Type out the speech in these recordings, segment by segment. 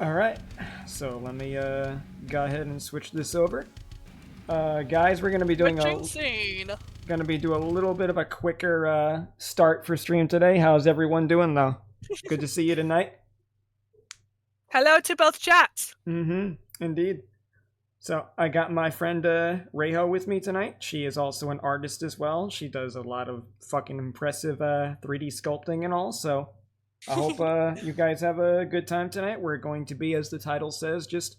All right, so let me go ahead and switch this over. Guys, we're gonna be doing Switching scene. do a little bit of a quicker start for stream today. How's everyone doing though? Good to see you tonight. Hello to both chats. Indeed. So I got my friend Reho with me tonight. She is also an artist as well. She does a lot of fucking impressive 3D sculpting and all. So I hope you guys have a good time tonight. We're going to be, as the title says, just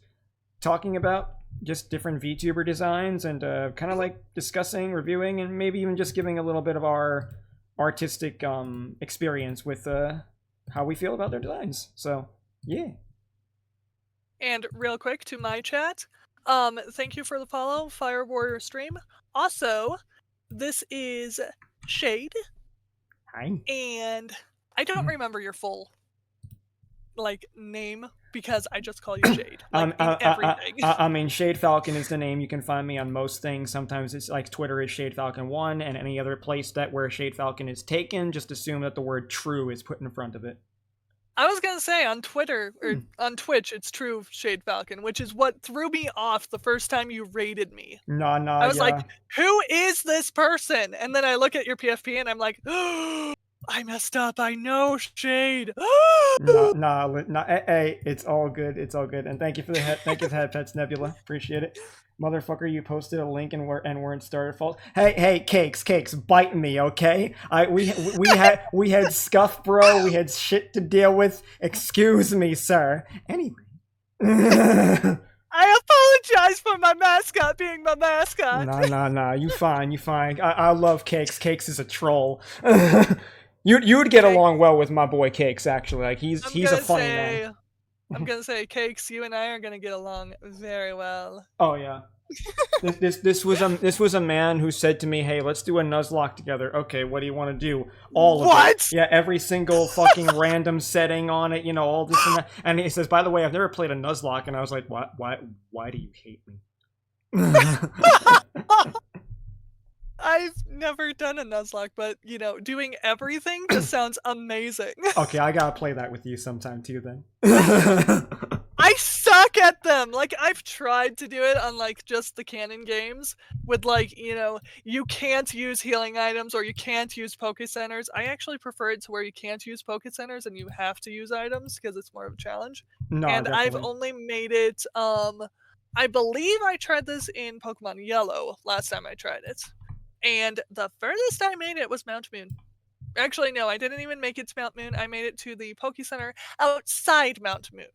talking about just different VTuber designs and kind of like discussing, reviewing, and maybe even just giving a little bit of our artistic experience with how we feel about their designs. So yeah. And real quick to my chat, thank you for the follow, Fire Warrior Stream. Also, this is Shade. Hi. And I don't remember your full name because I just call you Shade. Everything. I mean, Shade Falcon is the name. You can find me on most things. Sometimes it's like Twitter is Shade Falcon 1, and any other place that where Shade Falcon is taken, just assume that the word true is put in front of it. I was gonna say on Twitter or on Twitch, it's true Shade Falcon, which is what threw me off the first time you raided me. Nah, I was like, who is this person? And then I look at your PFP and I'm like, oh, I messed up. I know Shade. Hey, it's all good. It's all good. And thank you for the head pets, Nebula. Appreciate it. Motherfucker, you posted a link and weren't started false. Hey, cakes, bite me, okay? We had scuff, bro. We had shit to deal with. Excuse me, sir. Anyway. I apologize for my mascot being my mascot. Nah. You fine. I love Cakes. Cakes is a troll. You'd get along well with my boy Cakes, actually. Like he's a funny man. I'm gonna say, Cakes, you and I are gonna get along very well. Oh yeah. this was a man who said to me, "Hey, let's do a Nuzlocke together." Okay, what do you want to do? All of it. Yeah, every single fucking random setting on it, all this and that. And he says, "By the way, I've never played a Nuzlocke," and I was like, "What? Why do you hate me?" I've never done a Nuzlocke, but doing everything just sounds amazing. Okay, I gotta play that with you sometime too then. I suck at them! I've tried to do it on just the canon games with you can't use healing items or you can't use Poke Centers. I actually prefer it to where you can't use Poke Centers and you have to use items because it's more of a challenge. No, and definitely. I've only made it I believe I tried this in Pokemon Yellow last time I tried it. And the furthest I made it was Mount Moon. Actually, no, I didn't even make it to Mount Moon. I made it to the Poke Center outside Mount Moon.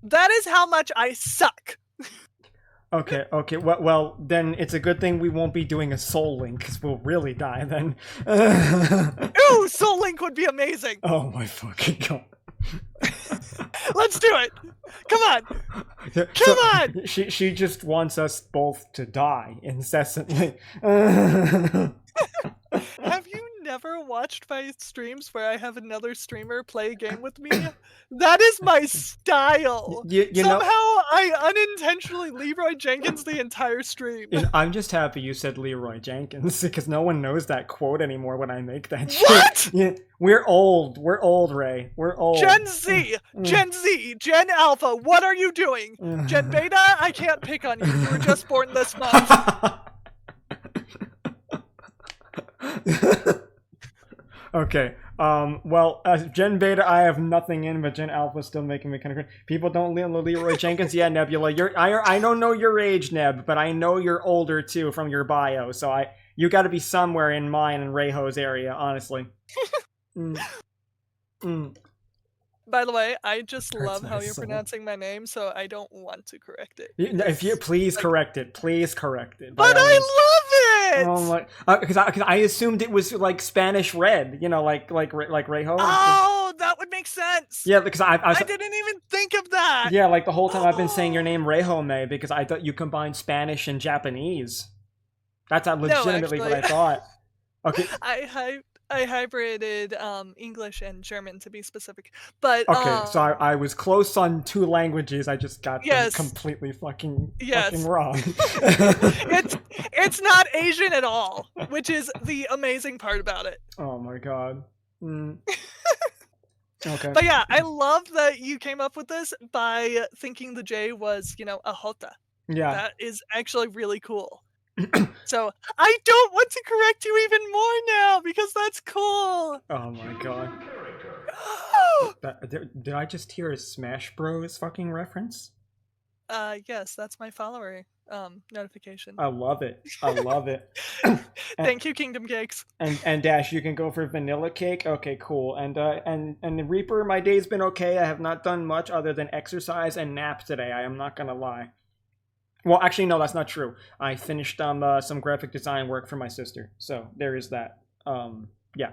That is how much I suck. Okay. Well, then it's a good thing we won't be doing a Soul Link, because we'll really die then. Ooh, Soul Link would be amazing. Oh my fucking god. Let's do it. Come on. Come on. She just wants us both to die incessantly. Have you never watched my streams where I have another streamer play a game with me? That is my style. Somehow I unintentionally Leroy Jenkins the entire stream. I'm just happy you said Leroy Jenkins, because no one knows that quote anymore when I make that shit. What? Yeah, we're old, Ray. We're old. Gen Z, Gen Alpha, what are you doing? Gen Beta, I can't pick on you. You were just born this month. Okay. Well, Gen Beta, I have nothing in, but Gen Alpha still making me kind of crazy. People don't know Leroy Jenkins. Yeah, Nebula. I don't know your age, Neb, but I know you're older too from your bio. So you got to be somewhere in mine and Rayho's area, honestly. By the way, I just love how you're pronouncing my name, so I don't want to correct it. If you please correct it, But I love it. Oh my! Because I assumed it was like Spanish red, like Rayho. Oh, that would make sense. Yeah, because I didn't even think of that. Yeah, like the whole time I've been saying your name Rayhome because I thought you combined Spanish and Japanese. That's legitimately what I thought. Okay. I hybrided English and German to be specific, but okay. So I was close on two languages. I just got them completely fucking wrong. It's not Asian at all, which is the amazing part about it. Oh my god. Okay. But yeah, I love that you came up with this by thinking the J was, a Jota. Yeah. That is actually really cool. So I don't want to correct you even more now because that's cool. Oh my god. Did I just hear a Smash Bros fucking reference? Yes, that's my follower notification. I love it. I love it. and, Thank you, Kingdom Cakes. and Dash, you can go for vanilla cake. Okay, cool. And Reaper, my day's been okay. I have not done much other than exercise and nap today. I am not gonna lie. Well, actually, no, that's not true. I finished some graphic design work for my sister, so there is that. Yeah.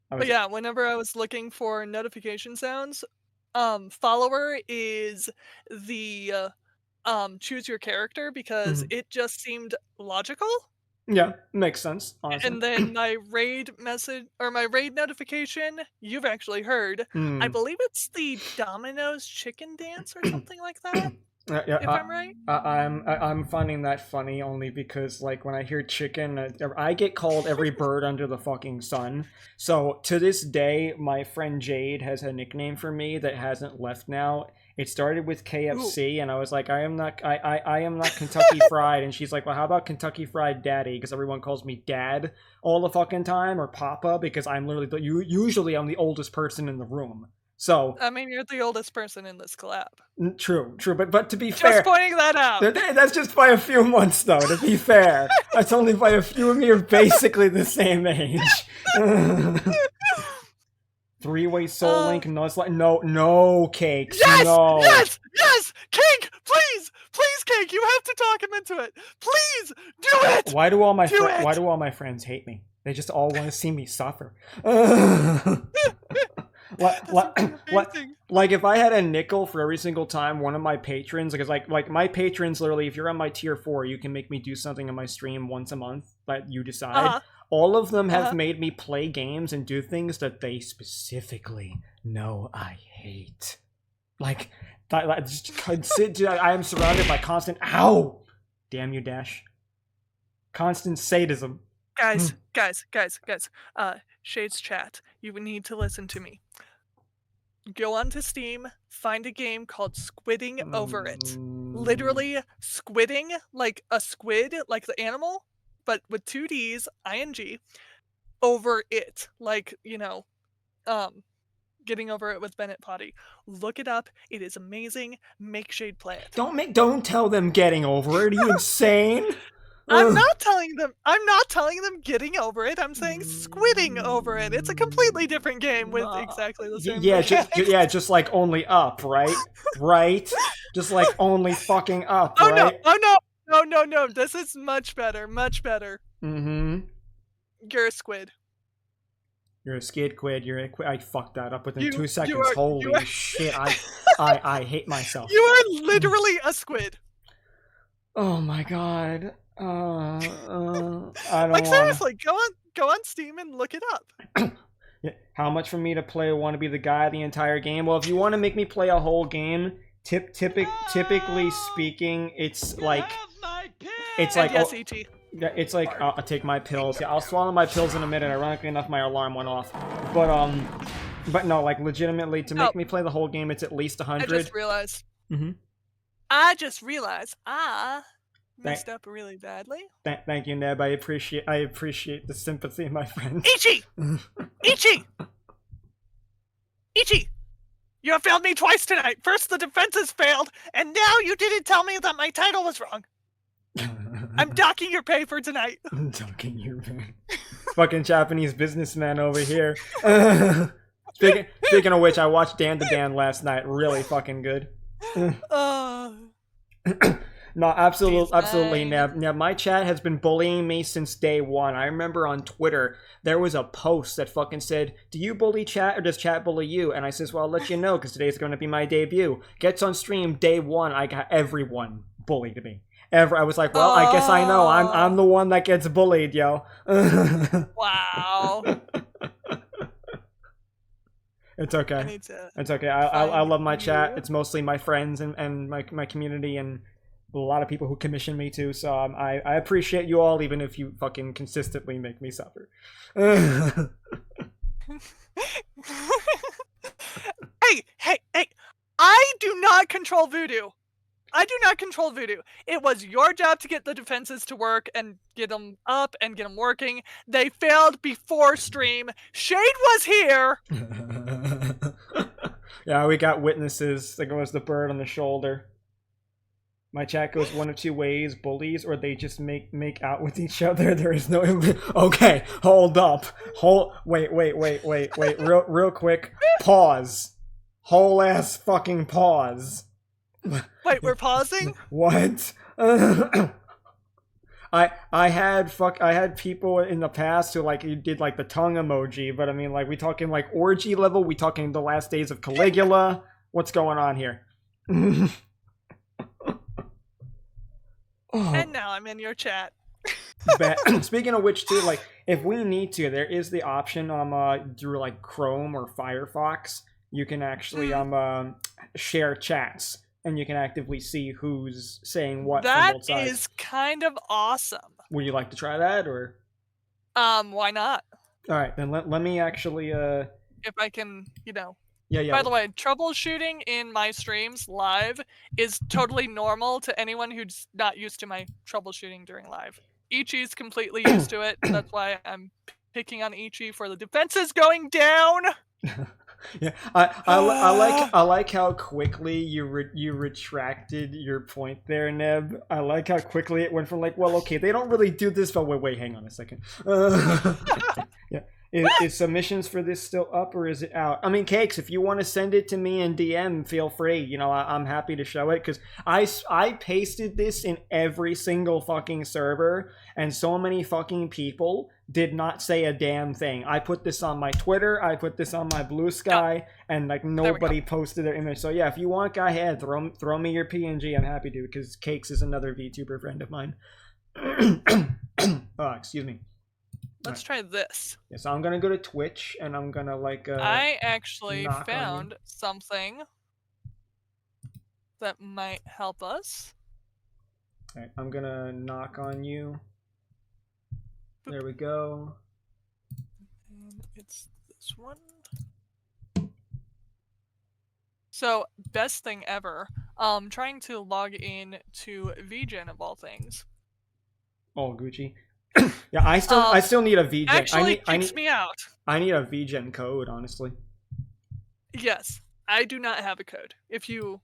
But yeah, whenever I was looking for notification sounds, follower is the choose your character because it just seemed logical. Yeah, makes sense, honestly. And then my raid message or my raid notification, you've actually heard. I believe it's the Domino's chicken dance or something like that. Yeah, if I'm right. I'm finding that funny only because like when I hear chicken, I get called every bird under the fucking sun. So to this day, my friend Jade has a nickname for me that hasn't left now. It started with KFC, and I was like, I am not Kentucky Fried, and she's like, well, how about Kentucky Fried Daddy? Because everyone calls me Dad all the fucking time, or Papa, because I'm literally usually I'm the oldest person in the room. So I mean, you're the oldest person in this collab. True, but to be just fair, pointing that out. That's just by a few months, though. To be fair, that's only by a few of me are basically the same age. Three-way Soul Link, no cakes, yes, no. Yes, Cake, please, Cake, you have to talk him into it. Please, do it. Why do all my friends hate me? They just all want to see me suffer. Like if I had a nickel for every single time one of my patrons, because like my patrons literally, if you're on my tier 4, you can make me do something on my stream once a month that you decide. All of them have made me play games and do things that they specifically know I hate. Like I am surrounded by constant damn you, Dash. Constant sadism. Guys. Shades chat, you need to listen to me. Go onto Steam, find a game called Squidding Over It. Literally squidding, like a squid, like the animal, but with 2 Ds, ing, over it, like, getting over it with Bennett Potty. Look it up. It is amazing. Make Shade play it. Don't tell them getting over it. Are you insane? I'm not telling them getting over it. I'm saying squidding over it. It's a completely different game with exactly the same just like only up, right? Right? Just like only fucking up, right? No. This is much better. You're a squid. You're a skid quid. You're a quid. I fucked that up within 2 seconds. Holy shit! I hate myself. You are literally a squid. Oh my god. I don't like seriously, go on Steam and look it up. Yeah. How much for me to play Want to Be the Guy the entire game? Well, if you want to make me play a whole game, typically speaking, it's like yes, ET. It's like I'll take my pills. Yeah, I'll swallow my pills in a minute. Ironically enough, my alarm went off. But no, like legitimately, to make me play the whole game, it's at least 100. I just realized. I messed up really badly. Thank you, Neb. I appreciate the sympathy, my friend. Ichi! You have failed me twice tonight. First the defenses failed, and now you didn't tell me that my title was wrong. I'm docking your pay for tonight. Docking your pay. Fucking Japanese businessman over here. Speaking of which, I watched Dan to Dan last night. Really fucking good. No, absolutely, Neb. My chat has been bullying me since day one. I remember on Twitter, there was a post that fucking said, do you bully chat or does chat bully you? And I says, well, I'll let you know because today's going to be my debut. Gets on stream, day one, I got everyone bullied me. I was like, well, I guess I know. I'm the one that gets bullied, yo. Wow. It's okay. It's okay. I love my chat. It's mostly my friends and my community and a lot of people who commission me too. So I appreciate you all, even if you fucking consistently make me suffer. Hey! I do not control Voodoo. I do not control Voodoo. It was your job to get the defenses to work and get them up and get them working. They failed before stream. Shade was here. Yeah, we got witnesses. There goes the bird on the shoulder. My chat goes one of two ways: bullies, or they just make out with each other. There is no. Okay, hold up. Wait. Real quick. Pause. Whole ass fucking pause. Wait, we're pausing? What? I had people in the past who like did like the tongue emoji, but I mean like we talking like orgy level, we talking the last days of Caligula. What's going on here? And now I'm in your chat. Speaking of which, too, like if we need to, there is the option through like Chrome or Firefox. You can actually share chats, and you can actively see who's saying what from both sides. That is kind of awesome. Would you like to try that, or? Why not? All right, then let me actually if I can, you know. Yeah. By the way, troubleshooting in my streams live is totally normal to anyone who's not used to my troubleshooting during live. Ichi's completely used to it. That's why I'm picking on Ichi for the defenses going down. Yeah, I like how quickly you retracted your point there, Neb. I like how quickly it went from like, well, okay, they don't really do this, but wait, hang on a second. Yeah. Is submissions for this still up, or is it out? I mean, Cakes, if you want to send it to me in DM, feel free. You know, I'm happy to show it, because I pasted this in every single fucking server, and so many fucking people did not say a damn thing. I put this on my Twitter, I put this on my Blue Sky, and like nobody posted their image. So yeah, if you want, go ahead, throw me your PNG. I'm happy to, because Cakes is another VTuber friend of mine. Oh, excuse me. Let's try this. Yeah, so I'm gonna go to Twitch, and I'm gonna like. I actually found something that might help us. All right, I'm gonna knock on you. There we go. And it's this one. So, best thing ever. Trying to log in to VGen of all things. Oh, Gucci. Yeah, I still need a VGen. Actually, kicks me out. I need a VGen code, honestly. Yes, I do not have a code. If you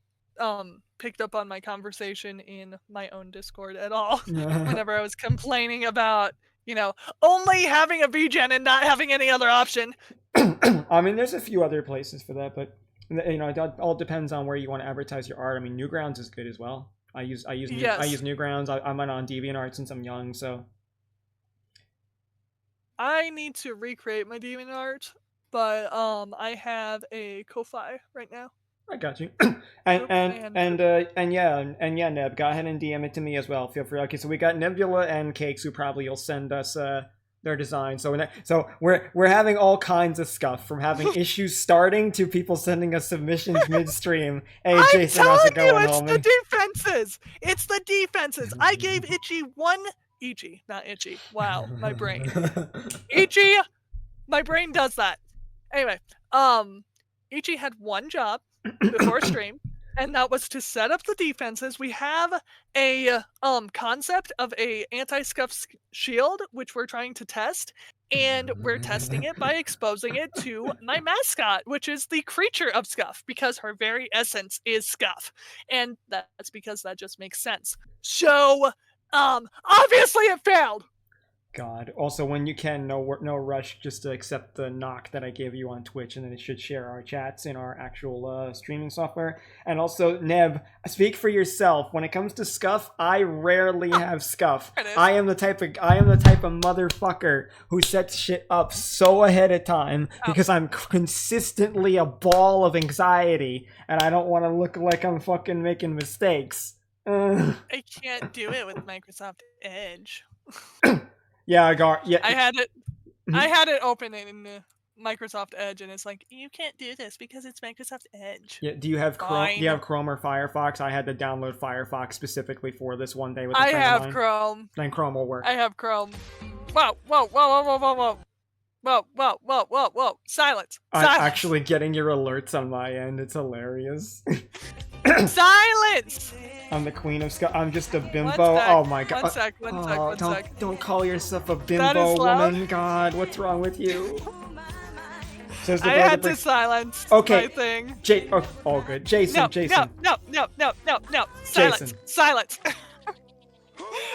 picked up on my conversation in my own Discord at all, whenever I was complaining about, you know, only having a VGen and not having any other option. I mean, there's a few other places for that, but you know, it all depends on where you want to advertise your art. I mean, Newgrounds is good as well. I use Newgrounds. I'm on DeviantArt since I'm young, so. I need to recreate my DeviantArt, but I have a Ko-Fi right now. I got you. and yeah, Neb, go ahead and DM it to me as well. Feel free. Okay, so we got Nebula and Cakes, who probably will send us their design. So we're having all kinds of scuff, from having issues starting to people sending us submissions midstream. Hey, Jason, how's it going, homie? It's the defenses. It's the defenses. I gave Ichi, not Itchy. Wow, my brain. Ichi, my brain does that. Anyway, Ichi had one job before stream, and that was to set up the defenses. We have a concept of a anti-scuff shield, which we're trying to test, and we're testing it by exposing it to my mascot, which is the creature of Scuff, because her very essence is Scuff, and that's because that just makes sense. So, obviously it failed. God. Also, when you can, no rush, just to accept the knock that I gave you on Twitch, and then it should share our chats in our actual streaming software. And also, Neb, speak for yourself. When it comes to Scuff, I rarely have Scuff. I am the type of motherfucker who sets shit up so ahead of time because I'm consistently a ball of anxiety, and I don't want to look like I'm fucking making mistakes. I can't do it with Microsoft Edge. Yeah, I had it open in Microsoft Edge, and it's like, you can't do this because it's Microsoft Edge. Yeah, do you have Chrome? Fine. Do you have Chrome or Firefox? I had to download Firefox specifically for this one day with a I friend have of mine. Chrome. Then Chrome will work. I have Chrome. Whoa. Whoa. Silence. I'm Silence. actually getting your alerts on my end. It's hilarious. Silence! I'm the queen of Scott. I'm just a bimbo. One sec, oh my god. one sec. Don't call yourself a That bimbo, is loud. woman. God, what's wrong with you? Says the I brother had to breaks- silence Okay. my thing. All good. Jason. No. Silence. Silence.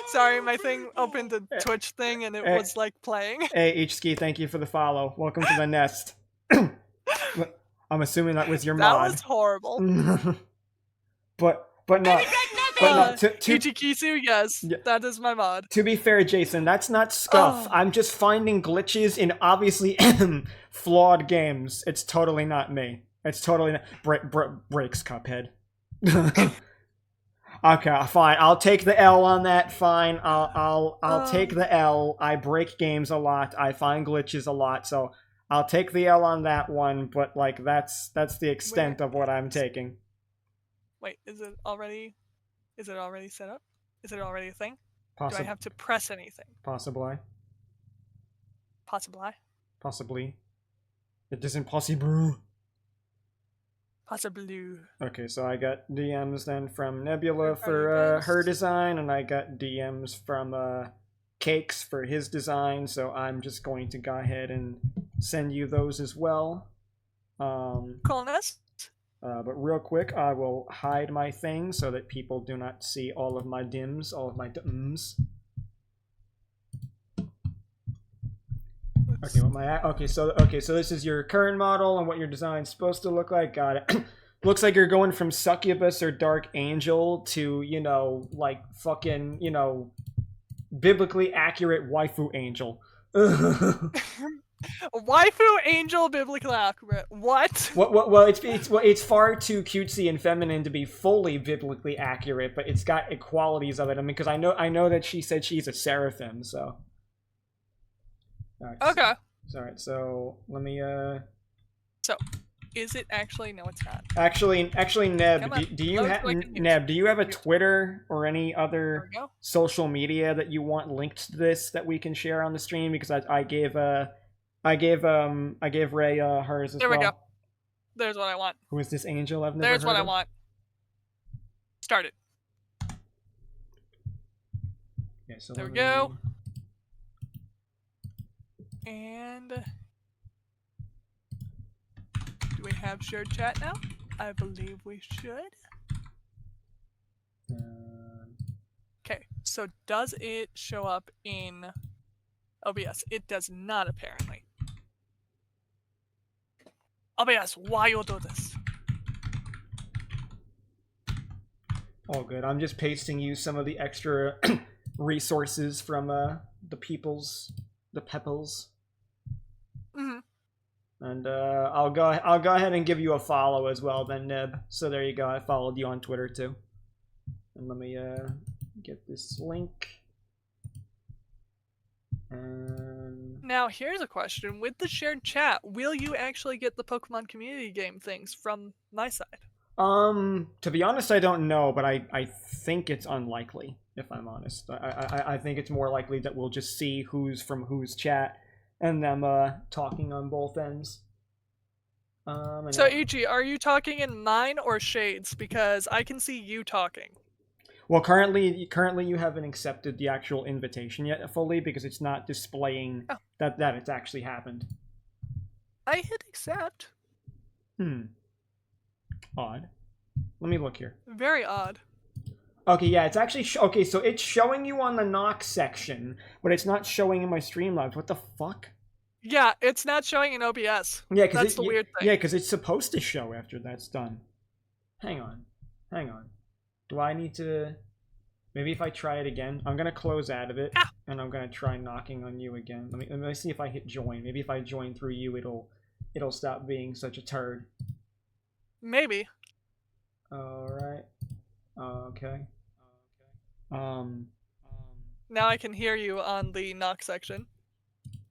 Sorry, my thing opened the Twitch thing and it was like playing. Hey, Hski, thank you for the follow. Welcome to the nest. I'm assuming that was your mod. That was horrible. but not. Ichikisu, yes, Yeah. that is my mod. To be fair, Jason, that's not scuff. I'm just finding glitches in obviously flawed games. It's totally not me. It's totally not. Breaks Cuphead. Okay, fine. I'll take the L on that. Fine. I'll take the L. I break games a lot. I find glitches a lot. So I'll take the L on that one. But like that's the extent of what I'm taking. Wait, is it already set up? Is it already a thing? Do I Possibly. have to press anything? Possibly. Possibly. It isn't possible. Possibly. Okay, so I got DMs then from Nebula for her design, and I got DMs from Cakes for his design, so I'm just going to go ahead and send you those as well. Coolness. But real quick, I will hide my thing so that people do not see all of my dims, all of my dms. Okay, so this is your current model and what your design's supposed to look like. Got it. Looks like you're going from Succubus or Dark Angel to, you know, like fucking, you know, biblically accurate waifu angel. Waifu angel biblically accurate. What? Well, it's far too cutesy and feminine to be fully biblically accurate, but it's got qualities of it. I mean, because I know that she said she's a seraphim, so. Right, Okay. Alright, so let me So, is it actually? No, it's not. Actually, Neb, do you have a Twitter or any other social media that you want linked to this that we can share on the stream? Because I gave Ray hers as well. There we go. There's what I want. Who is this angel? I've never There's heard what of. I want. Start it. Okay, so there we go. And do we have shared chat now? I believe we should. Okay, so does it show up in OBS? It does not, apparently. OBS, why you do this? All good. I'm just pasting you some of the extra resources from the Pepples. Mm-hmm. And I'll go ahead and give you a follow as well then, Neb. So there you go. I followed you on Twitter too. And let me get this link. And now here's a question: with the shared chat, will you actually get the Pokemon community game things from my side? To be honest, I don't know, but I think it's unlikely. If I'm honest, I think it's more likely that we'll just see who's from whose chat. And them talking on both ends. So Ichi, are you talking in mine or Shade's? Because I can see you talking. Well, currently you haven't accepted the actual invitation yet fully because it's not displaying that it's actually happened. I hit accept. Odd. Let me look here. Very odd. Okay, yeah, it's actually okay. So it's showing you on the knock section, but it's not showing in my Streamlabs. What the fuck? Yeah, it's not showing in OBS. Yeah, that's the weird thing. Yeah, because it's supposed to show after that's done. Hang on. Do I need to? Maybe if I try it again, I'm gonna close out of it, and I'm gonna try knocking on you again. Let me see if I hit join. Maybe if I join through you, it'll stop being such a turd. Maybe. All right. Okay. Now I can hear you on the knock section.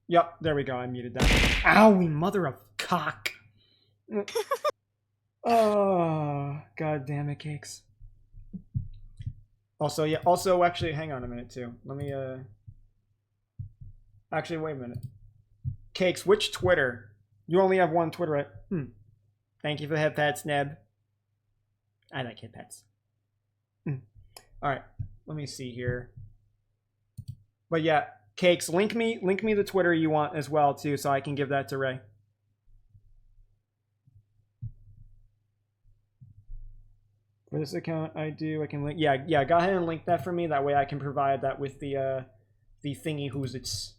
Yep, there we go. I muted that. Owie, mother of cock. Oh, god damn it, Cakes. Also, yeah. Also, actually, hang on a minute too. Let me. Actually, wait a minute. Cakes, which Twitter? You only have one Twitter, right? Thank you for the head pats, Neb. I like head pats. Alright, let me see here. But yeah, Cakes, link me the Twitter you want as well, too, so I can give that to Ray. For this account, I can link. Yeah. Go ahead and link that for me. That way, I can provide that with the thingy who's it's.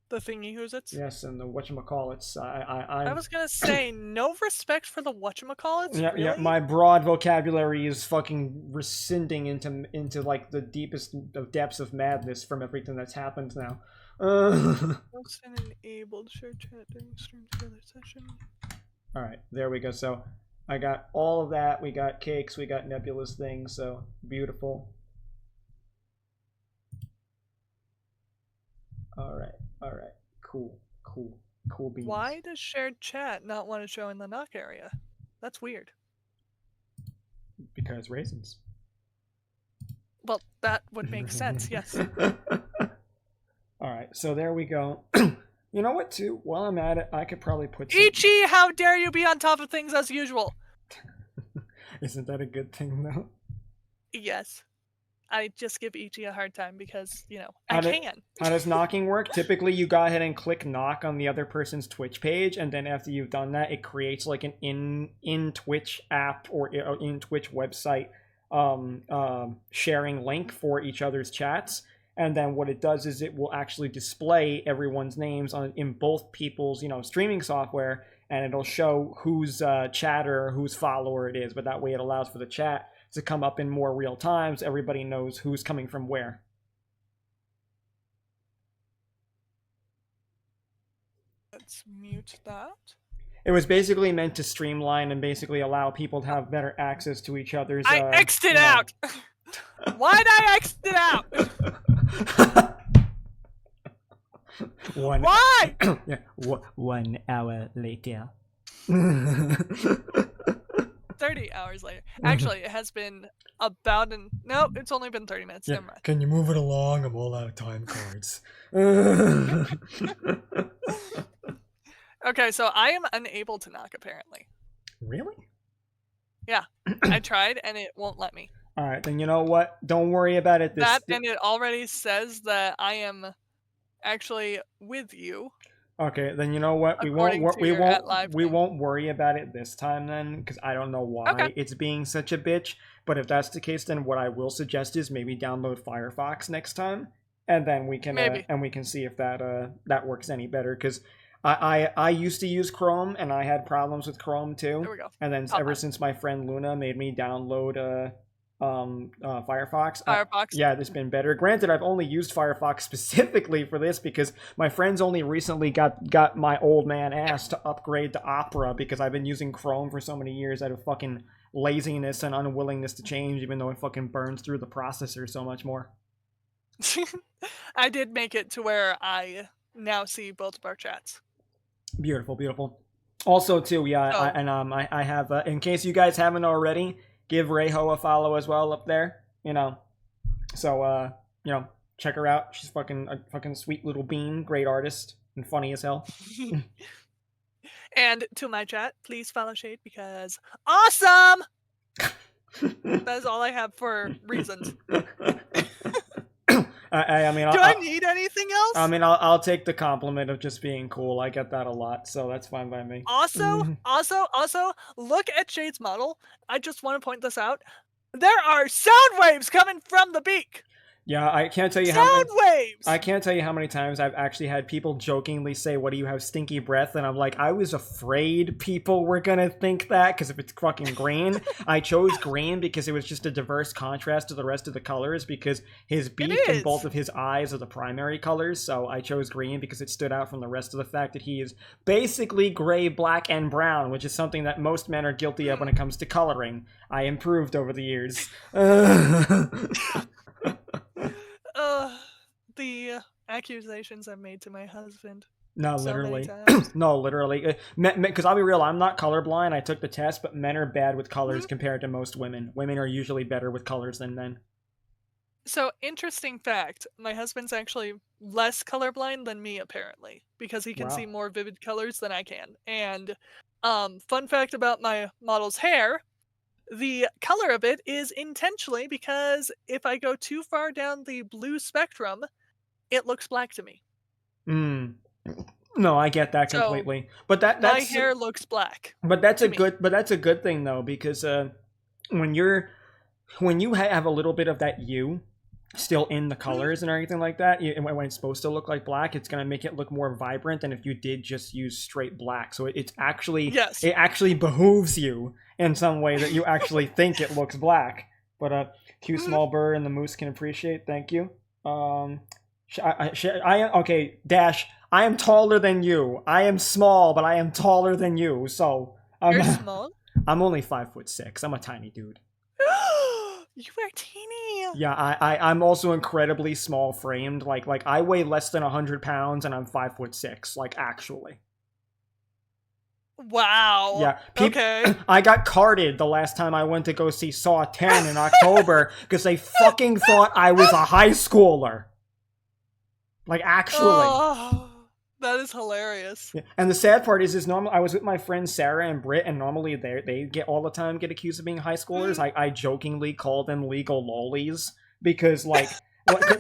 The thingy who's it's. Yes, and the whatchamacallits. I was gonna say no respect for the whatchamacallits. Yeah, really? yeah. My broad vocabulary is fucking rescinding into like the deepest of depths of madness from everything that's happened now. Host and enabled share chat during stream together session. All right, there we go. So I got all of that. We got Cakes. We got Nebula's thing. So beautiful. All right. Cool beans. Why does shared chat not want to show in the knock area? That's weird. Because raisins. Well, that would make sense, yes. Alright, so there we go. You know what, too? While I'm at it, I could probably put some... Ichi, how dare you be on top of things as usual? Isn't that a good thing, though? Yes. I just give Ichi a hard time because, you know, I can. How does knocking work? Typically, you go ahead and click knock on the other person's Twitch page, and then after you've done that, it creates like an in-Twitch app or in-Twitch website sharing link for each other's chats. And then what it does is it will actually display everyone's names in both people's, streaming software, and it'll show whose chatter, whose follower it is. But that way it allows for the chat to come up in more real time, so everybody knows who's coming from where. Let's mute that. It was basically meant to streamline and basically allow people to have better access to each other's... I exited out! Why'd I exit out? Why? Yeah, 1 hour later. 30 hours later. Actually, it has been about no, it's only been 30 minutes. Yeah. Never mind. Can you move it along? I'm all out of time cards. Okay, so I am unable to knock, apparently. Really? Yeah. I tried, and it won't let me. Alright, then you know what? Don't worry about it. And it already says that I am actually with you. Okay, then you know what? We won't worry about it this time then, because I don't know why it's being such a bitch. But if that's the case, then what I will suggest is maybe download Firefox next time, and then we can see if that works any better. Because I used to use Chrome, and I had problems with Chrome too. There we go. And then ever since my friend Luna made me download Firefox. Yeah, it's been better. Granted, I've only used Firefox specifically for this because my friends only recently got my old man ass to upgrade to Opera because I've been using Chrome for so many years out of fucking laziness and unwillingness to change, even though it fucking burns through the processor so much more. I did make it to where I now see both of our chats. Beautiful. Also, too, yeah, I have, in case you guys haven't already, give Reiho a follow as well up there, So, check her out. She's a fucking sweet little bean, great artist, and funny as hell. And to my chat, please follow Shade because awesome! That is all I have for reasons. I mean, do I need anything else? I mean, I'll take the compliment of just being cool. I get that a lot, so that's fine by me. Also, look at Shade's model. I just want to point this out. There are sound waves coming from the beak. Yeah, I can't tell you I can't tell you how many times I've actually had people jokingly say, "What do you have, stinky breath?" And I'm like, I was afraid people were gonna think that because if it's fucking green, I chose green because it was just a diverse contrast to the rest of the colors. Because his beak and both of his eyes are the primary colors, so I chose green because it stood out from the rest of the fact that he is basically gray, black, and brown, which is something that most men are guilty of when it comes to coloring. I improved over the years. The accusations I've made to my husband. No, literally. No, literally. Because I'll be real, I'm not colorblind. I took the test, but men are bad with colors compared to most women. Women are usually better with colors than men. So, interesting fact, my husband's actually less colorblind than me apparently, because he can see Wow. more vivid colors than I can. And fun fact about my model's hair, the color of it is intentionally because if I go too far down the blue spectrum, it looks black to me. Mm. No, I get that So, completely. But my hair looks black that's to a me. good thing though, because when you're when you have a little bit of that hue still in the Mhm. colors and everything like that, when it's supposed to look like black, it's gonna make it look more vibrant than if you did just use straight black. So Yes. it actually behooves you in some way that you actually think it looks black. But Q Mhm. small bird and the moose can appreciate. Thank you. Okay, Dash. I am taller than you. I am small, but I am taller than you. So You're small? I'm only 5'6". I'm a tiny dude. You are teeny. Yeah, I'm also incredibly small framed. Like I weigh less than 100 pounds and I'm 5'6". Like actually. Wow. Yeah, Okay. I got carded the last time I went to go see Saw 10 in October because they fucking thought I was a high schooler. Like actually. Oh, that is hilarious. Yeah. And the sad part is normal. I was with my friends Sarah and Britt, and normally they get all the time get accused of being high schoolers. Mhm. I jokingly call them legal lollies because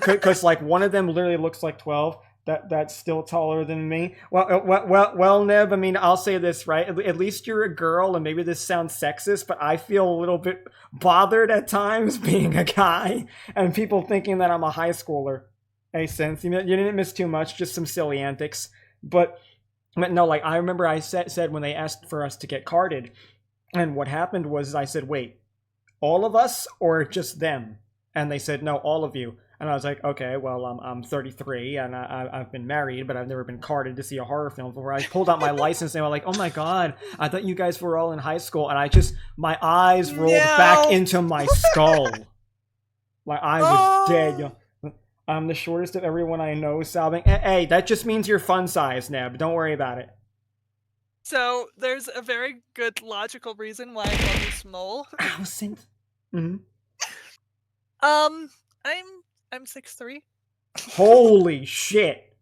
because like one of them literally looks like 12. That's still taller than me. Well, Neb. I mean, I'll say this right. At least you're a girl, and maybe this sounds sexist, but I feel a little bit bothered at times being a guy and people thinking that I'm a high schooler. Hey, sense. You didn't miss too much, just some silly antics. But no, like I remember I said when they asked for us to get carded, and what happened was I said, "Wait, all of us or just them?" And they said, "No, all of you." And I was like, "Okay, well, I'm 33 and I've been married, but I've never been carded to see a horror film before." I pulled out my license and they were like, "Oh my god, I thought you guys were all in high school." And my eyes rolled back No. into my skull. Like I was dead. Oh. I'm the shortest of everyone I know, sobbing. Hey, that just means you're fun size, Neb. Don't worry about it. So there's a very good logical reason why I call you small. Allison. Mm-hmm. Um, I'm I'm 6'3". Holy shit.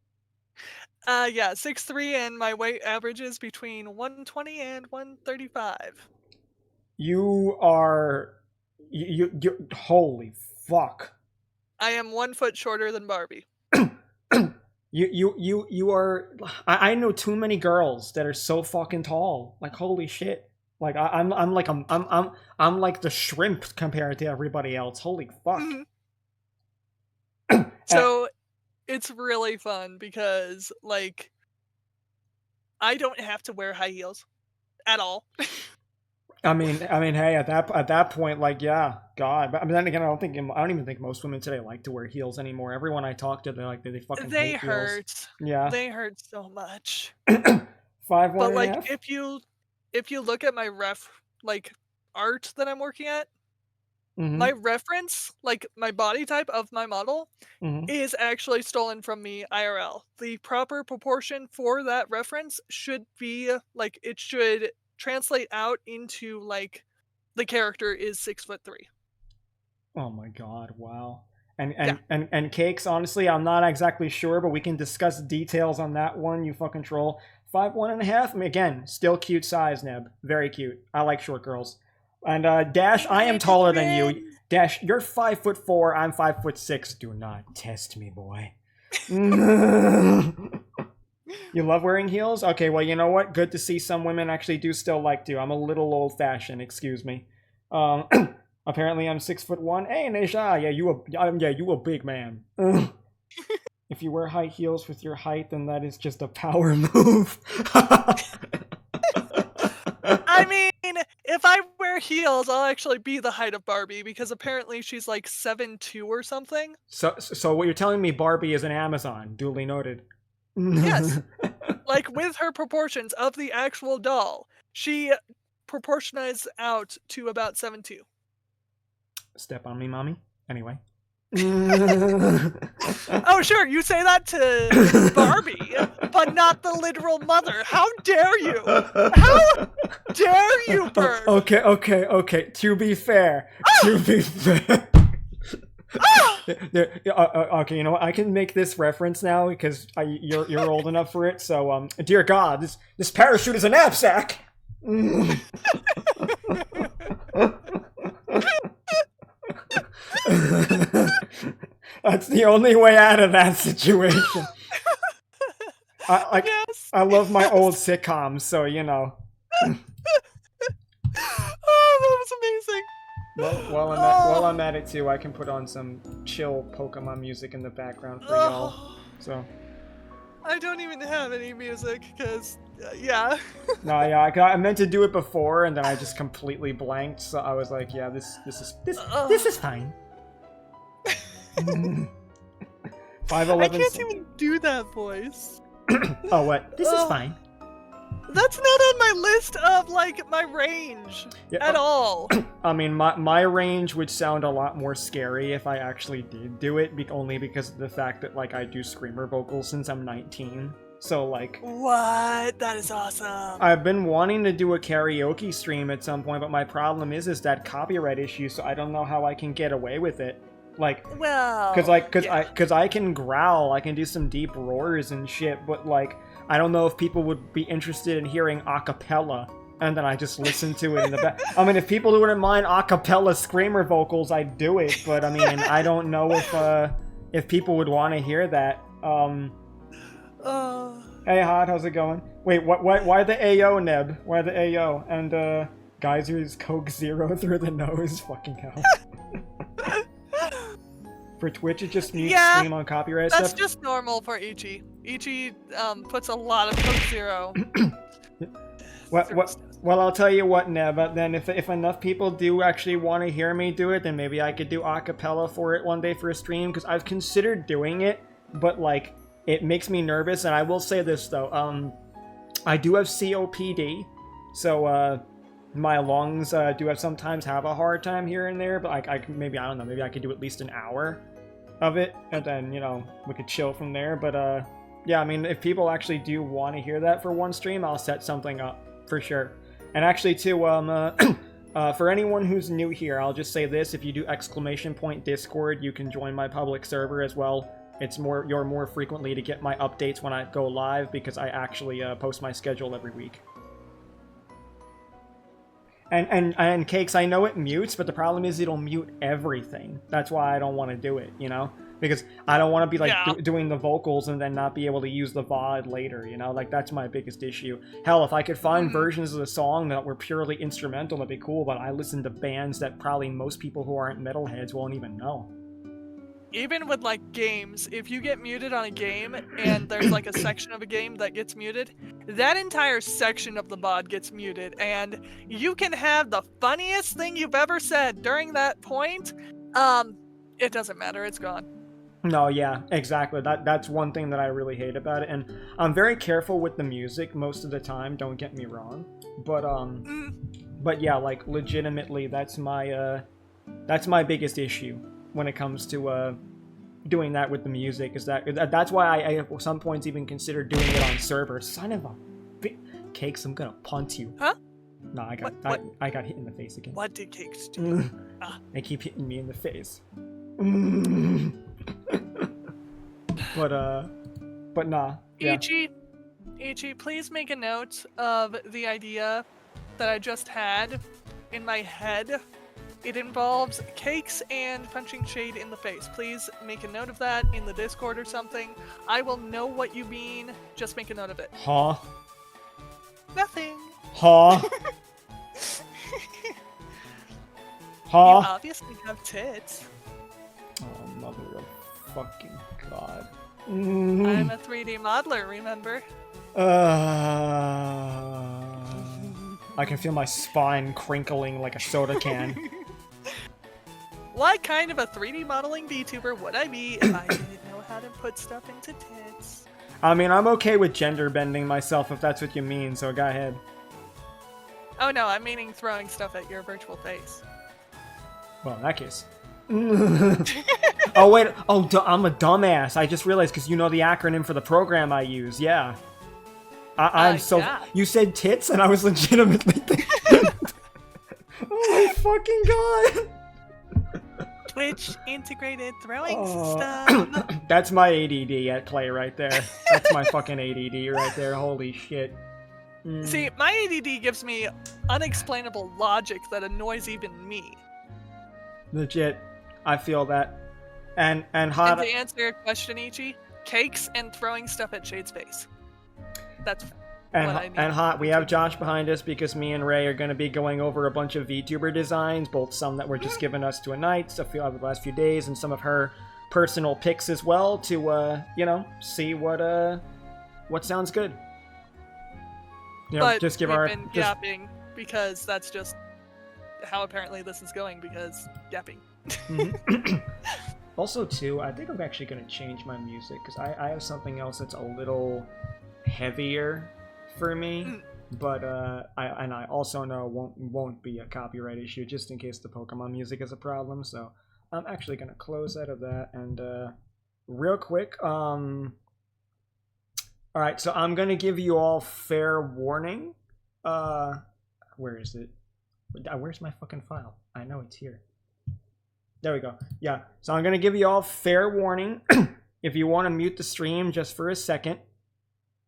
Yeah, 6'3", and my weight averages between 120 and 135. You are you holy fuck. I am 1 foot shorter than Barbie. You are I know too many girls that are so fucking tall. Like holy shit. Like I'm like I'm like the shrimp compared to everybody else. Holy fuck. Mhm. Uh, So it's really fun because, like, I don't have to wear high heels at all. hey, at that point, like, yeah, God. But I mean, then again, I don't even think most women today like to wear heels anymore. Everyone I talk to, they're like, they fucking They hate heels. hurt. Yeah, They hurt so much. 5'1" But, and a like, half. if you look at my like, art that I'm working at, Mm-hmm. my reference, like, my body type of my model Mm-hmm. is actually stolen from me IRL. The proper proportion for that reference should be, like, it should translate out into, like, the character is 6'3". Oh my God! Wow. Yeah. And cakes. Honestly, I'm not exactly sure, but we can discuss details on that one. You fucking troll. 5'1" and a half. I mean, again, still cute size, Neb. Very cute. I like short girls. And Dash, I am taller than you. Twins! Dash, you're 5'4". I'm 5'6". Do not test me, boy. You love wearing heels? Okay, well, you know what? Good to see some women actually do still like to. I'm a little old fashioned, excuse me. Um, apparently I'm 6'1". Hey, Nisha, yeah, you a big man. If you wear high heels with your height, then that is just a power move. I mean, if I wear heels, I'll actually be the height of Barbie because apparently she's like 7'2" or something. So what you're telling me, Barbie is an Amazon? Duly noted. Yes. Like, with her proportions of the actual doll, she proportionizes out to about 7'2". Step on me, mommy. Anyway. Oh, sure, you say that to Barbie, but not the literal mother. How dare you? How dare you, Bird? Okay. To be fair, Okay, you know what? I can make this reference now because you're old enough for it. So, dear God, this parachute is a knapsack. That's the only way out of that situation. Yes. I love my old sitcoms, so you know. Oh, that was amazing. While I'm at it too, I can put on some chill Pokemon music in the background for y'all. So. I don't even have any music, because, yeah. No, yeah, I meant to do it before, and then I just completely blanked. So I was like, yeah, this is fine. 5'11". I can't even do that voice. Oh, what? This is fine. That's not on my list of, like, my range at all. I mean, my range would sound a lot more scary if I actually did do it, only because of the fact that, like, I do screamer vocals since I'm 19. So, like... What? That is awesome. I've been wanting to do a karaoke stream at some point, but my problem is that copyright issue, so I don't know how I can get away with it. Like, well... Because I can growl, I can do some deep roars and shit, but, like... I don't know if people would be interested in hearing a cappella, and then I just listen to it in the back. I mean, if people wouldn't mind a cappella screamer vocals, I'd do it, but I mean, I don't know if people would want to hear that. Hey, Hot, how's it going? Wait, why the AO, Neb? Why the AO? And, Geyser's Coke Zero through the nose? Fucking hell. For Twitch, it just mutes stream on copyright stuff? That's just normal for Ichi. Ichi puts a lot of Coke Zero. Well, I'll tell you what, Neb, then if enough people do actually want to hear me do it, then maybe I could do a cappella for it one day for a stream, because I've considered doing it, but, like, it makes me nervous, and I will say this, though, I do have COPD, so, my lungs do sometimes have a hard time here and there, but maybe I could do at least an hour of it, and then, you know, we could chill from there. But yeah, I mean, if people actually do want to hear that for one stream, I'll set something up for sure. And actually too, for anyone who's new here, I'll just say this: if you do !Discord, you can join my public server as well. You're more frequently to get my updates when I go live, because I actually post my schedule every week. And Cakes, I know it mutes, but the problem is it'll mute everything. That's why I don't want to do it, you know? Because I don't want to be, like, doing the vocals and then not be able to use the VOD later, you know? Like, that's my biggest issue. Hell, if I could find versions of the song that were purely instrumental, that'd be cool, but I listen to bands that probably most people who aren't metalheads won't even know. Even with, like, games, if you get muted on a game and there's, like, a section of a game that gets muted, that entire section of the VOD gets muted, and you can have the funniest thing you've ever said during that point. It doesn't matter, it's gone. No, yeah, exactly. That's one thing that I really hate about it, and I'm very careful with the music most of the time, don't get me wrong. But yeah, like, legitimately, that's my biggest issue when it comes to doing that with the music, is that's why I at some points even consider doing it on servers. Son of a Cakes, I'm gonna punt you. Huh? No, I got hit in the face again. What did Cakes do? They keep hitting me in the face. But nah. Yeah. Ichi, please make a note of the idea that I just had in my head. It involves cakes and punching Shade in the face. Please make a note of that in the Discord or something. I will know what you mean. Just make a note of it. Huh? Nothing. Huh? Huh? You obviously have tits. Oh, mother of fucking God. I'm a 3D modeler, remember? I can feel my spine crinkling like a soda can. What kind of a 3D modeling VTuber would I be if I didn't know how to put stuff into tits? I mean, I'm okay with gender bending myself if that's what you mean, so go ahead. Oh no, I'm meaning throwing stuff at your virtual face. Well, in that case. Oh, wait. Oh, I'm a dumbass. I just realized, because you know the acronym for the program I use. Yeah. I'm so... Yeah. You said tits, and I was legitimately thinking... Oh my fucking God. Twitch integrated throwing system. That's my ADD at play right there. That's my fucking ADD right there. Holy shit. See, my ADD gives me unexplainable logic that annoys even me. Legit. I feel that. And hot. And to answer your question, Ichi, cakes and throwing stuff at Shade's face. That's what I need. And hot, we have Josh behind us because me and Ray are going to be going over a bunch of VTuber designs, both some that were just given us tonight, over the last few days, and some of her personal picks as well to, see what sounds good. But just give we've our been yapping because that's just how apparently this is going, because yapping. Mm-hmm. Also, too, I think I'm actually going to change my music because I have something else that's a little heavier for me, but I also know won't be a copyright issue, just in case the Pokemon music is a problem. So I'm actually going to close out of that and real quick. All right, so I'm going to give you all fair warning. Where is it? Where's my fucking file? I know it's here. There we go. Yeah, so I'm going to give you all fair warning. If you want to mute the stream just for a second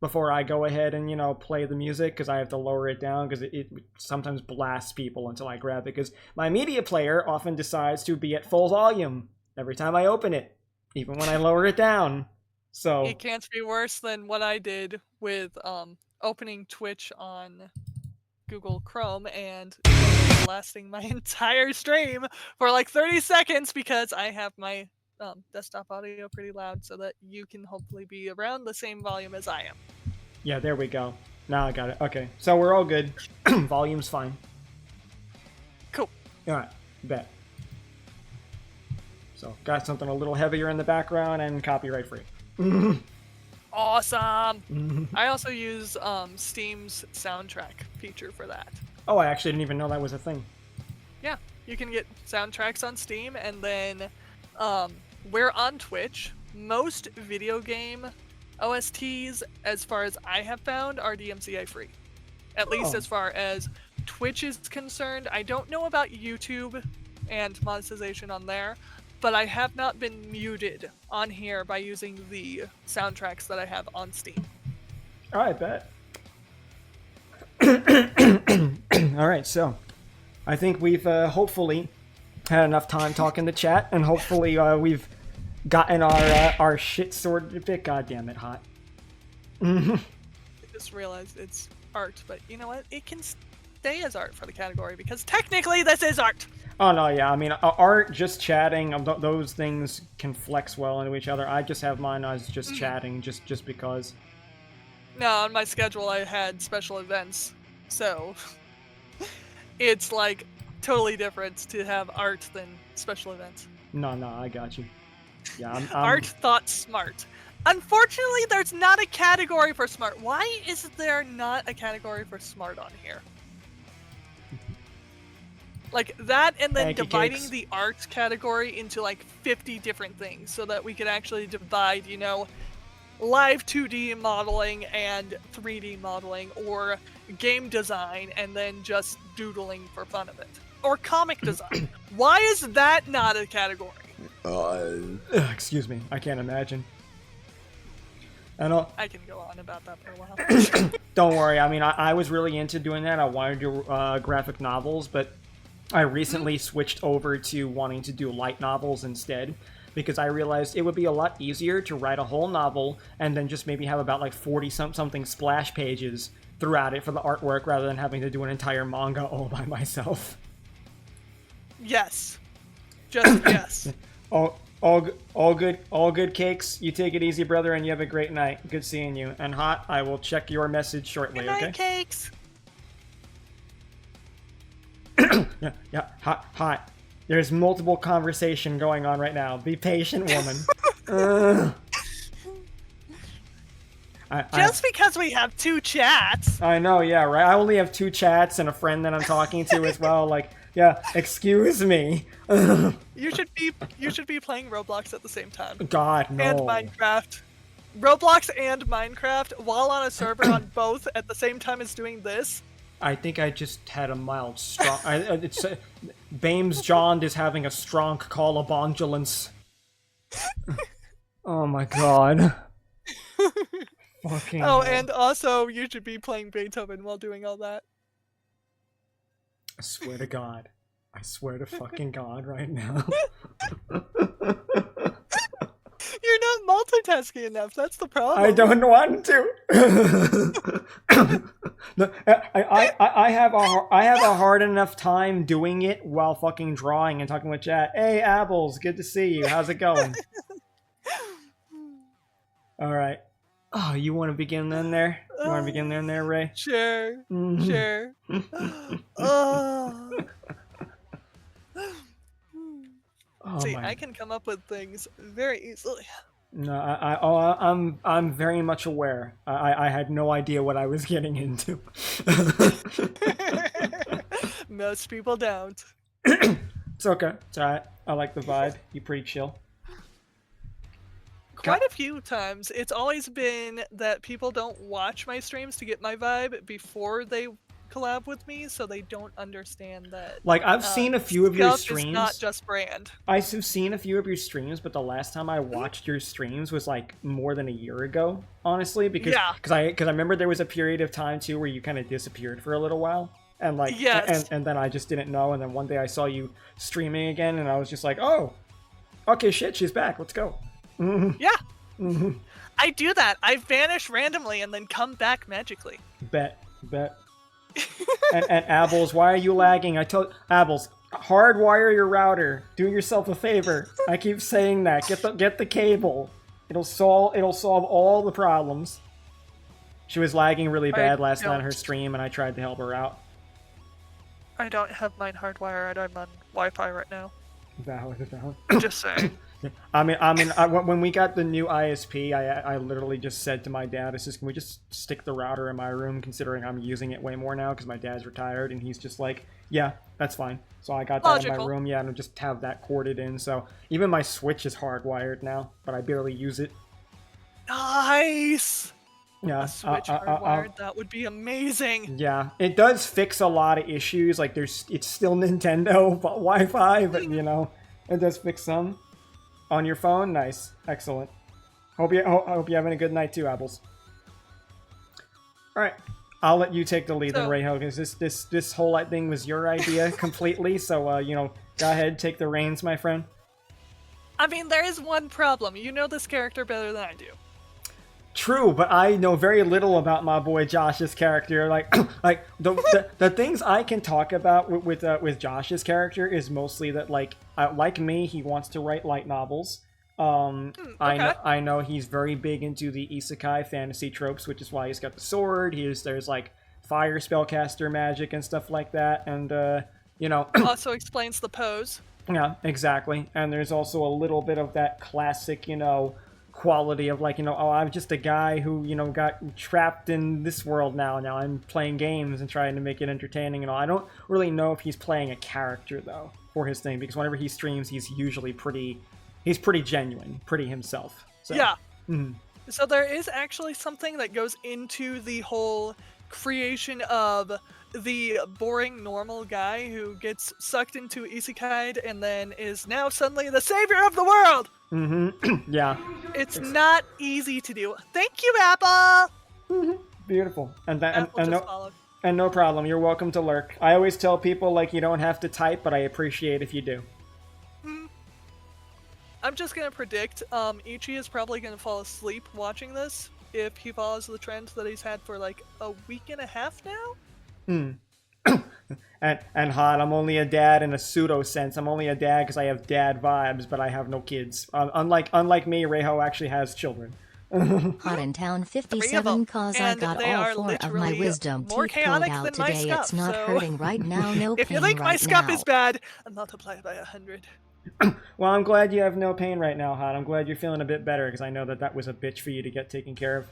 before I go ahead and, play the music, because I have to lower it down because it sometimes blasts people until I grab it, because my media player often decides to be at full volume every time I open it, even when I lower it down. So it can't be worse than what I did with opening Twitch on Google Chrome and lasting my entire stream for like 30 seconds because I have my desktop audio pretty loud so that you can hopefully be around the same volume as I am. Yeah, there we go. Now I got it. Okay, so we're all good. Volume's fine. Cool. Alright, bet. So, got something a little heavier in the background and copyright free. Awesome! I also use Steam's soundtrack feature for that. Oh, I actually didn't even know that was a thing. Yeah, you can get soundtracks on Steam, and then we're on Twitch. Most video game OSTs, as far as I have found, are DMCA free. At least as far as Twitch is concerned. I don't know about YouTube and monetization on there, but I have not been muted on here by using the soundtracks that I have on Steam. Oh, I bet. Alright, so I think we've hopefully had enough time talking to chat, and hopefully we've gotten our shit sorted a bit. God damn it, hot. I just realized it's art, but you know what? It can stay as art for the category because technically this is art. Oh no, yeah. I mean, art, just chatting, those things can flex well into each other. I just have mine as just chatting, just because. No, on my schedule I had special events, so it's like totally different to have art than special events. No, I got you. Yeah, I'm... Art thought smart. Unfortunately, there's not a category for smart. Why is there not a category for smart on here? Like that, and then dividing the art category into like 50 different things so that we could actually divide, live 2D modeling and 3D modeling, or game design and then just doodling for fun of it. Or comic design. Why is that not a category? Excuse me, I can't imagine. I can go on about that for a while. Don't worry, I mean, I was really into doing that. I wanted to do graphic novels, but I recently switched over to wanting to do light novels instead, because I realized it would be a lot easier to write a whole novel and then just maybe have about like 40-something splash pages throughout it for the artwork rather than having to do an entire manga all by myself. Yes. Just yes. All good cakes. You take it easy, brother, and you have a great night. Good seeing you. And Hot, I will check your message shortly, Good night, okay? Cakes. Yeah, hot. There's multiple conversation going on right now. Be patient, woman. Just because we have 2 chats. I know, yeah, right? I only have 2 chats and a friend that I'm talking to as well. Like, yeah, excuse me. You should be playing Roblox at the same time. God, no. And Minecraft. Roblox and Minecraft while on a server on both at the same time as doing this. I think I just had a mild Bames John is having a strong call of ambulance. Oh my god. Fucking Oh, hell. and also you should be playing Beethoven while doing all that. I swear to God. I swear to fucking God right now. You're not multitasking enough. That's the problem. I don't want to. No, I have a hard enough time doing it while fucking drawing and talking with chat. Hey, Apples, good to see you. How's it going? All right. Oh, you want to begin then there? You want to begin then there, Ray? Sure. Mhm. Sure. Oh. Oh See, my. I can come up with things very easily. No, I'm very much aware. I had no idea what I was getting into. Most people don't. It's okay. It's alright. I like the vibe. You pretty chill. Quite a few times, it's always been that people don't watch my streams to get my vibe before they collab with me, so they don't understand that. Like, I've seen a few of your streams. It's not just brand. I've seen a few of your streams, but the last time I watched your streams was like more than a year ago, honestly, because I remember there was a period of time too where you kind of disappeared for a little while, and like and then I just didn't know, and then one day I saw you streaming again, and I was just like, oh, okay, shit, she's back. Let's go. Yeah. I do that. I vanish randomly and then come back magically. Bet. and Abels, why are you lagging? I told Abels, hardwire your router. Do yourself a favor. I keep saying that. Get the cable. It'll solve all the problems. She was lagging really bad last night on her stream, and I tried to help her out. I don't have mine hardwired. I'm on Wi-Fi right now. Valid. Just saying. I mean, when we got the new ISP, I literally just said to my dad, I says, can we just stick the router in my room, considering I'm using it way more now, because my dad's retired, and he's just like, yeah, that's fine. So I got that in my room, yeah, and I'll just have that corded in, so even my Switch is hardwired now, but I barely use it. Nice! Yeah, a Switch hardwired, that would be amazing. Yeah, it does fix a lot of issues, like it's still Nintendo but Wi-Fi, but you know, it does fix some. On your phone? Nice. Excellent. Hope you're having a good night too, Apples. Alright. I'll let you take the lead then, Rayho, because this whole thing was your idea completely, so, you know, go ahead, take the reins, my friend. I mean, there is one problem. You know this character better than I do. True, but I know very little about my boy Josh's character. Like, the things I can talk about with Josh's character is mostly that, like me, he wants to write light novels. Okay. I know he's very big into the isekai fantasy tropes, which is why he's got the sword. There's like fire spellcaster magic and stuff like that, and you know. Also explains the pose. Yeah, exactly. And there's also a little bit of that classic, you know, quality of like, you know, oh, I'm just a guy who, you know, got trapped in this world now I'm playing games and trying to make it entertaining and all. I don't really know if he's playing a character though for his thing, because whenever he streams he's usually pretty genuine, pretty himself. So, yeah. So there is actually something that goes into the whole creation of the boring normal guy who gets sucked into isekai and then is now suddenly the savior of the world. Yeah. It's not easy to do. Thank you, Apple! Beautiful. And no problem. You're welcome to lurk. I always tell people, like, you don't have to type, but I appreciate if you do. I'm just gonna predict, Ichi is probably gonna fall asleep watching this if he follows the trend that he's had for, like, a week and a half now? And hot, I'm only a dad in a pseudo sense. I'm only a dad because I have dad vibes, but I have no kids. Unlike me, Reiho actually has children. Hot in town 57 cause I got all 4 of my wisdom teeth pulled out today. It's not hurting right now, no pain right now. If you think my scuff is bad, multiply it by 100. Well, I'm glad you have no pain right now, Hot. I'm glad you're feeling a bit better, because I know that was a bitch for you to get taken care of.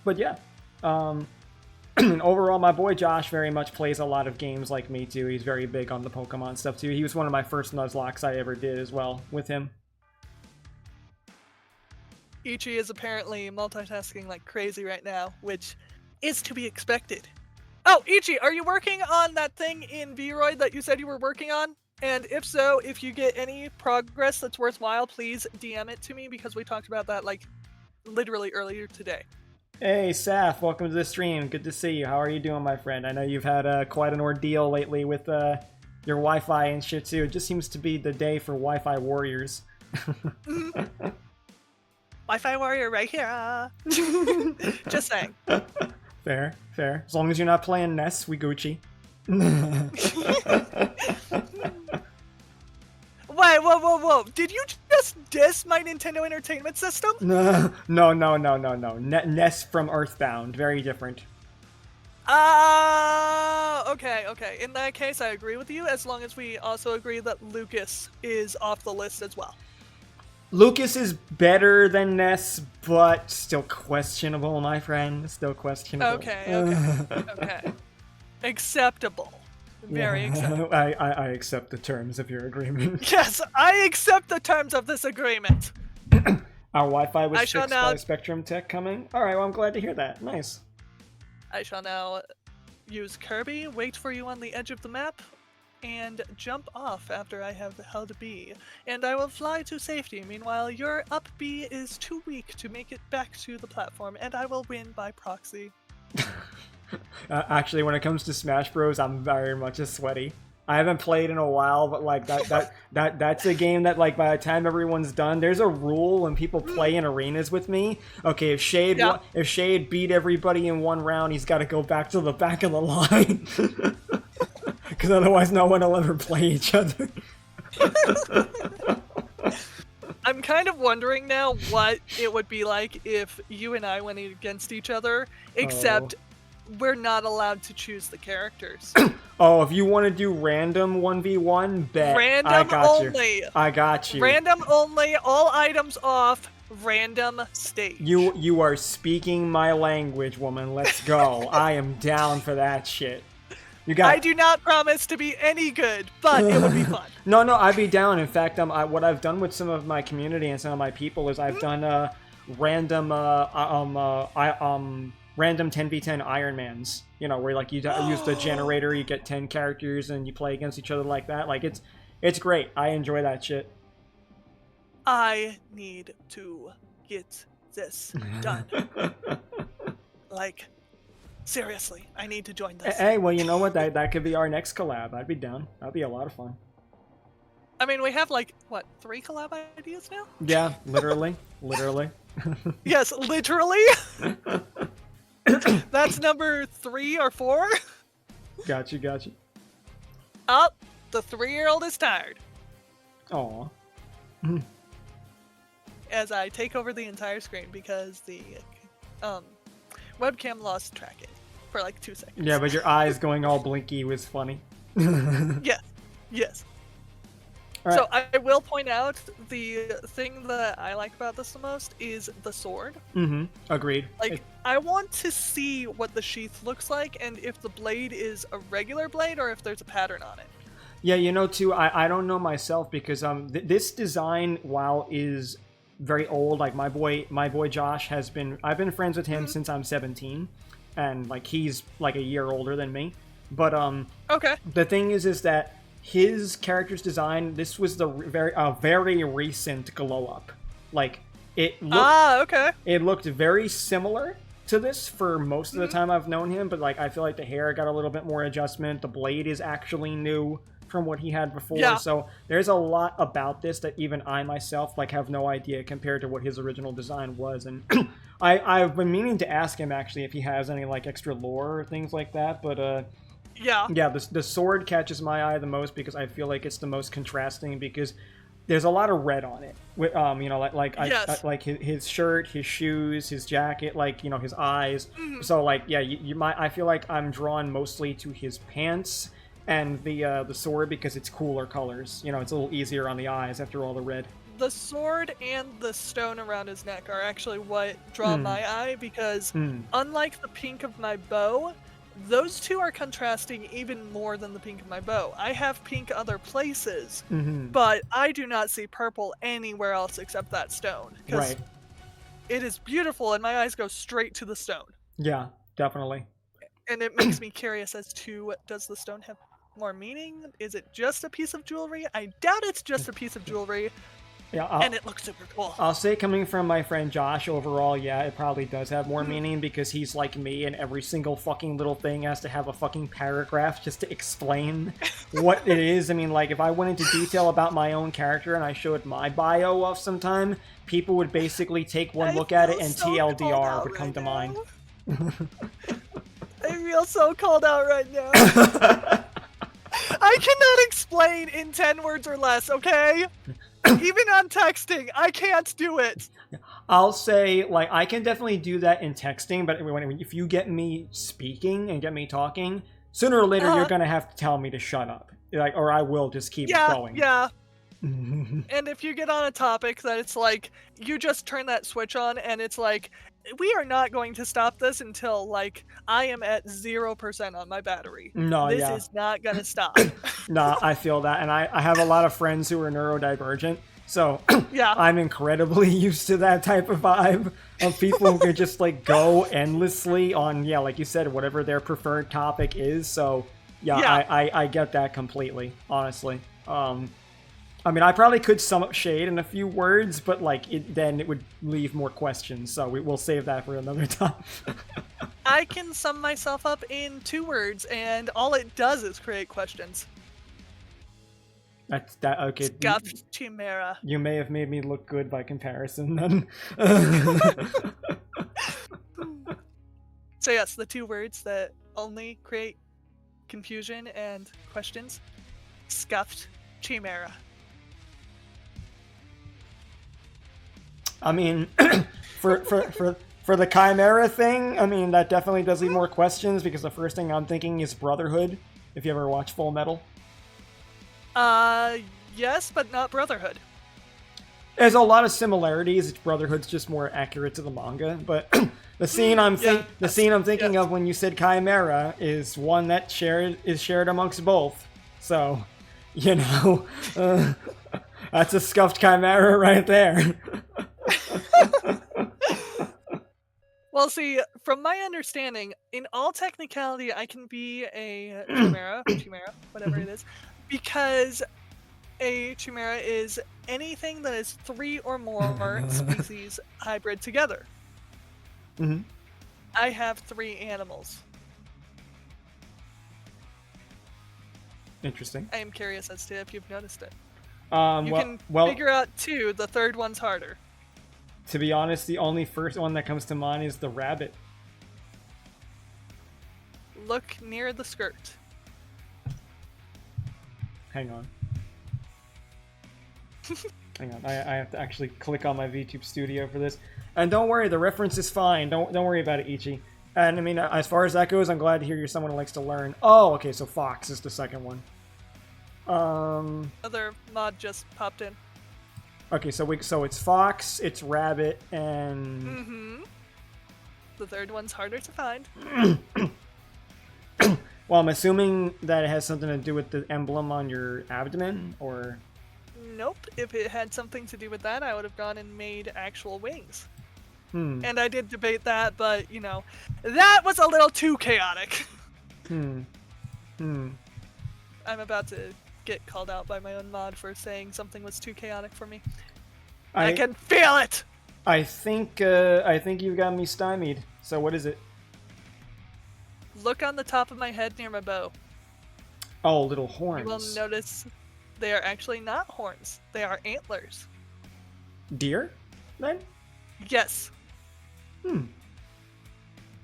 But yeah, overall, my boy Josh very much plays a lot of games like me too. He's very big on the Pokemon stuff too. He was one of my first Nuzlocks I ever did as well with him. Ichi is apparently multitasking like crazy right now, which is to be expected. Oh, Ichi, are you working on that thing in Vroid that you said you were working on? And if so, if you get any progress that's worthwhile, please DM it to me because we talked about that like literally earlier today. Hey, Saf, welcome to the stream. Good to see you. How are you doing, my friend? I know you've had quite an ordeal lately with your Wi-Fi and shit too. It just seems to be the day for Wi-Fi warriors. Wi-Fi warrior right here. Just saying. Fair, fair. As long as you're not playing Ness, we Gucci. Wait, whoa. Did you just diss my Nintendo Entertainment System? No. Ness from Earthbound. Very different. Okay. In that case, I agree with you, as long as we also agree that Lucas is off the list as well. Lucas is better than Ness, but still questionable, my friend. Still questionable. Okay. Acceptable. Very acceptable. I accept the terms of your agreement. Yes, I accept the terms of this agreement. Our Wi-Fi was fixed by Spectrum Tech coming. Alright, well, I'm glad to hear that. Nice. I shall now use Kirby, wait for you on the edge of the map, and jump off after I have held B. And I will fly to safety. Meanwhile, your up B is too weak to make it back to the platform, and I will win by proxy. Actually, when it comes to Smash Bros, I'm very much a sweaty. I haven't played in a while, but like that's a game that like by the time everyone's done, there's a rule when people play in arenas with me. Okay, if Shade beat everybody in one round, he's got to go back to the back of the line. Because otherwise no one will ever play each other. I'm kind of wondering now what it would be like if you and I went against each other, except we're not allowed to choose the characters. Oh, if you want to do random 1v1, bet. Random only. I got you. Random only, all items off, random stage. You are speaking my language, woman. Let's go. I am down for that shit. I do not promise to be any good, but it would be fun. No, I'd be down. In fact, what I've done with some of my community and some of my people is I've done random 10v10 Ironmans. You know, where like you use the generator, you get 10 characters, and you play against each other like that. Like it's great. I enjoy that shit. I need to get this done. Like. Seriously, I need to join this. Hey, well, you know what? That could be our next collab. I'd be down. That'd be a lot of fun. I mean, we have like, what, 3 collab ideas now? Yeah, literally. Yes, literally? That's number 3 or 4? Got you. Oh, the 3-year-old is tired. Aw. As I take over the entire screen because the webcam lost tracking for like 2 seconds. Yeah, but your eyes going all blinky was funny. Yes. Right. So I will point out the thing that I like about this the most is the sword. Mm-hmm. Agreed. Like, I want to see what the sheath looks like and if the blade is a regular blade or if there's a pattern on it. Yeah, you know, too, I don't know myself because this design, while is very old, like my boy Josh I've been friends with him since I'm 17, and like he's like a year older than me. But okay. The thing is that his character's design, this was the very recent glow up. Like it looked very similar to this for most of the time I've known him, but like I feel like the hair got a little bit more adjustment. The blade is actually new from what he had before. Yeah. So there's a lot about this that even I myself like have no idea compared to what his original design was. And I've been meaning to ask him actually if he has any like extra lore or things like that, but yeah, the sword catches my eye the most because I feel like it's the most contrasting because there's a lot of red on it. With you know, I like his shirt, his shoes, his jacket, like, you know, his eyes. So like, yeah, I feel like I'm drawn mostly to his pants and the sword because it's cooler colors. You know, it's a little easier on the eyes after all the red. The sword and the stone around his neck are actually what draw my eye because unlike the pink of my bow, those two are contrasting even more than the pink of my bow. I have pink other places, but I do not see purple anywhere else except that stone. Right. It is beautiful and my eyes go straight to the stone. Yeah, definitely. And it makes me curious as to, does the stone have more meaning? Is it just a piece of jewelry? I doubt it's just a piece of jewelry. Yeah, and it looks super cool. I'll say, coming from my friend Josh, overall, yeah, it probably does have more meaning because he's like me, and every single fucking little thing has to have a fucking paragraph just to explain what it is. I mean, like, if I went into detail about my own character and I showed my bio off sometime, people would basically take one look at it and so TLDR would come to mind. I feel so called out right now. I cannot explain in 10 words or less, okay? Even on texting, I can't do it. I'll say, like, I can definitely do that in texting, but if you get me speaking and get me talking, sooner or later you're gonna have to tell me to shut up, like, or I will just keep going. Yeah. And if you get on a topic that it's like, you just turn that switch on and it's like, we are not going to stop this until, like, I am at 0% on my battery. No, this is not gonna stop. Nah, I feel that, and I have a lot of friends who are neurodivergent, so yeah, I'm incredibly used to that type of vibe of people who can just, like, go endlessly on, yeah, like you said, whatever their preferred topic is. So yeah. I get that completely, honestly. I mean, I probably could sum up shade in a few words, but, like, then it would leave more questions, so we'll save that for another time. I can sum myself up in 2 words, and all it does is create questions. That's that. Okay. Scuffed chimera. You may have made me look good by comparison, then. So yes, the 2 words that only create confusion and questions. Scuffed chimera. I mean, for the Chimera thing, I mean, that definitely does leave more questions, because the first thing I'm thinking is Brotherhood, if you ever watch Full Metal. Yes, but not Brotherhood. There's a lot of similarities. Brotherhood's just more accurate to the manga, but the scene I'm thinking of when you said Chimera is one that is shared amongst both. So, you know, that's a scuffed Chimera right there. Well, see, from my understanding, in all technicality, I can be a chimera, whatever it is, because a chimera is anything that is 3 or more species hybrid together. Mm-hmm. I have 3 animals. Interesting. I am curious as to if you've noticed it. You can figure out 2, the 3rd one's harder. To be honest, the only first one that comes to mind is the rabbit. Look near the skirt. Hang on. Hang on. I have to actually click on my VTube Studio for this. And don't worry, the reference is fine. Don't worry about it, Ichi. And I mean, as far as that goes, I'm glad to hear you're someone who likes to learn. Oh, okay, so Fox is the second one. Other mod just popped in. Okay, so it's Fox, it's Rabbit, and... Mm-hmm. The 3rd one's harder to find. Well, I'm assuming that it has something to do with the emblem on your abdomen, or... Nope. If it had something to do with that, I would have gone and made actual wings. And I did debate that, but, you know, that was a little too chaotic. I'm about to get called out by my own mod for saying something was too chaotic for me. I can feel it! I think you've got me stymied. So what is it? Look on the top of my head near my bow. Oh, little horns. You will notice they are actually not horns. They are antlers. Deer, then? Yes.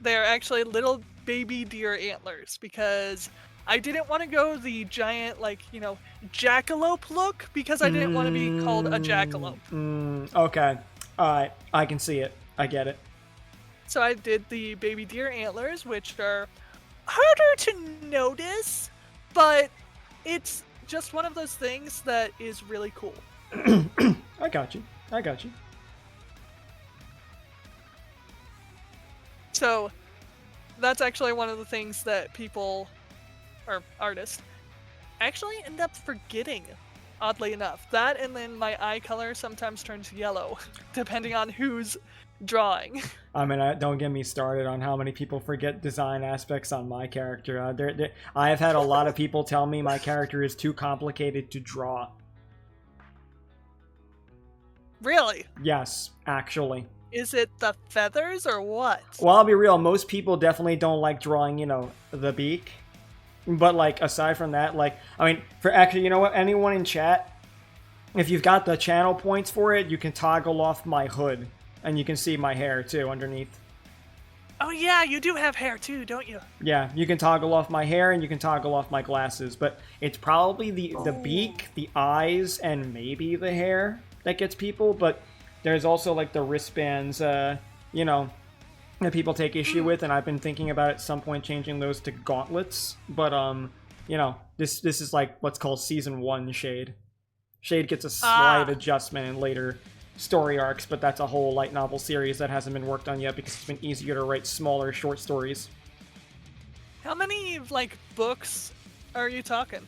They are actually little baby deer antlers, because I didn't want to go the giant, like, you know, jackalope look, because I didn't want to be called a jackalope. Okay. Alright, I can see it. I get it. So I did the baby deer antlers, which are harder to notice, but it's just one of those things that is really cool. I got you. So that's actually one of the things that people, or artists, actually end up forgetting, oddly enough. That, and then my eye color sometimes turns yellow, depending on whose drawing. I mean, don't get me started on how many people forget design aspects on my character. I have had a lot of people tell me my character is too complicated to draw. Really? Yes, actually. Is it the feathers or what? Well, I'll be real. Most people definitely don't like drawing, you know, the beak. But, like, aside from that, like, I mean, you know what? Anyone in chat, if you've got the channel points for it, you can toggle off my hood. And you can see my hair, too, underneath. Oh, yeah, you do have hair, too, don't you? Yeah, you can toggle off my hair and you can toggle off my glasses. But it's probably the beak, the eyes, and maybe the hair that gets people. But there's also, like, the wristbands, you know, that people take issue with. And I've been thinking about at some point changing those to gauntlets. But, you know, this is, like, what's called Season 1 Shade. Shade gets a slight adjustment in later story arcs, but that's a whole light novel series that hasn't been worked on yet because it's been easier to write smaller short stories. How many, like, books are you talking?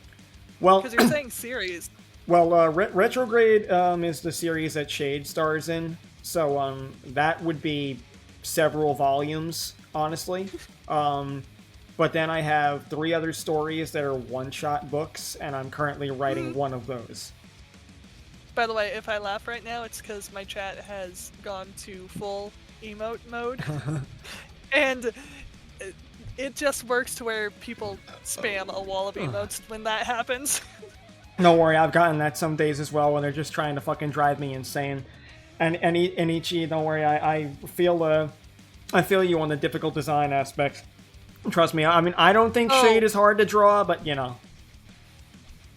Well, because you're saying series. Well, Retrograde is the series that Shade stars in, so that would be several volumes, honestly. But then I have 3 other stories that are one-shot books, and I'm currently writing one of those. By the way, if I laugh right now, it's because my chat has gone to full emote mode. And it just works to where people spam a wall of emotes when that happens. Don't worry, I've gotten that some days as well when they're just trying to fucking drive me insane. And Ichi, don't worry, I feel you on the difficult design aspect. Trust me, I mean, I don't think Shade is hard to draw, but you know.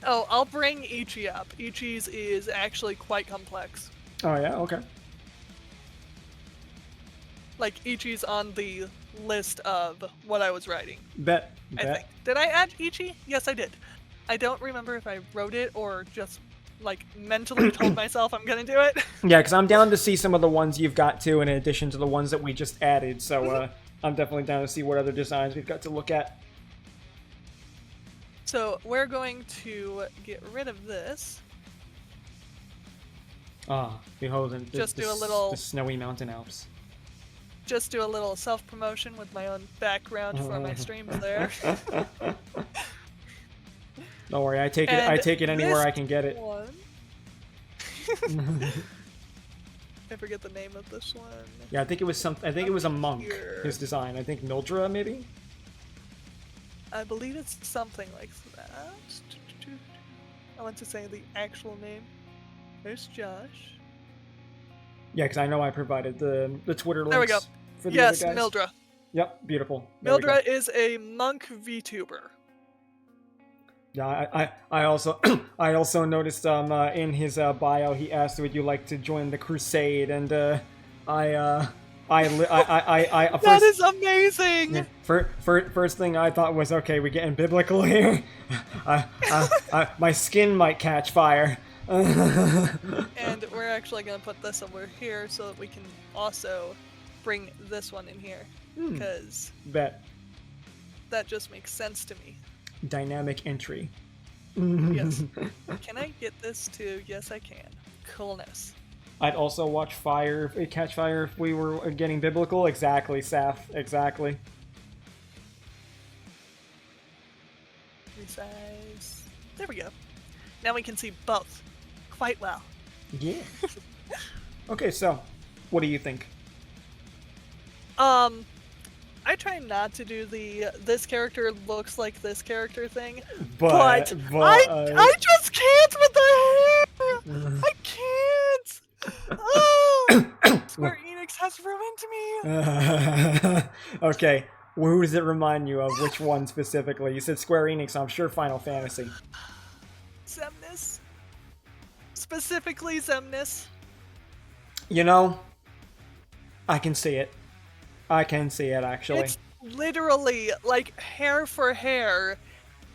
Oh, I'll bring Ichi up. Ichi's is actually quite complex. Oh yeah, okay. Like, Ichi's on the list of what I was writing. Bet. I think. Did I add Ichi? Yes, I did. I don't remember if I wrote it or just, like, mentally told myself I'm gonna do it. Yeah, because I'm down to see some of the ones you've got too, in addition to the ones that we just added, so I'm definitely down to see what other designs we've got to look at. So we're going to get rid of this. Beholden. Just do a little... The snowy mountain Alps. Just do a little self-promotion with my own background for my streams there. Don't worry, I take it anywhere I can get it. I forget the name of this one. Yeah, I think it was a monk. His design. I think Mildra, maybe. I believe it's something like that. I want to say the actual name. There's Josh. Yeah, because I know I provided the Twitter links. There we go. For the yes, other guys. Mildra. Yep, beautiful. Mildra is a monk VTuber. Yeah, I also I also noticed in his bio he asked, would you like to join the crusade, and that is amazing. Yeah, first thing I thought was, okay, we're getting biblical here. My skin might catch fire. And we're actually gonna put this over here so that we can also bring this one in here, because that just makes sense to me. Dynamic entry. Yes. Can I get this to? Yes, I can. Coolness. I'd also catch fire if we were getting biblical. Exactly, Saf. Exactly. Resize. There we go. Now we can see both quite well. Yeah. Okay, so what do you think? I try not to do the this character looks like this character thing, but I just can't with the hair. I can't. Oh, Square Enix has ruined me. Okay, who does it remind you of? Which one specifically? You said Square Enix. I'm sure Final Fantasy. Xemnas. Specifically Xemnas. You know, I can see it. I can see it, actually. It's literally like hair for hair,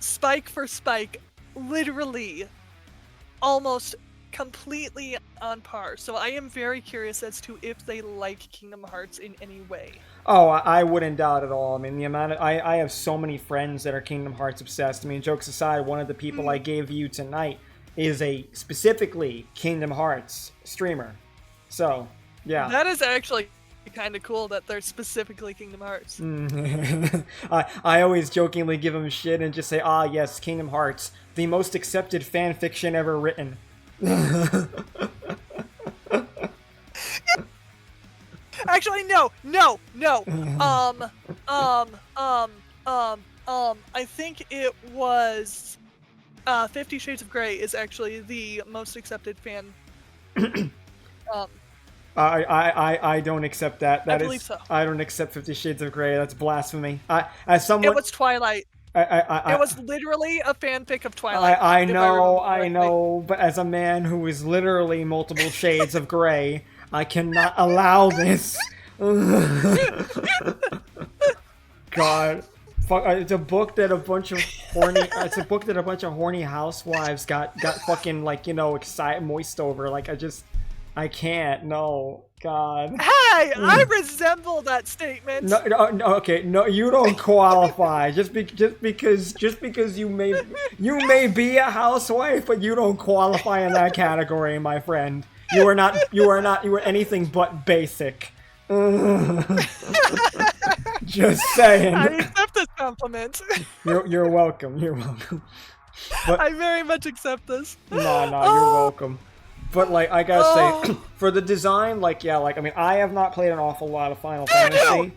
spike for spike, literally almost completely on par. So I am very curious as to if they like Kingdom Hearts in any way. Oh, I wouldn't doubt at all. I mean, the amount of I have so many friends that are Kingdom Hearts obsessed. I mean, jokes aside, one of the people I gave you tonight is a specifically Kingdom Hearts streamer. So, yeah. That is actually kind of cool that they're specifically Kingdom Hearts. I always jokingly give him shit and just say, ah, yes, Kingdom Hearts, the most accepted fan fiction ever written. Actually, no. I think it was 50 Shades of Grey is actually the most accepted fan. I don't accept that. I believe so. I don't accept 50 Shades of Grey. That's blasphemy. As someone, it was Twilight. It was literally a fanfic of Twilight. I know, but as a man who is literally multiple shades of gray, I cannot allow this. God, fuck! It's a book that a bunch of horny housewives got fucking like excited, moist over. Like I can't. No, God. Hey, I resemble that statement. No, okay, no, you don't qualify. just because you may be a housewife, but you don't qualify in that category, my friend. You are anything but basic. Just saying. I accept this compliment. You're welcome. You're welcome. But, I very much accept this. No, you're welcome. But like I gotta say, for the design, I have not played an awful lot of Final Fantasy.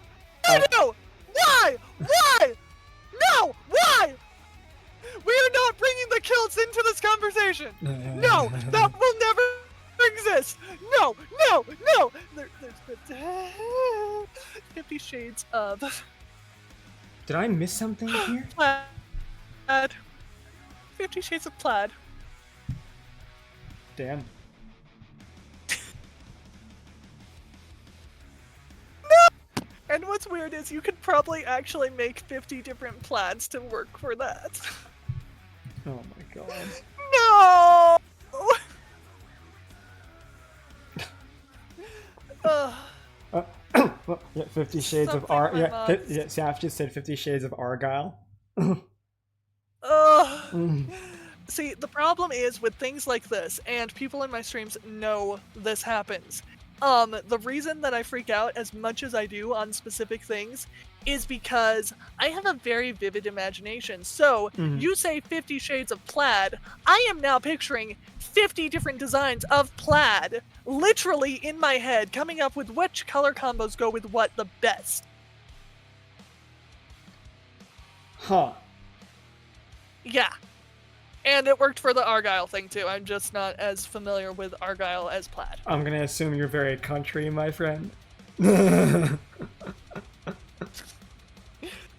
No! Why? No! Why? We are not bringing the kilts into this conversation. No, that will never exist. No. There's 50 Shades of. Did I miss something here? Plaid. 50 Shades of Plaid. Damn. And what's weird is you could probably actually make 50 different plaids to work for that. Oh my god. No! Yeah, 50 Shades of Saf just said 50 Shades of Argyle. See, the problem is with things like this, and people in my streams know this happens. The reason that I freak out as much as I do on specific things is because I have a very vivid imagination. So, you say 50 Shades of Plaid, I am now picturing 50 different designs of plaid, literally in my head, coming up with which color combos go with what the best. Huh. Yeah. And it worked for the Argyle thing, too. I'm just not as familiar with Argyle as plaid. I'm gonna assume you're very country, my friend.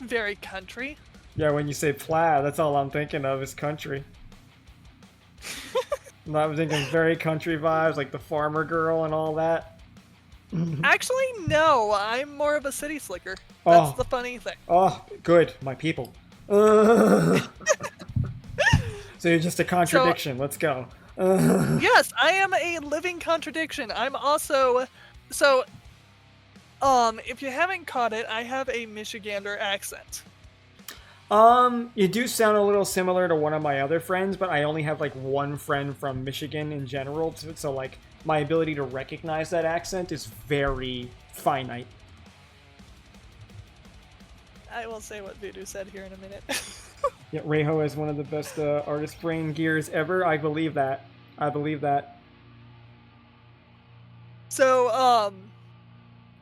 Very country? Yeah, when you say plaid, that's all I'm thinking of is country. I'm thinking very country vibes, like the farmer girl and all that. Actually, no. I'm more of a city slicker. That's the funny thing. Oh, good. My people. So you're just a contradiction. Let's go. Yes, I am a living contradiction. I'm also... So, if you haven't caught it, I have a Michigander accent. You do sound a little similar to one of my other friends, but I only have, one friend from Michigan in general, so, my ability to recognize that accent is very finite. I will say what Voodoo said here in a minute. Yeah, Reiho is one of the best artist brain gears ever. I believe that. So,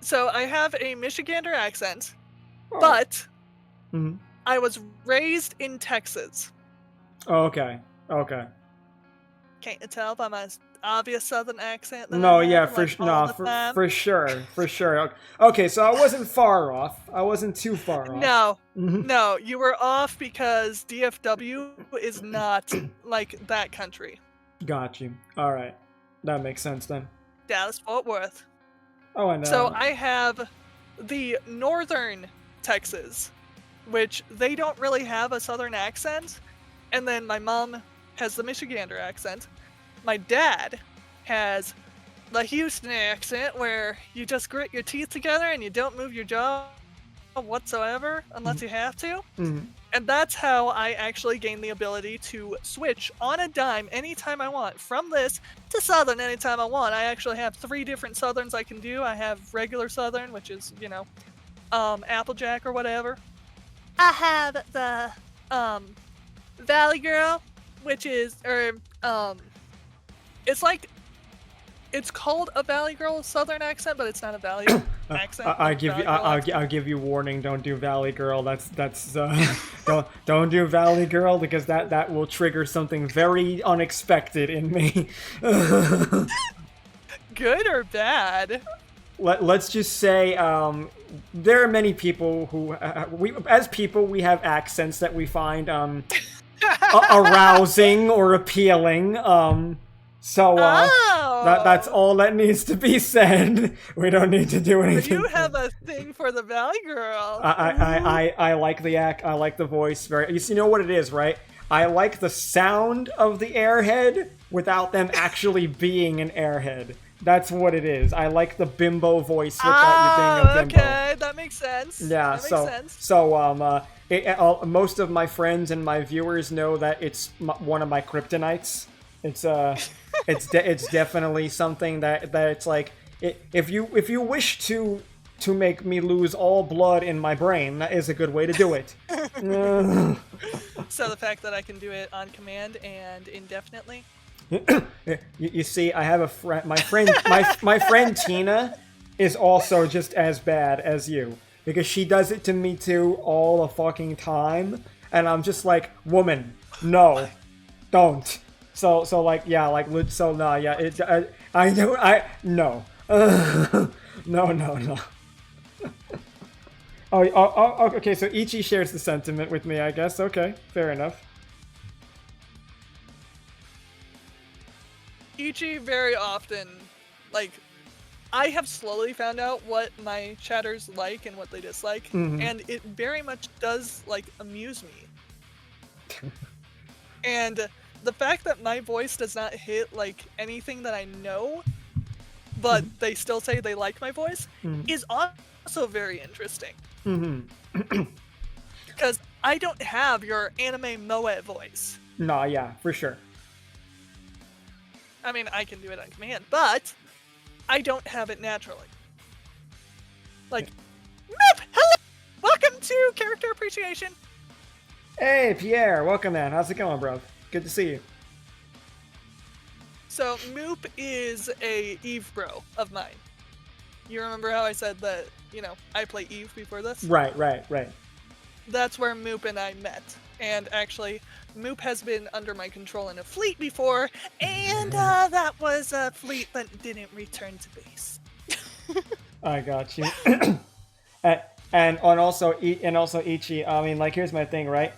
so I have a Michigander accent, but I was raised in Texas. Oh, okay. Can't you tell by my obvious Southern accent? No, yeah, for sure. Okay, so I wasn't far off. I wasn't too far off. No, you were off because DFW is not like that country. Got you. All right, that makes sense then. Dallas-Fort Worth. Oh, I know. So I have the northern Texas, which they don't really have a southern accent, and then my mom has the Michigander accent. My dad has the Houston accent, where you just grit your teeth together and you don't move your jaw whatsoever unless you have to. Mm-hmm. And that's how I actually gain the ability to switch on a dime anytime I want, from this to Southern anytime I want. I actually have 3 different Southerns I can do. I have regular Southern, which is, Applejack or whatever. I have the Valley Girl, which is, it's called a Valley Girl Southern accent, but it's not a Valley accent. I'll give you warning. Don't do Valley Girl. That's don't do Valley Girl, because that will trigger something very unexpected in me. Good or bad? Let's just say there are many people who we have accents that we find arousing or appealing. So that's all that needs to be said. We don't need to do anything. You have a thing for the Valley Girl. I like the act. I like the voice. You know what it is, right? I like the sound of the airhead without them actually being an airhead. That's what it is. I like the bimbo voice without you being a bimbo. Okay, that makes sense. Yeah, that makes sense. So most of my friends and my viewers know that it's one of my kryptonites. It's definitely something that it's like, if you wish to make me lose all blood in my brain, that is a good way to do it. So the fact that I can do it on command and indefinitely. You see, I have a friend. My friend Tina is also just as bad as you, because she does it to me too all the fucking time, and I'm just like, woman, no, don't. No, no. Okay, so Ichi shares the sentiment with me, I guess. Okay, fair enough. Ichi very often, I have slowly found out what my chatters like and what they dislike, and it very much does, amuse me. And the fact that my voice does not hit, anything that I know, but they still say they like my voice, is also very interesting. Because I don't have your anime moe voice. No, yeah, for sure. I mean, I can do it on command, but I don't have it naturally. Moop! Hello! Welcome to Character Appreciation! Hey, Pierre! Welcome, man. How's it going, bro? Good to see you. So, Moop is a Eve bro of mine. You remember how I said that, I play Eve before this? Right. That's where Moop and I met. And actually, Moop has been under my control in a fleet before, and that was a fleet that didn't return to base. I got you. and also Ichi, I mean, here's my thing, right?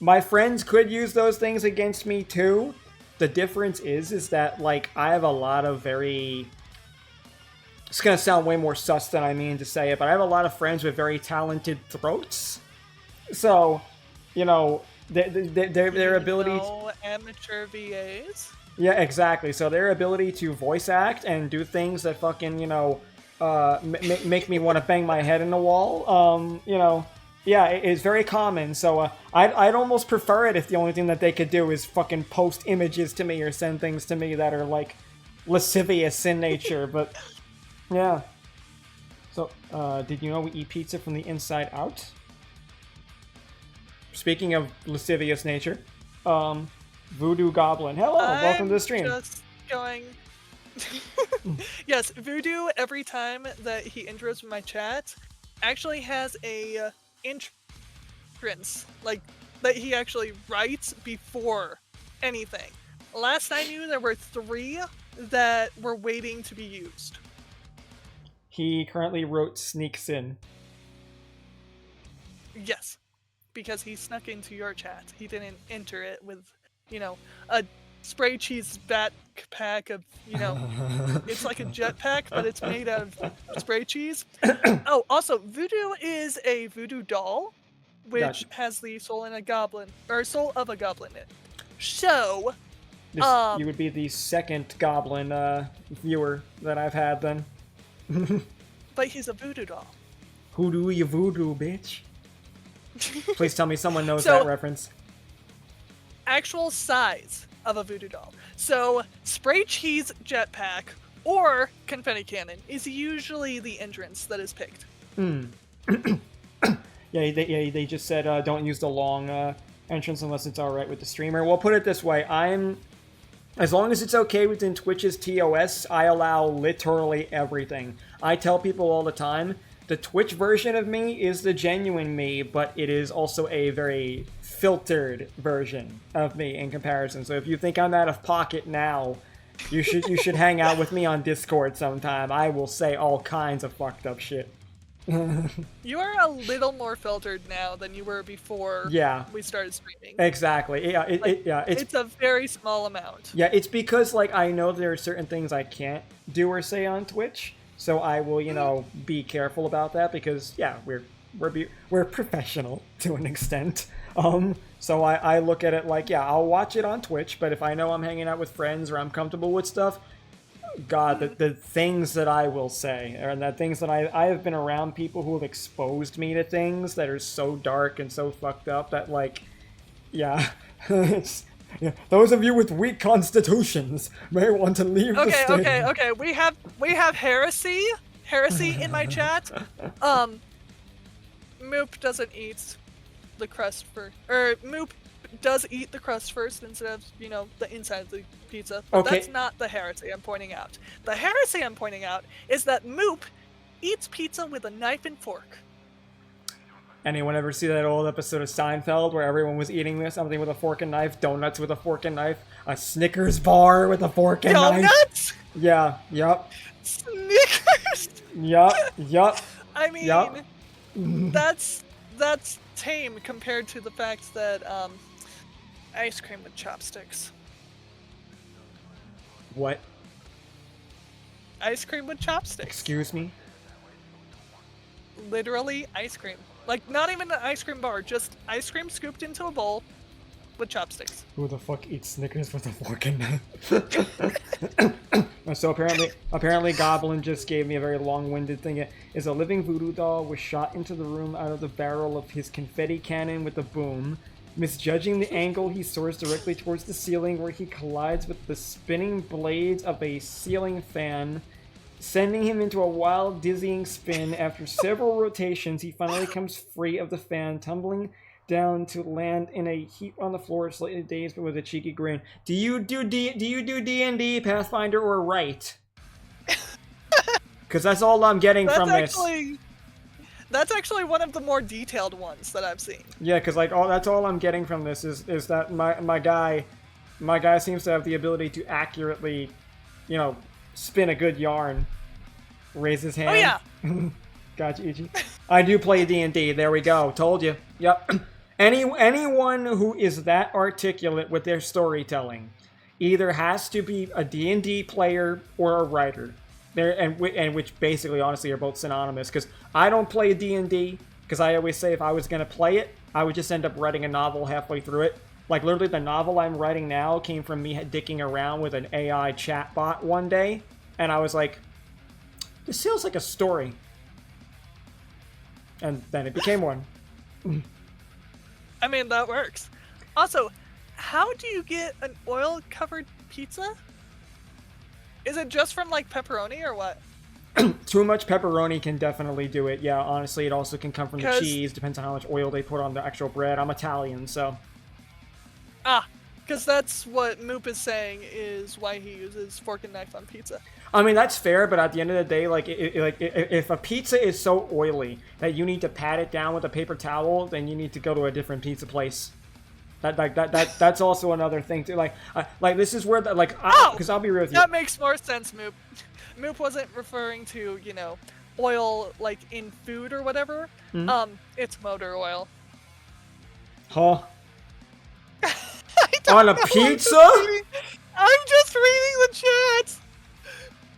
My friends could use those things against me too. The difference is that, I have a lot of very... It's gonna sound way more sus than I mean to say it, but I have a lot of friends with very talented throats. So... their ability amateur VAs. Yeah, exactly. So their ability to voice act and do things that fucking make me want to bang my head in the wall. It's very common. So I'd almost prefer it if the only thing that they could do is fucking post images to me or send things to me that are lascivious in nature. But yeah. So did you know we eat pizza from the inside out? Speaking of lascivious nature, Voodoo Goblin. Hello, welcome to the stream. Just going... Yes, Voodoo, every time that he enters my chat, actually has a entrance, that he actually writes before anything. Last I knew, there were 3 that were waiting to be used. He currently wrote sneaks in. Yes. Because he snuck into your chat. He didn't enter it with, a spray cheese backpack of, it's like a jetpack, but it's made out of spray cheese. Oh, also, Voodoo is a voodoo doll, which has the soul of a goblin in it. So, you would be the second goblin viewer that I've had then. But he's a voodoo doll. Hoodoo you voodoo, bitch. Please tell me someone knows that reference. Actual size of a voodoo doll. So, spray cheese jetpack or confetti cannon is usually the entrance that is picked. Yeah, they just said don't use the long entrance unless it's alright with the streamer. Well, put it this way, as long as it's okay within Twitch's TOS, I allow literally everything. I tell people all the time, the Twitch version of me is the genuine me, but it is also a very filtered version of me in comparison. So if you think I'm out of pocket now, you should hang out with me on Discord sometime. I will say all kinds of fucked up shit. You are a little more filtered now than you were before we started streaming. Exactly. Yeah, it's a very small amount. Yeah, it's because like I know there are certain things I can't do or say on Twitch, so I will, be careful about that because we're professional to an extent. So I look at it like, I'll watch it on Twitch, but if I know I'm hanging out with friends or I'm comfortable with stuff, God, the things that I will say, and the things that I have been around people who have exposed me to things that are so dark and so fucked up that, like, it's, those of you with weak constitutions may want to leave the stage. Okay. We have heresy in my chat. Moop doesn't eat the crust Moop does eat the crust first instead of, the inside of the pizza. But that's not the heresy I'm pointing out. The heresy I'm pointing out is that Moop eats pizza with a knife and fork. Anyone ever see that old episode of Seinfeld where everyone was eating something with a fork and knife? Donuts with a fork and knife? A Snickers bar with a fork and knife? Donuts? Yeah, yep. Snickers? Yep. I mean, that's tame compared to the fact that, ice cream with chopsticks. What? Ice cream with chopsticks. Excuse me? Literally ice cream. Like, not even an ice cream bar, just ice cream scooped into a bowl with chopsticks. Who the fuck eats Snickers with a fork and knife? So apparently Goblin just gave me a very long-winded thing. Is a living voodoo doll was shot into the room out of the barrel of his confetti cannon with a boom. Misjudging the angle, he soars directly towards the ceiling where he collides with the spinning blades of a ceiling fan, sending him into a wild, dizzying spin. After several rotations, he finally comes free of the fan, tumbling down to land in a heap on the floor, slightly dazed but with a cheeky grin. Do you do D&D, Pathfinder, or Right? Because that's all I'm getting from this. That's actually one of the more detailed ones that I've seen. Yeah, because that's all I'm getting from this is that my guy seems to have the ability to accurately, spin a good yarn. Raise his hand. Oh yeah. Gotcha, Ichi. I do play D&D. There we go. Told you. Yep. Anyone who is that articulate with their storytelling either has to be a D&D player or a writer. And which basically, honestly, are both synonymous. Because I don't play D&D, because I always say if I was going to play it, I would just end up writing a novel halfway through it. Like, literally, the novel I'm writing now came from me dicking around with an AI chatbot one day. And I was like, this feels like a story. And then it became one. I mean, that works. Also, how do you get an oil-covered pizza? Is it just from, like, pepperoni or what? Too much pepperoni can definitely do it. Yeah, honestly, it also can come from the cheese. Depends on how much oil they put on the actual bread. I'm Italian, so... because that's what Moop is saying is why he uses fork and knife on pizza. I mean, that's fair, but at the end of the day, if a pizza is so oily that you need to pat it down with a paper towel, then you need to go to a different pizza place. That's also another thing too. Like this is where because I'll be real with you. That makes more sense, Moop. Moop wasn't referring to oil like in food or whatever. Mm-hmm. It's motor oil. Huh? On a pizza? I'm just reading the chat.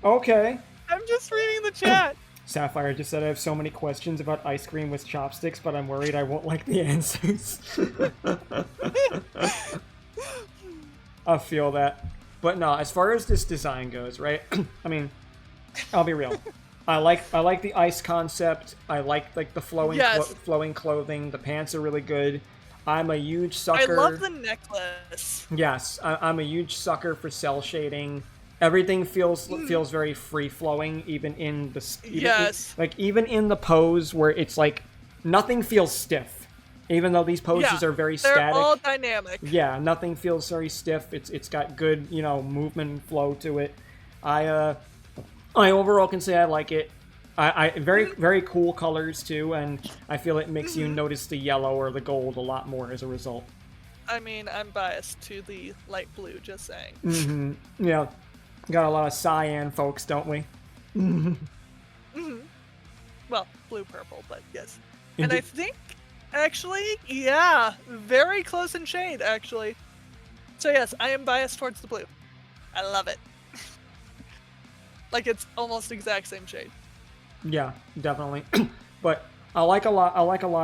Okay. I'm just reading the chat. Sapphire just said I have so many questions about ice cream with chopsticks, but I'm worried I won't like the answers. I feel that. But no, as far as this design goes, right? I mean, I'll be real. I like the ice concept. I like the flowing Yes. flowing clothing. The pants are really good. I'm a huge sucker. I love the necklace. Yes, I'm a huge sucker for cell shading. Everything feels very free flowing, even in the yes, even in the pose where it's like nothing feels stiff, even though these poses are very they're static. They're all dynamic. Yeah, nothing feels very stiff. It's got good movement and flow to it. I overall can say I like it. I very cool colors too, and I feel it makes you notice the yellow or the gold a lot more as a result. I mean, I'm biased to the light blue, just saying. Yeah, got a lot of cyan folks, don't we? Well, blue-purple, but yes. And I think, actually, yeah, very close in shade, actually. So yes, I am biased towards the blue. I love it. Like, it's almost exact same shade. Yeah, definitely. But I like a lot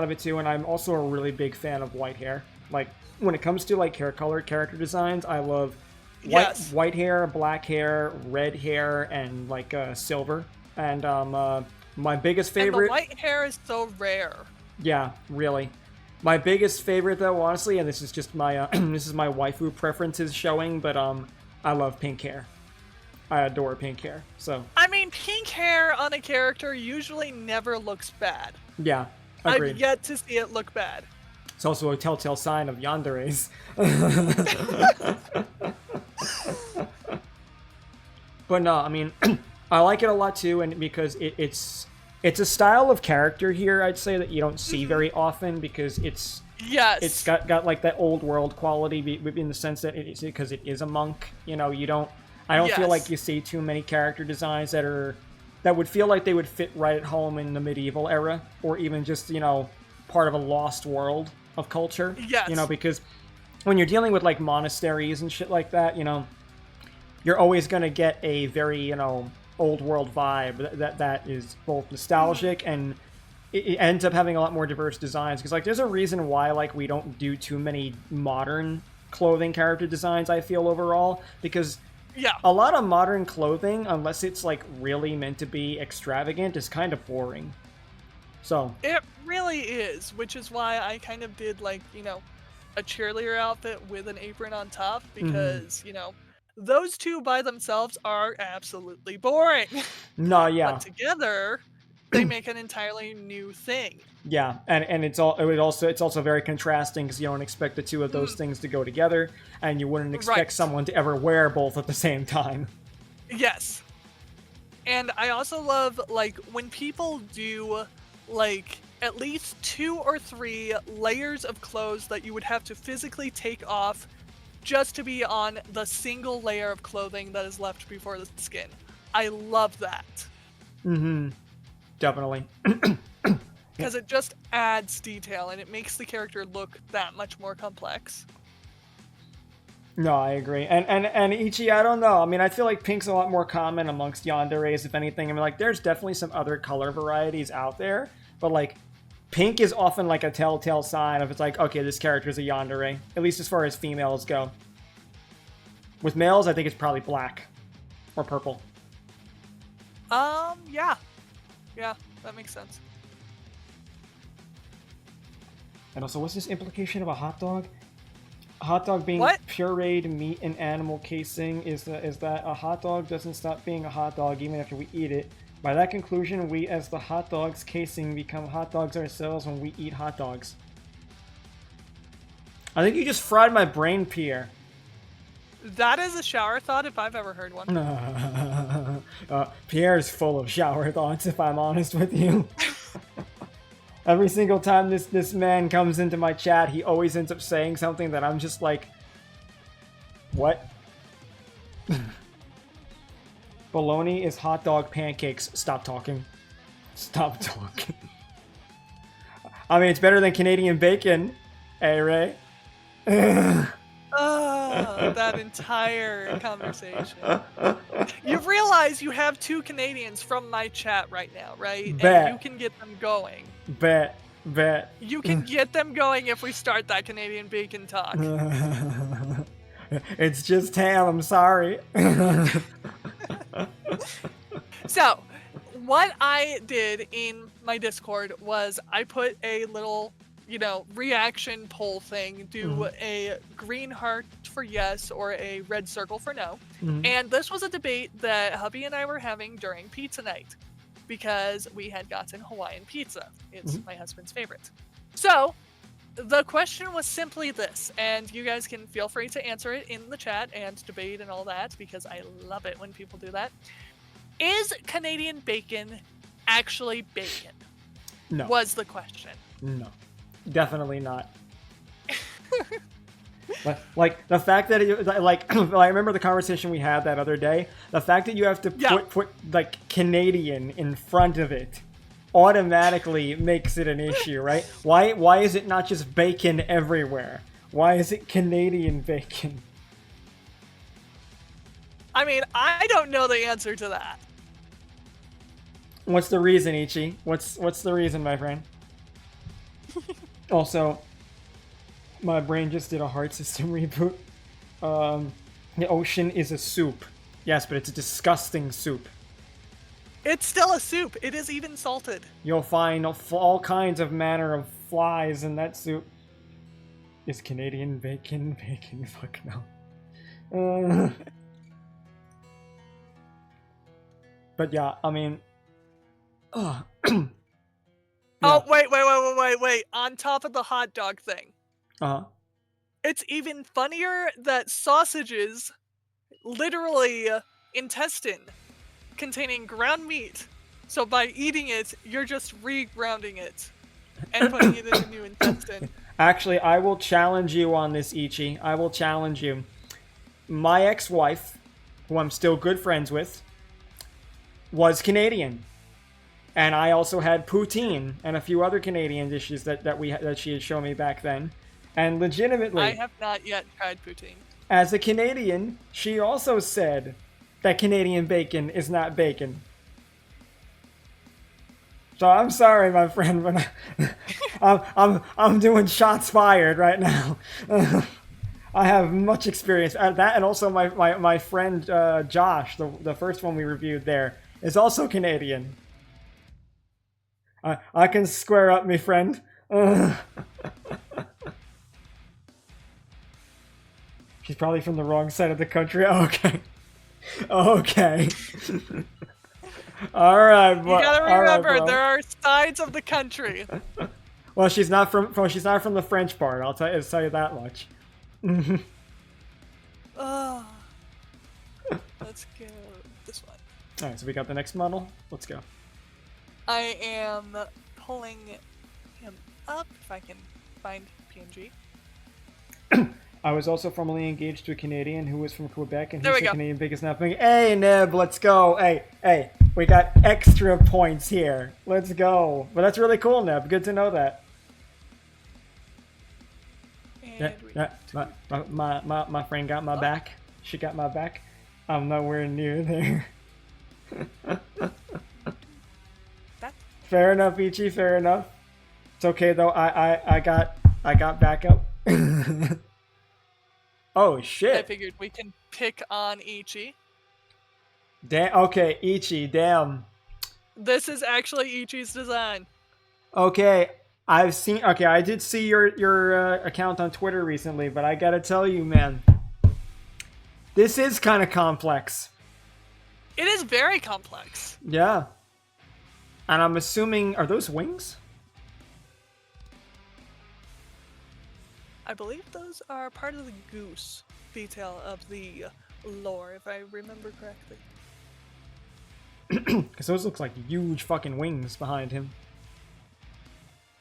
of it too, and I'm also a really big fan of white hair. Like, when it comes to like hair color character designs, I love white hair, black hair, red hair, and like silver. And my biggest favorite. And the white hair is so rare. Yeah, really. My biggest favorite, though, honestly, and this is just my this is my waifu preferences showing, but I love pink hair. I adore pink hair. So I mean, pink hair on a character usually never looks bad. Yeah, agreed. I've yet to see it look bad. It's also a telltale sign of yanderes. But no, I mean, I like it a lot too, and because it's a style of character here, I'd say, that you don't see very often, because it's got like that old world quality in the sense that it's because it is a monk. You know, I don't feel like you see too many character designs that would feel like they would fit right at home in the medieval era, or even just part of a lost world of culture. Yes. Because when you're dealing with like monasteries and shit like that, you're always going to get a very, old world vibe that is both nostalgic and it ends up having a lot more diverse designs. Because like there's a reason why like we don't do too many modern clothing character designs, I feel, overall, because a lot of modern clothing, unless it's like really meant to be extravagant, is kind of boring. So it really is, which is why I kind of did like, a cheerleader outfit with an apron on top, because, those two by themselves are absolutely boring. No, yeah. But together, they make an entirely new thing. Yeah, and it's also very contrasting, because you don't expect the two of those things to go together, and you wouldn't expect someone to ever wear both at the same time. Yes. And I also love, like, when people do, like, at least 2 or 3 layers of clothes that you would have to physically take off just to be on the single layer of clothing that is left before the skin. I love that. Definitely. Because it just adds detail, and it makes the character look that much more complex. No, I agree. And Ichi, I don't know. I mean, I feel like pink's a lot more common amongst yanderes, if anything. I mean, like, there's definitely some other color varieties out there, but, like, pink is often, like, a telltale sign of it's like, okay, this character's a yandere, at least as far as females go. With males, I think it's probably black or purple. Yeah. Yeah, that makes sense. And also, what's this implication of a hot dog? A hot dog being pureed meat and animal casing is that a hot dog doesn't stop being a hot dog even after we eat it. By that conclusion, we as the hot dog's casing become hot dogs ourselves when we eat hot dogs. I think you just fried my brain, Pierre. That is a shower thought if I've ever heard one. Pierre's full of shower thoughts, if I'm honest with you. Every single time this man comes into my chat, he always ends up saying something that I'm just like, what? Bologna is hot dog pancakes. Stop talking. Stop talking. I mean, it's better than Canadian bacon. Hey, Ray? Oh, that entire conversation. You realize you have 2 Canadians from my chat right now, right? Bet. And you can get them going. Bet. You can get them going if we start that Canadian bacon talk. It's just ham, I'm sorry. So, what I did in my Discord was I put a little, reaction poll thing, do a green heart for yes or a red circle for no. And this was a debate that hubby and I were having during pizza night because we had gotten Hawaiian pizza. It's my husband's favorite. So the question was simply this, and you guys can feel free to answer it in the chat and debate and all that because I love it when people do that. Is Canadian bacon actually bacon? No. Was the question. No. Definitely not. Like the fact that I remember the conversation we had that other day. The fact that you have to put like Canadian in front of it automatically makes it an issue, right? Why is it not just bacon everywhere? Why is it Canadian bacon? I mean, I don't know the answer to that. What's the reason, Ichi? What's the reason, my friend? Also, my brain just did a heart system reboot. The ocean is a soup. Yes, but it's a disgusting soup. It's still a soup. It is even salted. You'll find all kinds of manner of flies in that soup. Is Canadian bacon bacon? Fuck no. But yeah, I mean... yeah. Oh, wait. On top of the hot dog thing. Uh-huh. It's even funnier that sausages, literally intestine, containing ground meat. So by eating it, you're just re-grounding it and putting it in a new intestine. Actually, I will challenge you on this, Ichi. I will challenge you. My ex-wife, who I'm still good friends with, was Canadian. And I also had poutine and a few other Canadian dishes that she had shown me back then. And legitimately, I have not yet tried poutine. As a Canadian, she also said that Canadian bacon is not bacon. So I'm sorry, my friend, but I'm doing shots fired right now. I have much experience at that, and also my friend Josh, the first one we reviewed there, is also Canadian. I can square up, me friend. She's probably from the wrong side of the country. Okay. Okay. All right. You gotta remember, there are sides of the country. Well, she's not from the French part. I'll tell you that much. Let's go this one. All right, so we got the next model. Let's go. I am pulling him up if I can find PNG. I was also formerly engaged to a Canadian who was from Quebec, and he said Canadian bacon is not bacon. Hey, Neb, let's go. Hey, we got extra points here. Let's go. But that's really cool, Neb. Good to know that. My friend got my back. She got my back. I'm nowhere near there. Fair enough, Ichi. Fair enough. It's okay though. I got backup. Oh shit! I figured we can pick on Ichi. Damn. Okay, Ichi. Damn. This is actually Ichi's design. Okay, I've seen. Okay, I did see your account on Twitter recently, but I gotta tell you, man, this is kind of complex. It is very complex. Yeah. And I'm assuming, are those wings? I believe those are part of the goose detail of the lore, if I remember correctly. Because those look like huge fucking wings behind him.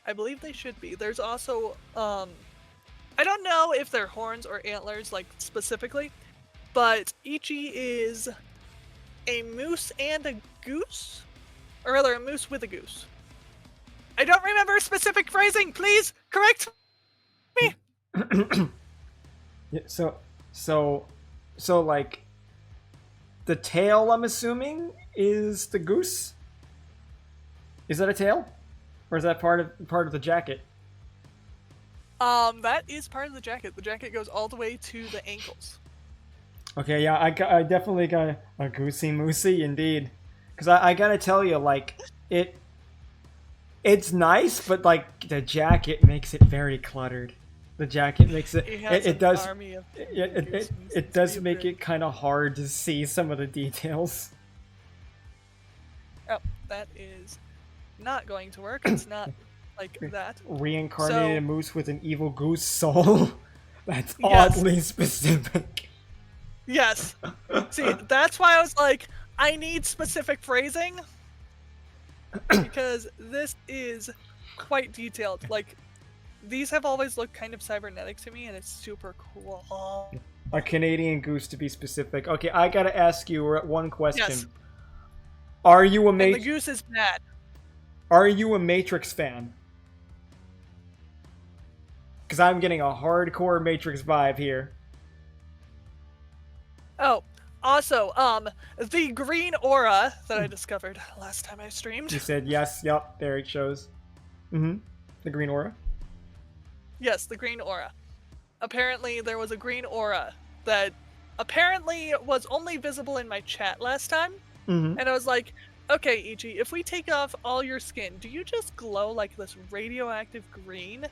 I believe they should be. There's also, I don't know if they're horns or antlers, like, specifically, but Ichi is a moose and a goose? Or rather, a moose with a goose. I don't remember specific phrasing. Please correct me. Yeah, so like the tail, I'm assuming, is the goose. Is that a tail, or is that part of the jacket? That is part of the jacket. The jacket goes all the way to the ankles. Okay, yeah, I definitely got a goosey moosey indeed. Because I gotta tell you, like, it's nice, but, like, the jacket makes it very cluttered. The jacket makes it... It does... It does make it kind of hard to see some of the details. Oh, that is not going to work. It's not like that. Reincarnated moose with an evil goose soul. That's oddly specific. Yes. See, that's why I was like, I need specific phrasing. Because this is quite detailed. Like, these have always looked kind of cybernetic to me, and it's super cool. A Canadian goose, to be specific. Okay, I gotta ask you one question. Yes. Are you a the goose is mad. Are you a Matrix fan? Because I'm getting a hardcore Matrix vibe here. Oh, also, the green aura that I discovered last time I streamed. You said yes, yep, there it shows. Mm-hmm. The green aura? Yes, the green aura. Apparently, there was a green aura that apparently was only visible in my chat last time. Mm-hmm. And I was like, okay, Ichi, if we take off all your skin, do you just glow like this radioactive green?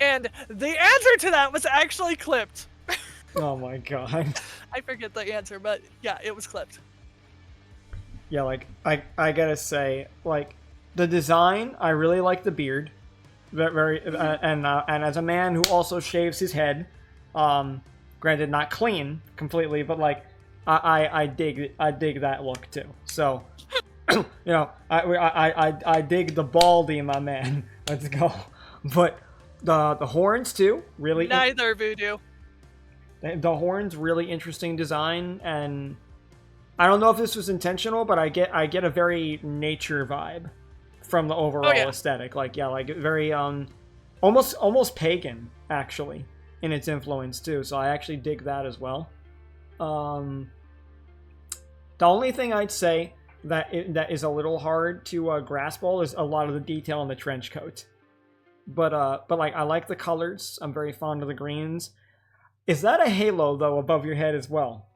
And the answer to that was actually clipped. Oh my god. I forget the answer, but yeah, it was clipped. Yeah, like, I gotta say, like, the design, I really like the beard. And as a man who also shaves his head, granted not clean completely, but like, I dig that look too. So, you know, I dig the baldy, my man. Let's go. But the horns too, really. Neither Voodoo. The horns, really interesting design, and I don't know if this was intentional, but I get a very nature vibe from the overall aesthetic. Like, yeah, like very almost pagan actually in its influence too. So I actually dig that as well. The only thing I'd say that is a little hard to grasp all is a lot of the detail in the trench coat. But like, I like the colors. I'm very fond of the greens. Is that a halo though above your head as well?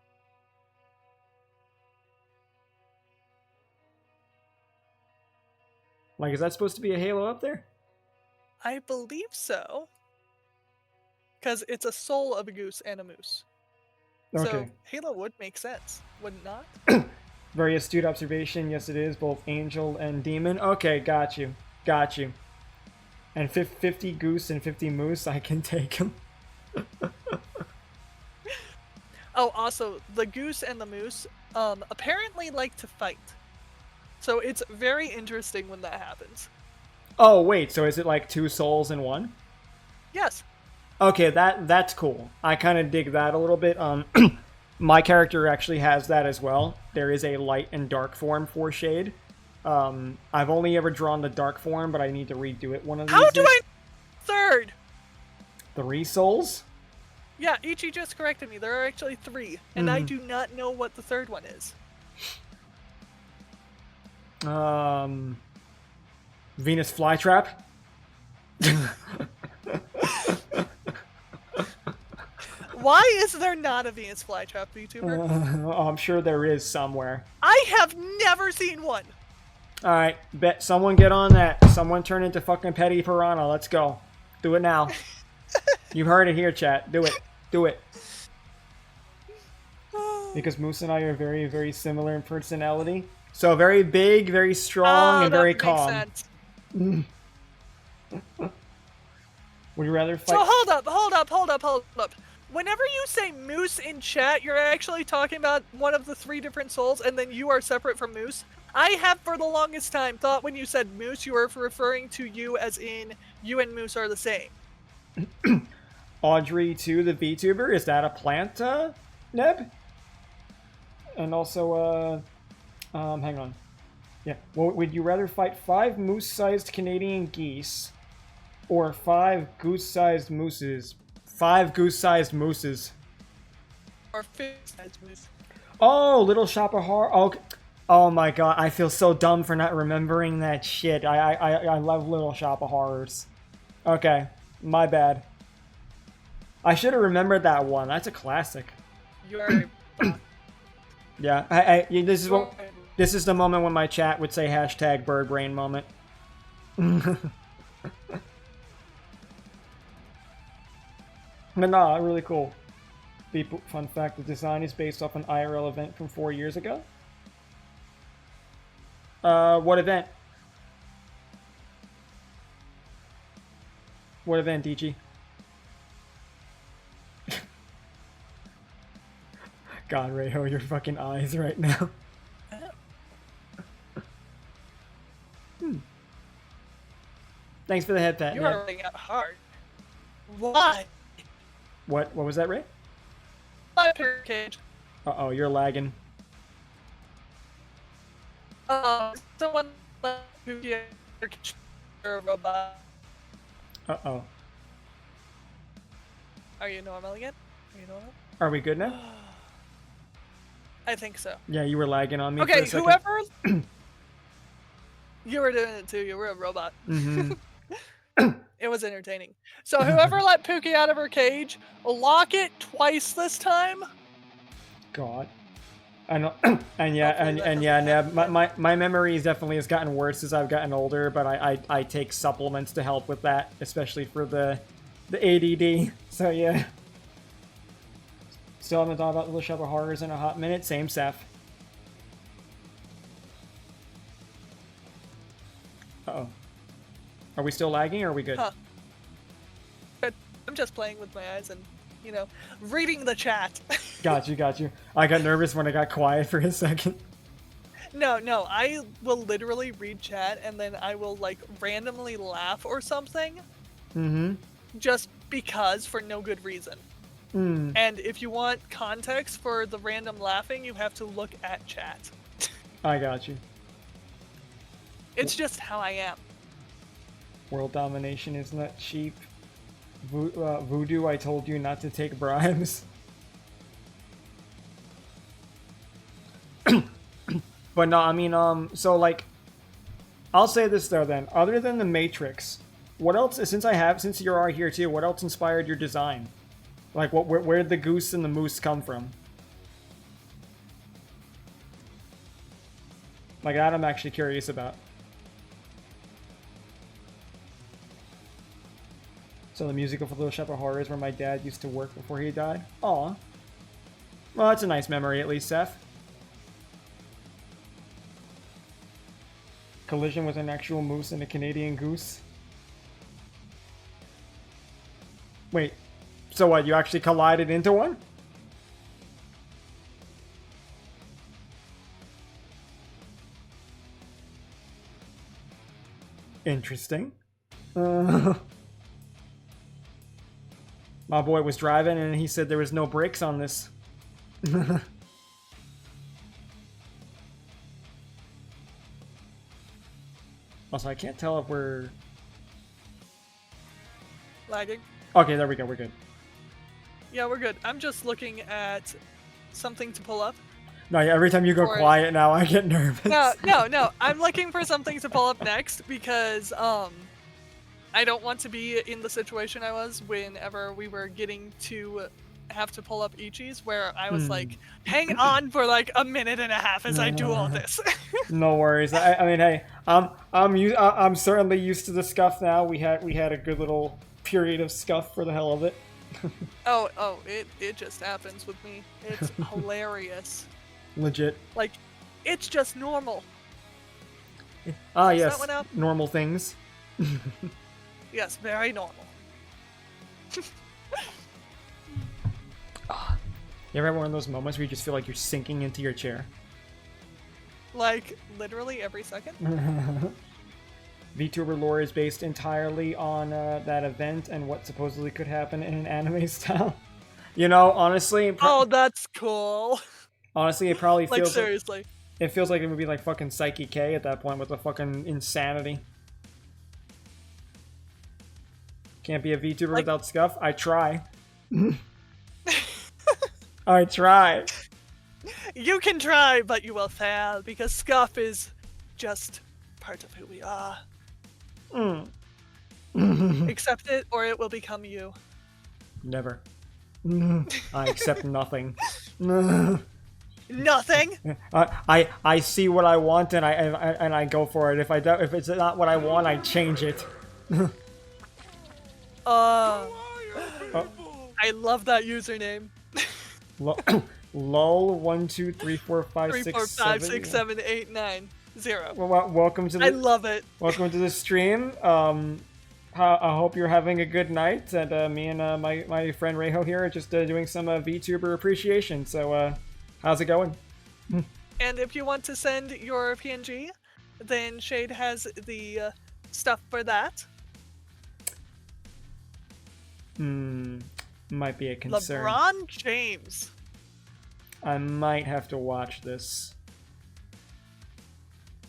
Like, is that supposed to be a halo up there? I believe so. Because it's a soul of a goose and a moose. Okay. So halo would make sense, would it not? Very astute observation. Yes, it is. Both angel and demon. Okay, got you. Got you. And 50 goose and 50 moose, I can take them. Oh, also, the goose and the moose apparently like to fight. So it's very interesting when that happens. Oh, wait, so is it like two souls in one? Yes. Okay, that's cool. I kind of dig that a little bit. My character actually has that as well. There is a light and dark form for Shade. I've only ever drawn the dark form, but I need to redo it one of these How do I... Third! 3 souls? Yeah, Ichi just corrected me. There are actually 3, and I do not know what the third one is. Venus Flytrap? Why is there not a Venus Flytrap VTuber? I'm sure there is somewhere. I have never seen one! Alright, bet someone get on that. Someone turn into fucking Petty Piranha. Let's go. Do it now. You heard it here, chat. Do it. Do it. Because Moose and I are very, very similar in personality. So very big, very strong, and very calm. Sense. Would you rather fight? So hold up. Whenever you say Moose in chat, you're actually talking about one of the 3 different souls, and then you are separate from Moose. I have for the longest time thought when you said Moose, you were referring to you as in you and Moose are the same. Audrey 2, the VTuber, is that a plant, Neb? And also, hang on. Yeah, well, would you rather fight 5 moose-sized Canadian geese or 5 goose-sized mooses? 5 goose-sized mooses. Or fish-sized moose. Oh, Little Shop of Horror. Oh my god, I feel so dumb for not remembering that shit. I love Little Shop of Horrors. Okay, my bad. I should have remembered that one. That's a classic. You're Yeah, this is the moment when my chat would say hashtag bird brain moment. But nah, really cool. Fun fact, the design is based off an IRL event from 4 years ago. What event? What event, DG? God, Rayho, your fucking eyes right now. Thanks for the head pat. You are running out hard. Why? What was that, Ray? My cage. Uh-oh, you're lagging. Someone who a robot. Uh-oh. Are you normal again? Are you normal? Are we good now? I think so. Yeah, you were lagging on me for Okay, a second. whoever... You were doing it too, you were a robot. Mm-hmm. It was entertaining. So whoever let Pookie out of her cage, lock it twice this time. God. I know, my memory definitely has gotten worse as I've gotten older, but I take supplements to help with that, especially for the ADD. So yeah. Still haven't thought about Little Shop of Horrors in a hot minute. Same, Seth. Uh-oh. Are we still lagging, or are we good? Huh. But I'm just playing with my eyes and, you know, reading the chat. Got you. I got nervous when I got quiet for a second. No, I will literally read chat and then I will, like, randomly laugh or something. Mm-hmm. Just because, for no good reason. Mm. And if you want context for the random laughing, you have to look at chat. I got you. It's just how I am. World domination is not cheap. Voodoo, I told you not to take bribes. But no, I mean, so like, I'll say this though then, other than the Matrix, what else, since you are here too, what else inspired your design? Like, where did the goose and the moose come from? Like, that I'm actually curious about. So the musical for Little Shop of Horrors where my dad used to work before he died? Aw. Well, that's a nice memory at least, Seth. Collision with an actual moose and a Canadian goose. Wait, so what, you actually collided into one? Interesting. My boy was driving and he said there was no brakes on this. Also, I can't tell if we're... Lagging? Okay, there we go, we're good. Yeah, we're good. I'm just looking at something to pull up. No, yeah, every time you go quiet now, I get nervous. No. I'm looking for something to pull up next because, I don't want to be in the situation I was whenever we were getting to have to pull up Ichi's, where I was like, hang on for like a minute and a half as I do all this. No worries. I mean, hey, I'm certainly used to the scuff now. We had a good little period of scuff for the hell of it. oh, it just happens with me. It's hilarious. Legit. Like, it's just normal. Ah, yes. Normal things. Yes, very normal. You ever have one of those moments where you just feel like you're sinking into your chair? Like, literally every second? Vtuber lore is based entirely on that event and what supposedly could happen in an anime style. You know, honestly... Oh, that's cool. Honestly, it probably feels like, seriously. It feels like it would be like fucking Psyche K at that point with the fucking insanity. Can't be a VTuber without scuff. I try. I try. You can try, but you will fail because scuff is just part of who we are. Accept it, or it will become you. Never. I accept nothing. Nothing. I see what I want and I go for it. If it's not what I want, I change it. I love that username. Lol 1 2 3 4 5 3 4 5 6 7 8 9 0. Well, welcome to the. I love it. Welcome to the stream. I hope you're having a good night, and me and my friend Reho here are just doing some VTuber appreciation. So, how's it going? And if you want to send your PNG, then Shade has the stuff for that. Might be a concern. LeBron James. I might have to watch this.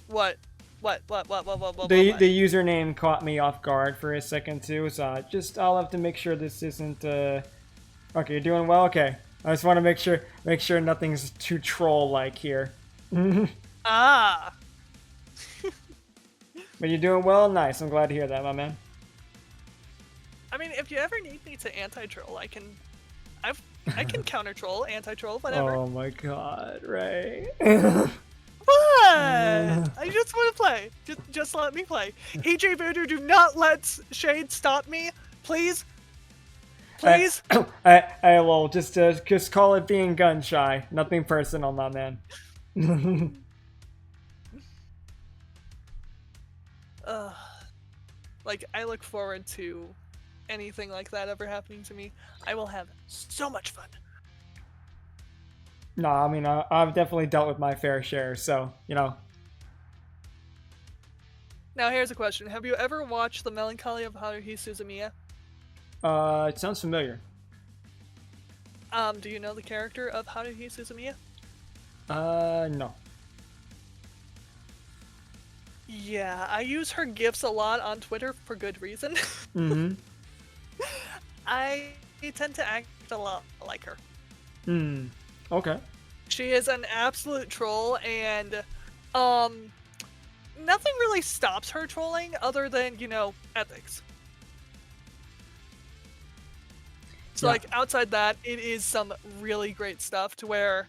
What? The username caught me off guard for a second too, so I'll have to make sure this isn't Okay, you're doing well? Okay. I just want to make sure nothing's too troll-like here. Ah. But you're doing well? Nice. I'm glad to hear that, my man. I mean, if you ever need me to anti-troll, I can counter-troll, anti-troll, whatever. Oh my god, Ray. What? I just want to play. Just let me play. EJ Voodoo, do not let Shade stop me, please. Please. Hey, lol. Just call it being gun shy. Nothing personal, my man. Like, I look forward to anything like that ever happening to me. I will have so much fun. No, I mean, I've definitely dealt with my fair share, so, you know. Now, here's a question. Have you ever watched The Melancholy of Haruhi Suzumiya? It sounds familiar. Do you know the character of Haruhi Suzumiya? No. Yeah, I use her gifs a lot on Twitter for good reason. Mm-hmm. I tend to act a lot like her. Okay. She is an absolute troll, and nothing really stops her trolling other than, you know, ethics. So, like, outside that, it is some really great stuff to where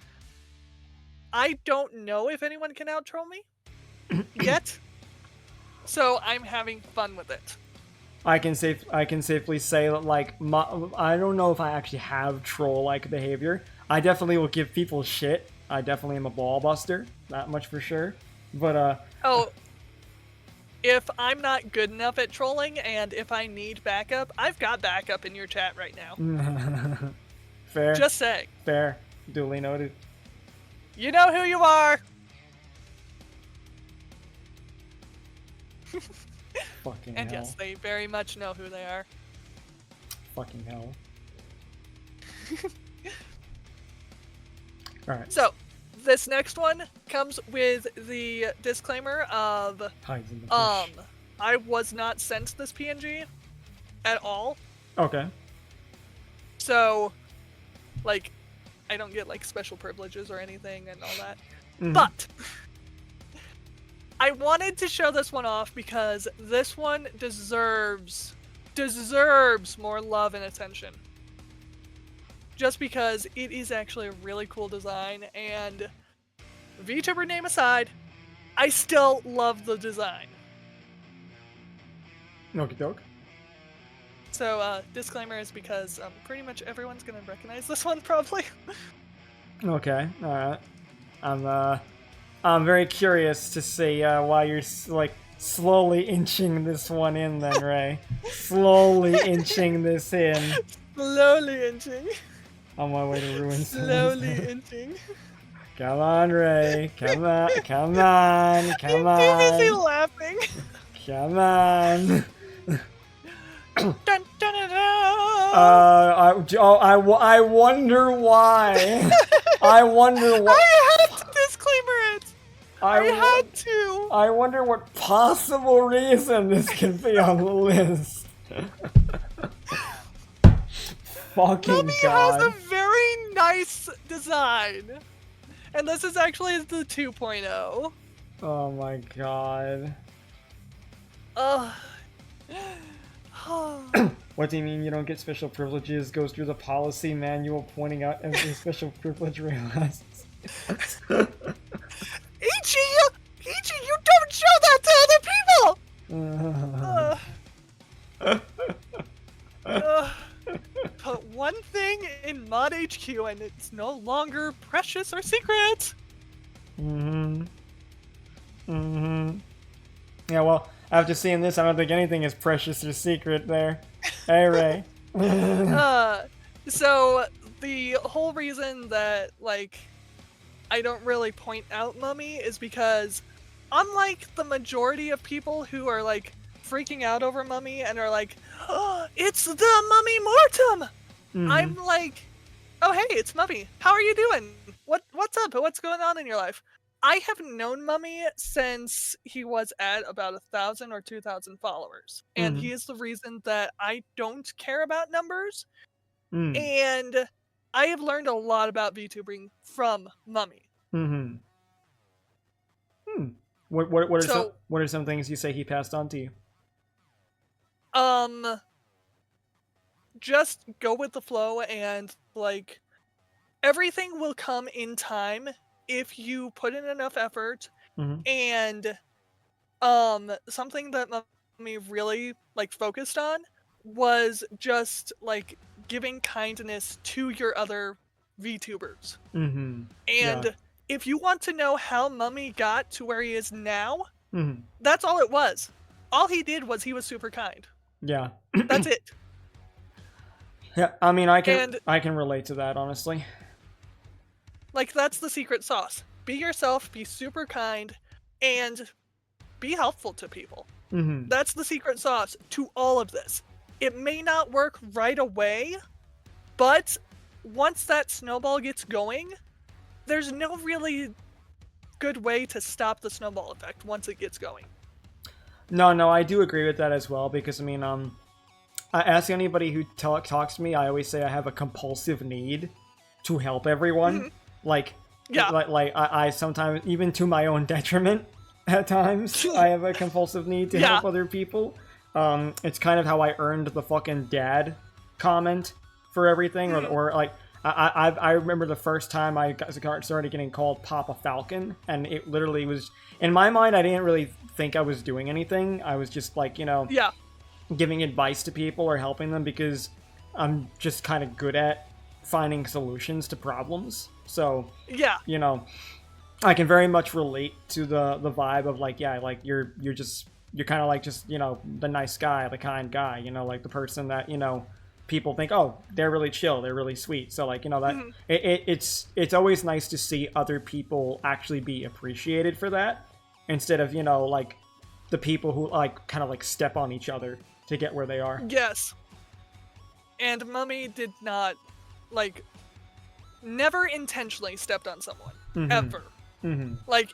I don't know if anyone can out-troll me yet. So I'm having fun with it. I can safely say that, like, I don't know if I actually have troll-like behavior. I definitely will give people shit. I definitely am a ball buster, that much for sure. But oh, if I'm not good enough at trolling and if I need backup, I've got backup in your chat right now. Fair. Just saying. Fair. Duly noted. You know who you are. Fucking and hell. yes, they very much know who they are. Fucking hell. Alright. So, this next one comes with the disclaimer of Hides in the bush. I was not sent this PNG at all. Okay. So, like, I don't get, like, special privileges or anything and all that. Mm-hmm. But I wanted to show this one off because this one deserves more love and attention. Just because it is actually a really cool design, and VTuber name aside, I still love the design. Okie doke. So, disclaimer is because pretty much everyone's gonna recognize this one, probably. Okay, alright. I'm very curious to see why you're, like, slowly inching this one in then, Ray. Slowly inching this in. Slowly inching. On my way to ruin Slowly inching. Come on, Ray. Come on. Come on. Come on. I'm too busy laughing. Come on. Dun, dun, dun, dun. I wonder why. I wonder what. I had to disclaimer it. I had to. I wonder what possible reason this can be on the list. Fucking Mummy God. has a very nice design. And this is actually the 2.0. Oh my God. What do you mean you don't get special privileges? Goes through the policy manual pointing out every special privilege realized. Ichi, you don't show that to other people! Put one thing in Mod HQ and it's no longer precious or secret! Yeah, well, after seeing this, I don't think anything is precious or secret there. Hey, Ray. So, the whole reason that, like, I don't really point out Mummy is because, unlike the majority of people who are, like, freaking out over Mummy and are like, oh, it's the Mummy Mortem! I'm like, oh, hey, it's Mummy. How are you doing? What's up? What's going on in your life? I have known Mummy since he was at about 1,000 or 2,000 followers. And he is the reason that I don't care about numbers. And I have learned a lot about VTubing from Mummy. What are some things you say he passed on to you? Just go with the flow and, like, everything will come in time if you put in enough effort. And something that Mummy really, like, focused on was just, like, giving kindness to your other VTubers. And if you want to know how Mummy got to where he is now, that's all it was. All he did was he was super kind. Yeah. That's it. Yeah, I mean, I can relate to that, honestly. Like, that's the secret sauce. Be yourself, be super kind, and be helpful to people. That's the secret sauce to all of this. It may not work right away, but once that snowball gets going, there's no really good way to stop the snowball effect once it gets going. No, I do agree with that as well, because, I mean, I ask anybody who talks to me, I always say I have a compulsive need to help everyone. Like, I sometimes, even to my own detriment, at times, I have a compulsive need to help other people. It's kind of how I earned the fucking dad comment for everything, or like, I remember the first time I started getting called Papa Falcon, and it literally was, in my mind, I didn't really think I was doing anything. I was just like, giving advice to people or helping them because I'm just kind of good at finding solutions to problems. So, I can very much relate to the vibe of, like, like, you're kind of like just, the nice guy, the kind guy, like the person that, people think, oh, they're really chill, they're really sweet. So, like, that it's always nice to see other people actually be appreciated for that, instead of, like, the people who, like, kind of like step on each other to get where they are. Yes. And Mummy did not, like, never intentionally stepped on someone. Ever. Like,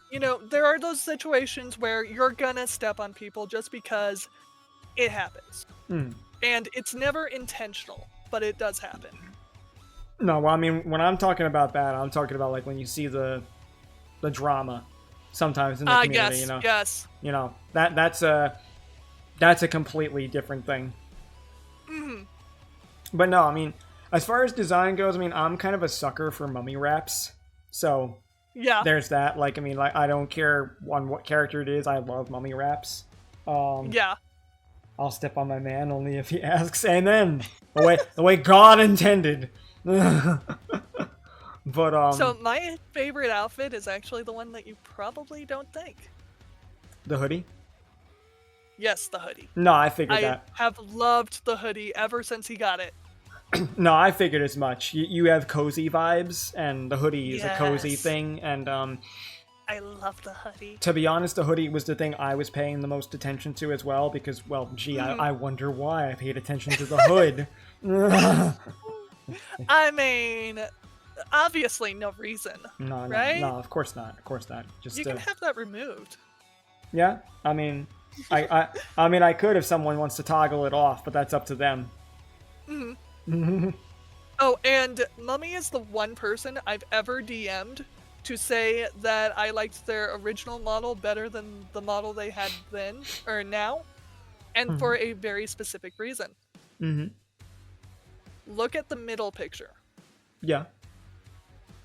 there are those situations where you're gonna step on people just because it happens. And it's never intentional, but it does happen. No, well, I mean, when I'm talking about that, I'm talking about, like, when you see the drama sometimes in the community, Yes. That's a completely different thing. But no, I mean, as far as design goes, I mean, I'm kind of a sucker for mummy raps. So, there's that. Like, I mean, like, I don't care on what character it is. I love mummy raps. I'll step on my man only if he asks. Amen. The way God intended. But, So, my favorite outfit is actually the one that you probably don't think. The hoodie? Yes, the hoodie. No, I figured that. I have loved the hoodie ever since he got it. No, I figured as much. You have cozy vibes, and the hoodie is a cozy thing, and I love the hoodie. To be honest, the hoodie was the thing I was paying the most attention to as well, because, well, gee, I wonder why I paid attention to the hood. I mean, obviously no reason. No, right? No, of course not. Of course not. Just you can have that removed. Yeah, I mean, I could if someone wants to toggle it off, but that's up to them. Oh, and Mummy is the one person I've ever DM'd to say that I liked their original model better than the model they had then, or now, and for a very specific reason. Look at the middle picture. Yeah.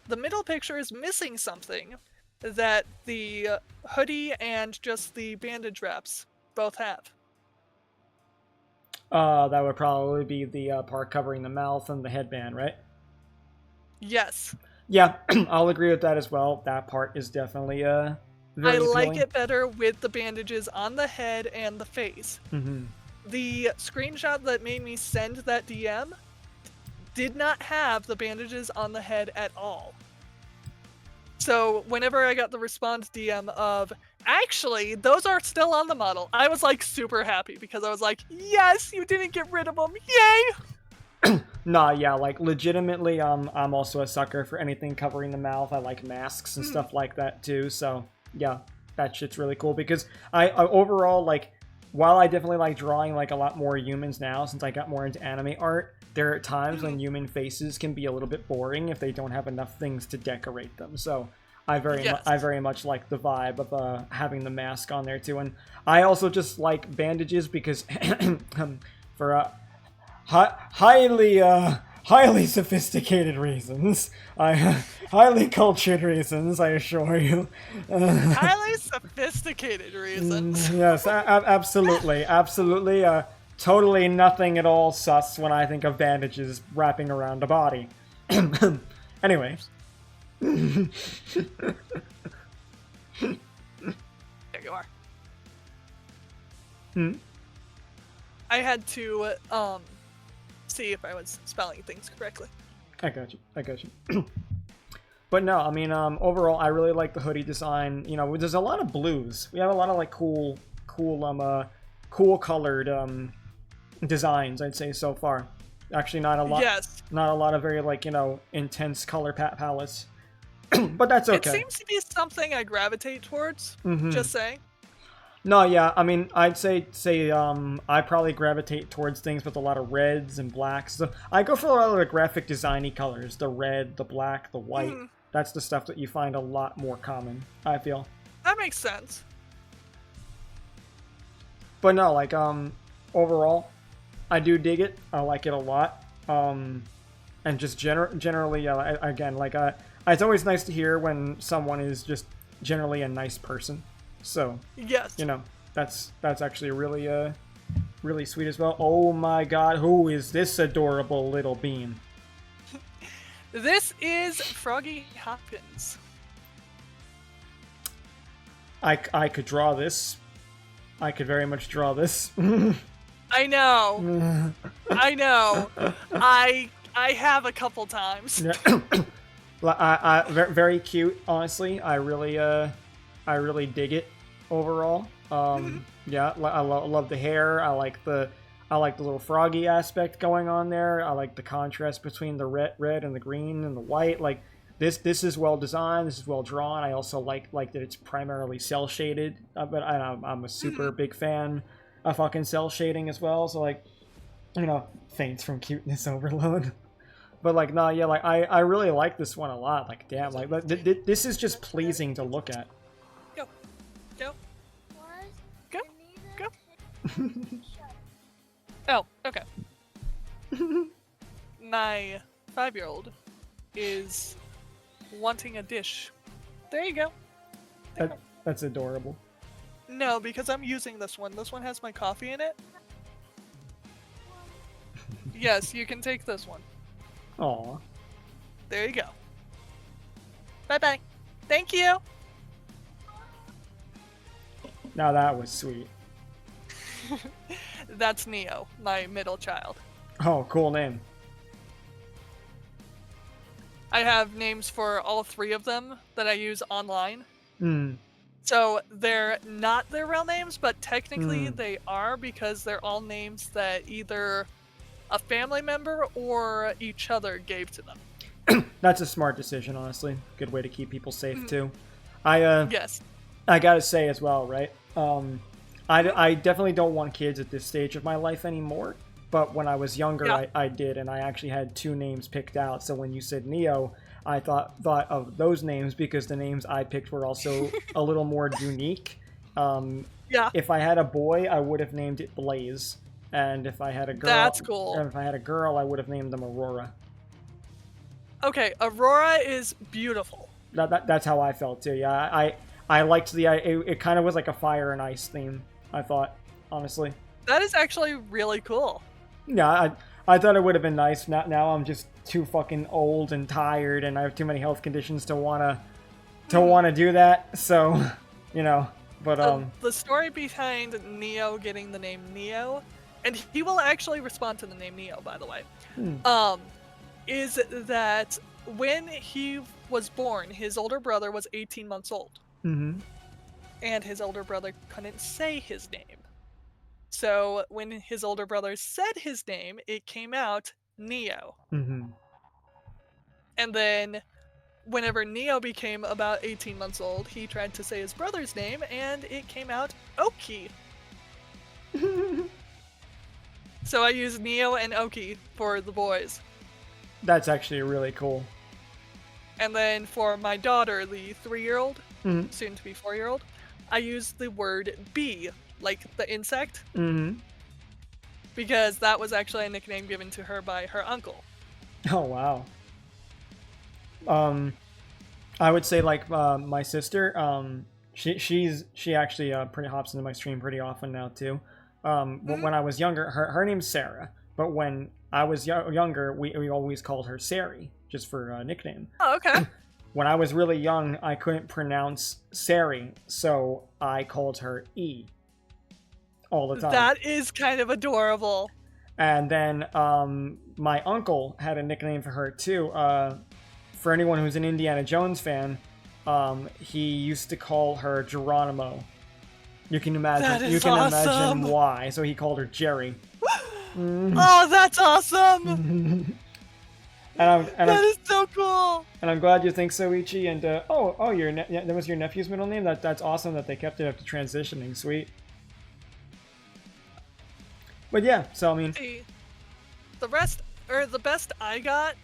the middle picture is missing something that the hoodie and just the bandage wraps both have. That would probably be the part covering the mouth and the headband, right? Yes. Yeah, I'll agree with that as well. That part is definitely very appealing. like it better with the bandages on the head and the face. Mm-hmm. The screenshot that made me send that DM did not have the bandages on the head at all. So whenever I got the response DM of, actually, those are still on the model, I was like super happy because I was like, yes, you didn't get rid of them. Yay! Nah, yeah, like legitimately, I'm also a sucker for anything covering the mouth. I like masks and stuff like that too. So yeah, that shit's really cool because I overall, like, while I definitely like drawing like a lot more humans now since I got more into anime art, there are times when human faces can be a little bit boring if they don't have enough things to decorate them. So I very much like the vibe of having the mask on there too. And I also just like bandages because for highly sophisticated reasons, highly cultured reasons, I assure you. Highly sophisticated reasons. Yes, absolutely. Totally nothing at all sus when I think of bandages wrapping around a body. Anyway. There you are. I had to see if I was spelling things correctly. I got you. But no, I mean, overall, I really like the hoodie design. You know, there's a lot of blues. We have a lot of like cool colored designs, I'd say so far. Actually, not a lot. Yes. Not a lot of very like intense color palettes. But that's okay. It seems to be something I gravitate towards. Just saying. No, yeah, I mean, I'd say I probably gravitate towards things with a lot of reds and blacks. So I go for a lot of the graphic designy colors, the red, the black, the white. That's the stuff that you find a lot more common, I feel. That makes sense. But no, like, overall, I do dig it. I like it a lot. And just generally, again, like, it's always nice to hear when someone is just generally a nice person. So, yes, you know, that's actually really sweet as well. Oh my god, who is this adorable little bean? This is Froggy Hopkins. I could draw this. I could very much draw this. I know. I know. I have a couple times. Very cute, honestly. I really dig it overall. Yeah, I love the hair. I like the little froggy aspect going on there. I like the contrast between the red and the green and the white. Like this is well designed. This is well drawn. I also like that it's primarily cell shaded. But I'm a super big fan of fucking cell shading as well. So like, you know, faints from cuteness overload. But like, no, yeah, like I really like this one a lot. Like, damn, like this is just pleasing to look at. Go. Oh, okay. My 5-year-old is wanting a dish. There you go. That's adorable. No, because I'm using this one. This one has my coffee in it. Yes, you can take this one. Aw. There you go. Bye-bye. Thank you. Now that was sweet. That's Neo, my middle child. Oh, cool name. I have names for all 3 of them that I use online. So they're not their real names, but technically they are because they're all names that either a family member or each other gave to them. That's a smart decision, honestly. Good way to keep people safe too. Yes. I gotta say as well, right? I definitely don't want kids at this stage of my life anymore. But when I was younger, I did, and I actually had 2 names picked out. So when you said Neo, I thought of those names because the names I picked were also a little more unique. If I had a boy, I would have named it Blaze, and if I had a girl, that's cool. And if I had a girl, I would have named them Aurora. Okay, Aurora is beautiful. That's how I felt too. Yeah, I liked it kind of was like a fire and ice theme, I thought, honestly. That is actually really cool. Yeah, I thought it would have been nice. Now I'm just too fucking old and tired, and I have too many health conditions to wanna do that. So, you know, but the story behind Neo getting the name Neo, and he will actually respond to the name Neo, by the way, is that when he was born, his older brother was 18 months old. Mm-hmm. And his older brother couldn't say his name. So when his older brother said his name, it came out Neo. Mm-hmm. And then whenever Neo became about 18 months old, he tried to say his brother's name, and it came out Oki. So I use Neo and Oki for the boys. That's actually really cool. And then for my daughter, the 3-year-old, soon to be 4-year-old, I use the word bee, like the insect. Mm-hmm. Because that was actually a nickname given to her by her uncle. Oh, wow. I would say like my sister, she actually pretty hops into my stream pretty often now too. When I was younger, her name's Sarah, but when I was younger, we always called her Sari, just for a nickname. Oh, okay. When I was really young, I couldn't pronounce Sari, so I called her E all the time. That is kind of adorable. And then my uncle had a nickname for her too. For anyone who's an Indiana Jones fan, he used to call her Geronimo. You can imagine. You can imagine why. So he called her Jerry. Oh, that's awesome! That is so cool. And I'm glad you think so, Ichi. And that was your nephew's middle name. That's awesome that they kept it after transitioning. Sweet. But yeah, so I mean, the best I got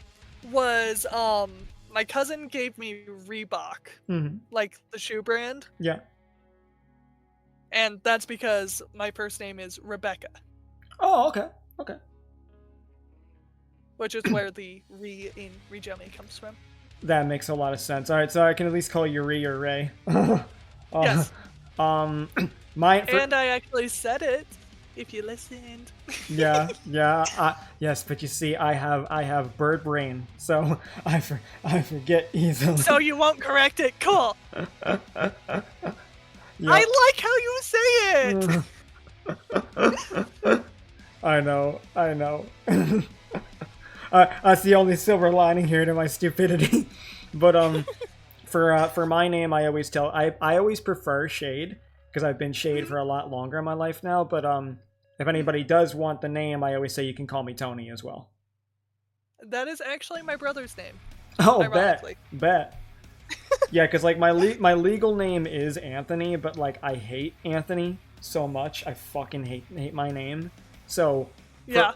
was my cousin gave me Reebok, like the shoe brand. Yeah. And that's because my first name is Rebecca. Oh, okay. Okay. Which is where the Re in Rejumi comes from. That makes a lot of sense. All right, so I can at least call you Re or Ray. Yes. And I actually said it. If you listened. Yeah. Yes, but you see, I have bird brain, so I forget easily. So you won't correct it. Cool. Yep. I like how you say it. I know. That's the only silver lining here to my stupidity. But for my name, I always prefer Shade, because I've been Shade for a lot longer in my life now. But if anybody does want the name, I always say you can call me Tony as well. That is actually my brother's name. Oh, bet. Yeah, because like my legal name is Anthony, but like I hate Anthony so much. I fucking hate my name. So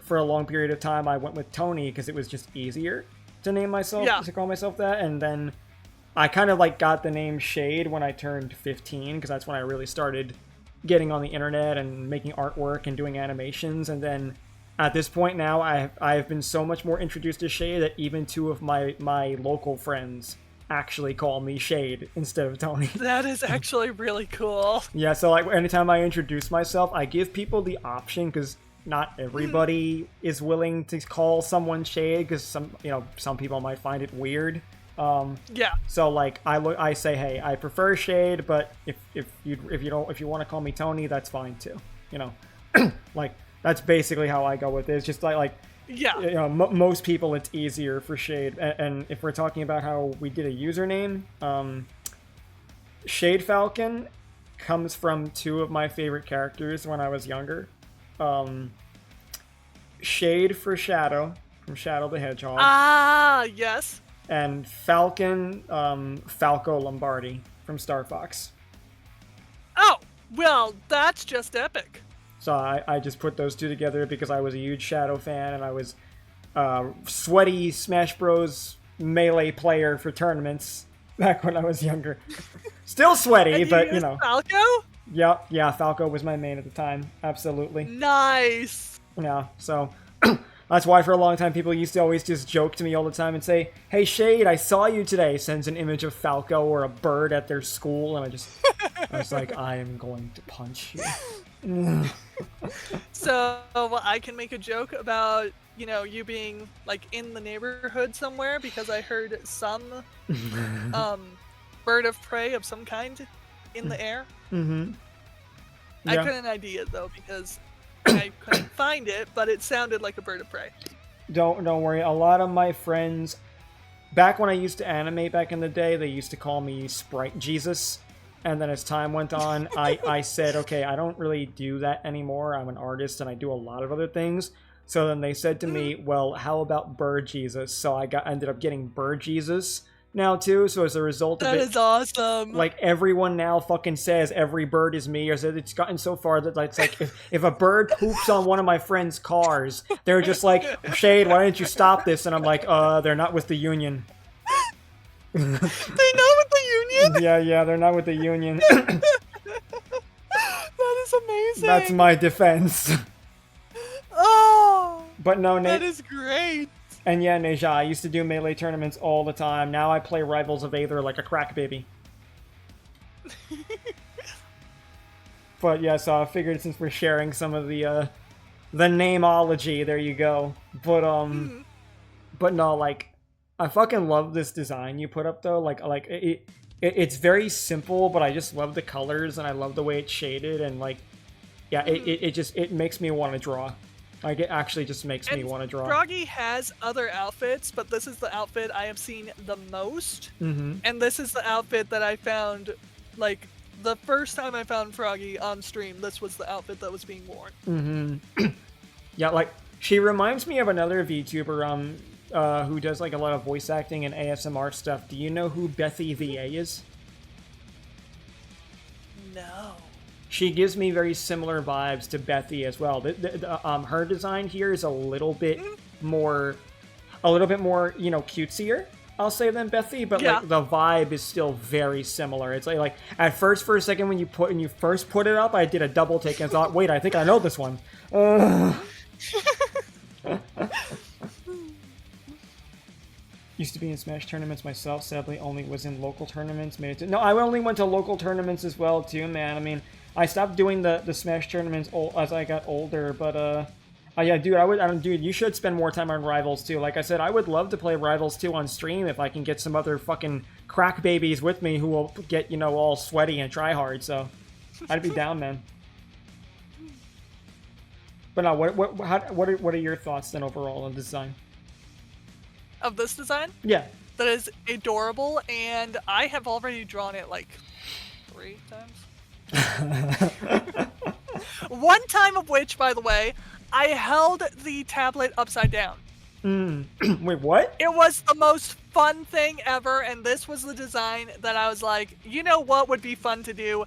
for a long period of time, I went with Tony because it was just easier to name myself, to call myself that. And then I kind of like got the name Shade when I turned 15, because that's when I really started getting on the internet and making artwork and doing animations. And then at this point now, I've been so much more introduced to Shade that even two of my local friends actually call me Shade instead of Tony. That is actually really cool. Yeah, so like anytime I introduce myself, I give people the option, because not everybody is willing to call someone Shade, because some people might find it weird. So like I say, hey, I prefer Shade, but if you want to call me Tony, that's fine too. Like that's basically how I go with it. It's just like most people, it's easier for Shade. And if we're talking about how we did a username, Shade Falcon comes from two of my favorite characters when I was younger. Shade for Shadow, from Shadow the Hedgehog. Ah, yes. And Falcon, Falco Lombardi from Star Fox. Oh, well, that's just epic. So I just put those two together because I was a huge Shadow fan, and I was sweaty Smash Bros. Melee player for tournaments back when I was younger. Still sweaty, but Falco? Yeah, Falco was my main at the time. Absolutely. Nice. Yeah, so That's why for a long time people used to always just joke to me all the time and say, "Hey Shade, I saw you today." Sends an image of Falco or a bird at their school, and I was like, I am going to punch you. So I can make a joke about, you know, you being like in the neighborhood somewhere because I heard some bird of prey of some kind in the air. Mm-hmm. Yeah. I couldn't ID it though because I couldn't find it, but it sounded like a bird of prey. Don't worry. A lot of my friends, back when I used to animate back in the day, they used to call me Sprite Jesus. And then as time went on, I said, okay, I don't really do that anymore. I'm an artist and I do a lot of other things. So then they said to me, well, how about Bird Jesus? So I ended up getting Bird Jesus now too. So as a result of it, that is awesome. Like everyone now fucking says every bird is me, or so it's gotten so far that it's like if a bird poops on one of my friends' cars, they're just like, Shade, why didn't you stop this? And I'm like, they're not with the union. They're not with the union? Yeah, they're not with the union. That is amazing. That's my defense. Oh, but no, that is great. And yeah, Neja, I used to do Melee tournaments all the time. Now I play Rivals of Aether like a crack baby. But yeah, so I figured since we're sharing some of the nameology, there you go. But but no, like, I fucking love this design you put up though. Like it's very simple, but I just love the colors and I love the way it's shaded and like, yeah, it makes me want to draw. Like, it actually just makes me want to draw. Froggy has other outfits, but this is the outfit I have seen the most. Mm-hmm. And this is the outfit that I found, like, the first time I found Froggy on stream, this was the outfit that was being worn. Mm-hmm. Yeah, like, she reminds me of another VTuber who does, like, a lot of voice acting and ASMR stuff. Do you know who Bethy VA is? No. She gives me very similar vibes to Bethy as well. Her design here is a little bit more, you know, cutesier, I'll say, than Bethy, but like the vibe is still very similar. It's like at first, for a second, when you first put it up, I did a double take and thought, wait, I think I know this one. Used to be in Smash tournaments myself. Sadly, only was in local tournaments. No, I only went to local tournaments as well too, man. I mean, I stopped doing the Smash tournaments as I got older, but yeah, dude, dude, you should spend more time on Rivals too. Like I said, I would love to play Rivals 2 on stream if I can get some other fucking crack babies with me who will get, you know, all sweaty and try hard. So I'd be down, man. But no, what are your thoughts then overall on the design? Of this design? Yeah. That is adorable, and I have already drawn it like 3 times. One time of which, by the way, I held the tablet upside down. Wait, what? It was the most fun thing ever, and this was the design that I was like, you know what would be fun to do?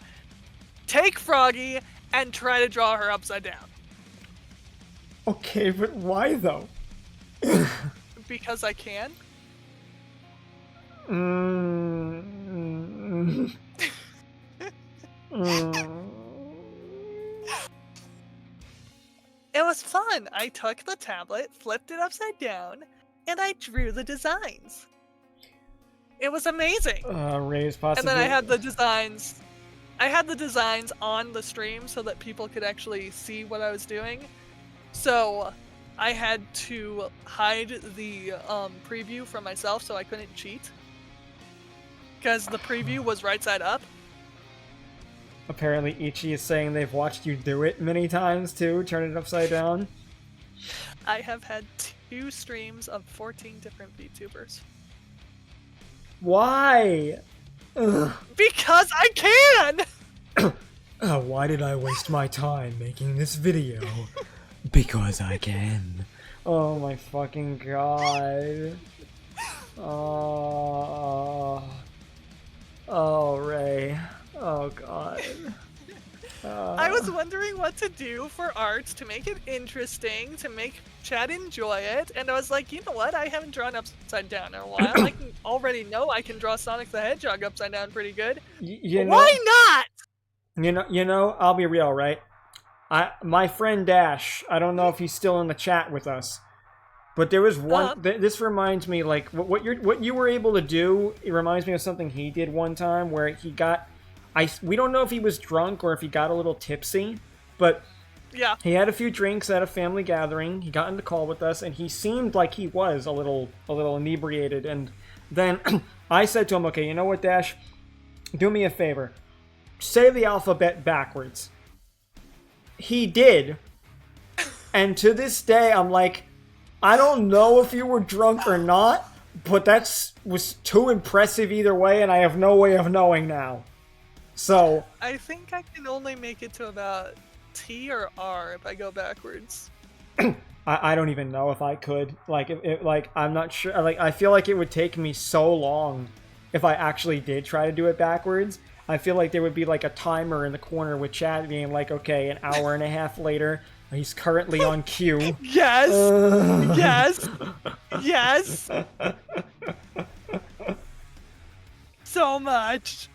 Take Froggy and try to draw her upside down. Okay, but why though? Because I can. It was fun. I took the tablet, flipped it upside down, and I drew the designs. It was amazing. Raise possibly. And then I had the designs. I had the designs on the stream so that people could actually see what I was doing. So I had to hide the preview from myself so I couldn't cheat. Because the preview was right side up. Apparently Ichi is saying they've watched you do it many times too, turn it upside down. I have had 2 streams of 14 different VTubers. Why? Because I can! Why did I waste my time making this video? Because I can. Oh my fucking god. Oh, Ray. Oh god. I was wondering what to do for art to make it interesting, to make chat enjoy it, and I was like, you know what? I haven't drawn upside down in a while. I can already know I can draw Sonic the Hedgehog upside down pretty good. Why not? You know, I'll be real, right? My friend Dash, I don't know if he's still in the chat with us. But there was one. This reminds me, like what you were able to do. It reminds me of something he did one time where he got. We don't know if he was drunk or if he got a little tipsy, but yeah, he had a few drinks at a family gathering. He got in the call with us, and he seemed like he was a little inebriated. And then I said to him, "Okay, you know what, Dash? Do me a favor. Say the alphabet backwards." He did, and to this day, I'm like, I don't know if you were drunk or not, but was too impressive either way, and I have no way of knowing now. So I think I can only make it to about T or R if I go backwards. I don't even know if I could. Like, I'm not sure. Like, I feel like it would take me so long if I actually did try to do it backwards. I feel like there would be like a timer in the corner with chat being like, okay, an hour and a half later, he's currently on cue. Yes! Yes! Yes! So much.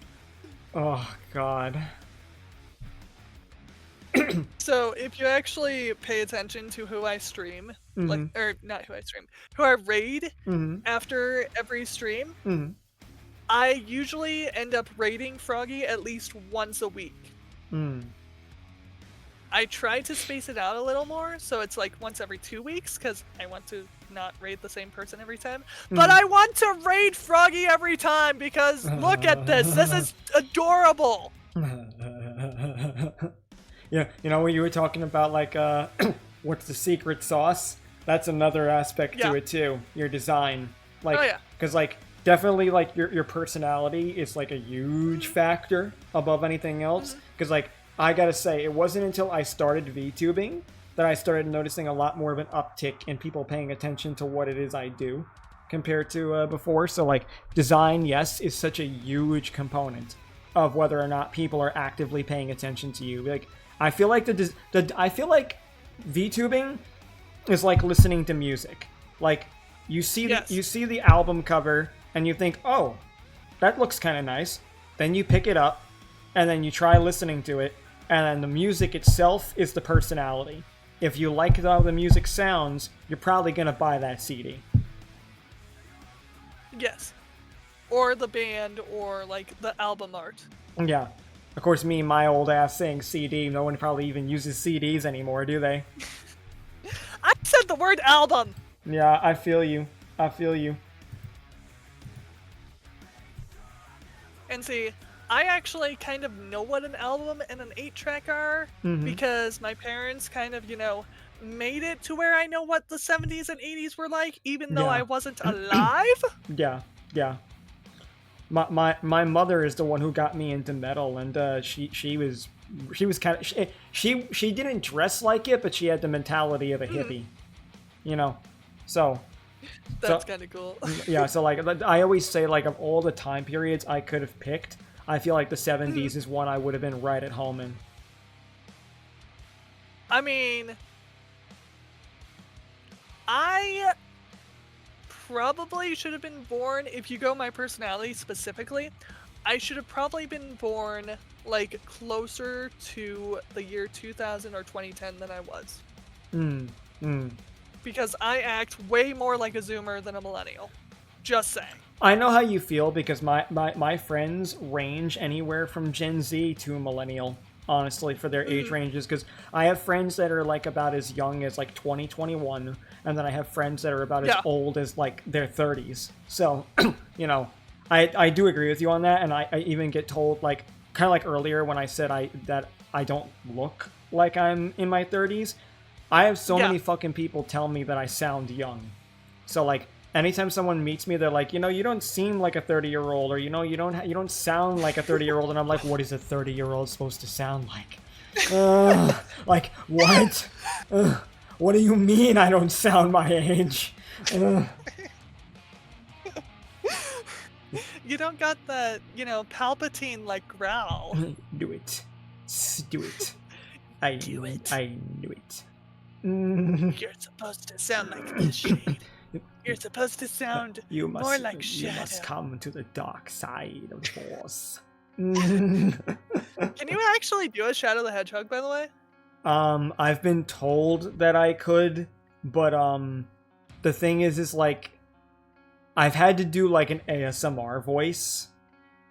Oh, God. So, if you actually pay attention to who I stream, like, or not who I stream, who I raid after every stream, I usually end up raiding Froggy at least once a week. I try to space it out a little more, so it's like once every 2 weeks, because I want to not raid the same person every time. But I want to raid Froggy every time, because look at this! This is adorable! Yeah, you know when you were talking about, like, what's the secret sauce? That's another aspect to it, too. Your design. Like, because, like, definitely, like, your personality is, like, a huge factor above anything else. Because, like, I gotta say, it wasn't until I started VTubing that I started noticing a lot more of an uptick in people paying attention to what it is I do compared to before. So, like, design, yes, is such a huge component of whether or not people are actively paying attention to you. Like, I feel like I feel like VTubing is like listening to music. Like, you see the album cover and you think, oh, that looks kind of nice. Then you pick it up and then you try listening to it, and then the music itself is the personality. If you like how the music sounds, you're probably gonna buy that CD. Yes. Or the band, or like the album art. Yeah. Of course, me and my old ass saying CD, no one probably even uses CDs anymore, do they? I said the word album! Yeah, I feel you. I feel you. And see, I actually kind of know what an album and an 8-track are, because my parents kind of, you know, made it to where I know what the 70s and 80s were like, even though I wasn't alive? Yeah, yeah. My mother is the one who got me into metal, and she was kind of she didn't dress like it, but she had the mentality of a hippie, you know. So that's kind of cool. Yeah, so like I always say, like, of all the time periods I could have picked, I feel like the 70s is one I would have been right at home in. I mean, I probably should have been born, if you go my personality specifically, I should have probably been born, like, closer to the year 2000 or 2010 than I was. Because I act way more like a Zoomer than a millennial. Just saying. I know how you feel, because my friends range anywhere from Gen Z to millennial, honestly, for their age ranges, because I have friends that are, like, about as young as, like, 2021, and then I have friends that are about as old as, like, their 30s. So, you know, I do agree with you on that, and I even get told, like, kind of like earlier when I said that I don't look like I'm in my 30s, I have so many fucking people tell me that I sound young. So, like, anytime someone meets me, they're like, you know, you don't seem like a 30-year-old, or, you know, you don't sound like a 30-year-old, and I'm like, what is a 30-year-old supposed to sound like? Like, what? What do you mean I don't sound my age? You don't got that, you know, Palpatine-like growl. Do it. Do it. I knew it. You're supposed to sound like this, Shade. You're supposed to sound more like Shadow. You must come to the dark side of the Force. Can you actually do a Shadow the Hedgehog, by the way? I've been told that I could, but the thing is like I've had to do like an ASMR voice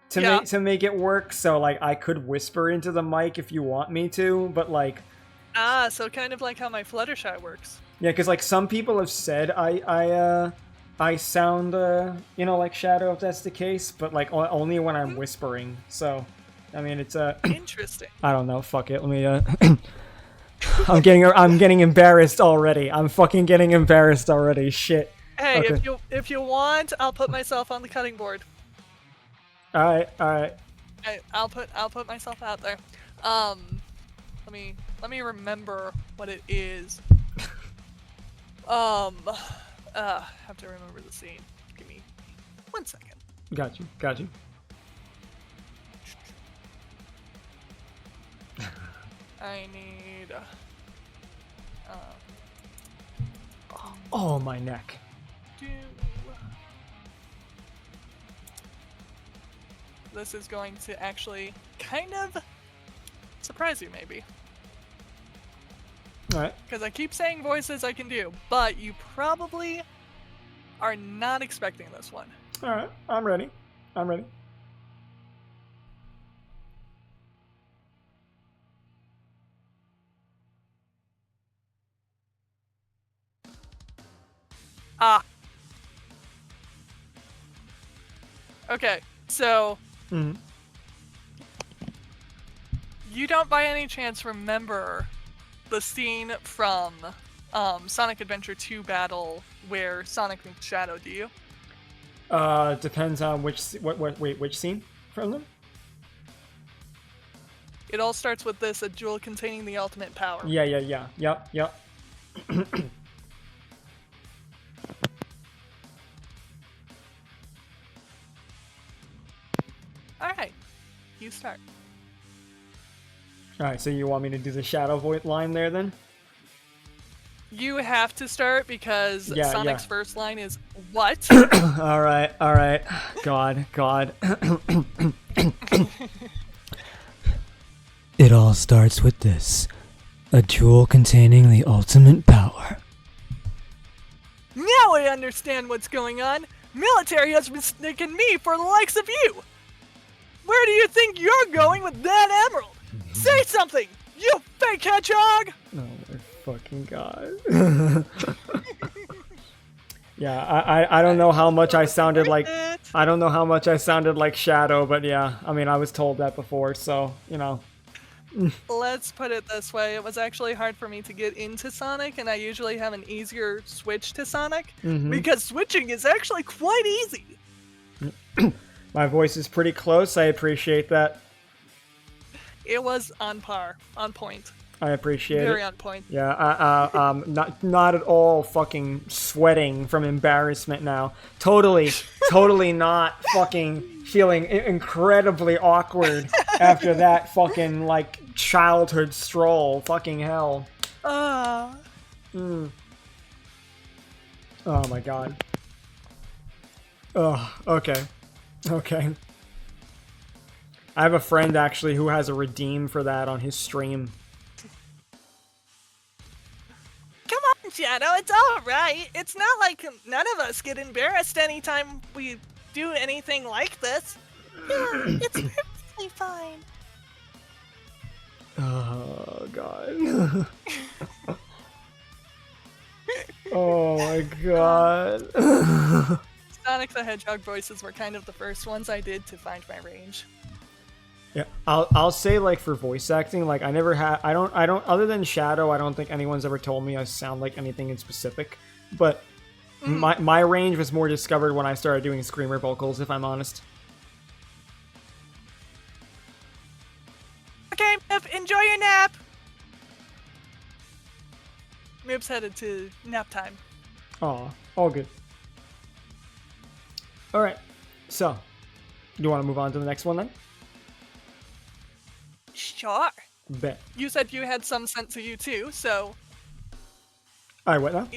to make it work. So like I could whisper into the mic if you want me to, but like so kind of like how my Fluttershy works. Yeah, because like some people have said I sound like Shadow if that's the case, but like only when I'm whispering. So I mean it's interesting. I don't know. Fuck it. Let me I'm getting embarrassed already. I'm fucking getting embarrassed already. Shit. Hey, okay. if you want, I'll put myself on the cutting board. All right. I'll put myself out there. Let me remember what it is. Have to remember the scene. Give me 1 second. Got you. I need. Oh, my neck. This is going to actually kind of surprise you, maybe. Alright. Because I keep saying voices I can do, but you probably are not expecting this one. Alright, I'm ready. Okay, so you don't by any chance remember the scene from Sonic Adventure 2 Battle where Sonic meets Shadow, do you? Depends on which scene from them? It all starts with this, a jewel containing the ultimate power. Yeah. Yep. Alright, you start. Alright, so you want me to do the Shadow Voice line there then? You have to start because Sonic's first line is, what? Alright. God. It all starts with this. A jewel containing the ultimate power. Now I understand what's going on. Military has mistaken me for the likes of you. Where do you think you're going with that emerald? Say something, you fake hedgehog! Oh my fucking god. Yeah, I don't know how much I sounded like Shadow, but yeah, I mean I was told that before, so you know. Let's put it this way, it was actually hard for me to get into Sonic, and I usually have an easier switch to Sonic, because switching is actually quite easy. My voice is pretty close, I appreciate that. It was on point. I appreciate it. Very on point. Yeah, not at all fucking sweating from embarrassment now. Totally not fucking feeling incredibly awkward after that fucking, like, childhood stroll. Fucking hell. Oh my god. Oh, okay. I have a friend, actually, who has a redeem for that on his stream. Come on, Shadow, it's alright. It's not like none of us get embarrassed anytime we do anything like this. Yeah, it's perfectly fine. Oh, God. Oh, my God. Sonic the Hedgehog voices were kind of the first ones I did to find my range. Yeah, I'll say, like, for voice acting, like, I don't, other than Shadow, I don't think anyone's ever told me I sound like anything in specific, but my range was more discovered when I started doing screamer vocals, if I'm honest. Okay, enjoy your nap! Moob's headed to nap time. Aw, all good. Alright, so, you want to move on to the next one, then? Sure. Bet. You said you had some sense of you too, so... Alright, what now?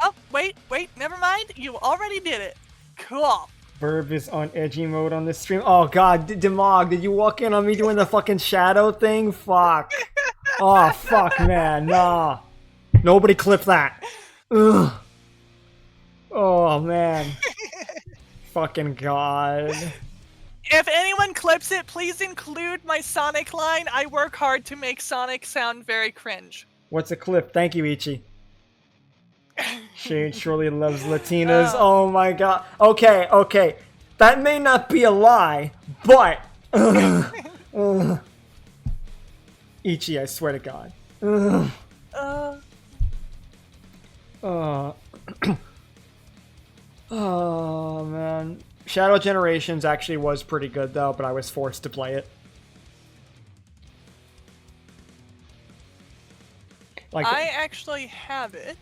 Oh, wait, never mind. You already did it. Cool. Verb is on edgy mode on this stream. Oh god, Demog, did you walk in on me doing the fucking Shadow thing? Fuck. Oh, fuck, man. Nah. Nobody clip that. Ugh. Oh, man. Fucking God. If anyone clips it, please include my Sonic line. I work hard to make Sonic sound very cringe. What's a clip? Thank you, Ichi. She truly loves Latinas. Oh my God. Okay. That may not be a lie, but... Ichi, I swear to God. Oh, man. Shadow Generations actually was pretty good, though, but I was forced to play it. Like, I actually have it.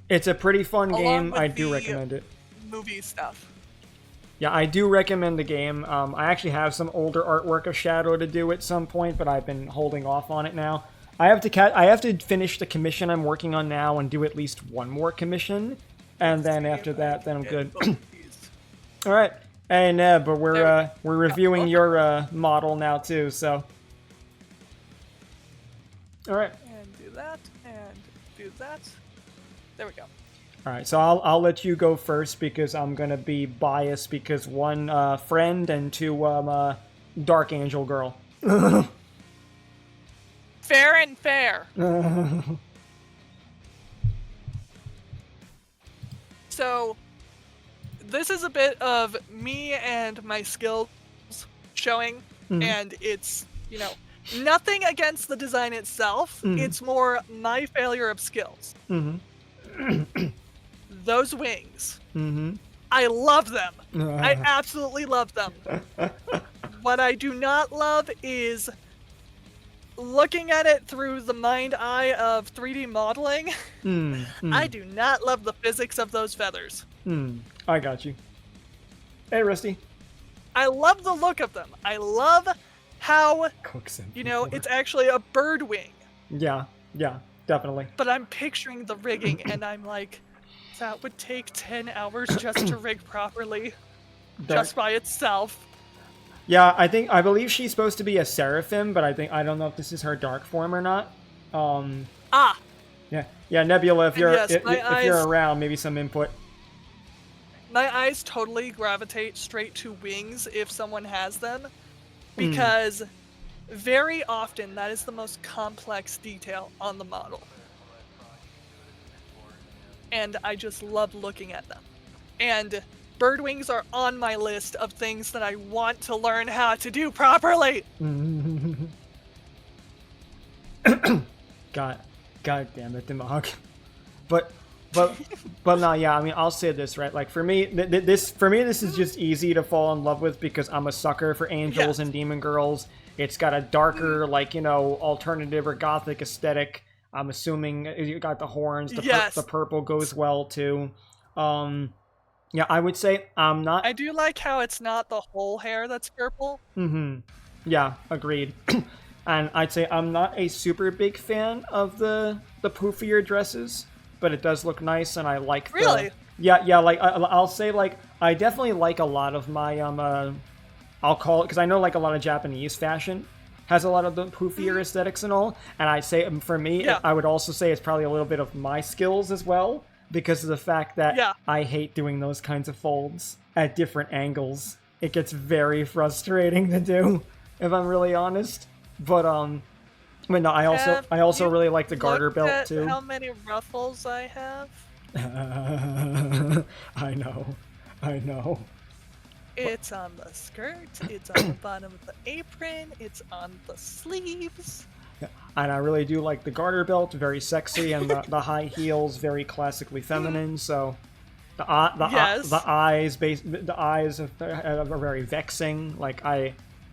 It's a pretty fun game. I do recommend it. Movie stuff. Yeah, I do recommend the game. I actually have some older artwork of Shadow to do at some point, but I've been holding off on it now. I have to finish the commission I'm working on now and do at least one more commission, and then after that, then I'm good. All right, hey Neb, but we're reviewing your model now too, so. All right. And do that, and do that. There we go. All right, so I'll let you go first because I'm gonna be biased because one friend and two Dark Angel girl. Fair and fair. So, this is a bit of me and my skills showing, and it's, nothing against the design itself. It's more my failure of skills. Those wings. I love them. I absolutely love them. What I do not love is looking at it through the mind eye of 3D modeling. I do not love the physics of those feathers. I got you. Hey, Rusty. I love the look of them. I love how, it's actually a bird wing. Yeah, definitely. But I'm picturing the rigging, and I'm like, that would take 10 hours just to rig properly, just by itself. Yeah, I believe she's supposed to be a seraphim, but I don't know if this is her dark form or not. Yeah, Nebula, if you're around, maybe some input. My eyes totally gravitate straight to wings if someone has them, because very often that is the most complex detail on the model. And I just love looking at them. And bird wings are on my list of things that I want to learn how to do properly. God damn it, Dimog. But no, yeah, I mean, I'll say this, right? Like, for me, this is just easy to fall in love with because I'm a sucker for angels and demon girls. It's got a darker, alternative or gothic aesthetic. I'm assuming you got the horns. The purple goes well, too. Yeah, I would say I'm not... I do like how it's not the whole hair that's purple. Yeah, agreed. And I'd say I'm not a super big fan of the poofier dresses, but it does look nice, and I like Really? I'll say, I definitely like a lot of my, I'll call it, because I know, a lot of Japanese fashion has a lot of the poofier aesthetics and all, and I'd say, for me, I would also say it's probably a little bit of my skills as well, because of the fact that I hate doing those kinds of folds at different angles. It gets very frustrating to do, if I'm really honest. But no, I also really like the garter belt too. How many ruffles I have? I know. It's on the skirt, it's on the bottom of the apron, it's on the sleeves. And I really do like the garter belt, very sexy, and the high heels, very classically feminine. So the eyes are very vexing.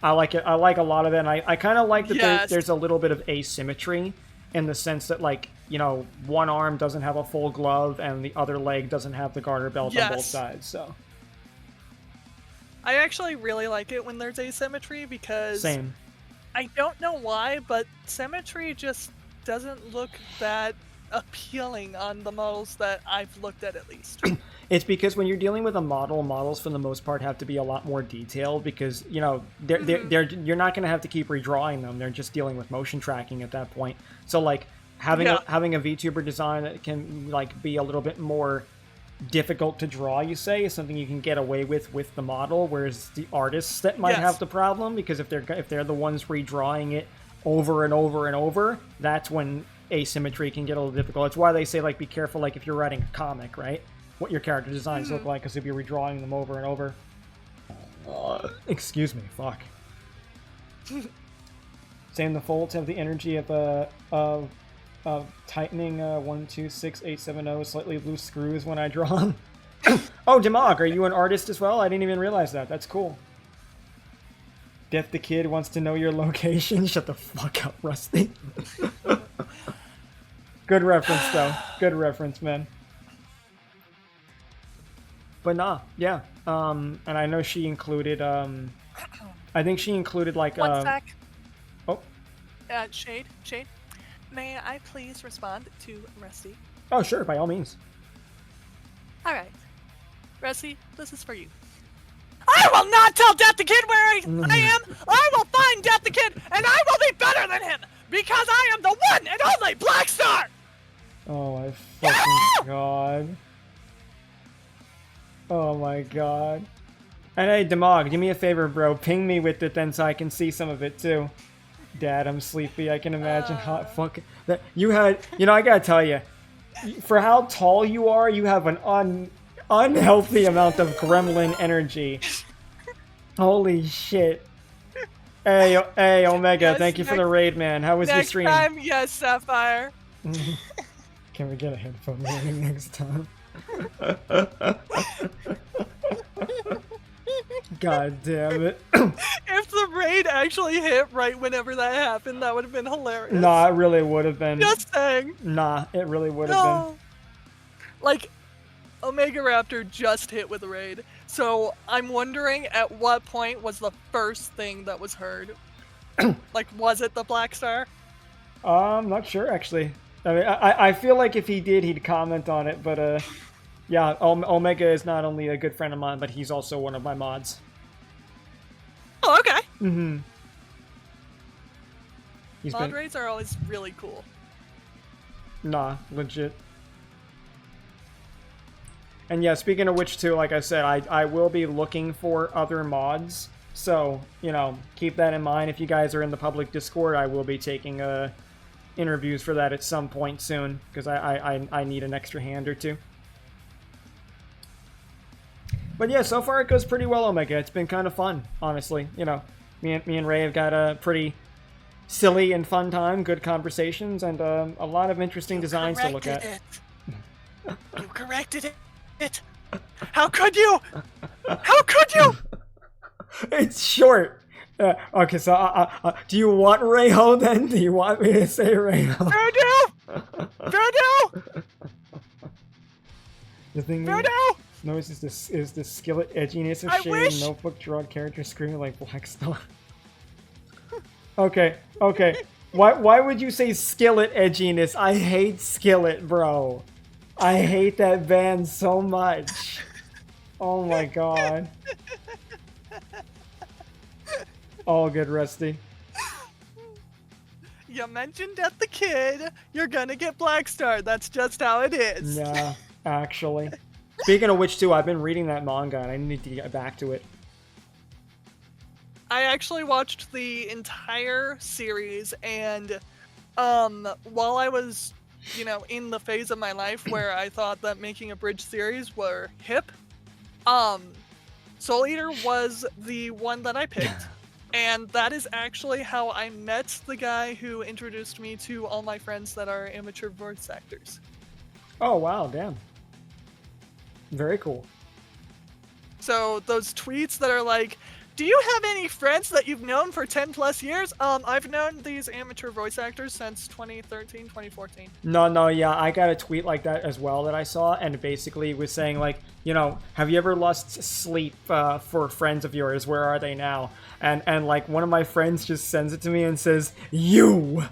I like it. I like a lot of it. And I kind of like that there's a little bit of asymmetry in the sense that one arm doesn't have a full glove and the other leg doesn't have the garter belt on both sides. So I actually really like it when there's asymmetry because same. I don't know why, but symmetry just doesn't look that appealing on the models that I've looked at least. It's because when you're dealing with a model, models for the most part have to be a lot more detailed because, you're not going to have to keep redrawing them. They're just dealing with motion tracking at that point. So having a VTuber design that can be a little bit more difficult to draw, you say, is something you can get away with the model, whereas the artists that might have the problem, because if they're the ones redrawing it over and over and over, that's when asymmetry can get a little difficult. It's why they say, like, be careful, like, if you're writing a comic, right? What your character designs look like, because if you're redrawing them over and over. Excuse me, fuck. Same, the folds have the energy of tightening 1, 2, 6, 8, 7, 0 slightly loose screws when I draw them. Oh, Demog, are you an artist as well? I didn't even realize that. That's cool. Death the Kid wants to know your location. Shut the fuck up, Rusty. Good reference, though. Good reference, man. But nah, yeah. And I know she included, I think she included, like, One sec. Oh. Shade. May I please respond to Rusty? Oh, sure, by all means. Alright. Rusty, this is for you. I will not tell Death the Kid where I am! I will find Death the Kid, and I will be better than him! Because I am the one and only Black Star! Oh my fucking god. Oh my god. And hey, Demog, do me a favor, bro. Ping me with it then so I can see some of it too. Dad, I'm sleepy. I can imagine hot fucking... That you had... You know, I gotta tell you. For how tall you are, you have an unhealthy amount of gremlin energy. Holy shit. Hey, Omega, Yes, thank you for the raid, man. How was your Next stream? time, yes, Sapphire. Can we get a headphone warning next time? God damn it. If the raid actually hit right whenever that happened, that would have been hilarious. Nah, it really would have been. Just saying. Nah, it really would have been. Like, Omega Raptor just hit with a raid, so I'm wondering at what point was the first thing that was heard? Like, was it the Black Star? I'm not sure, actually. I mean, I feel like if he did, he'd comment on it, but, yeah, Omega is not only a good friend of mine, but he's also one of my mods. Oh, okay. Mm-hmm. Mod raids are always really cool. Nah, legit. And yeah, speaking of which, too, like I said, I will be looking for other mods. So, you know, keep that in mind. If you guys are in the public Discord, I will be taking interviews for that at some point soon, because I need an extra hand or two. But yeah, so far it goes pretty well, Omega. It's been kind of fun, honestly. You know, me and Ray have got a pretty silly and fun time, good conversations, and a lot of interesting designs to look at. You corrected it! How could you? How could you? It's short. Okay, so do you want Rayho then? Do you want me to say Rayho? Voodoo! The thing Voodoo! noise is the skillet edginess of shading notebook drawn character screaming like Black Star. Okay. Why would you say skillet edginess? I hate skillet, bro. I hate that band so much. Oh my god. All good, Rusty. You mentioned Death the Kid, you're gonna get Black Star. That's just how it is. Yeah, actually. Speaking of which, too, I've been reading that manga, and I need to get back to it. I actually watched the entire series, and while I was, you know, in the phase of my life where I thought that making a bridge series were hip, Soul Eater was the one that I picked. And that is actually how I met the guy who introduced me to all my friends that are amateur voice actors. Oh, wow, damn. Very cool. So those tweets that are like, do you have any friends that you've known for 10 plus years? I've known these amateur voice actors since 2013, 2014. No, yeah, I got a tweet like that as well that I saw, and basically was saying, like, you know, have you ever lost sleep for friends of yours? Where are they now? And like, one of my friends just sends it to me and says, you!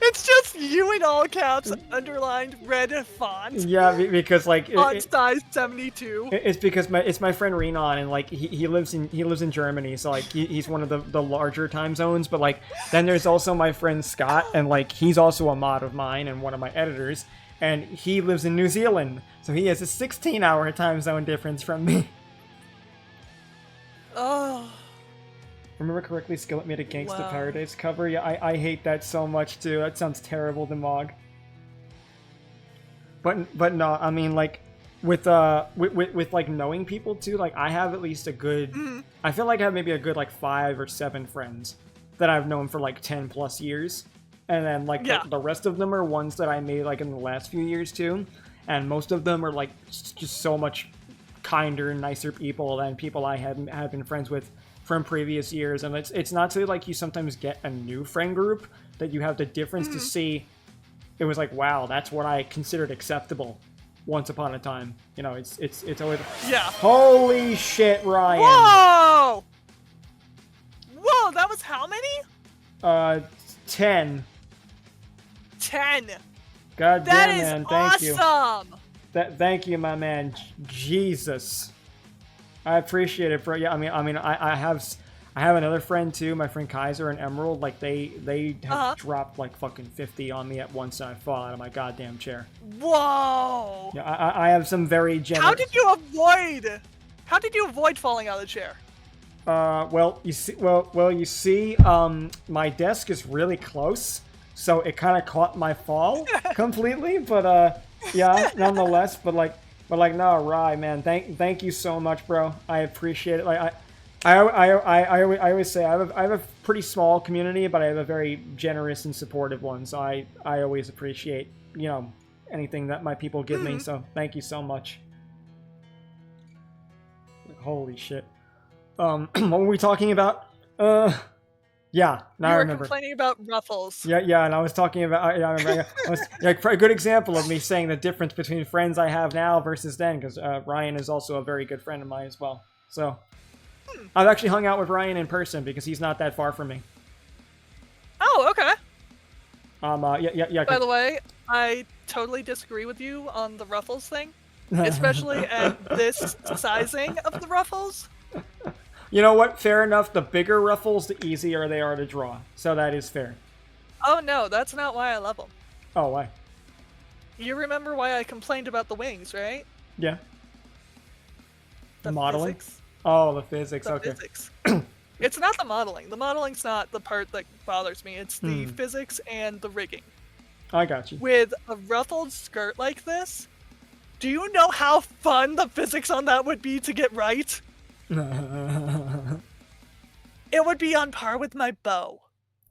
It's just you in all caps, underlined red font. Yeah, because like font size 72. It's because it's my friend Renan, and like he lives in Germany, so like he's one of the larger time zones. But like then there's also my friend Scott, and like he's also a mod of mine and one of my editors. and he lives in New Zealand, so he has a 16-hour time zone difference from me. Oh. Remember correctly, Skillet made a Gangsta Wow. Paradise cover? Yeah, I hate that so much too. That sounds terrible to Mog. But no, I mean, like, with like knowing people too, like I have at least a good, I feel like I have maybe a good like 5 or 7 friends that I've known for like 10 plus years, and then like the rest of them are ones that I made like in the last few years too, and most of them are like just so much kinder and nicer people than people I had been friends with from previous years. And it's not so like you sometimes get a new friend group that you have the difference to see. It was like, wow, that's what I considered acceptable once upon a time. You know, it's always holy shit, Ryan. Whoa, that was how many? 10. 10. God that damn, is man, thank awesome. you. Thank you, my man. Jesus, I appreciate it, bro. Yeah, I have another friend too, my friend Kaiser and Emerald. Like they have dropped like fucking 50 on me at once, and I fall out of my goddamn chair. Whoa! Yeah, I have some very generous. How did you avoid falling out of the chair? Well, you see, my desk is really close, so it kind of caught my fall completely. But yeah, nonetheless. But no, Rye, man, thank you so much, bro. I appreciate it. Like I always say I have a pretty small community, but I have a very generous and supportive one. So I always appreciate, you know, anything that my people give me. So thank you so much. Holy shit. What were we talking about? Yeah, now I remember. You were complaining about Ruffles. Yeah, and I was talking about. I remember. A good example of me saying the difference between friends I have now versus then, because Ryan is also a very good friend of mine as well. So I've actually hung out with Ryan in person because he's not that far from me. Oh, okay. Yeah. By the way, I totally disagree with you on the Ruffles thing, especially at this sizing of the Ruffles. You know what? Fair enough. The bigger Ruffles, the easier they are to draw. So that is fair. Oh no, that's not why I love them. Oh, why? You remember why I complained about the wings, right? Yeah. The modeling? Physics. Oh, the physics. Okay. Physics. It's not the modeling. The modeling's not the part that bothers me. It's the physics and the rigging. I got you. With a ruffled skirt like this, do you know how fun the physics on that would be to get right? It would be on par with my bow.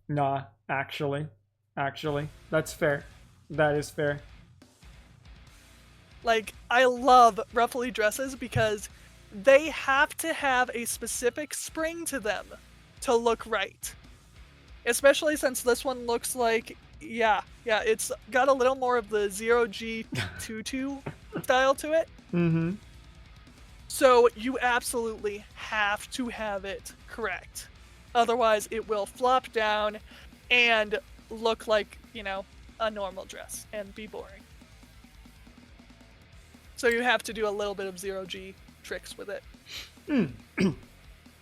Nah, actually, that's fair. That is fair. Like, I love ruffly dresses because they have to have a specific spring to them to look right. Especially since this one looks like, yeah, it's got a little more of the 0G tutu style to it. Mm-hmm. So you absolutely have to have it correct. Otherwise, it will flop down and look like, you know, a normal dress and be boring. So you have to do a little bit of 0G tricks with it.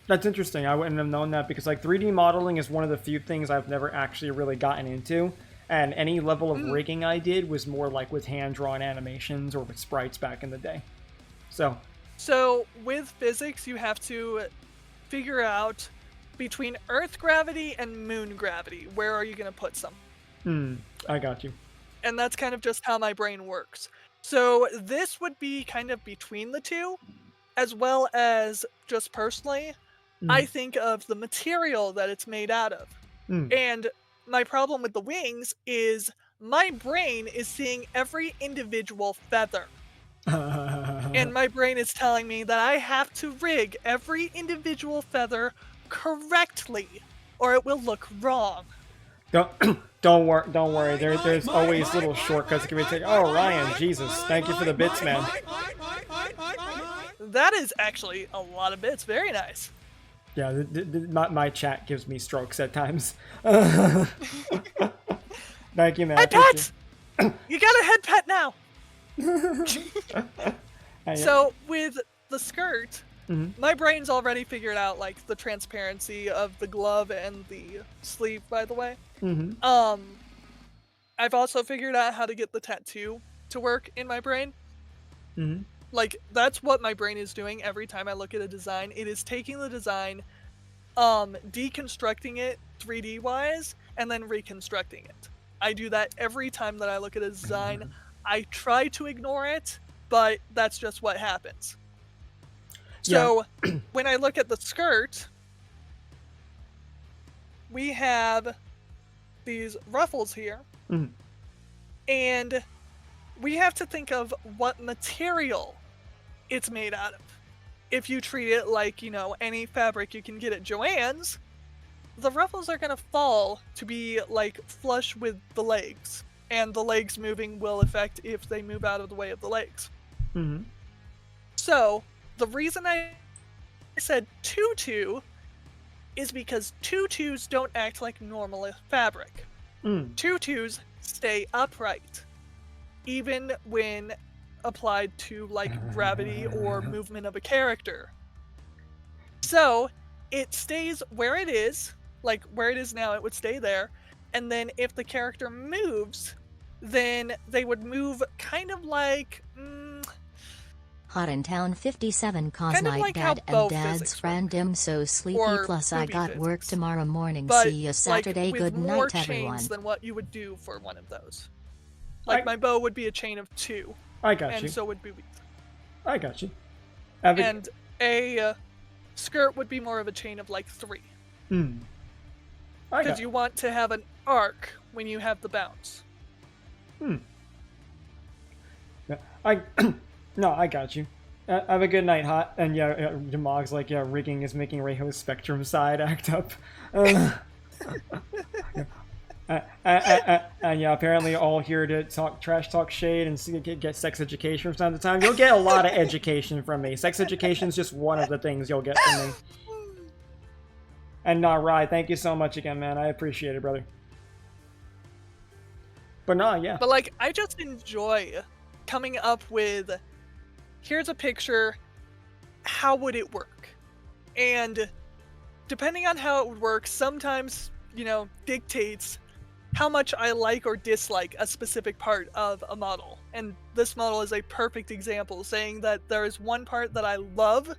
That's interesting. I wouldn't have known that because like 3D modeling is one of the few things I've never actually really gotten into. And any level of rigging I did was more like with hand-drawn animations or with sprites back in the day. So with physics, you have to figure out between Earth gravity and Moon gravity, where are you going to put some? I got you. And that's kind of just how my brain works. So this would be kind of between the two, as well as just personally, I think of the material that it's made out of. And my problem with the wings is my brain is seeing every individual feather. And my brain is telling me that I have to rig every individual feather correctly, or it will look wrong. Don't worry. There's always little shortcuts that can be taken. Oh, Ryan, Jesus, thank you for the bits, man. That is actually a lot of bits. Very nice. Yeah, my chat gives me strokes at times. Thank you, man. Head pet! You got a head pet now! So, with the skirt, my brain's already figured out, like, the transparency of the glove and the sleeve, by the way. I've also figured out how to get the tattoo to work in my brain. Mm-hmm. Like, that's what my brain is doing every time I look at a design. It is taking the design, deconstructing it 3D wise, and then reconstructing it. I do that every time that I look at a design. I try to ignore it, but that's just what happens. So when I look at the skirt, we have these ruffles here, and we have to think of what material it's made out of. If you treat it like, you know, any fabric you can get at Joann's, the ruffles are going to fall to be like flush with the legs, and the legs moving will affect if they move out of the way of the legs. So the reason I said tutu is because tutus don't act like normal fabric. Tutus stay upright, even when applied to like gravity or movement of a character. So it stays where it is, like where it is now, it would stay there. And then if the character moves, then they would move kind of like... Hot in Town 57 cause kind of night like dad how and dad's random so sleepy plus I got physics. work tomorrow morning. But, See you Saturday. like, Good with more night everyone. chains than what you would do for one of those. Like my bow would be a chain of 2. I got you. And so would be... I got you. And a skirt would be more of a chain of like 3. Because you want to have an arc when you have the bounce. No, I got you. Have a good night, Hot. And yeah, Demog's like, yeah, rigging is making Reiho's Spectrum side act up. And yeah, apparently all here to trash talk shade and get sex education from time to time. You'll get a lot of education from me. Sex education is just one of the things you'll get from me. And Rye, thank you so much again, man. I appreciate it, brother. But yeah. But like, I just enjoy coming up with, here's a picture, how would it work? And depending on how it would work, sometimes, you know, dictates how much I like or dislike a specific part of a model. And this model is a perfect example, saying that there is one part that I love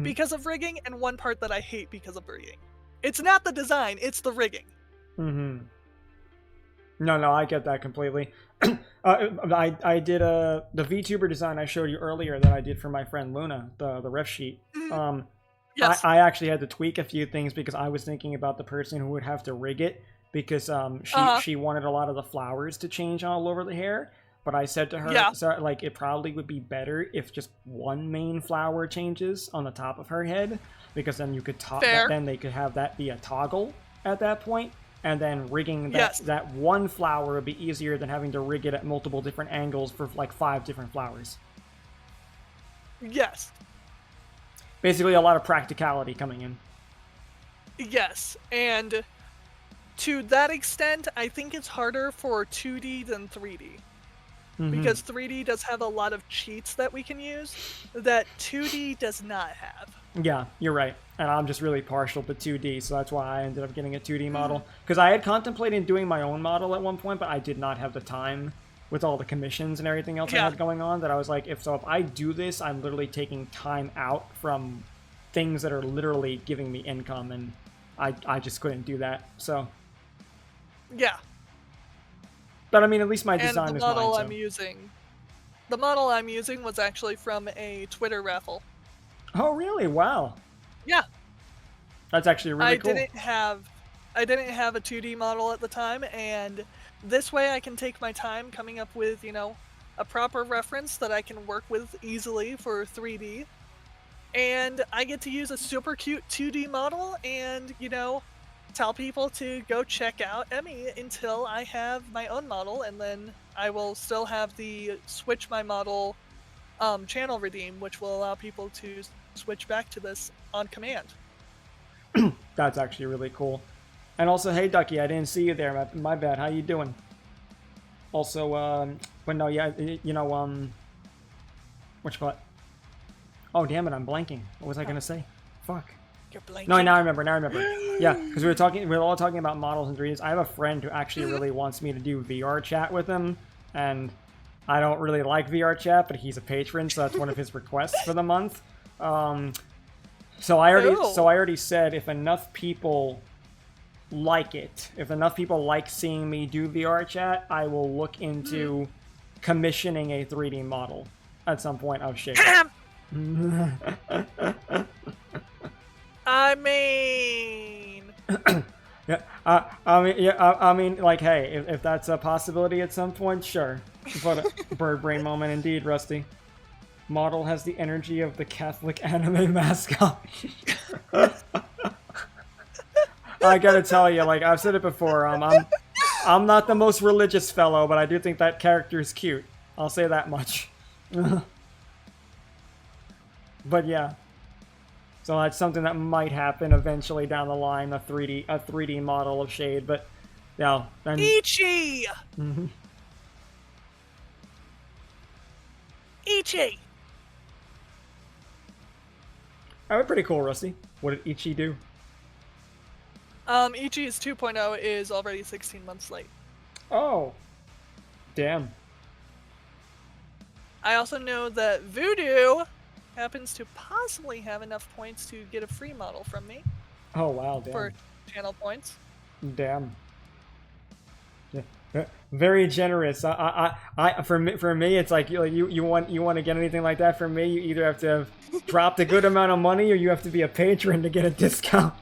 because of rigging and one part that I hate because of rigging. It's not the design, it's the rigging. No, I get that completely. I did the VTuber design I showed you earlier that I did for my friend Luna, the ref sheet. Yes. I actually had to tweak a few things because I was thinking about the person who would have to rig it, because she wanted a lot of the flowers to change all over the hair. But I said to her, so, like, it probably would be better if just one main flower changes on the top of her head, because then you could then they could have that be a toggle at that point. And then rigging that one flower would be easier than having to rig it at multiple different angles for like 5 different flowers. Yes. Basically a lot of practicality coming in. Yes, and to that extent, I think it's harder for 2D than 3D. Because 3D does have a lot of cheats that we can use that 2D does not have. Yeah, you're right. And I'm just really partial to 2D, so that's why I ended up getting a 2D model. Because I had contemplated doing my own model at one point, but I did not have the time with all the commissions and everything else I had going on, that I was like, if I do this, I'm literally taking time out from things that are literally giving me income, and I just couldn't do that, so. Yeah. But I mean, at least my design is mine, so. The model I'm using was actually from a Twitter raffle. Oh, really? Wow. Yeah. That's actually really cool. I didn't have a 2D model at the time, and this way I can take my time coming up with, you know, a proper reference that I can work with easily for 3D. And I get to use a super cute 2D model and, you know, tell people to go check out Emmy until I have my own model, and then I will still have the switch my model channel redeem, which will allow people to switch back to this on command. That's actually really cool. And also, hey Ducky, I didn't see you there. My bad. How you doing? Also, but no, yeah, you know, what you call it? Oh, damn it, I'm blanking. What was I gonna say? Fuck. You're blanking. No, now I remember. Yeah, because we were all talking about models and 3Ds. I have a friend who actually really wants me to do VR chat with him, and I don't really like VR chat, but he's a patron, so that's one of his requests for the month. So I already said if enough people like it, if enough people like seeing me do VR chat, I will look into commissioning a 3D model at some point of Shade. I mean, yeah, I mean, like, hey, if that's a possibility at some point, sure. But bird brain moment indeed, Rusty. Model has the energy of the Catholic anime mascot. I gotta tell you, like I've said it before, I'm not the most religious fellow, but I do think that character is cute. I'll say that much. But yeah, so that's something that might happen eventually down the line, a 3D model of Shade. But yeah, then Ichi. Ichi. That was pretty cool, Rusty. What did Ichi do? Ichi's 2.0 is already 16 months late. Oh, damn. I also know that Voodoo happens to possibly have enough points to get a free model from me. Oh wow, damn. For channel points. Damn. Yeah. Very generous. For me, it's like you want to get anything like that from me, you either have to have dropped a good amount of money or you have to be a patron to get a discount.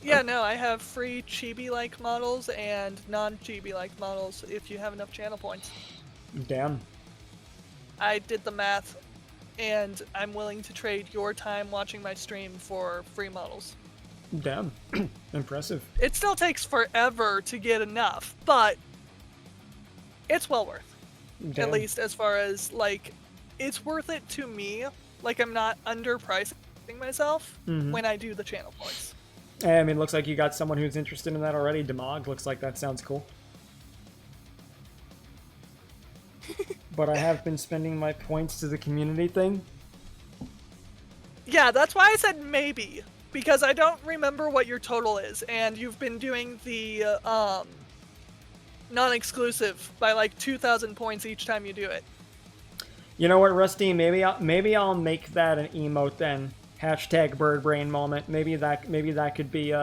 Yeah, no, I have free chibi-like models and non-chibi-like models if you have enough channel points. Damn. I did the math, and I'm willing to trade your time watching my stream for free models. Damn. Impressive. It still takes forever to get enough, but it's well worth. Damn. At least as far as, like, it's worth it to me. Like, I'm not underpricing myself when I do the channel points. I mean, looks like you got someone who's interested in that already. Demog, looks like that sounds cool. But I have been spending my points to the community thing. Yeah, that's why I said maybe. Because I don't remember what your total is, and you've been doing the non-exclusive by like 2,000 points each time you do it. You know what, Rusty? Maybe I'll make that an emote then. Hashtag bird brain moment. Maybe that could be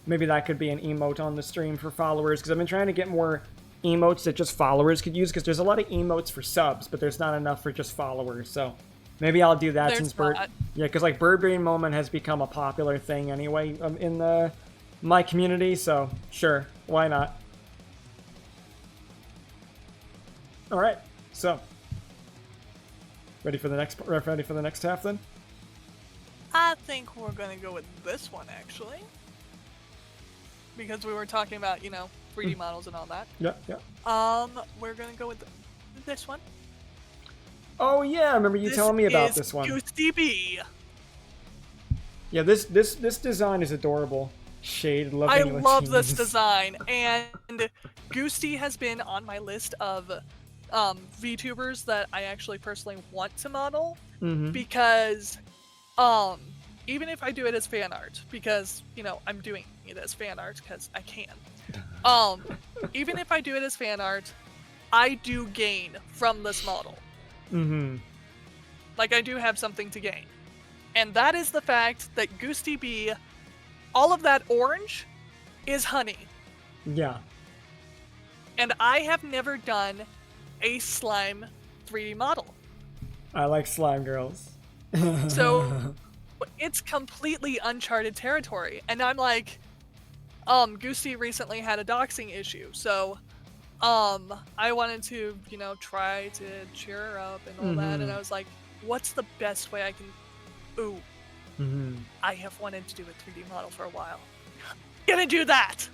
maybe that could be an emote on the stream for followers, because I've been trying to get more emotes that just followers could use, because there's a lot of emotes for subs, but there's not enough for just followers. So maybe I'll do that since bird. Yeah, because like bird brain moment has become a popular thing anyway in my community. So sure, why not? All right, so ready for the next half then? I think we're gonna go with this one actually, because we were talking about 3D models and all that. Yeah. We're gonna go with this one. Oh yeah, I remember you telling me about this one. Goosty B. Yeah, this design is adorable. Shade loving. I love this design, and Goosty has been on my list of VTubers that I actually personally want to model, because even if I do it as fan art, because I'm doing it as fan art because I can. Even if I do it as fan art, I do gain from this model. Like, I do have something to gain. And that is the fact that Goosty B, all of that orange, is honey. Yeah. And I have never done a slime 3D model. I like slime girls. So, it's completely uncharted territory. And I'm like, Goosty recently had a doxing issue, so I wanted to, try to cheer her up and all that, and I was like, what's the best way I can... Ooh. I have wanted to do a 3D model for a while. Gonna do that!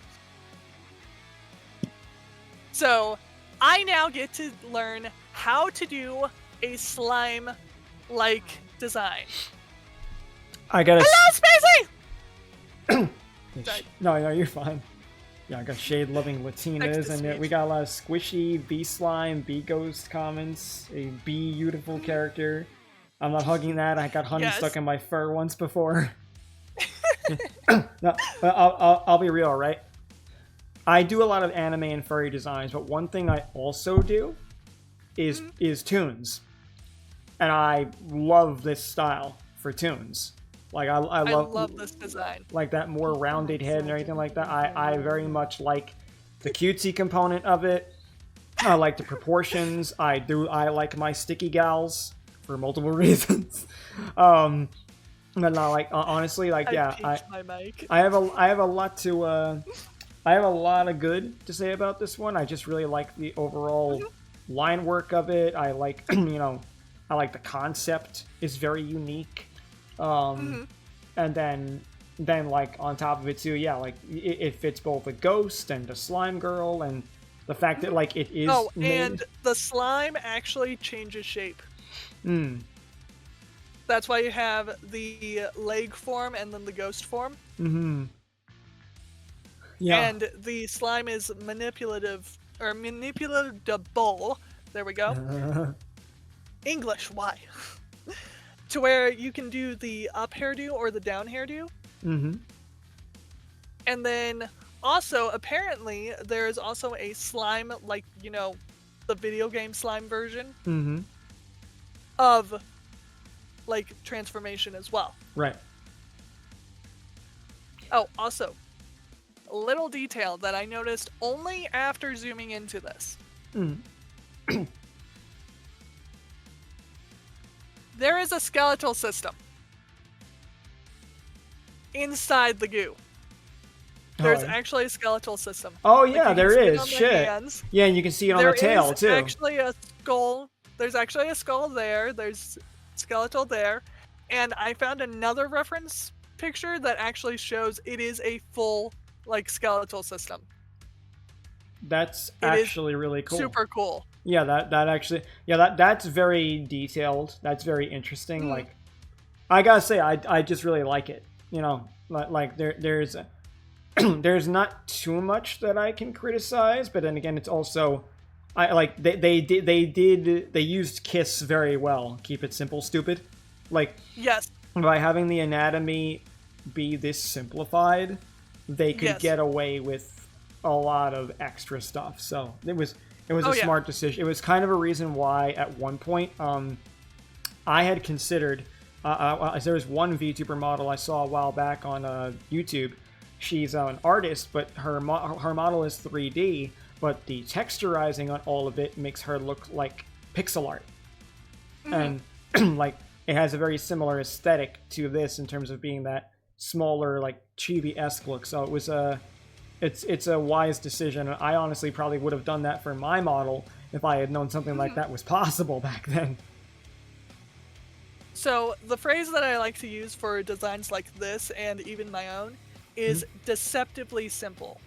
So, I now get to learn how to do a slime-like design. I gotta... Hello, Spacey! No, you're fine. Yeah, I got shade-loving Latinas, and we got a lot of squishy bee-slime, bee-ghost comments, a bee-beautiful character. I'm not hugging that. I got honey stuck in my fur once before. No, I'll be real, right? I do a lot of anime and furry designs, but one thing I also do is toons, and I love this style for toons. Like I love this design. Like that more rounded head and everything like that. I very much like the cutesy component of it. I like the proportions. I like my sticky gals for multiple reasons. But not like honestly, like yeah, I have a lot to I have a lot of good to say about this one. I just really like the overall line work of it. I like I like the concept is very unique. And then like on top of it too, yeah, like it fits both a ghost and a slime girl, and the fact that like it is and the slime actually changes shape. That's why you have the leg form and then the ghost form. Yeah. And the slime is manipulative or manipulatable. There we go. English, why? To where you can do the up hairdo or the down hairdo. And then also, apparently, there is also a slime, like, the video game slime version of, like, transformation as well. Right. Oh, also, a little detail that I noticed only after zooming into this. There is a skeletal system inside the goo. There's actually a skeletal system. Oh yeah, there is. Shit. Yeah, and you can see it on the tail too. There's actually a skull. There's actually a skull there. There's skeletal there, and I found another reference picture that actually shows it is a full like skeletal system. That's actually really cool. Super cool. Yeah, that actually, yeah, that's very detailed. That's very interesting. Like, I gotta say, I just really like it. Like there's there's not too much that I can criticize, but then again, it's also I like they used Kiss very well. Keep it simple, stupid. Like yes, by having the anatomy be this simplified, they could get away with a lot of extra stuff. So it was a smart decision. It was kind of a reason why at one point I had considered there was one VTuber model I saw a while back on YouTube. She's an artist, but her model is 3D, but the texturizing on all of it makes her look like pixel art. And like it has a very similar aesthetic to this in terms of being that smaller, like chibi-esque look. So it was it's a wise decision. I honestly probably would have done that for my model if I had known something like that was possible back then. So the phrase that I like to use for designs like this and even my own is deceptively simple.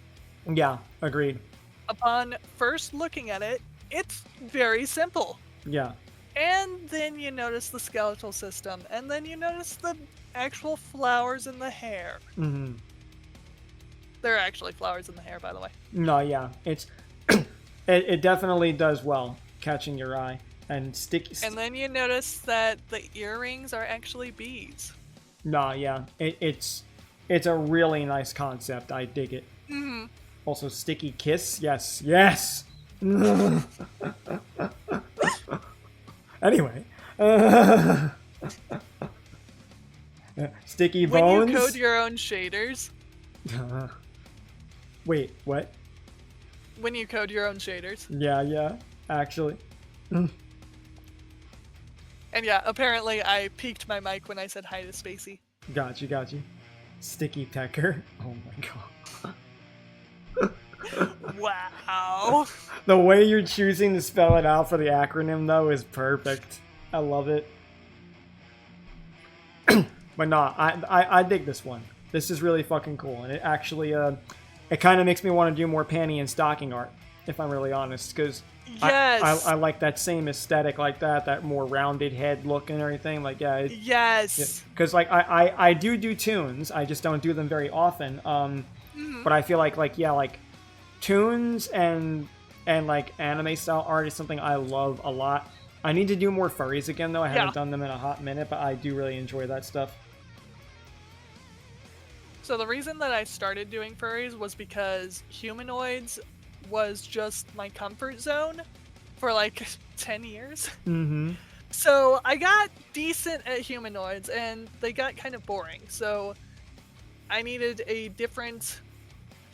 Yeah, agreed. Upon first looking at it, it's very simple. Yeah. And then you notice the skeletal system, and then you notice the actual flowers in the hair. There are actually flowers in the hair, by the way. No, yeah. It's it definitely does well, catching your eye. And sticky. And then you notice that the earrings are actually bees. No, yeah. It's a really nice concept. I dig it. Also, sticky kiss. Yes. Yes! Anyway. Sticky bones. When you code your own shaders. Wait, what? When you code your own shaders. Yeah, actually. And yeah, apparently I peaked my mic when I said hi to Spacey. Got you. Sticky pecker. Oh my god. Wow. The way you're choosing to spell it out for the acronym, though, is perfect. I love it. But no, I dig this one. This is really fucking cool, and it actually it kind of makes me want to do more panty and stocking art, if I'm really honest, because yes. I like that same aesthetic like that more rounded head look and everything. Like, yeah. Yes. Because, like, I do tunes. I just don't do them very often. But I feel like tunes and like anime style art is something I love a lot. I need to do more furries again, though. I haven't done them in a hot minute, but I do really enjoy that stuff. So the reason that I started doing furries was because humanoids was just my comfort zone for like 10 years. Mm-hmm. So I got decent at humanoids and they got kind of boring. So I needed a different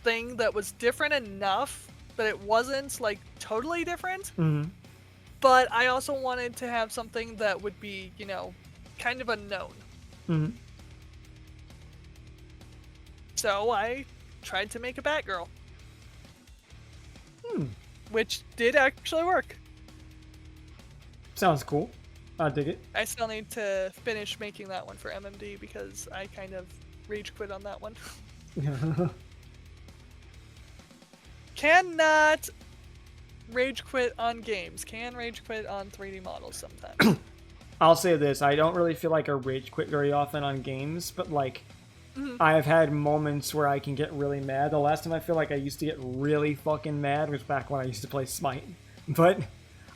thing that was different enough, but it wasn't like totally different. Mm-hmm. But I also wanted to have something that would be, kind of unknown. Mm-hmm. So I tried to make a Batgirl. Which did actually work. Sounds cool. I dig it. I still need to finish making that one for MMD because I kind of rage quit on that one. Cannot rage quit on games. Can rage quit on 3D models sometimes. I'll say this, I don't really feel like I rage quit very often on games, but like, I have had moments where I can get really mad. The last time I feel like I used to get really fucking mad was back when I used to play Smite. But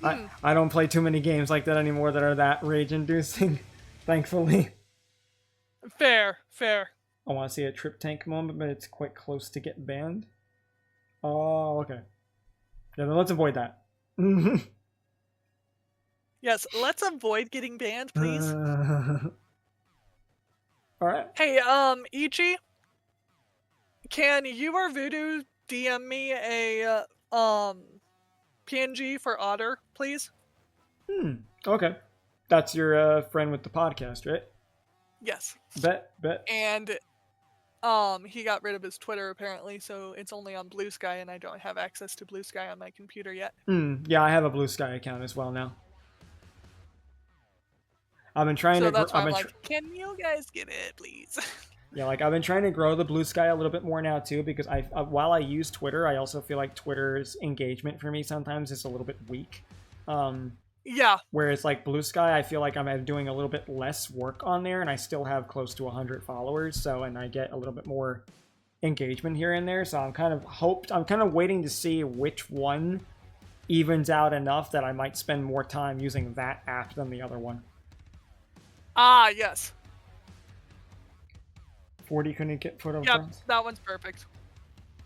I don't play too many games like that anymore that are that rage-inducing, thankfully. Fair. I want to see a Trip Tank moment, but it's quite close to get banned. Oh, okay. Yeah, then let's avoid that. Yes, let's avoid getting banned, please. Alright. Hey, Ichi, can you or Voodoo DM me a, PNG for Otter, please? Okay. That's your friend with the podcast, right? Yes. Bet. And, he got rid of his Twitter, apparently, so it's only on Blue Sky, and I don't have access to Blue Sky on my computer yet. Yeah, I have a Blue Sky account as well now. I've been trying to. That's why I'm like, can you guys get it, please? Yeah, like I've been trying to grow the Blue Sky a little bit more now too, because while I use Twitter, I also feel like Twitter's engagement for me sometimes is a little bit weak. Yeah. Whereas like Blue Sky, I feel like I'm doing a little bit less work on there, and I still have close to 100 followers. So, and I get a little bit more engagement here and there. So I'm kind of waiting to see which one evens out enough that I might spend more time using that app than the other one. Ah, yes. 40 couldn't get put over. Yep, that one's perfect.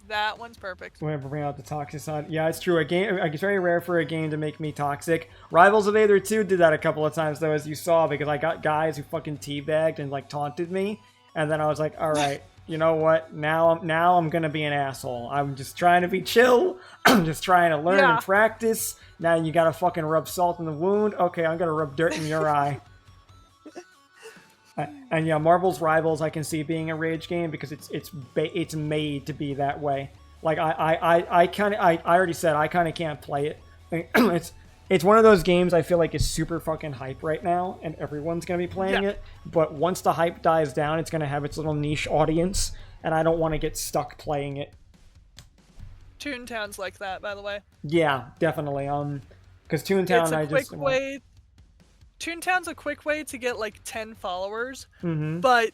That one's perfect. Whenever bring out the toxic side. Yeah, it's true. It's very rare for a game to make me toxic. Rivals of Aether 2 did that a couple of times, though, as you saw, because I got guys who fucking teabagged and, like, taunted me. And then I was like, alright, you know what? Now I'm gonna be an asshole. I'm just trying to be chill. I'm just trying to learn and practice. Now you gotta fucking rub salt in the wound. Okay, I'm gonna rub dirt in your eye. And yeah, Marvel's Rivals I can see being a rage game because it's made to be that way. Like I already said I kind of can't play it. It's one of those games I feel like is super fucking hype right now, and everyone's gonna be playing it. But once the hype dies down, it's gonna have its little niche audience, and I don't want to get stuck playing it. Toontown's like that, by the way. Yeah, definitely. Because Toontown, Toontown's a quick way to get like 10 followers, but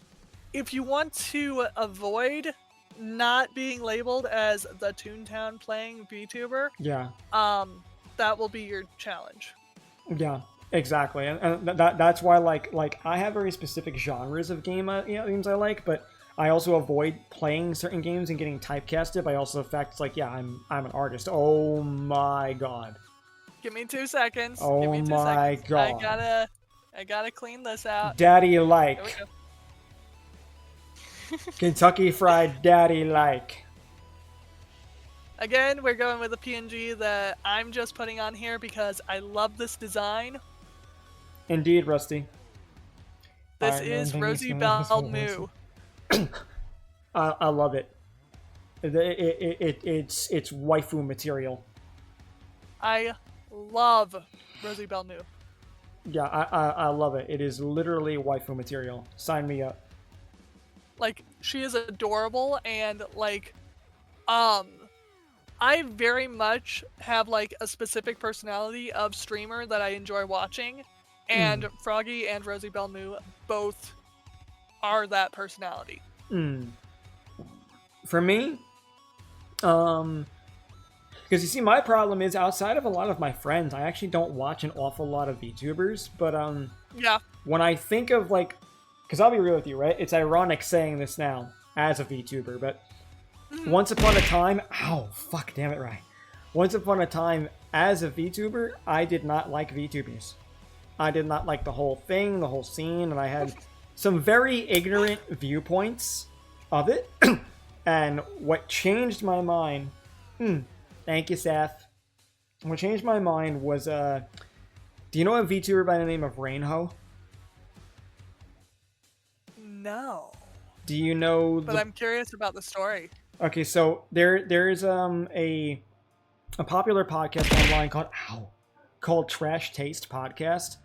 if you want to avoid not being labeled as the Toontown playing VTuber, that will be your challenge. Yeah, exactly, and that's why like I have very specific genres of games I like, but I also avoid playing certain games and getting typecasted by also the fact like I'm an artist. Oh my god. Give me 2 seconds. Oh Give me 2 my seconds. god. I gotta clean this out. Daddy like. There we go. Kentucky Fried Daddy like. Again, we're going with a PNG that I'm just putting on here because I love this design. Indeed, Rusty. This is Rosie Bell Moo. I love it. It's waifu material. I love Rosie Bell Moo. Yeah, I love it. It is literally waifu material. Sign me up. Like, she is adorable, and like, I very much have like a specific personality of streamer that I enjoy watching, and Froggy and Rosie Bell Moo both are that personality. For me, because you see, my problem is outside of a lot of my friends, I actually don't watch an awful lot of VTubers. But yeah, when I think of like, because I'll be real with you, right? It's ironic saying this now, as a VTuber, but once upon a time, ow, fuck, damn it, right. Once upon a time, as a VTuber, I did not like VTubers. I did not like the whole thing, the whole scene, and I had some very ignorant viewpoints of it. And what changed my mind, thank you, Seth. What changed my mind was, do you know a VTuber by the name of Rainho? No. Do you know? But I'm curious about the story. Okay, so there's a popular podcast online called Trash Taste Podcast,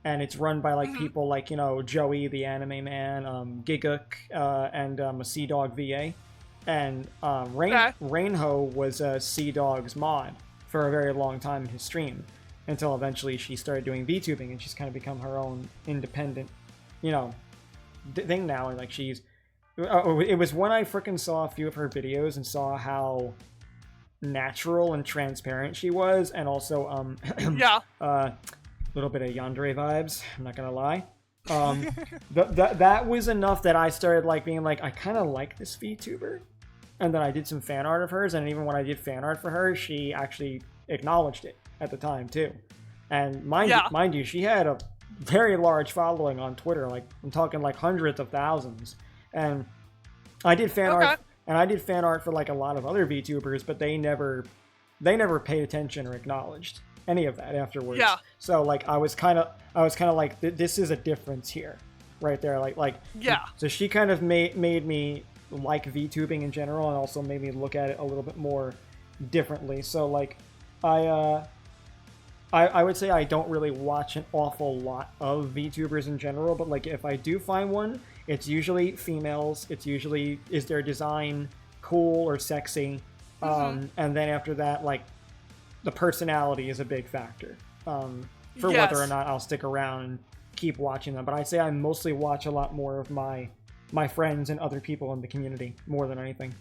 and it's run by like people like, you know, Joey the Anime Man, Giguk, and a Sea Dog VA, and Rainho was a Sea Dog's mod for a very long time in his stream, until eventually she started doing VTubing, and she's kind of become her own independent, you know, thing now, and like she's. It was when I freaking saw a few of her videos and saw how natural and transparent she was, and also yeah, a little bit of yandere vibes, I'm not gonna lie. That was enough that I started like being like, I kind of like this VTuber, and then I did some fan art of hers, and even when I did fan art for her, she actually acknowledged it at the time too. And mind you, she had a very large following on Twitter, like I'm talking like hundreds of thousands. And I did fan art, and I did fan art for like a lot of other VTubers, but they never paid attention or acknowledged any of that afterwards. Yeah. So like I was kind of like, this is a difference here, right there. Like yeah. So she kind of made me like VTubing in general, and also made me look at it a little bit more differently. So like I would say I don't really watch an awful lot of VTubers in general, but like if I do find one, it's usually females. It's usually, is their design cool or sexy? And then after that, like, the personality is a big factor for whether or not I'll stick around and keep watching them. But I'd say I mostly watch a lot more of my friends and other people in the community more than anything.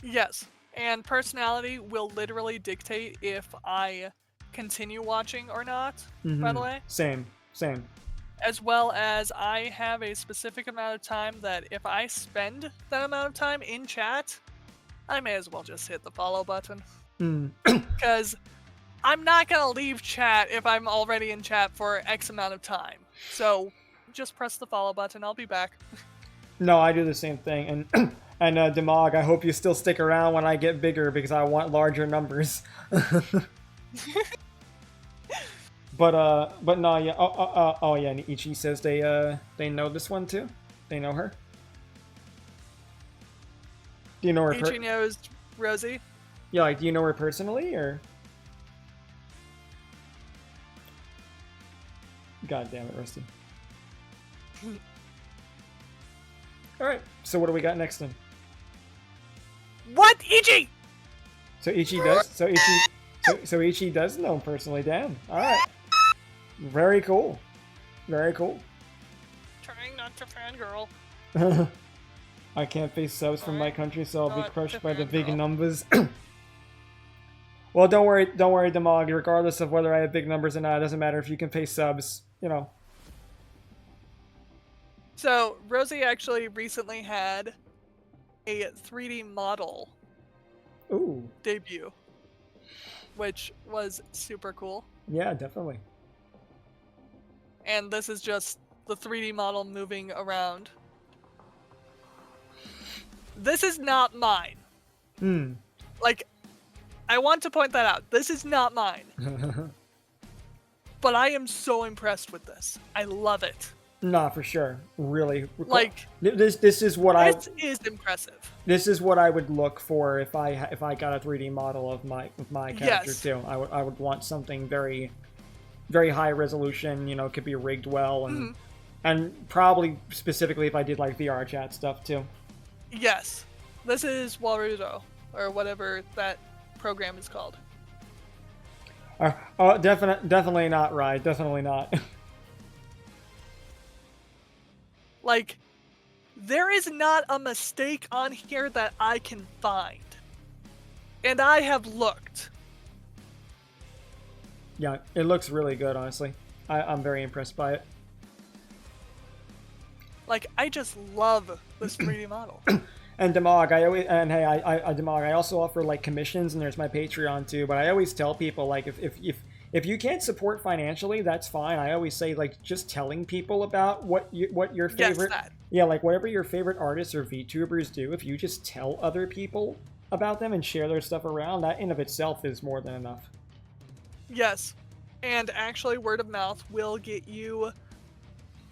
Yes, and personality will literally dictate if I continue watching or not, by the way. Same. As well as I have a specific amount of time that if I spend that amount of time in chat, I may as well just hit the follow button. Because I'm not going to leave chat if I'm already in chat for X amount of time. So just press the follow button. I'll be back. No, I do the same thing. And Demog, I hope you still stick around when I get bigger, because I want larger numbers. But no, yeah. Oh yeah. And Ichi says they know this one too. They know her. Do you know her? Ichi knows Rosie. Yeah, like, do you know her personally, or? God damn it, Rusty. All right. So what do we got next then? What, Ichi? So Ichi does. So Ichi does know him personally. Damn. All right. Very cool. Very cool. Trying not to fangirl. I can't face subs from my country, so I'll be crushed by the big numbers. Well, don't worry, Demog. Regardless of whether I have big numbers or not, it doesn't matter if you can pay subs, you know. So, Rosie actually recently had a 3D model debut, which was super cool. Yeah, definitely. And this is just the 3D model moving around. This is not mine. Like, I want to point that out. This is not mine. But I am so impressed with this. I love it. Nah, for sure. Really. Like, this is what this is impressive. This is what I would look for if I got a 3D model of my character too. I would want something very, very high resolution. You know, could be rigged well, and probably specifically if I did like VR chat stuff too. Yes, this is Warudo, or whatever that program is called. Definitely not right. Definitely not. Like, there is not a mistake on here that I can find. And I have looked. Yeah, it looks really good, honestly. I'm very impressed by it. Like, I just love this 3D model. And Demog, I also offer like commissions, and there's my Patreon too. But I always tell people like if you can't support financially, that's fine. I always say like just telling people about what your favorite like whatever your favorite artists or VTubers do. If you just tell other people about them and share their stuff around, that in of itself is more than enough. Yes, and actually, word of mouth will get you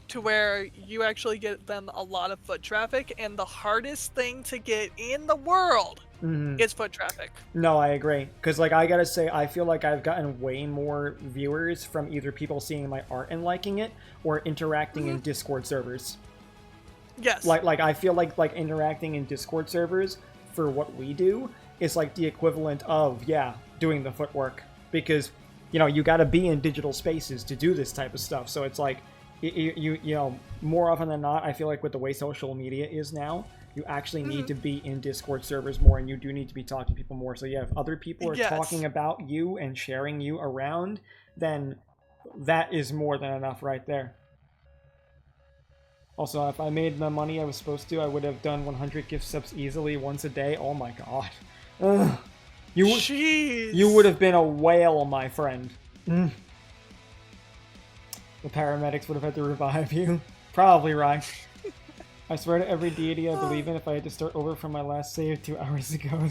to where you actually get them a lot of foot traffic, and the hardest thing to get in the world is foot traffic. No, I agree. Because, like, I gotta say, I feel like I've gotten way more viewers from either people seeing my art and liking it, or interacting in Discord servers. Yes. Like I feel like interacting in Discord servers for what we do is like the equivalent of, doing the footwork. Because, you gotta be in digital spaces to do this type of stuff. So it's like, you know, more often than not, I feel like with the way social media is now, you actually need to be in Discord servers more, and you do need to be talking to people more. So yeah, if other people are talking about you and sharing you around, then that is more than enough right there. Also, if I made the money I was supposed to, I would have done 100 gift subs easily once a day. Oh my god. Ugh. You would have been a whale, my friend. The paramedics would have had to revive you. Probably right. I swear to every deity I believe in, if I had to start over from my last save 2 hours ago.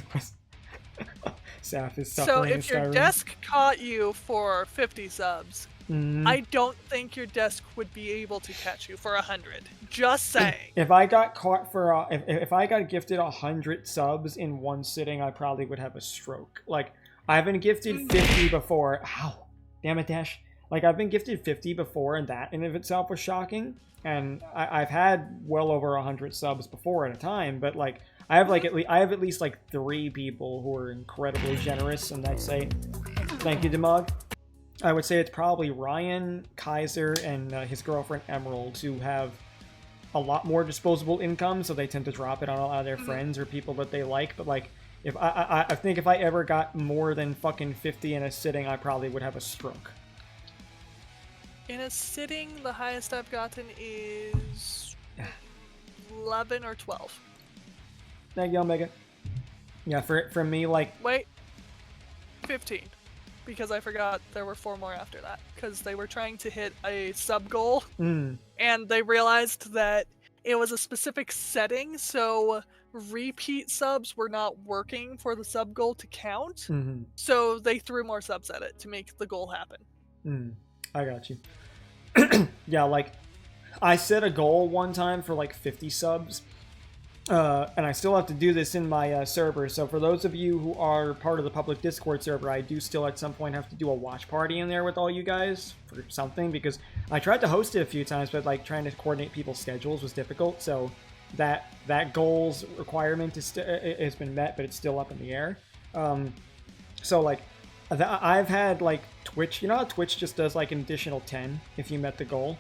Saf is suffering. So if your desk caught you for 50 subs, I don't think your desk would be able to catch you for 100. Just saying. If I got caught for if I got gifted 100 subs in one sitting, I probably would have a stroke. Like, I've been gifted 50 before. Ow. Damn it, Dash. Like, I've been gifted 50 before, and that in of itself was shocking. And I've had well over 100 subs before at a time, but like I have at least like 3 people who are incredibly generous, and I'd say thank you, Demog. I would say it's probably Ryan, Kaiser, and his girlfriend Emerald, who have a lot more disposable income, so they tend to drop it on a lot of their friends or people that they like. But like, if I think if I ever got more than fucking 50 in a sitting, I probably would have a stroke. In a sitting, the highest I've gotten is 11 or 12. Thank you, Omega. Yeah, for me, like... Wait. 15. Because I forgot there were 4 more after that. Because they were trying to hit a sub goal. And they realized that it was a specific setting, so repeat subs were not working for the sub goal to count. So they threw more subs at it to make the goal happen. I got you. Yeah, like, I set a goal one time for like 50 subs, and I still have to do this in my server. So for those of you who are part of the public Discord server, I do still at some point have to do a watch party in there with all you guys for something, because I tried to host it a few times, but like trying to coordinate people's schedules was difficult. So that goal's requirement has been met, but it's still up in the air. So like, I've had like Twitch, you know how Twitch just does like an additional 10 if you met the goal?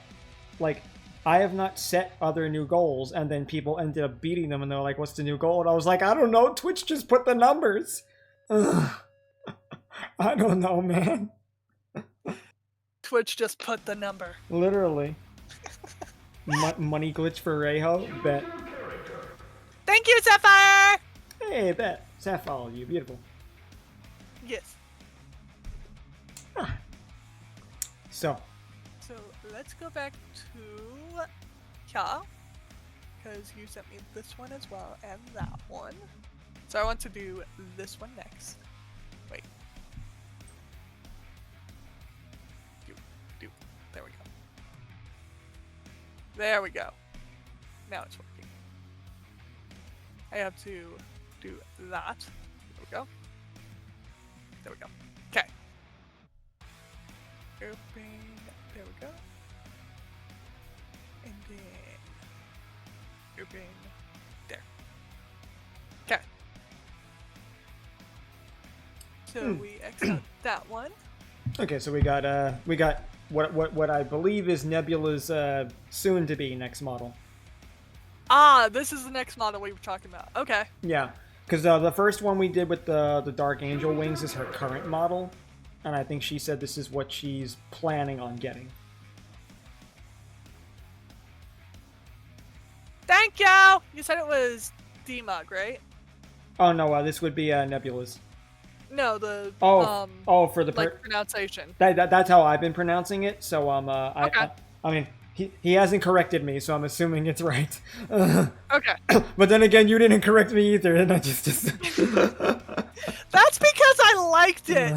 Like, I have not set other new goals, and then people ended up beating them, and they're like, what's the new goal? And I was like, I don't know, Twitch just put the numbers. Ugh. I don't know, man. Twitch just put the number. Literally. Money glitch for Reho? Bet. Thank you, Sapphire! Hey, bet. Sapphire, you beautiful. Yes. So let's go back to Kya, because you sent me this one as well and that one. So I want to do this one next. Wait. Do. There we go. There we go. Now it's working. I have to do that. There we go. There we go. Okay. Open. There we go. And then open there. Okay. So we X out that one. Okay, so we got what I believe is Nebula's soon to be next model. Ah, this is the next model we were talking about. Okay. Yeah, because the first one we did with the Dark Angel wings is her current model, and I think she said this is what she's planning on getting. Go! You said it was Demog, right? Oh no, this would be Nebula's. No, the for the pronunciation. That's how I've been pronouncing it. So Okay. I mean he hasn't corrected me, so I'm assuming it's right. Okay. But then again, you didn't correct me either, and I just. That's because I liked it.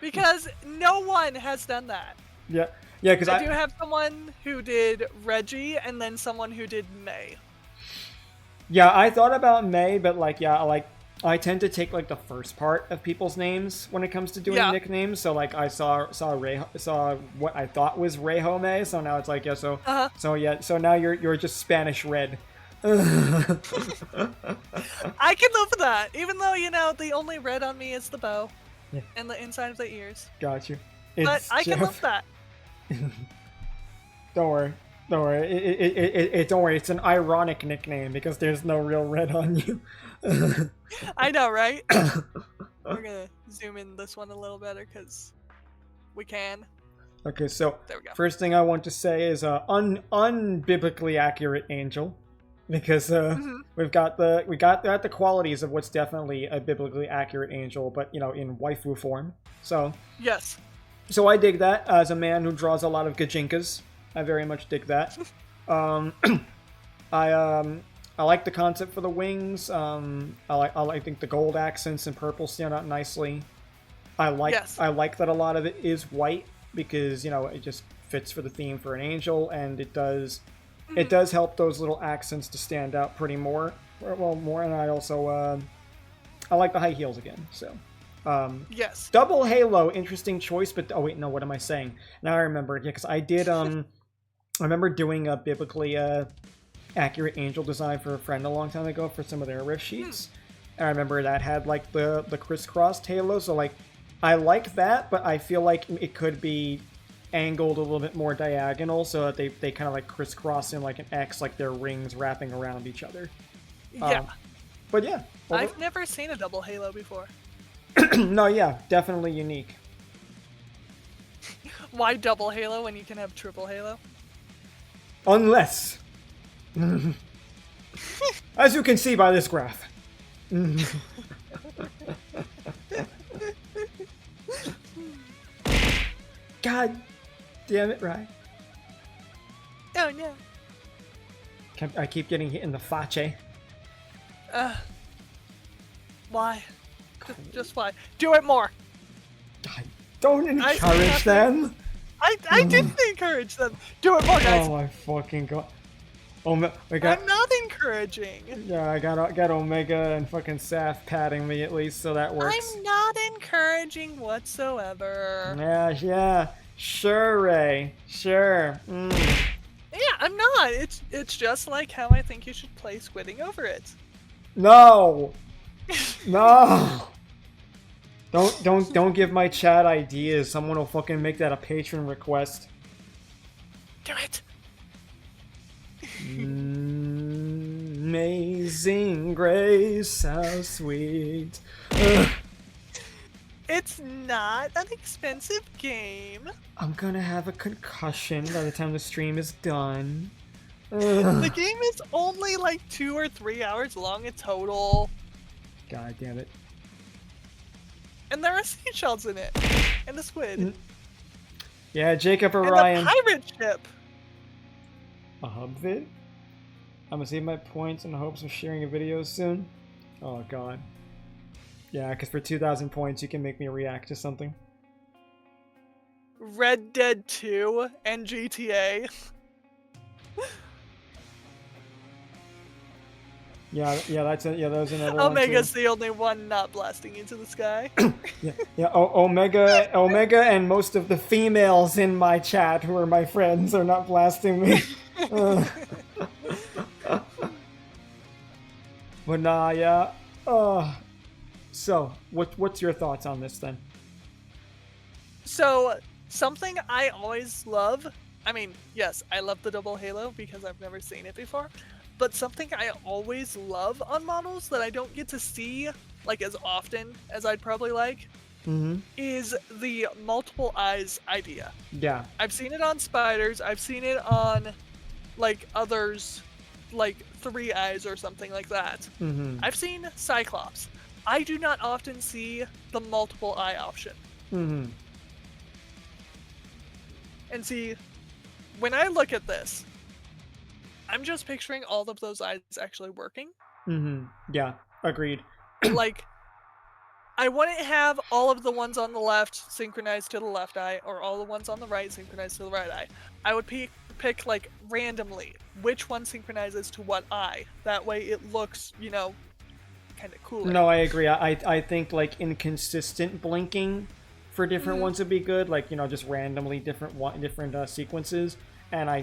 Because no one has done that. Yeah, because I do have someone who did Reggie and then someone who did May. Yeah, I thought about May, but I tend to take like the first part of people's names when it comes to doing nicknames. So like I saw what I thought was Reho May, so now it's like so now you're just Spanish Red. I can live with that, even though the only red on me is the bow and the inside of the ears. Got you. But I can live with that. Don't worry. Don't worry. Don't worry. It's an ironic nickname because there's no real red on you. I know, right? We're gonna zoom in this one a little better because we can. Okay, so there we go. First thing I want to say is unbiblically accurate angel, because we got the qualities of what's definitely a biblically accurate angel, but in waifu form. So yes. So I dig that as a man who draws a lot of gajinkas. I very much dig that. I like the concept for the wings. I think the gold accents and purple stand out nicely. I like that a lot of it is white because it just fits for the theme for an angel, and it does help those little accents to stand out pretty more. And I also I like the high heels again. So. Yes. Double halo, interesting choice, but oh wait, no, what am I saying? Now I remember, because I did I remember doing a biblically accurate angel design for a friend a long time ago for some of their riff sheets. And I remember that had like the crisscrossed halo, so like I like that, but I feel like it could be angled a little bit more diagonal so that they kind of like crisscross in like an X, like their rings wrapping around each other. Yeah. But yeah. I've never seen a double halo before. No, yeah, definitely unique. Why double halo when you can have triple halo? Unless, as you can see by this graph. God damn it, right? Oh no. I keep getting hit in the face. Why? Just why? Do it more. Don't encourage them. I didn't encourage them. Do it more, guys. Oh my fucking god. I'm not encouraging. Yeah, I got Omega and fucking Saf patting me at least, so that works. I'm not encouraging whatsoever. Yeah. Sure, Ray. Sure. Yeah, I'm not. It's just like how I think you should play squidding over it. No. No. Don't give my chat ideas. Someone will fucking make that a patron request. Do it. Amazing Grace, how sweet. It's not an expensive game. I'm gonna have a concussion by the time the stream is done. The game is only like 2 or 3 hours long in total. God damn it. And there are seashells in it. And a squid. Yeah, Jacob Orion. And a pirate ship. A hub vid? I'm gonna save my points in the hopes of sharing a video soon. Oh god. Yeah, because for 2,000 points you can make me react to something. Red Dead 2 and GTA. Yeah, that was another Omega's one too. the only one not blasting into the sky. yeah. Omega, and most of the females in my chat who are my friends are not blasting me. But nah, yeah. So, what's your thoughts on this then? So, something I always love. I mean, yes, I love the double halo because I've never seen it before. But something I always love on models that I don't get to see like as often as I'd probably like is the multiple eyes idea. Yeah. I've seen it on spiders. I've seen it on like others like 3 eyes or something like that. Mm-hmm. I've seen Cyclops. I do not often see the multiple eye option. Mm-hmm. And see, when I look at this, I'm just picturing all of those eyes actually working. Mm-hmm. Yeah, agreed. Like, I wouldn't have all of the ones on the left synchronized to the left eye, or all the ones on the right synchronized to the right eye. I would pick like randomly which one synchronizes to what eye. That way it looks, you know, kind of cooler. No, I agree. I think like inconsistent blinking for different ones would be good. Like, you know, just randomly different sequences. And I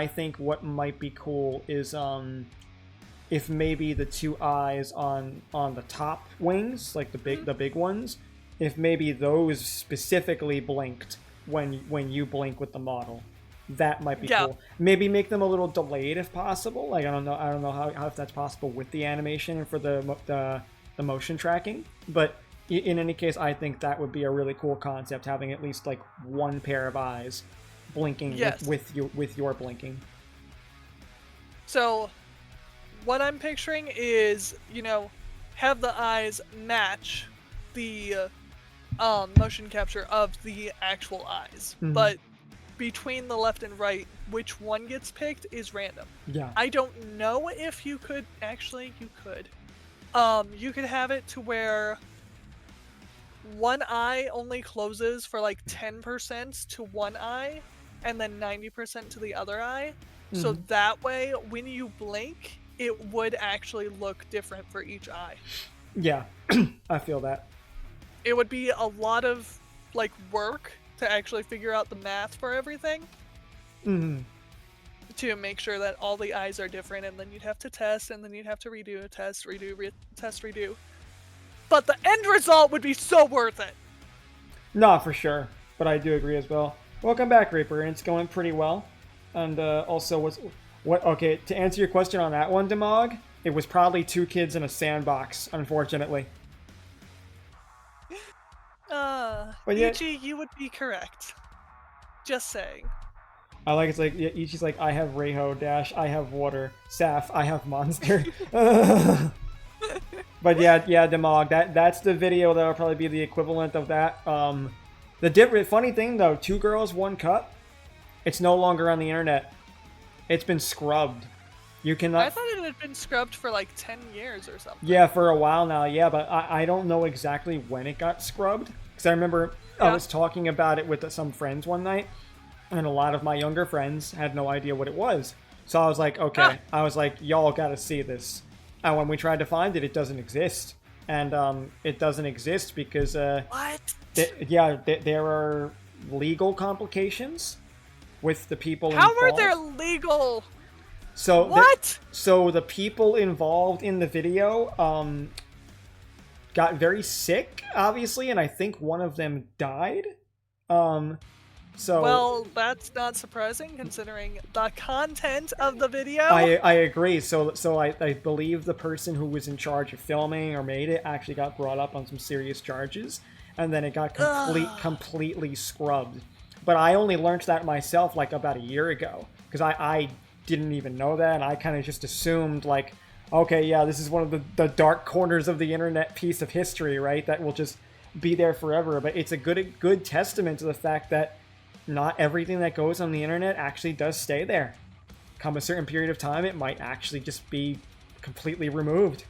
think what might be cool is if maybe the 2 eyes on the top wings, like the big ones, if maybe those specifically blinked when you blink with the model, that might be cool. Maybe make them a little delayed if possible. Like I don't know how if that's possible with the animation and for the motion tracking. But in any case, I think that would be a really cool concept, having at least like one pair of eyes blinking with your blinking. So what I'm picturing is, you know, have the eyes match the motion capture of the actual eyes. Mm-hmm. But between the left and right, which one gets picked is random. Yeah. I don't know if you could... Actually, you could. You could have it to where one eye only closes for like 10% to one eye, and then 90% to the other eye. Mm-hmm. So that way, when you blink, it would actually look different for each eye. Yeah, I feel that. It would be a lot of like work to actually figure out the math for everything. Mm-hmm. To make sure that all the eyes are different, and then you'd have to test, and then you'd have to redo, test, redo, test, redo. But the end result would be so worth it. No, for sure. But I do agree as well. Welcome back, Reaper, and it's going pretty well. And also, okay, to answer your question on that one, Demog, it was probably 2 kids in a sandbox, unfortunately. Ichi, you would be correct. Just saying. I like it's like Ichi's like, I have Reiho, Dash, I have water, Saf, I have monster. But yeah, Demog, that's the video that'll probably be the equivalent of that. The funny thing though, 2 girls, 1 cup, it's no longer on the internet. It's been scrubbed. You cannot. I thought it had been scrubbed for like 10 years or something. Yeah, for a while now, yeah, but I don't know exactly when it got scrubbed. Because I remember I was talking about it with some friends one night, and a lot of my younger friends had no idea what it was. So I was like, okay. I was like, y'all gotta see this. And when we tried to find it, it doesn't exist. And it doesn't exist because... what? There are legal complications with the people How involved. are there legal... So what? So the people involved in the video got very sick, obviously, and I think one of them died. Well, that's not surprising considering the content of the video. I agree. So I believe the person who was in charge of filming or made it actually got brought up on some serious charges, and then it got completely scrubbed. But I only learned that myself like about a year ago, because I didn't even know that, and I kind of just assumed like, okay, yeah, this is one of the dark corners of the internet piece of history, right? That will just be there forever. But it's a good testament to the fact that not everything that goes on the internet actually does stay there. Come a certain period of time, it might actually just be completely removed.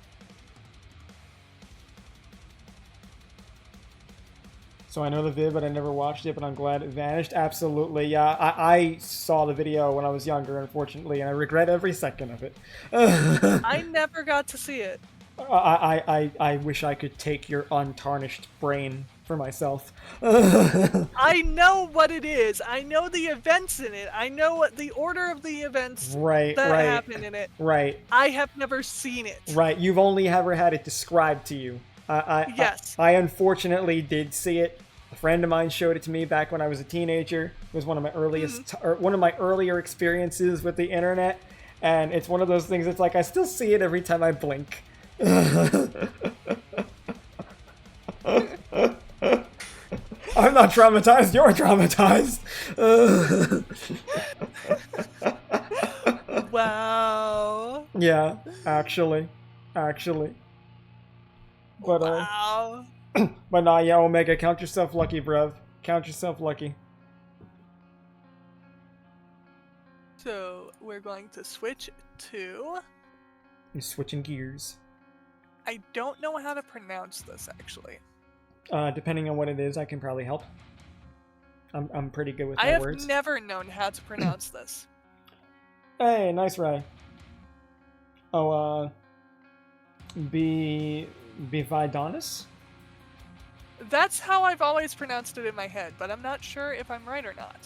So I know the vid, but I never watched it, but I'm glad it vanished. Absolutely, yeah. I saw the video when I was younger, unfortunately, and I regret every second of it. I never got to see it. I wish I could take your untarnished brain for myself. I know what it is. I know the events in it. I know what the order of the events that happen in it. Right. I have never seen it. Right. You've only ever had it described to you. Yes. I unfortunately did see it. A friend of mine showed it to me back when I was a teenager. It was one of my earlier experiences with the internet, and it's one of those things that's like I still see it every time I blink. I'm not traumatized, you're traumatized. Wow. Yeah, actually. But wow. but nah, yeah, Omega, count yourself lucky, bruv. Count yourself lucky. So we're going to switch to. You're switching gears. I don't know how to pronounce this actually. Depending on what it is, I can probably help. I'm pretty good with my words. I have never known how to pronounce this. Hey, nice Ray. Oh, Bividonis? That's how I've always pronounced it in my head, but I'm not sure if I'm right or not.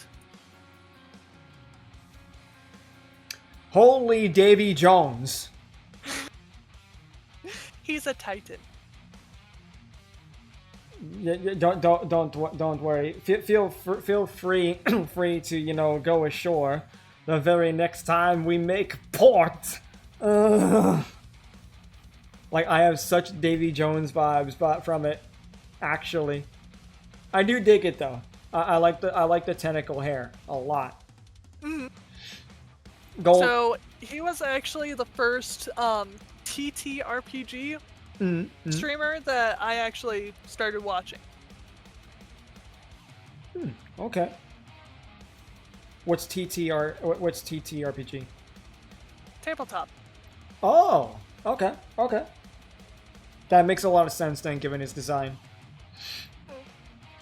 Holy Davy Jones. He's a titan. Yeah, don't worry. Feel free to go ashore the very next time we make port. Like I have such Davy Jones vibes from it. Actually, I do dig it though. I like the tentacle hair a lot. Mm-hmm. Gold. So he was actually the first TTRPG streamer that I actually started watching. Okay. What's TTRPG? Tabletop. Oh, okay. That makes a lot of sense then, given his design.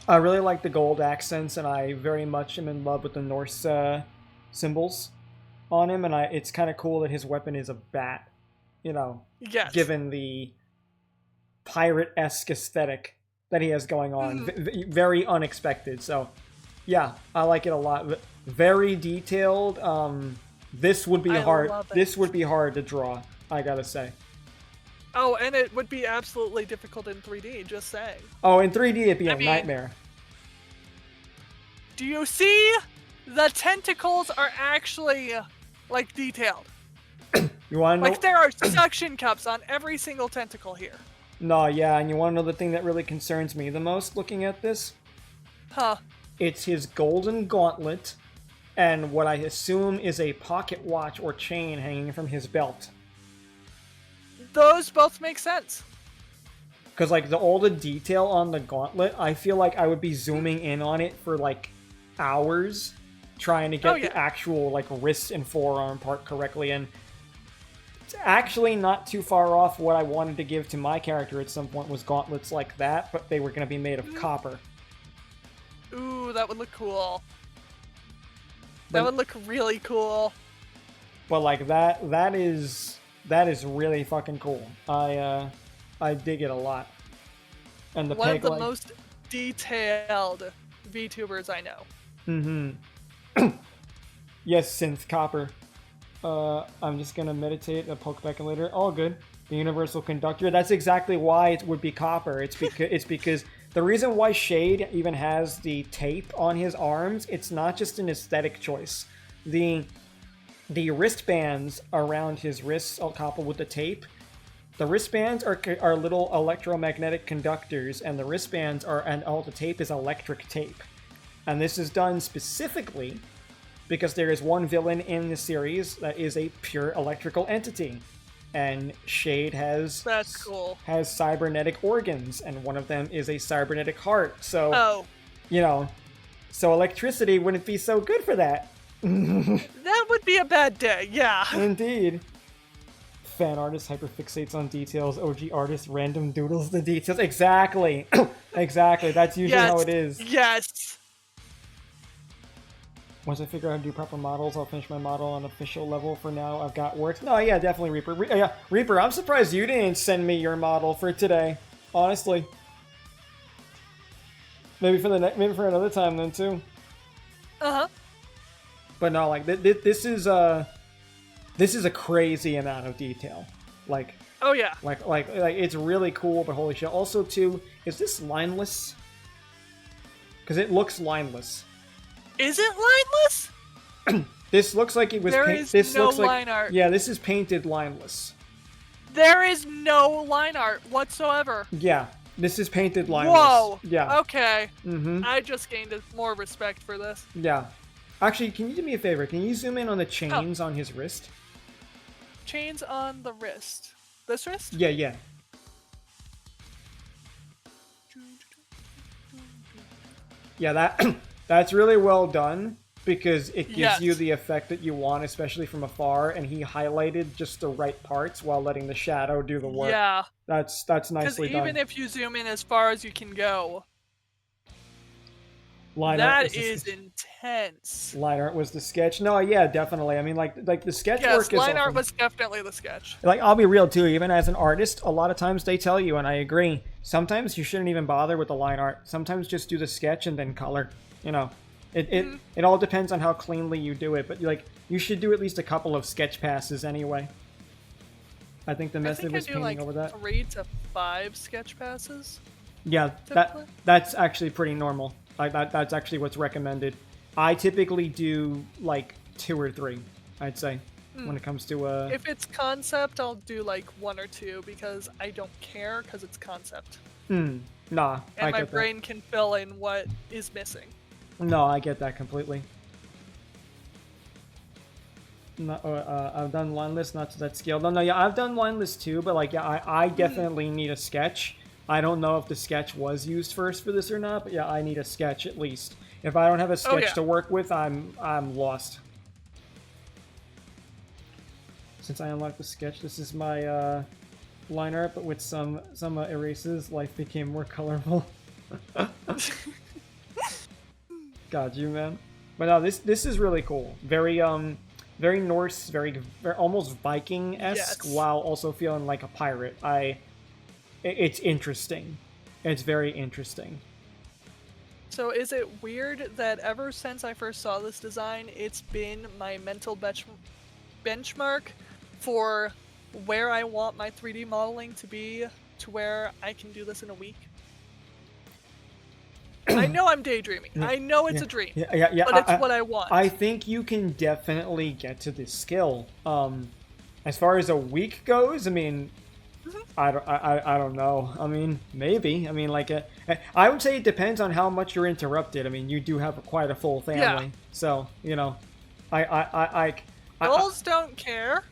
I really like the gold accents, and I very much am in love with the Norse symbols on him, and it's kind of cool that his weapon is a bat. Yes. Given the pirate-esque aesthetic that he has going on. Very unexpected. So, yeah, I like it a lot. Very detailed. This would be hard. This would be hard to draw, I gotta say. Oh, and it would be absolutely difficult in 3D, just saying. Oh, in 3D it'd be a nightmare. Do you see? The tentacles are actually, like, detailed. You wanna know? Like, there are suction cups on every single tentacle here. No, yeah, and you wanna know the thing that really concerns me the most looking at this? Huh. It's his golden gauntlet, and what I assume is a pocket watch or chain hanging from his belt. Those both make sense. Because, like, all the detail on the gauntlet, I feel like I would be zooming in on it for, like, hours trying to get the actual, like, wrist and forearm part correctly, and it's actually not too far off what I wanted to give to my character at some point was gauntlets like that, but they were going to be made of copper. Ooh, that would look cool. That would look really cool. But, like, that is really fucking cool. I dig it a lot. And the one of the most detailed VTubers I know. Yes, synth copper. I'm just gonna meditate and poke back later. All good. The universal conductor. That's exactly why it would be copper. It's because the reason why Shade even has the tape on his arms. It's not just an aesthetic choice. The wristbands around his wrists, all coupled with the tape. The wristbands are little electromagnetic conductors, and the wristbands and all the tape is electric tape. And this is done specifically because there is one villain in the series that is a pure electrical entity. And Shade has cybernetic organs, and one of them is a cybernetic heart. So, so electricity wouldn't be so good for that. That would be a bad day, yeah. Indeed. Fan artist hyperfixates on details. OG artist random doodles the details. Exactly. Exactly. That's usually how it is. Yes. Once I figure out how to do proper models, I'll finish my model on official level. For now, I've got work. No, yeah, definitely Reaper. Reaper, I'm surprised you didn't send me your model for today. Honestly. Maybe for another time then too. Uh-huh. But no, like this is a crazy amount of detail. Like, oh yeah. Like it's really cool, but holy shit. Also too, is this lineless? Because it looks lineless. Is it lineless? This looks like it was painted. This no looks like line art. Yeah, this is painted lineless. There is no line art whatsoever. Yeah, this is painted lineless. Whoa. Yeah. Okay. I just gained more respect for this. Yeah. Actually, can you do me a favor? Can you zoom in on the chains on his wrist? chains on the wrist. This wrist? Yeah, yeah. Yeah, that's really well done because it gives you the effect that you want, especially from afar, and he highlighted just the right parts while letting the shadow do the work. Yeah. That's nicely done. Because even if you zoom in as far as you can go, line that is intense. Line art was the sketch. No, yeah, definitely. I mean, like the sketch work is line art often, was definitely the sketch. like, I'll be real too, even as an artist, a lot of times they tell you, and I agree, sometimes you shouldn't even bother with the line art. Sometimes just do the sketch and then color. You know, it all depends on how cleanly you do it, but like you should do at least a couple of sketch passes anyway. I think the method was painting like over that. 3 to 5 sketch passes. Yeah, that's actually pretty normal. Like that's actually what's recommended. I typically do like 2 or 3, I'd say, when it comes to If it's concept, I'll do like 1 or 2 because I don't care because it's concept. Nah, and my brain can fill in what is missing. No, I get that completely. No, I've done line list, not to that scale. No, yeah, I've done line list too, but like, yeah, I definitely need a sketch. I don't know if the sketch was used first for this or not, but yeah, I need a sketch at least. If I don't have a sketch to work with, I'm lost. Since I unlocked the sketch, this is my line art, but with some erases, life became more colorful. Got you, man. But no, this is really cool. Very very Norse, very almost Viking-esque, while also feeling like a pirate. It's interesting. It's very interesting. So is it weird that ever since I first saw this design, it's been my mental benchmark for where I want my 3D modeling to be, to where I can do this in a week? I know I'm daydreaming. I know it's a dream. Yeah, but it's what I want. I think you can definitely get to this skill. As far as a week goes, I mean, I don't know. I mean, maybe. I mean, like, I would say it depends on how much you're interrupted. I mean, you do have quite a full family, so you know, Goals don't care.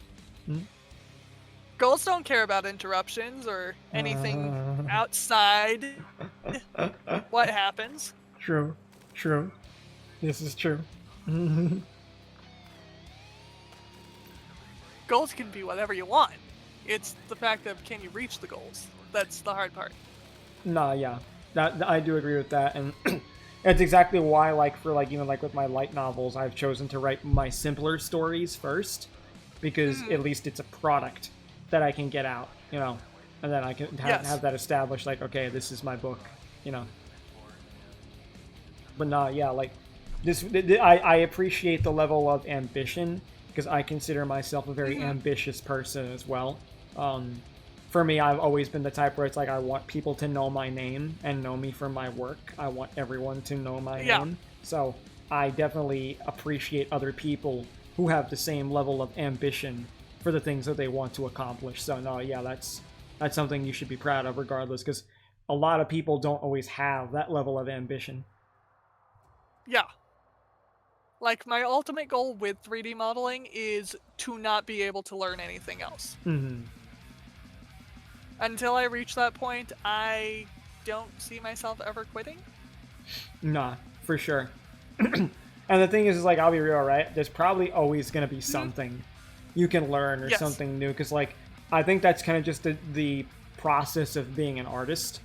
Goals don't care about interruptions or anything outside what happens. True. This is true. Goals can be whatever you want. It's the fact of can you reach the goals. That's the hard part. Nah, yeah. That I do agree with that, and that's exactly why, like, for like even like with my light novels, I've chosen to write my simpler stories first, because at least it's a product that I can get out, you know, and then I can have that established, like, okay, this is my book, you know. But nah, yeah, like, I appreciate the level of ambition, because I consider myself a very ambitious person as well. For me, I've always been the type where it's like, I want people to know my name and know me for my work. I want everyone to know my name. So I definitely appreciate other people who have the same level of ambition for the things that they want to accomplish. So no, yeah, that's something you should be proud of regardless, because a lot of people don't always have that level of ambition. Yeah. Like, my ultimate goal with 3D modeling is to not be able to learn anything else. Until I reach that point, I don't see myself ever quitting. Nah, for sure. And the thing is like, I'll be real, right? There's probably always going to be something you can learn or something new, because like I think that's kind of just the process of being an artist.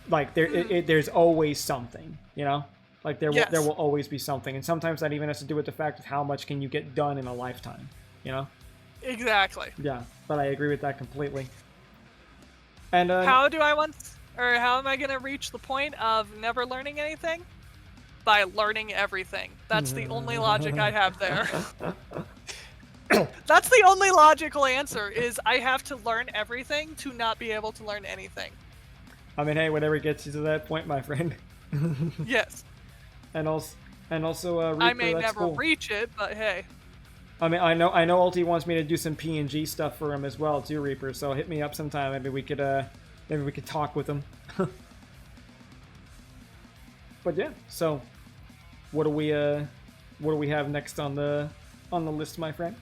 Like there's always something, you know, like there will always be something, and sometimes that even has to do with the fact of how much can you get done in a lifetime, you know. Exactly. Yeah, but I agree with that completely. And how am I gonna reach the point of never learning anything? By learning everything. That's the only logic I have there. That's the only logical answer, is I have to learn everything to not be able to learn anything. I mean, hey, whatever gets you to that point, my friend. Yes. And also, Reaper, I may never cool. reach it, but hey. I mean, I know Ulti wants me to do some PNG stuff for him as well, too, Reaper. So hit me up sometime. Maybe we could talk with him. But yeah, so what do we have next on the list, my friend?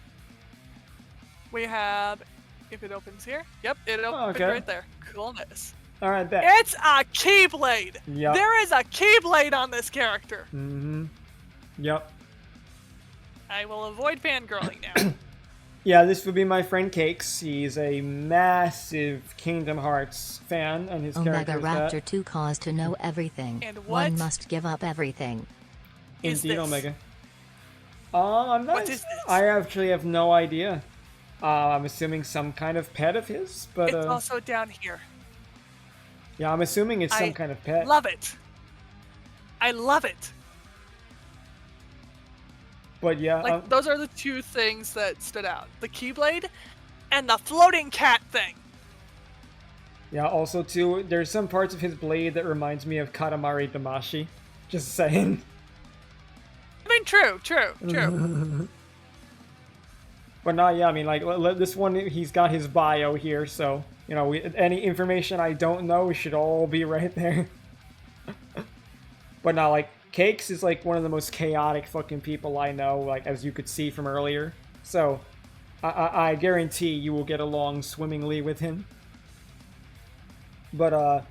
we have, if it opens here, yep, it opened right there. Coolness. All right, bet. It's a Keyblade. Yep. There is a Keyblade on this character. Mm-hmm. Yep. I will avoid fangirling now. Yeah, this would be my friend Cakes. He's a massive Kingdom Hearts fan, and his Omega character Raptor 2 cause to know everything. And what one must give up everything. Indeed, Omega. I'm not. What is this? I actually have no idea. I'm assuming some kind of pet of his, but it's also down here. Yeah, I'm assuming it's some kind of pet. Love it. I love it. But yeah, like those are the two things that stood out: the Keyblade and the floating cat thing. Yeah. Also, too, there's some parts of his blade that reminds me of Katamari Damashi. Just saying. I mean, true. But no, yeah, I mean, like, this one, he's got his bio here, so, you know, any information I don't know should all be right there. But no, like, Cakes is, like, one of the most chaotic fucking people I know, like, as you could see from earlier. So, I guarantee you will get along swimmingly with him. But,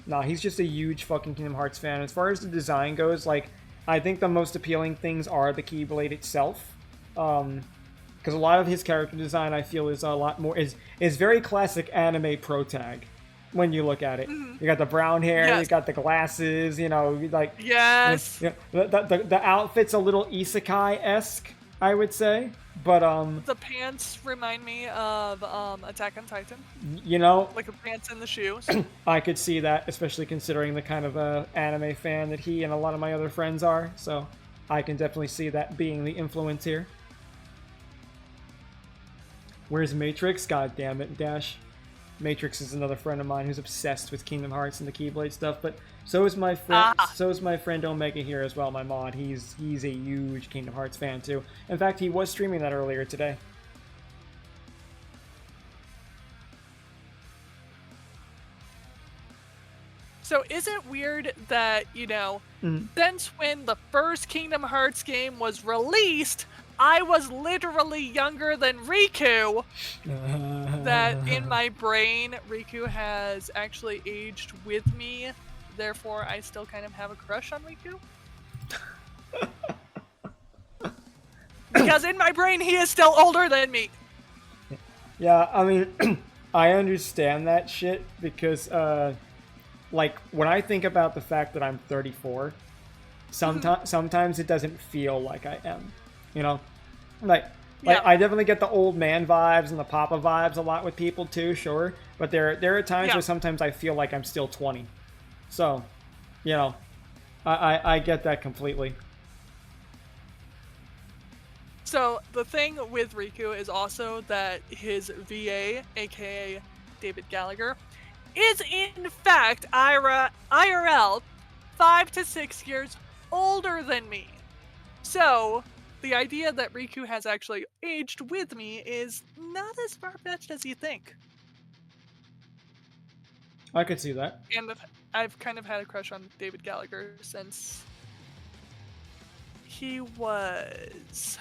no, he's just a huge fucking Kingdom Hearts fan. As far as the design goes, like, I think the most appealing things are the Keyblade itself. Because a lot of his character design, I feel, is a lot more is very classic anime pro tag. When you look at it, you got the brown hair, you got the glasses, you know, like yes, the outfit's a little isekai-esque, I would say. But the pants remind me of Attack on Titan. You know, like the pants and the shoes. I could see that, especially considering the kind of anime fan that he and a lot of my other friends are. So I can definitely see that being the influence here. Where's Matrix? God damn it, Dash. Matrix is another friend of mine who's obsessed with Kingdom Hearts and the Keyblade stuff, but so is my friend. So is my friend Omega here as well, my mod. He's a huge Kingdom Hearts fan too. In fact, he was streaming that earlier today. So is it weird that, you know, since when the first Kingdom Hearts game was released, I was literally younger than Riku, that in my brain, Riku has actually aged with me, therefore I still kind of have a crush on Riku? Because in my brain, he is still older than me! Yeah, I mean, I understand that shit, because, like, when I think about the fact that I'm 34, sometimes it doesn't feel like I am. You know, like I definitely get the old man vibes and the papa vibes a lot with people too, sure. But there are times where sometimes I feel like I'm still 20. So, you know, I get that completely. So the thing with Riku is also that his VA, aka David Gallagher, is in fact IRL 5 to 6 years older than me. So the idea that Riku has actually aged with me is not as far-fetched as you think. I could see that. And I've kind of had a crush on David Gallagher since he was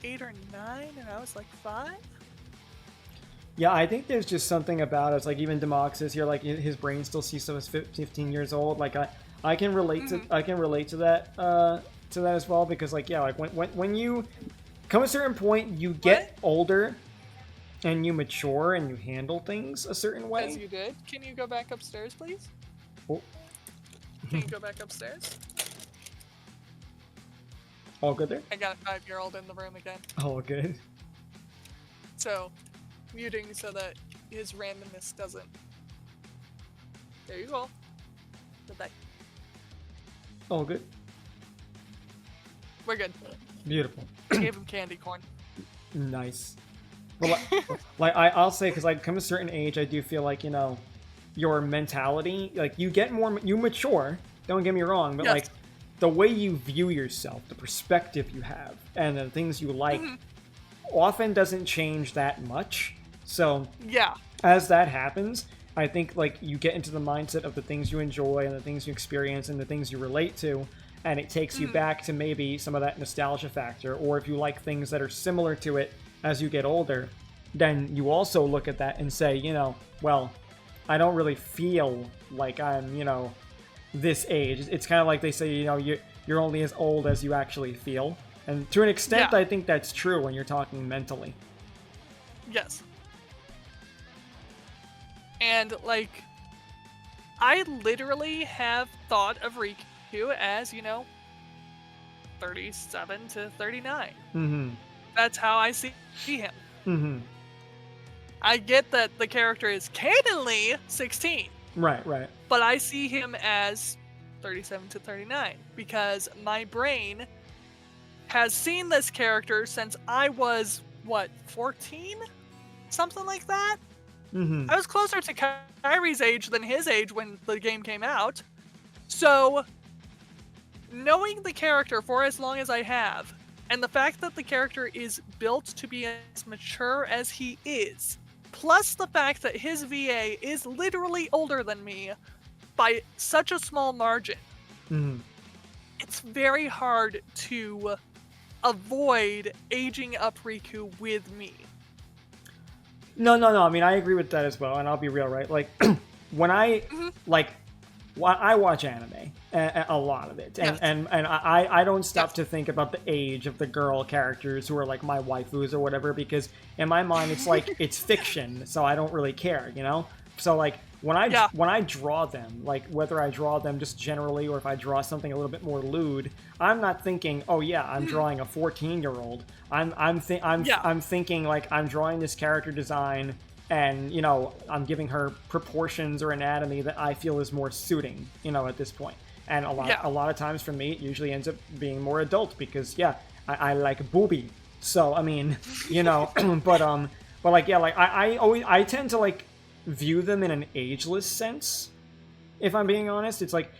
8 or 9 and I was like 5. Yeah, I think there's just something about it. Like even Demoxys here, like his brain still sees him as 15 years old. Like I can relate to that as well, because like like when you come a certain point, you get older and you mature and you handle things a certain way. As you did. Can you go back upstairs, please? Oh. Can you go back upstairs? All good there? I got a 5-year-old in the room again. All good. So, muting so that his randomness doesn't. There you go. Goodbye. All good. We're good. Beautiful. I gave him candy corn. Nice. Well, I'll say, because like come a certain age, I do feel like, you know, your mentality, like you get more, you mature. Don't get me wrong, but like the way you view yourself, the perspective you have, and the things you like, often doesn't change that much. So as that happens, I think like you get into the mindset of the things you enjoy and the things you experience and the things you relate to, and it takes you back to maybe some of that nostalgia factor, or if you like things that are similar to it, as you get older, then you also look at that and say, well, I don't really feel like I'm, this age. It's kind of like they say, you're only as old as you actually feel. And to an extent, I think that's true when you're talking mentally. Yes. And, I literally have thought of Riku as, 37 to 39. Mm-hmm. That's how I see him. Mm-hmm. I get that the character is canonly 16. Right. But I see him as 37 to 39 because my brain has seen this character since I was, 14? Something like that? Mm-hmm. I was closer to Kyrie's age than his age when the game came out. So, knowing the character for as long as I have, and the fact that the character is built to be as mature as he is, plus the fact that his VA is literally older than me by such a small margin, it's very hard to avoid aging up Riku with me. No. I mean, I agree with that as well, and I'll be real, right? Like, when I watch anime, a lot of it, and I don't stop to think about the age of the girl characters who are like my waifus or whatever, because in my mind it's like it's fiction, so I don't really care, So like when I draw them, like whether I draw them just generally or if I draw something a little bit more lewd, I'm not thinking, oh yeah, I'm drawing a 14-year-old. I'm thinking like I'm drawing this character design. And, I'm giving her proportions or anatomy that I feel is more suiting, at this point. And a lot of times for me, it usually ends up being more adult because, I like booby. So, I mean, I tend to, view them in an ageless sense, if I'm being honest. It's like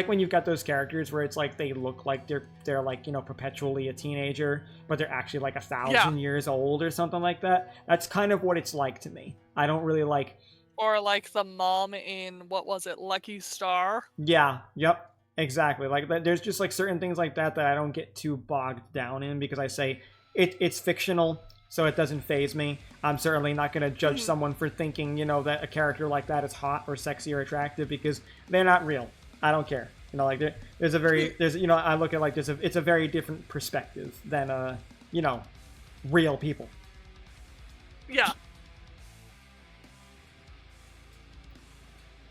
when you've got those characters where it's like they look like they're like, perpetually a teenager, but they're actually like 1,000 years old or something like that. That's kind of what it's like to me. I don't really like... Or like the mom in, what was it, Lucky Star? Yeah, yep, exactly. Like, there's just like certain things like that I don't get too bogged down in because I say it's fictional, so it doesn't faze me. I'm certainly not going to judge someone for thinking, that a character like that is hot or sexy or attractive because they're not real. I don't care. I look at it's a very different perspective than, real people. Yeah.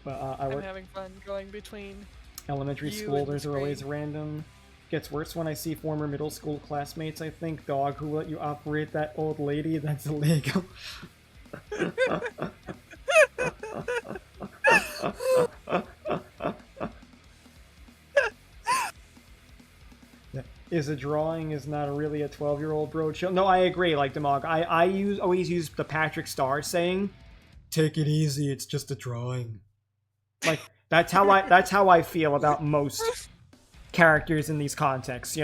But, I'm having fun going between elementary school. There's always random. Gets worse when I see former middle school classmates, I think. Dog, who let you operate that old lady? That's illegal. Is a drawing is not really a 12-year-old bro chill. No, I agree, like Demog. I always use the Patrick Star saying, take it easy, it's just a drawing. Like, that's how I feel about most characters in these contexts,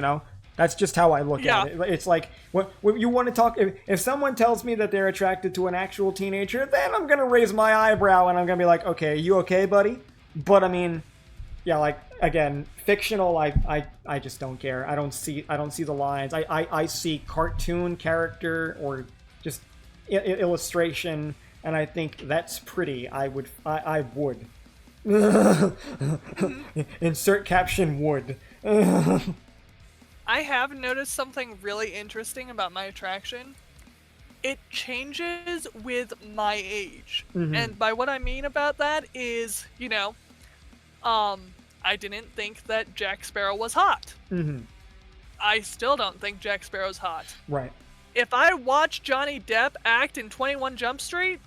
That's just how I look at it. It's like, when you want to talk, if someone tells me that they're attracted to an actual teenager, then I'm going to raise my eyebrow and I'm going to be like, okay, you okay, buddy? But I mean, again, fictional, I just don't care. I don't see the lines. I see cartoon character or just illustration, and I think that's pretty. I would. Insert caption would. I have noticed something really interesting about my attraction. It changes with my age. And by what I mean about that is, I didn't think that Jack Sparrow was hot. I still don't think Jack Sparrow's hot. Right. If I watch Johnny Depp act in 21 Jump Street,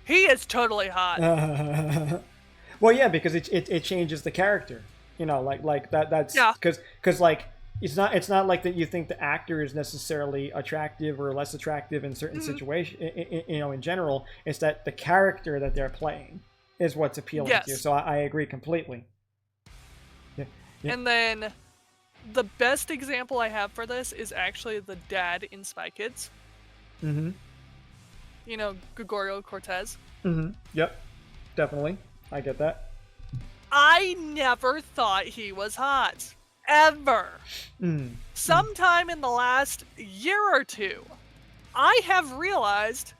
he is totally hot. Well, yeah, because it changes the character, like that. That's because like it's not like that you think the actor is necessarily attractive or less attractive in certain situations. In general, it's that the character that they're playing is what's appealing to you. So I agree completely. Yeah. And then the best example I have for this is actually the dad in Spy Kids. Gregorio Cortez. Yep, definitely. I get that. I never thought he was hot. Ever. Sometime in the last year or two, I have realized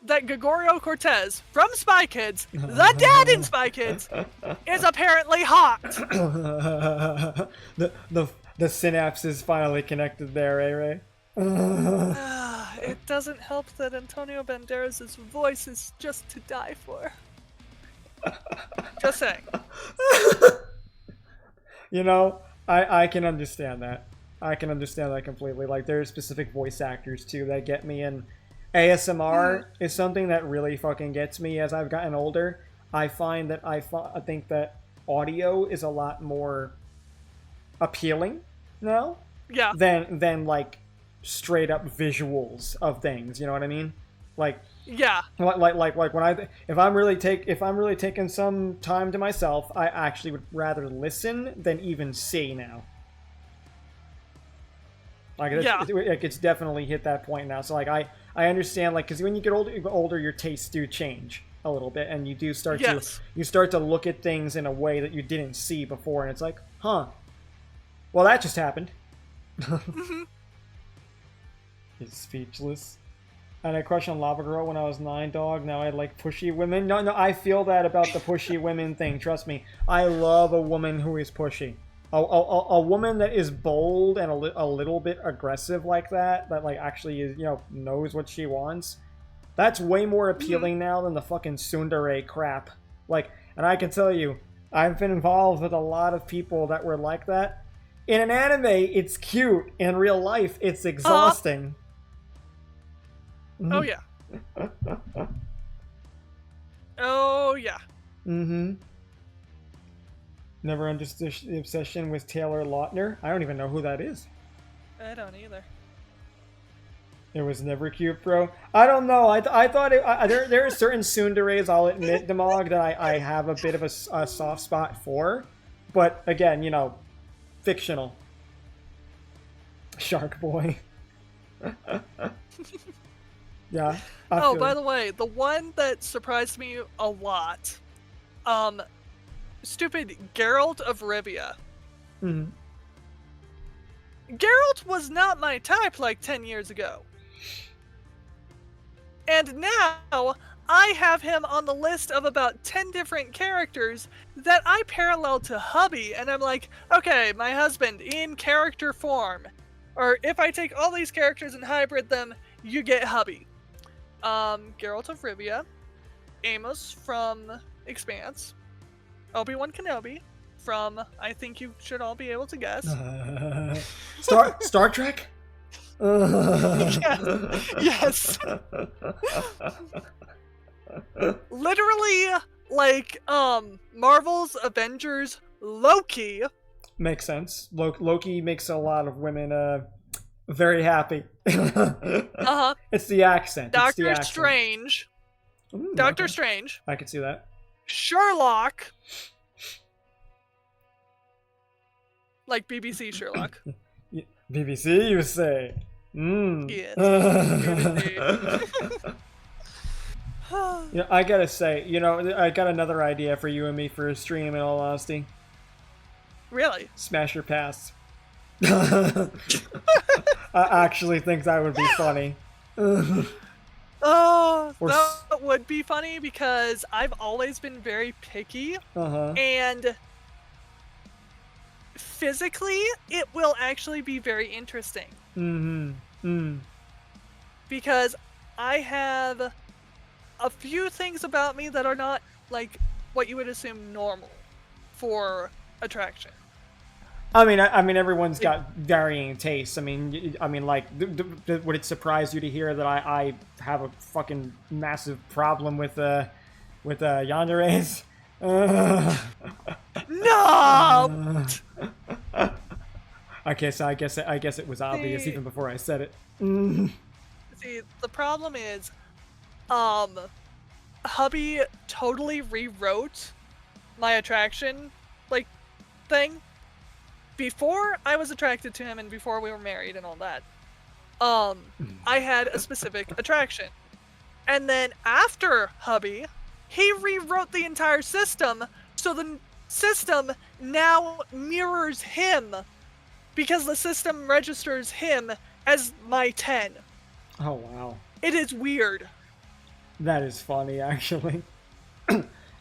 that Gregorio Cortez from Spy Kids, the dad in Spy Kids, is apparently hot. the synapses finally connected there, eh, Ray? It doesn't help that Antonio Banderas' voice is just to die for. Just saying. You know, I can understand that. I can understand that completely. Like, there are specific voice actors, too, that get me, and ASMR is something that really fucking gets me as I've gotten older. I find that I think that audio is a lot more appealing now than like straight up visuals of things. You know what I mean? Like like when if I'm really taking some time to myself, I actually would rather listen than even see now. Like it's definitely hit that point now. So like I understand, like, because when you get older, your tastes do change a little bit, and you do start to look at things in a way that you didn't see before, and it's like, huh, well, that just happened. He's speechless. I had a crush on Lava Girl when I was 9, dog. Now I like pushy women. No, I feel that about the pushy women thing. Trust me, I love a woman who is pushy. A woman that is bold and a little bit aggressive like that like actually is, knows what she wants. That's way more appealing now than the fucking tsundere crap. Like, and I can tell you, I've been involved with a lot of people that were like that. In an anime, it's cute. In real life, it's exhausting. Oh yeah. Oh yeah. Mm-hmm. Never understood the obsession with Taylor Lautner. I don't even know who that is. I don't either. It was never cute, bro. I don't know. I thought there are certain tsunderes, I'll admit, Demog, that I have a bit of a soft spot for. But again, fictional. Shark Boy. Yeah. By the way, the one that surprised me a lot, stupid Geralt of Rivia. Mm-hmm. Geralt was not my type like 10 years ago. And now, I have him on the list of about 10 different characters that I parallel to Hubby, and I'm like, okay, my husband in character form. Or if I take all these characters and hybrid them, you get Hubby. Geralt of Rivia, Amos from Expanse, Obi-Wan Kenobi from I Think You Should All Be Able to Guess. Star Trek? Yes. Literally, like, Marvel's Avengers Loki. Makes sense. Loki makes a lot of women very happy. It's the accent. Doctor Strange. Ooh, Doctor okay. Strange. I can see that. Sherlock. Like BBC Sherlock. BBC, you say? Yes. Yeah, I gotta say, I got another idea for you and me for a stream, in all honesty. Really? Smash your pass. I actually think that would be funny. Oh, that would be funny because I've always been very picky. And physically, it will actually be very interesting. Because I have a few things about me that are not like what you would assume normal for attraction. I mean, everyone's got varying tastes. I mean, like, would it surprise you to hear that I have a fucking massive problem with yanderes? No. Okay, so I guess it was obvious even before I said it. See, the problem is, hubby totally rewrote my attraction, like, thing. Before I was attracted to him and before we were married and all that, I had a specific attraction. And then after hubby, he rewrote the entire system, so the system now mirrors him, because the system registers him as my 10. Oh, wow. It is weird. That is funny, actually.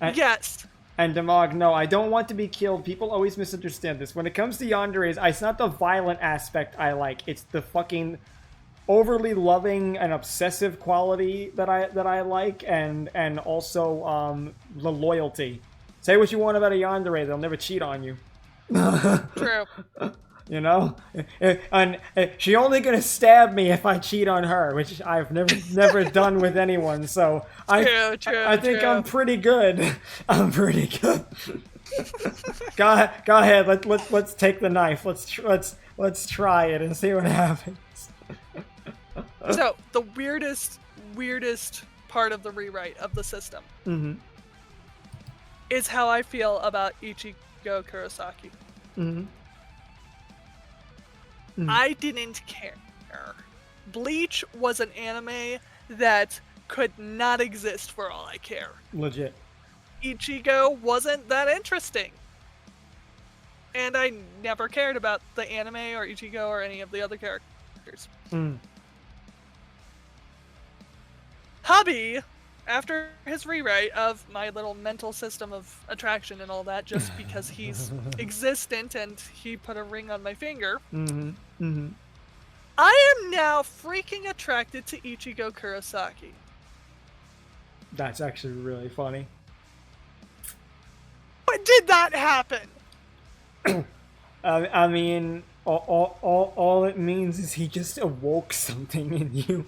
Yes. And Demog, no, I don't want to be killed. People always misunderstand this. When it comes to yanderes, it's not the violent aspect I like. It's the fucking overly loving and obsessive quality that I like, and also the loyalty. Say what you want about a yandere, they'll never cheat on you. True. You know, and she only gonna stab me if I cheat on her, which I've never done with anyone. So I think I'm pretty good. I'm pretty good. Go ahead. Let's take the knife. Let's try it and see what happens. So the weirdest part of the rewrite of the system is how I feel about Ichigo Kurosaki. I didn't care. Bleach was an anime that could not exist for all I care. Legit. Ichigo wasn't that interesting. And I never cared about the anime or Ichigo or any of the other characters. Hubby, after his rewrite of my little mental system of attraction and all that, just because he's existent and he put a ring on my finger, I am now freaking attracted to Ichigo Kurosaki. That's actually really funny. When did that happen? I mean, all it means is he just awoke something in you.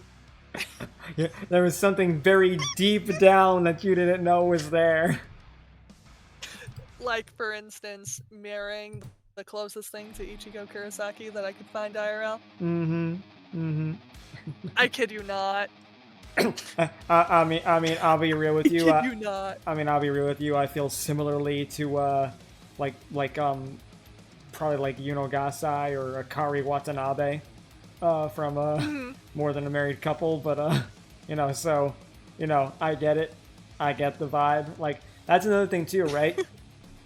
Yeah, there was something very deep down that you didn't know was there. Like, for instance, marrying the closest thing to Ichigo Kurosaki that I could find IRL. I kid you not. I mean, I'll be real with you. I kid you not. I mean, I'll be real with you. I feel similarly to, probably like Yuno Gasai or Akari Watanabe, from More Than a Married Couple. But you know, so, you know, I get it. I get the vibe. Like, that's another thing too, right?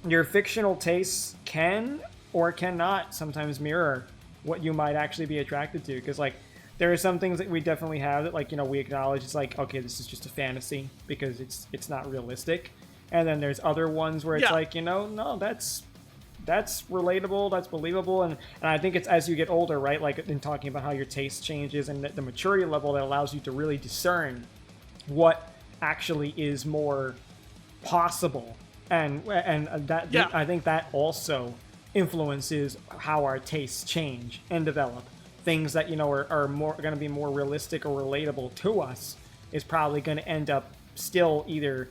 Your fictional tastes can or cannot sometimes mirror what you might actually be attracted to. Because, like, there are some things that we definitely have that, like, you know, we acknowledge it's like, okay, this is just a fantasy because it's not realistic. And then there's other ones where it's like, you know, no, that's relatable, that's believable. And I think it's as you get older, right? Like, in talking about how your taste changes and the maturity level that allows you to really discern what actually is more possible. And that I think that also influences how our tastes change and develop. Things that, you know, are more going to be more realistic or relatable to us is probably going to end up still either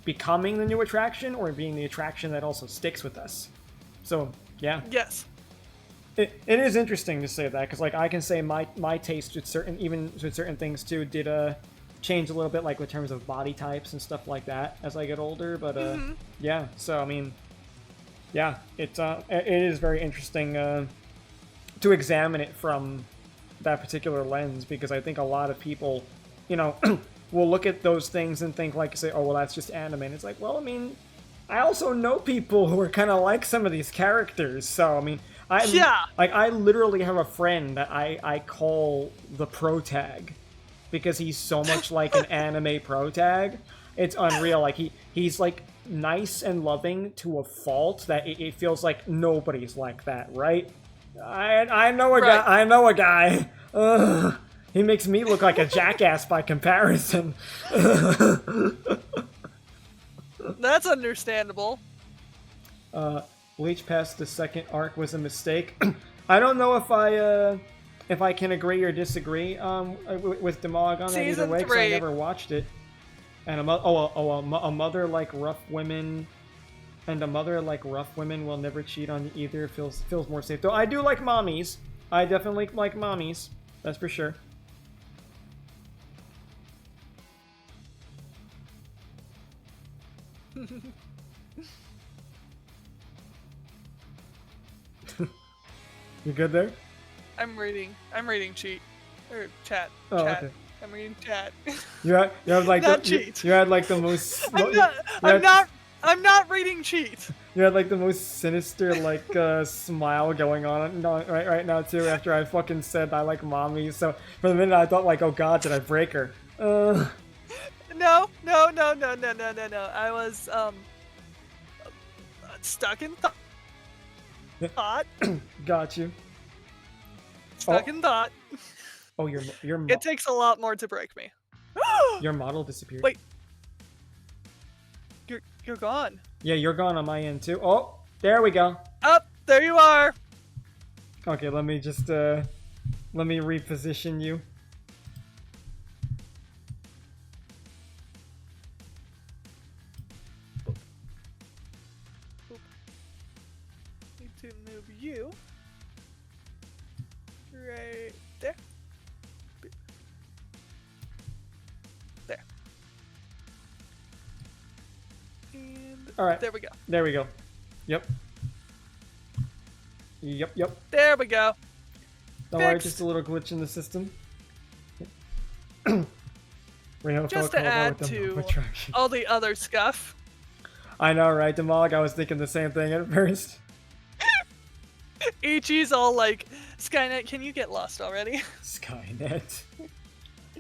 becoming the new attraction or being the attraction that also sticks with us. So, yeah. Yes. It is interesting to say that, because, like, I can say my taste with certain things too did change a little bit, like, with terms of body types and stuff like that as I get older. But yeah. So I mean, yeah, it is very interesting to examine it from that particular lens, because I think a lot of people, you know, will look at those things and think, like, say, oh, well, that's just anime. And it's like, well, I mean, I also know people who are kind of like some of these characters. So I mean, I literally have a friend that I call the pro tag, because he's so much like an anime pro tag. It's unreal. Like, he's like nice and loving to a fault that it feels like nobody's like that, right? I know a guy. I know a guy. He makes me look like a jackass by comparison. That's understandable. Bleach past the second arc was a mistake. I don't know if I can agree or disagree with Demog on that either way, because I never watched it. And a mother like rough women, and a mother like rough women will never cheat on you either. Feels more safe. Though I do like mommies. I definitely like mommies. That's for sure. You good there? I'm reading cheat or chat. Oh, chat. okay. I'm reading chat. You had like Not cheat. you had like the most. I'm not I'm not reading cheat. You had like the most sinister like smile going on right now too. After I fucking said I like mommy, so for the minute I thought like, oh god, did I break her? No. I was stuck in thought. Got you. Stuck in thought. Oh, your It takes a lot more to break me. Your model disappeared. Wait. You're gone. Yeah, you're gone on my end too. Oh, there we go. Up, there you are. Okay, let me just let me reposition you. Need to move you right there. There. And all right. There we go. There we go. Yep. Yep. There we go. Don't worry, just a little glitch in the system. Just to add to all the other stuff. I know, right, Demog? I was thinking the same thing at first. Ichi's all like, Skynet, can you get lost already? Skynet.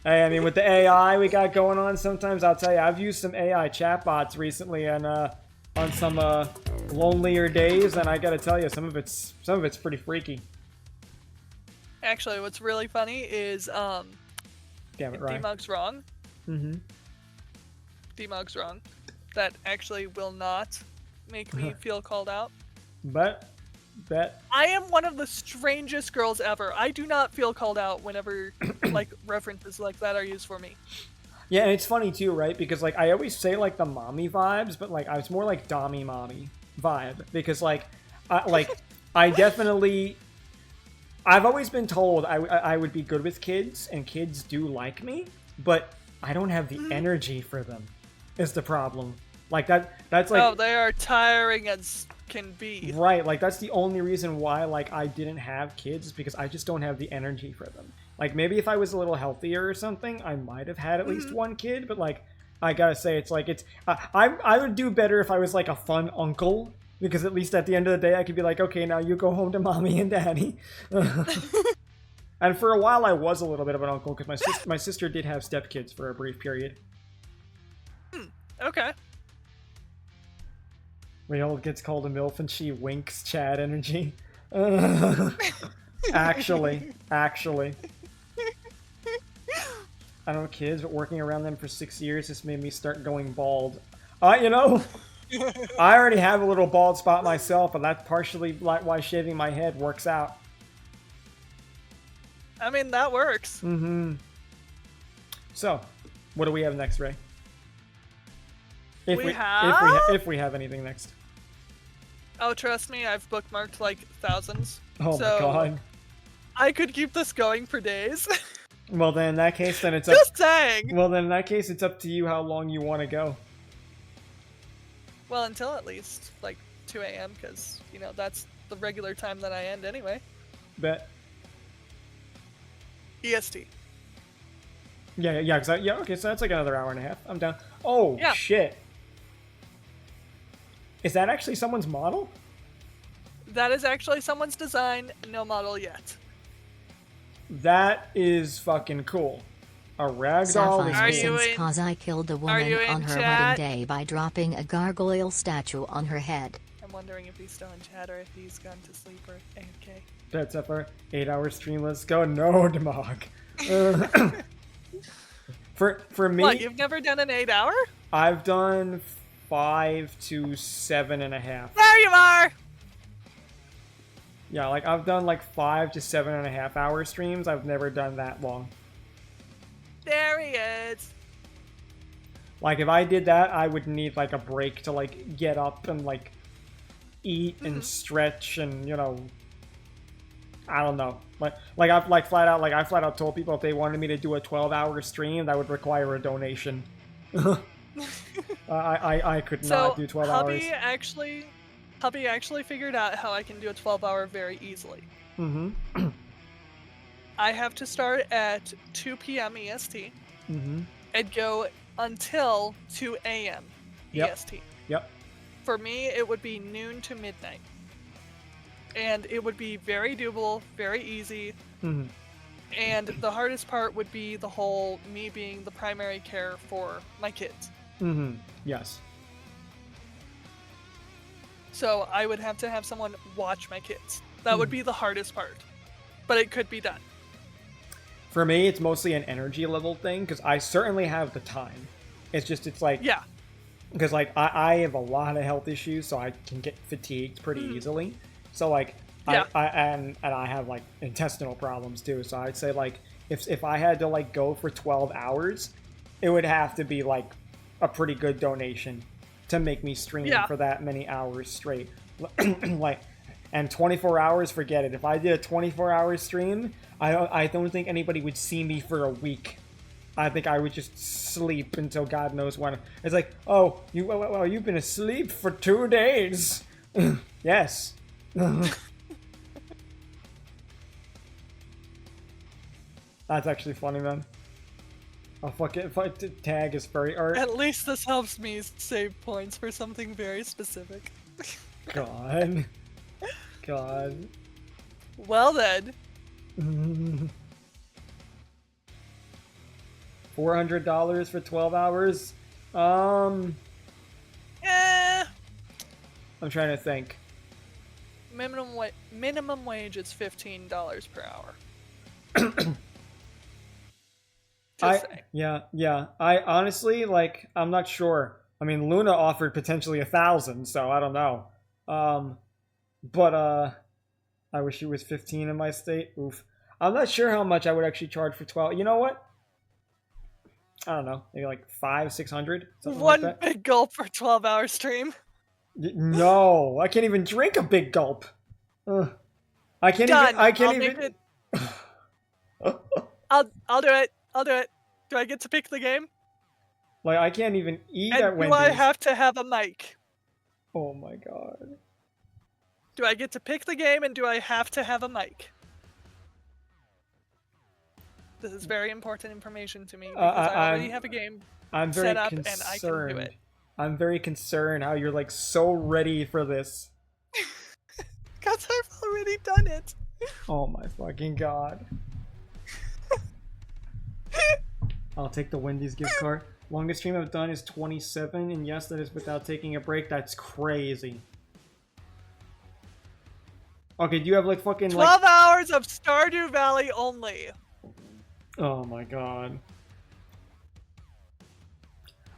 Hey, I mean, with the AI we got going on, sometimes I'll tell you, I've used some AI chatbots recently and on some lonelier days, and I gotta tell you, some of it's pretty freaky. Actually, what's really funny is Damn it, right? Demog's wrong. Mm-hmm. Demog's wrong. That actually will not make me feel called out. But that I am one of the strangest girls ever. I do not feel called out whenever like references like that are used for me. Yeah, and it's funny too, right? Because like I always say like the mommy vibes, but like I was more like Dommy mommy vibe because like I definitely I've always been told I would be good with kids and kids do like me, but I don't have the energy for them. Is the problem. Like that's like oh, they are tiring as can be. Right, like that's the only reason why like I didn't have kids is because I just don't have the energy for them. Like maybe if I was a little healthier or something, I might have had at least one kid, but like I gotta say it's like it's I would do better if I was like a fun uncle, because at least at the end of the day I could be like, okay, now you go home to mommy and daddy. And for a while I was a little bit of an uncle because my sister did have stepkids for a brief period. Okay. Rayol gets called a MILF and she winks Chad energy. Actually. I don't know kids, but working around them for 6 years just made me start going bald. You know, I already have a little bald spot myself, and that's partially why shaving my head works out. I mean, that works. Mm-hmm. So, what do we have next, Ray? If we have anything next. Oh, trust me, I've bookmarked like thousands. Oh my god. I could keep this going for days. Well, then in that case, then it's just saying. Well, then in that case, it's up to you how long you want to go. Well, until at least like 2 a.m. because you know that's the regular time that I end anyway. Bet. EST. Yeah. Okay, so that's like another hour and a half. I'm down. Oh yeah. Shit. Is that actually someone's model? That is actually someone's design. No model yet. That is fucking cool. A ragdoll is cool. Cause I killed a woman on her wedding day by dropping a gargoyle statue on her head. I'm wondering if he's still in chat or if he's gone to sleep or AFK. That's up our 8-hour stream. Let's go. No, Demog. For me, what, you've never done an 8-hour? I've done 5 to 7.5. There you are. Yeah, like I've done like 5 to 7.5 hour streams. I've never done that long. There he is. Like if I did that, I would need like a break to like get up and like eat and stretch and you know, I don't know. Like I flat out told people if they wanted me to do a 12-hour stream, that would require a donation. I could not do 12 hours. Hubby actually figured out how I can do a 12-hour very easily. Mm-hmm. I have to start at 2 p.m. EST and go until 2 a.m. EST. Yep. for me, it would be noon to midnight. And it would be very doable, very easy. Mm-hmm. And the hardest part would be the whole me being the primary care for my kids. Mm-hmm. Yes. So I would have to have someone watch my kids. That would be the hardest part. But it could be done. For me, it's mostly an energy level thing, because I certainly have the time. It's like... Yeah. Because, like, I have a lot of health issues, so I can get fatigued pretty easily. So, like, yeah. and I have, like, intestinal problems, too. So I'd say, like, if I had to, like, go for 12 hours, it would have to be, like, a pretty good donation to make me stream for that many hours straight. Like, and 24 hours, forget it. If I did a 24-hour stream, I don't think anybody would see me for a week. I think I would just sleep until God knows when. It's like, oh, you've been asleep for 2 days. Yes. That's actually funny, man. I'll fucking tag is furry art. At least this helps me save points for something very specific. God. God. Well then. $400 for 12 hours? I'm trying to think. Minimum wage is $15 per hour. Yeah. I honestly, like, I'm not sure. I mean, Luna offered potentially 1,000, so I don't know. But I wish it was 15 in my state. Oof. I'm not sure how much I would actually charge for 12. You know what? I don't know. Maybe like 500-600. One big gulp for 12-hour stream. No, I can't even drink a big gulp. I can't Done. even. I can't even. I'll do it. I'll do it. Do I get to pick the game? Like, I can't even eat and at Wendy's. Do I have to have a mic? Oh my god. Do I get to pick the game and do I have to have a mic? This is very important information to me because I already have a game set up and I can do it. I'm very concerned how you're like so ready for this. Because I've already done it. Oh my fucking god. I'll take the Wendy's gift card. Longest stream I've done is 27, and yes, that is without taking a break. That's crazy. Okay, do you have like fucking 12 hours of Stardew Valley only. Oh my god.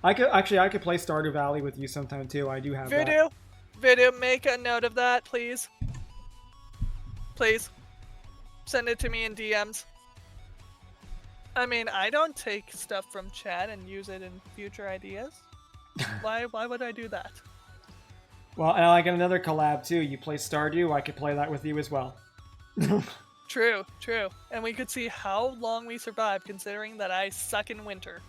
I could play Stardew Valley with you sometime too. I do have that. Video, make a note of that, please. Please. Send it to me in DMs. I mean, I don't take stuff from chat and use it in future ideas. Why would I do that? Well, and I got another collab too. You play Stardew, I could play that with you as well. True. And we could see how long we survive considering that I suck in winter.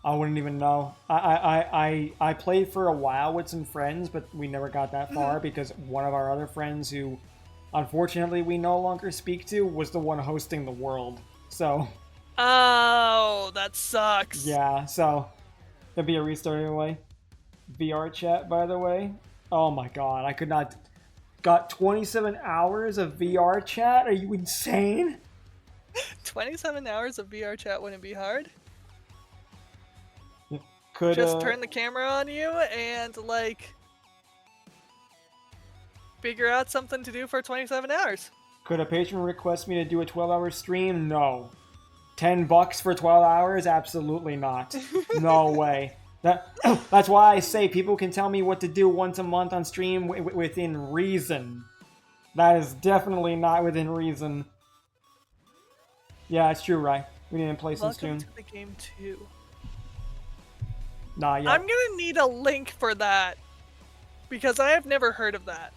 I wouldn't even know. I played for a while with some friends, but we never got that far because one of our other friends who unfortunately we no longer speak to was the one hosting the world. So. Oh, that sucks. Yeah, so there'll be a restart anyway. VR chat, by the way. Oh my god, I could not. Got 27 hours of VR chat? Are you insane? 27 hours of VR chat wouldn't be hard. Could just turn the camera on you and like figure out something to do for 27 hours. Could a patron request me to do a 12-hour stream? No. $10 for 12 hours? Absolutely not. No way. That's why I say people can tell me what to do once a month on stream within reason. That is definitely not within reason. Yeah, it's true, right? We didn't play some stream. Welcome to the game too. Nah, yeah. I'm gonna need a link for that because I have never heard of that.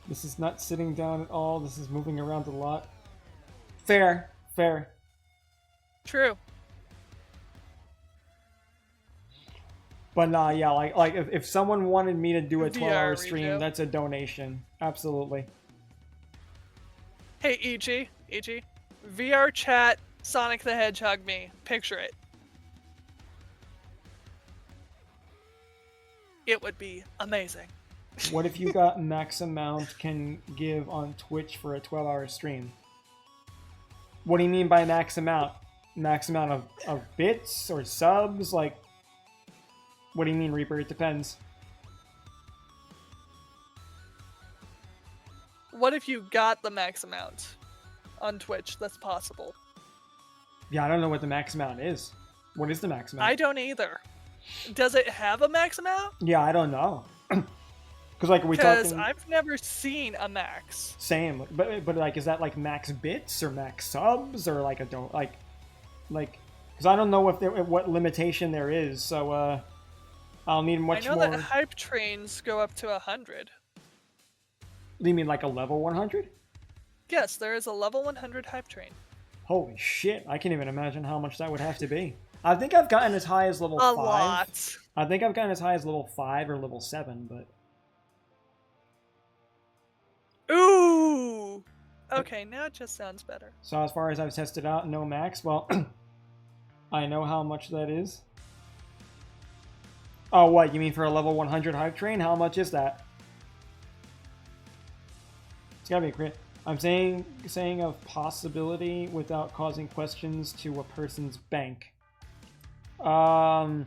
This is not sitting down at all. This is moving around a lot. Fair. True. But nah, yeah, like if someone wanted me to do a 12-hour stream, that's a donation. Absolutely. Hey, EG, VR chat, Sonic the Hedgehog me. Picture it. it would be amazing. What if you got max amount can give on Twitch for a 12-hour stream? What do you mean by max amount? Max amount of bits or subs? Like, what do you mean, Reaper? It depends. What if you got the max amount on Twitch that's possible? Yeah, I don't know what the max amount is. What is the max amount? I don't either. Does it have a max amount? Yeah, I don't know. Because like, are we talking? Because I've never seen a max. Same, but like, is that like max bits or max subs or like because I don't know what limitation there is. So I'll need much more. I know that hype trains go up to 100. Do you mean like a level 100? Yes, there is a level 100 hype train. Holy shit! I can't even imagine how much that would have to be. I think I've gotten as high as level 5. A lot. I think I've gotten as high as level 5 or level 7, but. Ooh! Okay, now it just sounds better. So as far as I've tested out, no max. Well, I know how much that is. Oh, what? You mean for a level 100 hype train? How much is that? It's gotta be great. I'm saying of possibility without causing questions to a person's bank. I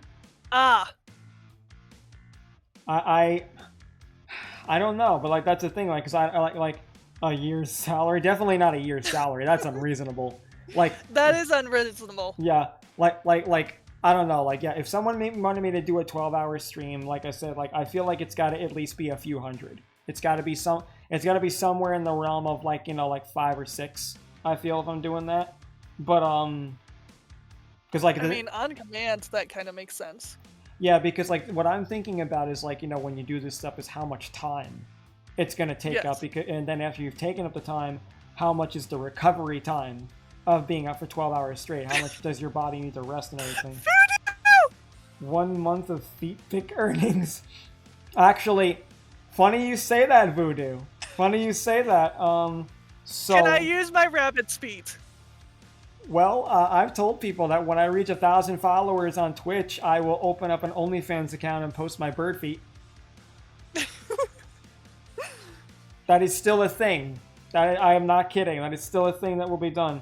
don't know, but like that's the thing, like, cause I like a year's salary. Definitely not a year's salary. That's unreasonable. Like that is unreasonable. Yeah, like I don't know. Like, yeah, if someone wanted me to do a 12-hour stream, like I said, like I feel like it's got to at least be a few hundred. It's got to be somewhere in the realm of like, you know, like 5 or 6. I feel if I'm doing that, but because like I mean, on command, that kind of makes sense. Yeah, because like what I'm thinking about is like, you know, when you do this stuff is how much time it's gonna take up, because, and then after you've taken up the time, how much is the recovery time of being up for 12 hours straight? How much does your body need to rest and everything? 1 month of feet pick earnings. Actually, funny you say that, Voodoo. Funny you say that. So can I use my rabbit speed? Well, I've told people that when I reach 1,000 followers on Twitch, I will open up an OnlyFans account and post my bird feet. That is still a thing. I am not kidding. That is still a thing that will be done.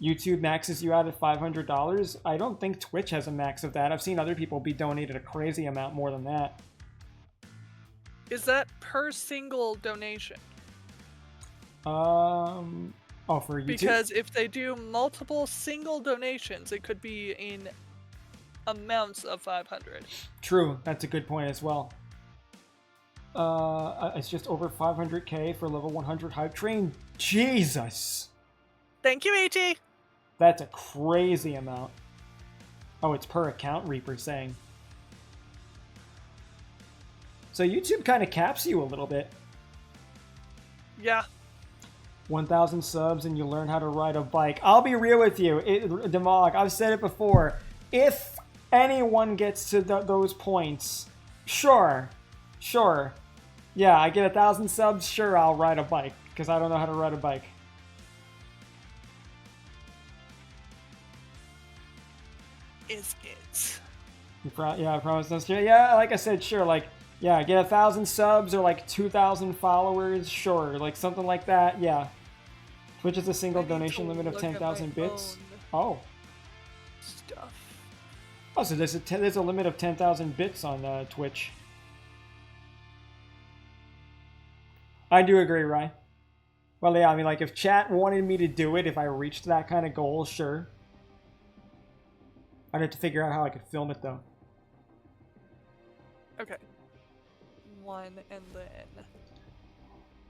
YouTube maxes you out at $500. I don't think Twitch has a max of that. I've seen other people be donated a crazy amount more than that. Is that per single donation? Oh, for YouTube? Because if they do multiple single donations, it could be in amounts of 500. True, that's a good point as well. It's just over 500k for level 100 hype train. Jesus! Thank you, E.T. That's a crazy amount. Oh, it's per account, Reaper saying. So YouTube kind of caps you a little bit. Yeah. 1,000 subs and you learn how to ride a bike. I'll be real with you, Demog, I've said it before. If anyone gets to those points, sure. Yeah, I get 1,000 subs, sure, I'll ride a bike, because I don't know how to ride a bike. Is it? Yeah, I promise that's true. Yeah, like I said, sure, like, yeah, get 1,000 subs or like 2,000 followers, sure, like something like that, yeah. Twitch is a single donation limit of 10,000 bits. Oh. Stuff. Oh, so there's a limit of 10,000 bits on Twitch. I do agree, Ryan. Well, yeah, I mean, like, if chat wanted me to do it, if I reached that kind of goal, sure. I'd have to figure out how I could film it, though. Okay. 1 and then...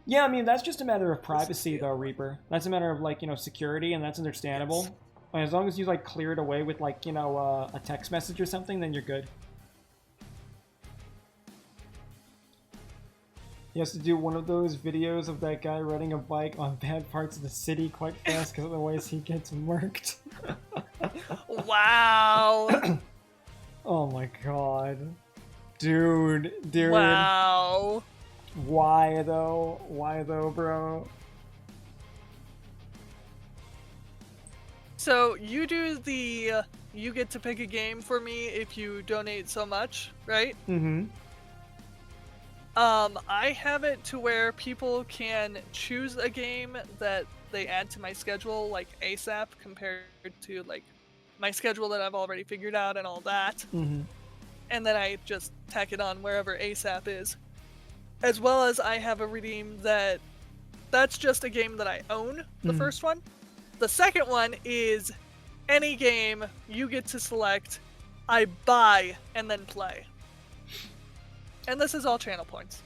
Yeah, I mean, that's just a matter of privacy, though, Reaper. That's a matter of, like, you know, security, and that's understandable. Yes. And as long as you, like, clear it away with, like, you know, a text message or something, then you're good. He has to do one of those videos of that guy riding a bike on bad parts of the city quite fast, because otherwise he gets murked. Wow! Oh my god. Dude. Wow. Why though? Why though, bro? So you do the you get to pick a game for me if you donate so much, right? Mm-hmm. I have it to where people can choose a game that they add to my schedule, like ASAP, compared to like my schedule that I've already figured out and all that. Mm-hmm. And then I just tack it on wherever ASAP is. As well as I have a redeem that's just a game that I own, the first one. The second one is any game you get to select, I buy and then play. And this is all channel points.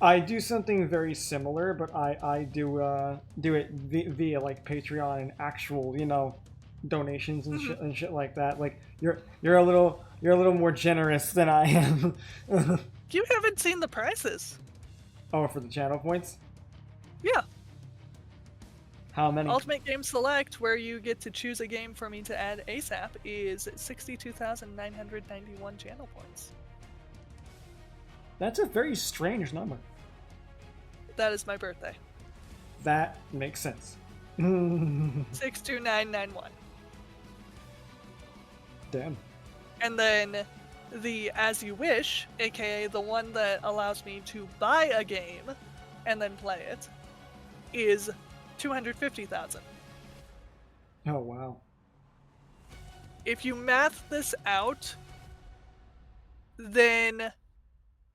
I do something very similar, but I do it via like Patreon and actual, donations and shit like that. Like you're a little more generous than I am. You haven't seen the prices. Oh, for the channel points? Yeah. How many? Ultimate Game Select, where you get to choose a game for me to add ASAP, is 62,991 channel points. That's a very strange number. That is my birthday. That makes sense. 62991. Damn. And then the As You Wish, aka the one that allows me to buy a game and then play it, is 250,000. Oh, wow. If you math this out, then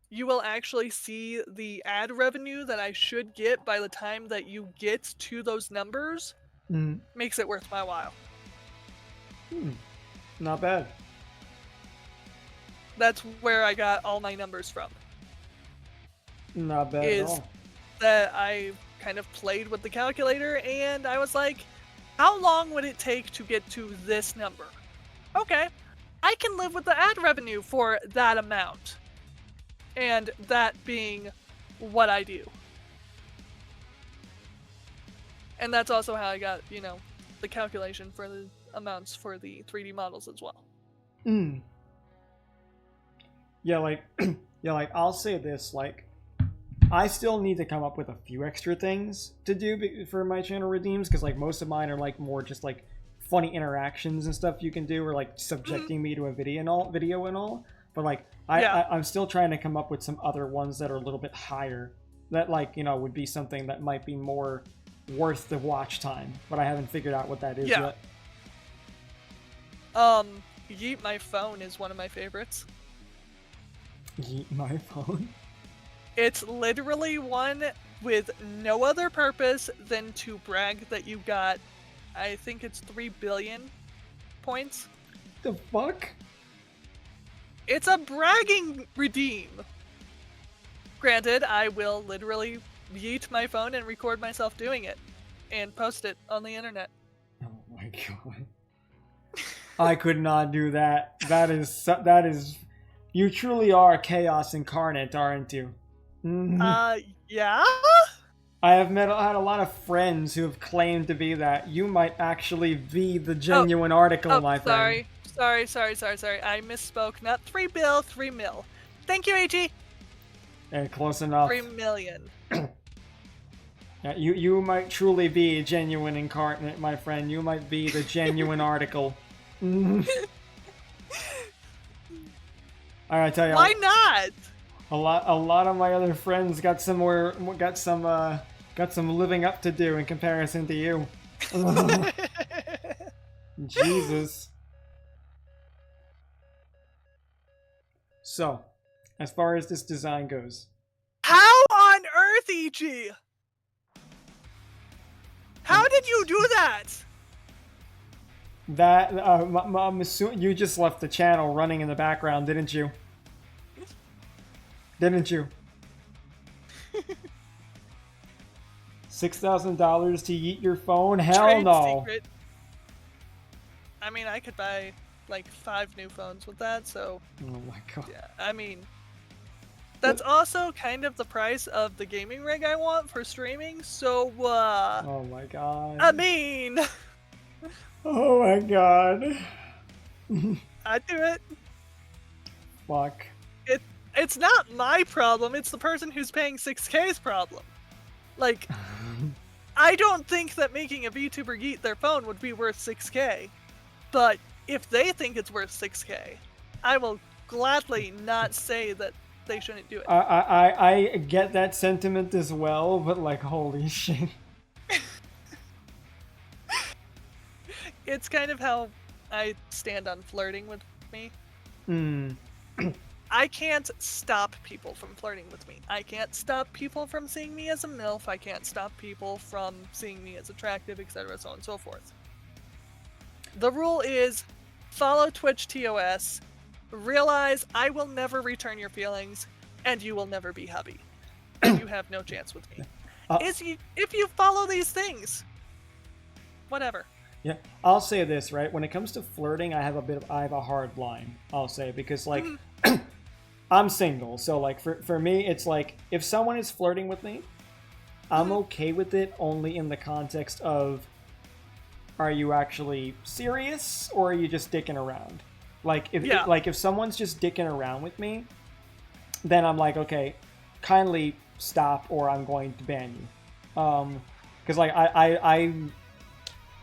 you will actually see the ad revenue that I should get by the time that you get to those numbers. Makes it worth my while. Not bad. That's where I got all my numbers from. Not bad at all. That I kind of played with the calculator and I was like, how long would it take to get to this number? Okay, I can live with the ad revenue for that amount. And that being what I do. And that's also how I got, the calculation for the amounts for the 3D models as well. Yeah, like I'll say this, like, I still need to come up with a few extra things to do for my channel redeems, because like most of mine are like more just like funny interactions and stuff you can do, or like subjecting me to a video and all. But like I'm still trying to come up with some other ones that are a little bit higher, that like would be something that might be more worth the watch time. But I haven't figured out what that is yet. Yeet My Phone is one of my favorites. Yeet My Phone? It's literally one with no other purpose than to brag that you got, I think it's 3 billion points. The fuck? It's a bragging redeem. Granted, I will literally yeet my phone and record myself doing it and post it on the internet. Oh my god. I could not do that. That is you truly are chaos incarnate, aren't you? Yeah? I had a lot of friends who have claimed to be that. You might actually be the genuine article, my friend. Sorry. I misspoke. Not 3 bill, 3 mil. Thank you, AG. Yeah, close enough. 3 million. Yeah, you might truly be a genuine incarnate, my friend. You might be the genuine article. I gotta tell you. Why not? A lot of my other friends got some living up to do in comparison to you. Jesus. So, as far as this design goes, how on earth, EG? How did you do that? That I'm assuming you just left the channel running in the background, didn't you? Didn't you? $6,000 to yeet your phone? Hell Trade no. Secret. I mean, I could buy like 5 new phones with that, so. Oh my god. Yeah, I mean, that's also kind of the price of the gaming rig I want for streaming, so, Oh my god. I mean. Oh my god. I'd do it. Fuck. It's not my problem, it's the person who's paying 6K's problem. Like, I don't think that making a VTuber yeet their phone would be worth 6K. But if they think it's worth 6K, I will gladly not say that they shouldn't do it. I get that sentiment as well, but like, holy shit. It's kind of how I stand on flirting with me. I can't stop people from flirting with me. I can't stop people from seeing me as a MILF. I can't stop people from seeing me as attractive, etc., so on and so forth. The rule is follow Twitch TOS, realize I will never return your feelings, and you will never be hubby. And you have no chance with me. If you follow these things, whatever. Yeah, I'll say this, right? When it comes to flirting, I have a hard line, I'll say, because like I'm single, so like for me it's like if someone is flirting with me, I'm okay with it only in the context of, are you actually serious or are you just dicking around? Like if someone's just dicking around with me, then I'm like, okay, kindly stop or I'm going to ban you. Because like I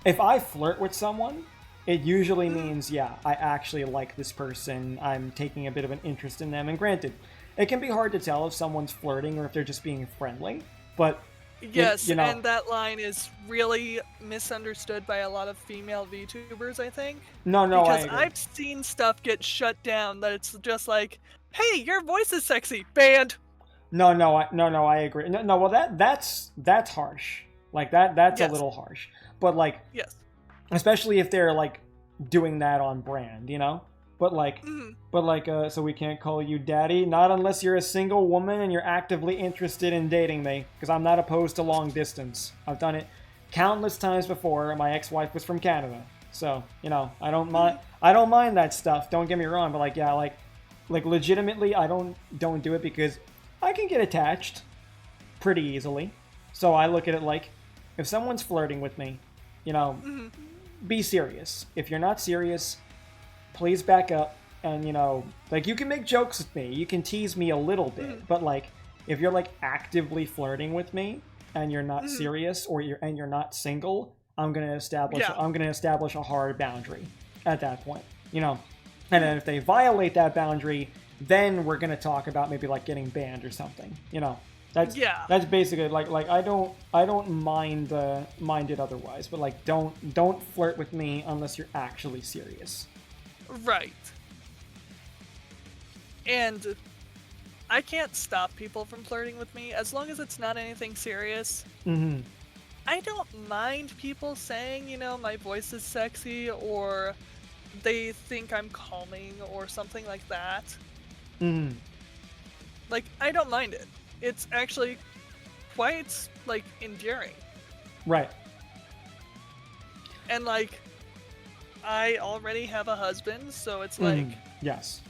if I flirt with someone, it usually means, yeah, I actually like this person. I'm taking a bit of an interest in them. And granted, it can be hard to tell if someone's flirting or if they're just being friendly. But yes, you know, and that line is really misunderstood by a lot of female VTubers, I think. No, because I've seen stuff get shut down that it's just like, hey, your voice is sexy, banned. No, I agree. No, well that's harsh. Like that's yes. a little harsh. But like, yes, especially if they're like doing that on brand, you know. But like, so we can't call you daddy, not unless you're a single woman and you're actively interested in dating me, because I'm not opposed to long distance. I've done it countless times before. My ex-wife was from Canada, so you know I don't mind that stuff. Don't get me wrong, but like yeah, like legitimately, I don't do it because I can get attached pretty easily. So I look at it like, if someone's flirting with me, you know, be serious. If you're not serious, please back up. And, you know, like, you can make jokes with me. You can tease me a little bit. But, like, if you're, like, actively flirting with me and you're not serious or you're not single, I'm going to establish a hard boundary at that point, you know. And then if they violate that boundary, then we're going to talk about maybe, like, getting banned or something, you know. That's basically like I don't mind it otherwise, but like don't flirt with me unless you're actually serious. Right. And I can't stop people from flirting with me as long as it's not anything serious. I don't mind people saying, you know, my voice is sexy or they think I'm calming or something like that. Like, I don't mind it. It's actually quite, like, endearing. Right. And, like, I already have a husband, so it's like... Yes.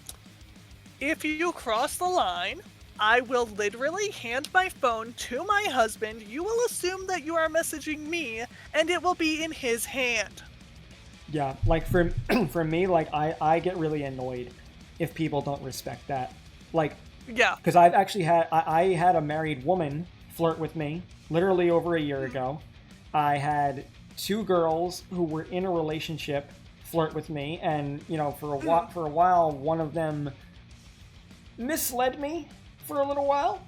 If you cross the line, I will literally hand my phone to my husband, you will assume that you are messaging me, and it will be in his hand. Yeah, like, for me, like, I get really annoyed if people don't respect that. Like... Yeah. Because I've actually I had a married woman flirt with me literally over a year ago. I had 2 girls who were in a relationship flirt with me, and you know, for a while, one of them misled me for a little while.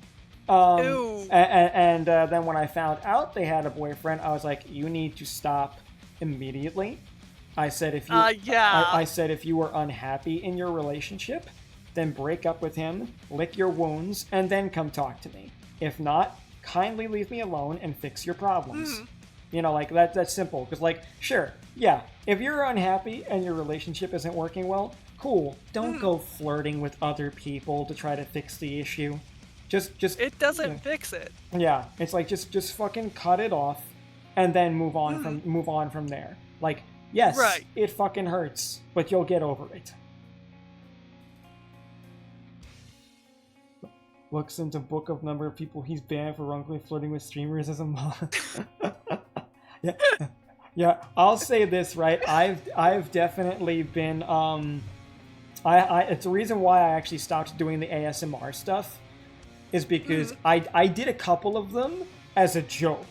And then when I found out they had a boyfriend, I was like, you need to stop immediately. I said if you I said if you were unhappy in your relationship, then break up with him, lick your wounds, and then come talk to me. If not, kindly leave me alone and fix your problems. You know, like, that's simple. Because, like, sure, yeah, if you're unhappy and your relationship isn't working well, cool. Don't go flirting with other people to try to fix the issue. Just it doesn't fix it. Yeah, it's like, just fucking cut it off and then move on from there. Like, yes, it fucking hurts, but you'll get over it. Looks into book of number of people he's banned for wrongfully flirting with streamers as a mod. Yeah. I'll say this, right? I've definitely been it's the reason why I actually stopped doing the ASMR stuff is because I did a couple of them as a joke.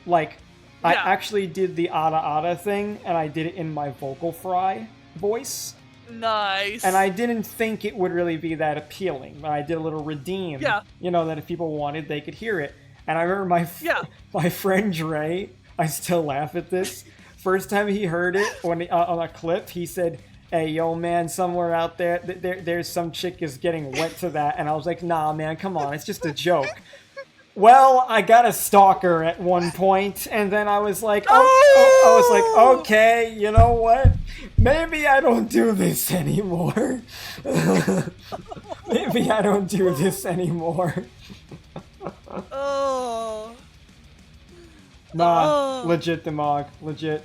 Like, I actually did the Ada Ada thing, and I did it in my vocal fry voice. Nice. And I didn't think it would really be that appealing, but I did a little redeem. Yeah. You know, that if people wanted, they could hear it. And I remember my friend Dre, I still laugh at this. First time he heard it on a clip, he said, "Hey, yo, man, somewhere out there's some chick is getting wet to that." And I was like, "Nah, man, come on, it's just a joke." Well, I got a stalker at one point, and then I was like, okay, you know what? Maybe I don't do this anymore. Maybe I don't do this anymore. Oh. Nah, legit, Demog, legit.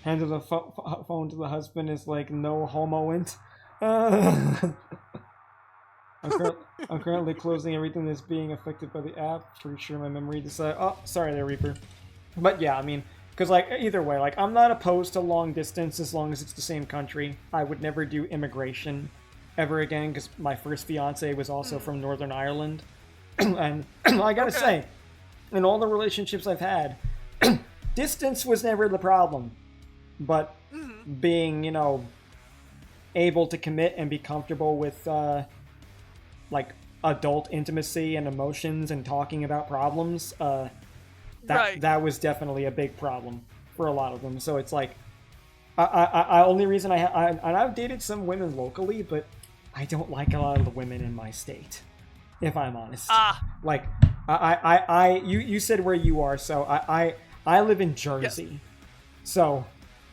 Hand of the phone to the husband is like, no homoint. I'm currently closing everything that's being affected by the app. Pretty sure my memory decided. Oh, sorry there, Reaper. But yeah, I mean, because like either way, like I'm not opposed to long distance as long as it's the same country. I would never do immigration ever again because my first fiance was also from Northern Ireland, and I gotta say, in all the relationships I've had, distance was never the problem, but being, you know, able to commit and be comfortable with like adult intimacy and emotions and talking about problems, that was definitely a big problem for a lot of them. So it's like, I only reason and I've dated some women locally, but I don't like a lot of the women in my state, if I'm honest. Like, you said where you are, so I live in Jersey. Yep. So,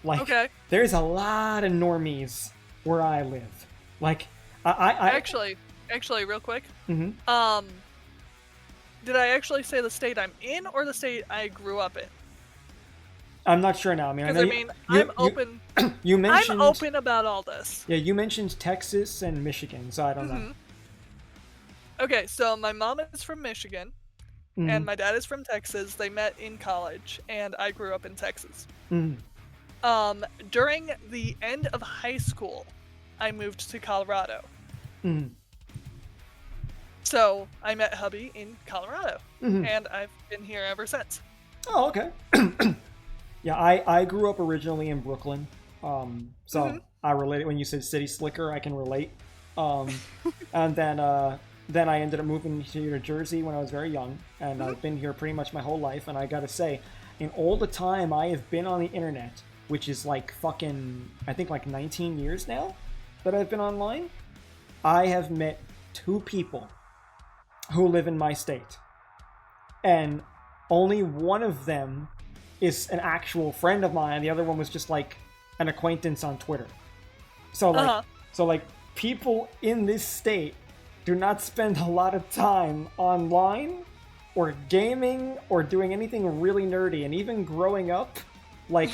like, there's a lot of normies where I live. Like, Actually, real quick. Did I actually say the state I'm in or the state I grew up in? I'm not sure now. I mean, I'm open. You mentioned, I'm open about all this. Yeah, you mentioned Texas and Michigan, so I don't know. Okay, so my mom is from Michigan, and my dad is from Texas. They met in college, and I grew up in Texas. During the end of high school, I moved to Colorado. So I met hubby in Colorado, and I've been here ever since. Oh, okay. Yeah, I grew up originally in Brooklyn, so I related when you said city slicker. I can relate. And then I ended up moving to New Jersey when I was very young, and I've been here pretty much my whole life. And I gotta say, in all the time I have been on the internet, which is like fucking, I think like 19 years now that I've been online, I have met 2 people who live in my state, and only one of them is an actual friend of mine, and the other one was just like an acquaintance on Twitter. So like, people in this state do not spend a lot of time online or gaming or doing anything really nerdy. And even growing up, like,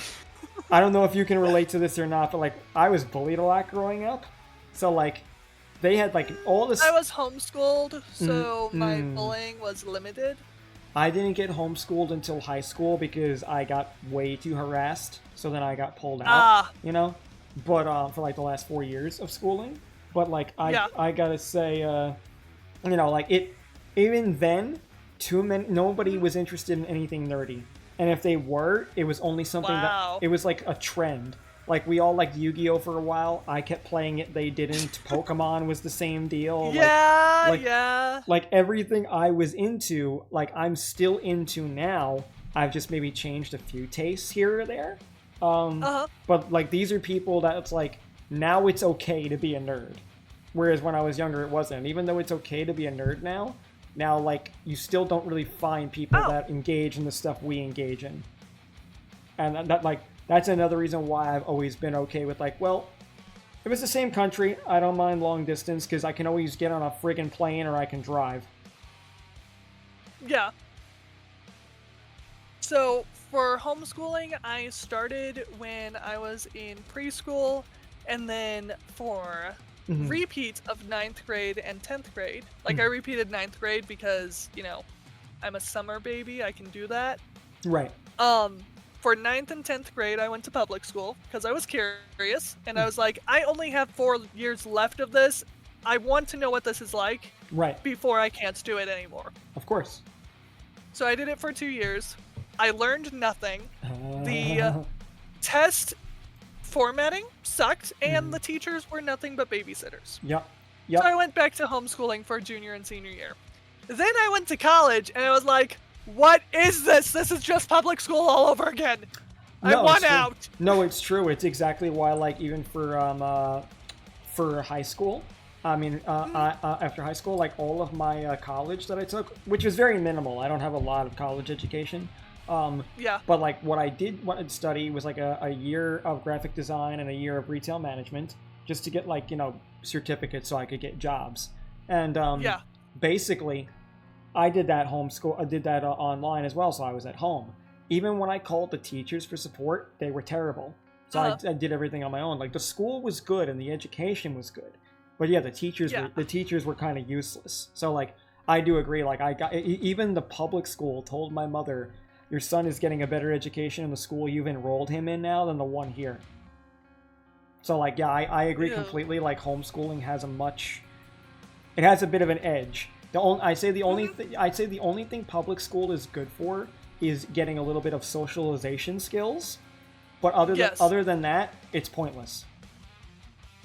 I don't know if you can relate to this or not, but like, I was bullied a lot growing up, so like, they had like all this. I was homeschooled, so my bullying was limited. I didn't get homeschooled until high school because I got way too harassed. So then I got pulled out, you know. But for like the last 4 years of schooling. But like I gotta say, you know, like it. Even then, nobody was interested in anything nerdy, and if they were, it was only something that it was like a trend. Like, we all liked Yu-Gi-Oh! For a while. I kept playing it, they didn't. Pokemon was the same deal. Like, everything I was into, like, I'm still into now. I've just maybe changed a few tastes here or there. But, like, these are people that it's like, now it's okay to be a nerd. Whereas when I was younger, it wasn't. And even though it's okay to be a nerd now, like, you still don't really find people that engage in the stuff we engage in. And that like... That's another reason why I've always been okay with, like, well, if it's the same country, I don't mind long distance, because I can always get on a friggin' plane or I can drive. Yeah. So, for homeschooling, I started when I was in preschool, and then for repeats of 9th grade and 10th grade. Like, I repeated 9th grade because, you know, I'm a summer baby, I can do that. Right. For 9th and 10th grade, I went to public school because I was curious, and I was like, I only have 4 years left of this. I want to know what this is like before I can't do it anymore. Of course. So I did it for 2 years. I learned nothing. The test formatting sucked, and the teachers were nothing but babysitters. Yep. So I went back to homeschooling for junior and senior year. Then I went to college, and I was like, what is this? This is just public school all over again. I want out. No, it's true. It's exactly why, like, even for high school, I mean, after high school, like, all of my college that I took, which was very minimal. I don't have a lot of college education. But, like, what I'd study was, like, a year of graphic design and a year of retail management just to get, like, you know, certificates so I could get jobs. And, basically, I did that online as well, so I was at home. Even when I called the teachers for support, they were terrible. So I did everything on my own. Like, the school was good and the education was good. But yeah, the teachers were kind of useless. So, like, I do agree. Like, even the public school told my mother, your son is getting a better education in the school you've enrolled him in now than the one here. So, like, yeah, I agree completely. Like, homeschooling has it has a bit of an edge. I'd say the only thing public school is good for is getting a little bit of socialization skills, but other than that, it's pointless.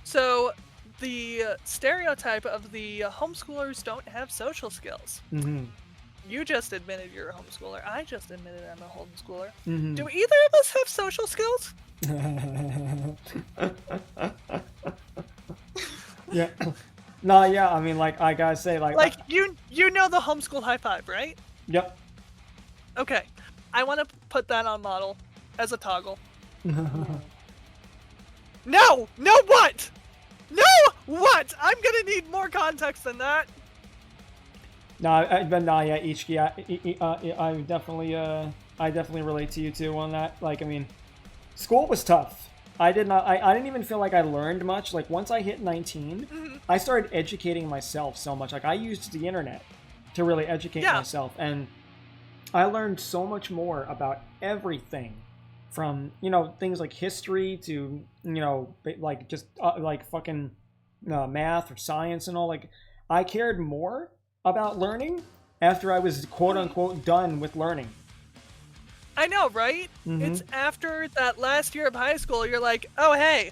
So, the stereotype of the homeschoolers don't have social skills. Mm-hmm. You just admitted you're a homeschooler. I just admitted I'm a homeschooler. Mm-hmm. Do either of us have social skills? Yeah. No, yeah, I mean, like, I gotta say, like... you know the homeschool high five, right? Yep. Okay. I want to put that on model as a toggle. No! No what? No what? I'm gonna need more context than that. I definitely relate to you too on that. Like, I mean, school was tough. I didn't even feel like I learned much. Like, once I hit 19, I started educating myself so much. Like, I used the internet to really educate myself, and I learned so much more about everything, from, you know, things like history to, you know, like, just like fucking math or science and all. Like, I cared more about learning after I was quote unquote done with learning. I know, right? Mm-hmm. It's after that last year of high school, you're like, oh, hey,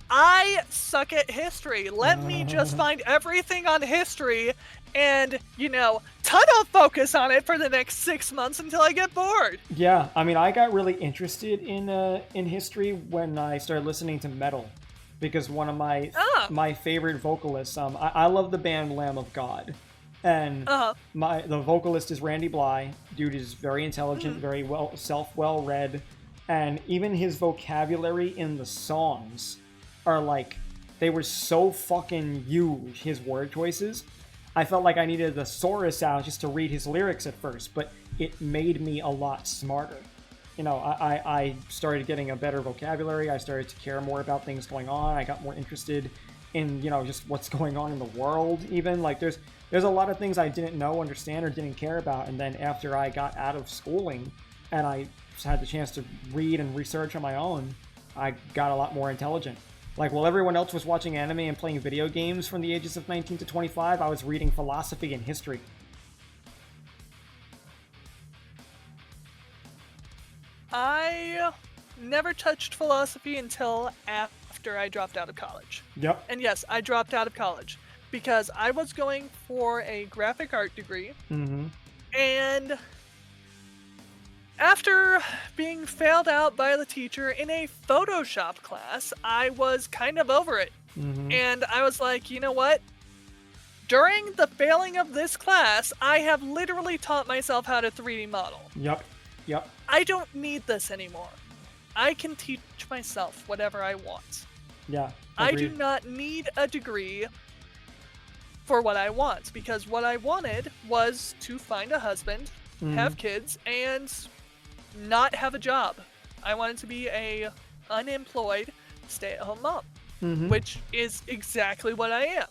I suck at history. Let me just find everything on history and, you know, tunnel focus on it for the next 6 months until I get bored. Yeah, I mean, I got really interested in history when I started listening to metal, because one of my favorite vocalists, I love the band Lamb of God. And the vocalist is Randy Bly. Dude is very intelligent, very well-read, and even his vocabulary in the songs are like, they were so fucking huge, his word choices. I felt like I needed a thesaurus out just to read his lyrics at first, but it made me a lot smarter. You know, I started getting a better vocabulary. I started to care more about things going on. I got more interested in, you know, just what's going on in the world, even. Like, there's a lot of things I didn't know, understand, or didn't care about. And then after I got out of schooling and I had the chance to read and research on my own, I got a lot more intelligent. Like, while everyone else was watching anime and playing video games from the ages of 19 to 25, I was reading philosophy and history. I never touched philosophy until after I dropped out of college. Yep. And yes, I dropped out of college because I was going for a graphic art degree. Mm-hmm. And after being failed out by the teacher in a Photoshop class, I was kind of over it. Mm-hmm. And I was like, you know what? During the failing of this class, I have literally taught myself how to 3D model. Yep. I don't need this anymore. I can teach myself whatever I want. Yeah. Agreed. I do not need a degree for what I want, because what I wanted was to find a husband, have kids, and not have a job. I wanted to be a unemployed stay-at-home mom, which is exactly what I am.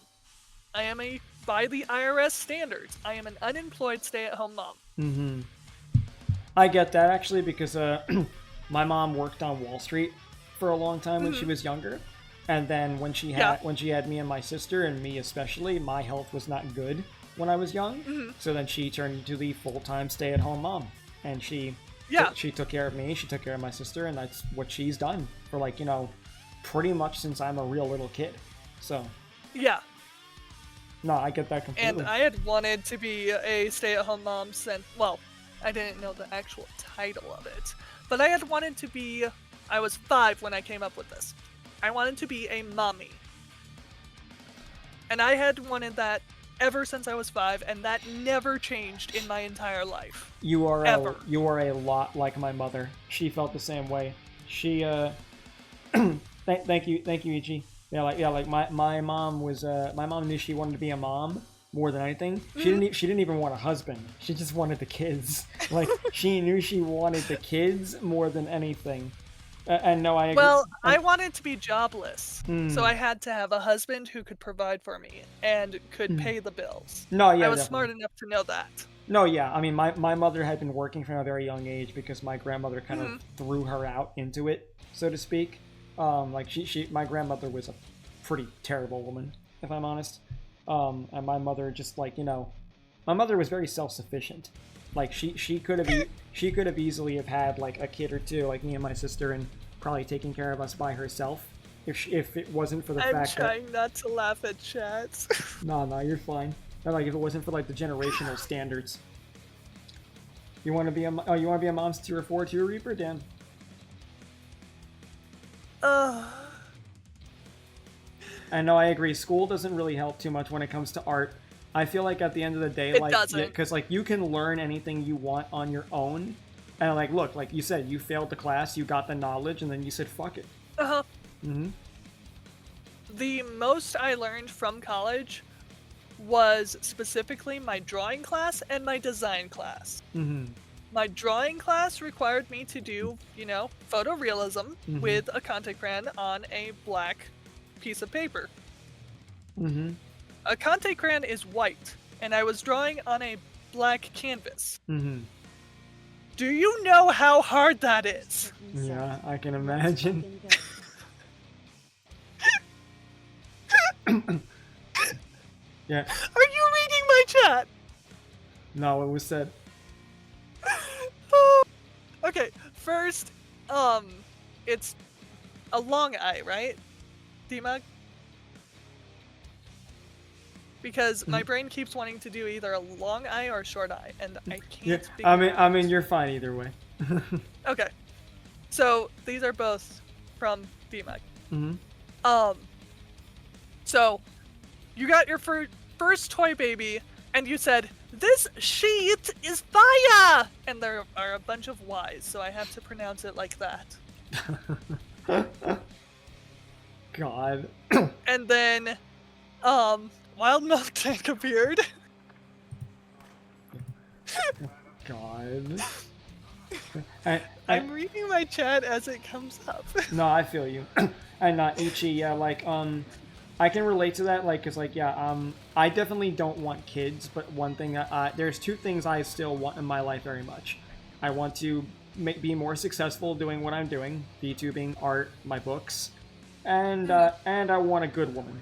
I am by the IRS standards, I am an unemployed stay-at-home mom. Mm-hmm. I get that, actually, because my mom worked on Wall Street for a long time when she was younger. And then when she had me and my sister, and me especially, my health was not good when I was young. So then she turned into the full-time stay-at-home mom. And she took care of me, she took care of my sister, and that's what she's done for, like, you know, pretty much since I'm a real little kid. So yeah. No, I get that completely. And I had wanted to be a stay-at-home mom since, well, I didn't know the actual title of it, but I had wanted to be, I was 5 when I came up with this. I wanted to be a mommy. And I had wanted that ever since I was 5, and that never changed in my entire life. You are ever. You are a lot like my mother. She felt the same way. She thank you, Ichi. Yeah, like my mom was my mom knew she wanted to be a mom more than anything. She didn't even want a husband. She just wanted the kids. Like she knew she wanted the kids more than anything. And no, I agree. Well, I wanted to be jobless, so I had to have a husband who could provide for me and could pay the bills. No, yeah, I was definitely. smart enough to know that. No, yeah, I mean, my mother had been working from a very young age because my grandmother kind of threw her out into it, so to speak. Like my grandmother was a pretty terrible woman, if I'm honest. And my mother just like, my mother was very self-sufficient. Like she could have easily have had like a kid or two, like me and my sister, and probably taking care of us by herself if it wasn't for the fact that. I'm trying not to laugh at chats. No, you're fine. But, like if it wasn't for like the generational standards. You want to be a mom's 2 or 4 2 Reaper, Dan? I know, I agree. School doesn't really help too much when it comes to art. I feel like at the end of the day, it like, doesn't. Because like you can learn anything you want on your own, and like, look, like you said, you failed the class, you got the knowledge, and then you said, "Fuck it." The most I learned from college was specifically my drawing class and my design class. My drawing class required me to do, photorealism with a Conte crayon on a black piece of paper. A Conte crayon is white, and I was drawing on a black canvas. Do you know how hard that is? Yeah, I can imagine. Yeah. Are you reading my chat? No, it was said. Okay, first, it's a long I, right? Demug? Because my brain keeps wanting to do either a long I or a short I, and I can't. Yeah, I mean, you're fine either way. Okay, so these are both from Demug. So you got your first toy baby, and you said, "This sheet is fire!" And there are a bunch of Y's, so I have to pronounce it like that. God. And then, Wild Milk Tank appeared. God. I'm reading my chat as it comes up. No, I feel you. And Ichi, yeah, like, I can relate to that, like, cause, like, yeah, I definitely don't want kids, but one thing, there's 2 things I still want in my life very much. I want to be more successful doing what I'm doing, VTubing, art, my books, and I want a good woman.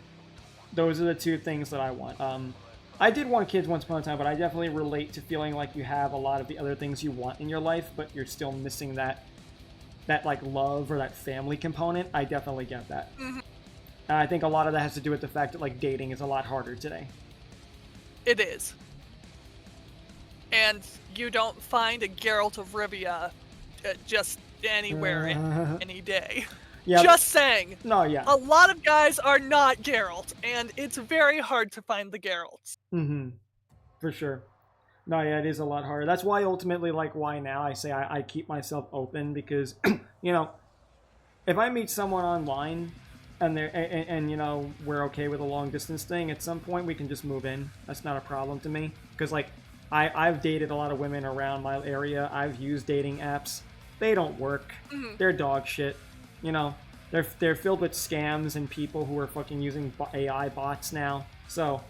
Those are the 2 things that I want. I did want kids once upon a time, but I definitely relate to feeling like you have a lot of the other things you want in your life, but you're still missing that like love or that family component. I definitely get that. And I think a lot of that has to do with the fact that like dating is a lot harder today. It is. And you don't find a Geralt of Rivia just anywhere any day. Yeah, just saying. No, yeah. A lot of guys are not Geralt, and it's very hard to find the Geralts. For sure. No, yeah, it is a lot harder. That's why ultimately, like, why now I say I keep myself open, because, if I meet someone online and we're okay with a long distance thing, at some point we can just move in. That's not a problem to me. Because, like, I've dated a lot of women around my area. I've used dating apps. They don't work. They're dog shit. They're filled with scams and people who are fucking using AI bots now. So,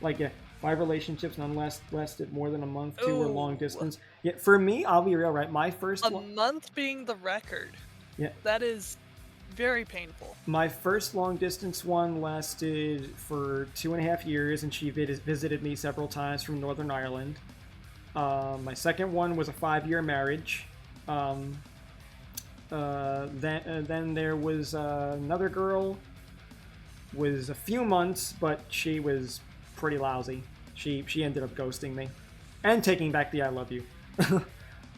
like, yeah, 5 relationships none lasted more than a month. 2 were long distance. Yeah, for me, I'll be real, right? My first month being the record. Yeah, that is very painful. My first long distance one lasted for 2.5 years, and she visited me several times from Northern Ireland. My second one was a 5-year marriage. Then there was another girl. Was a few months, but she was pretty lousy. She ended up ghosting me, and taking back the "I love you."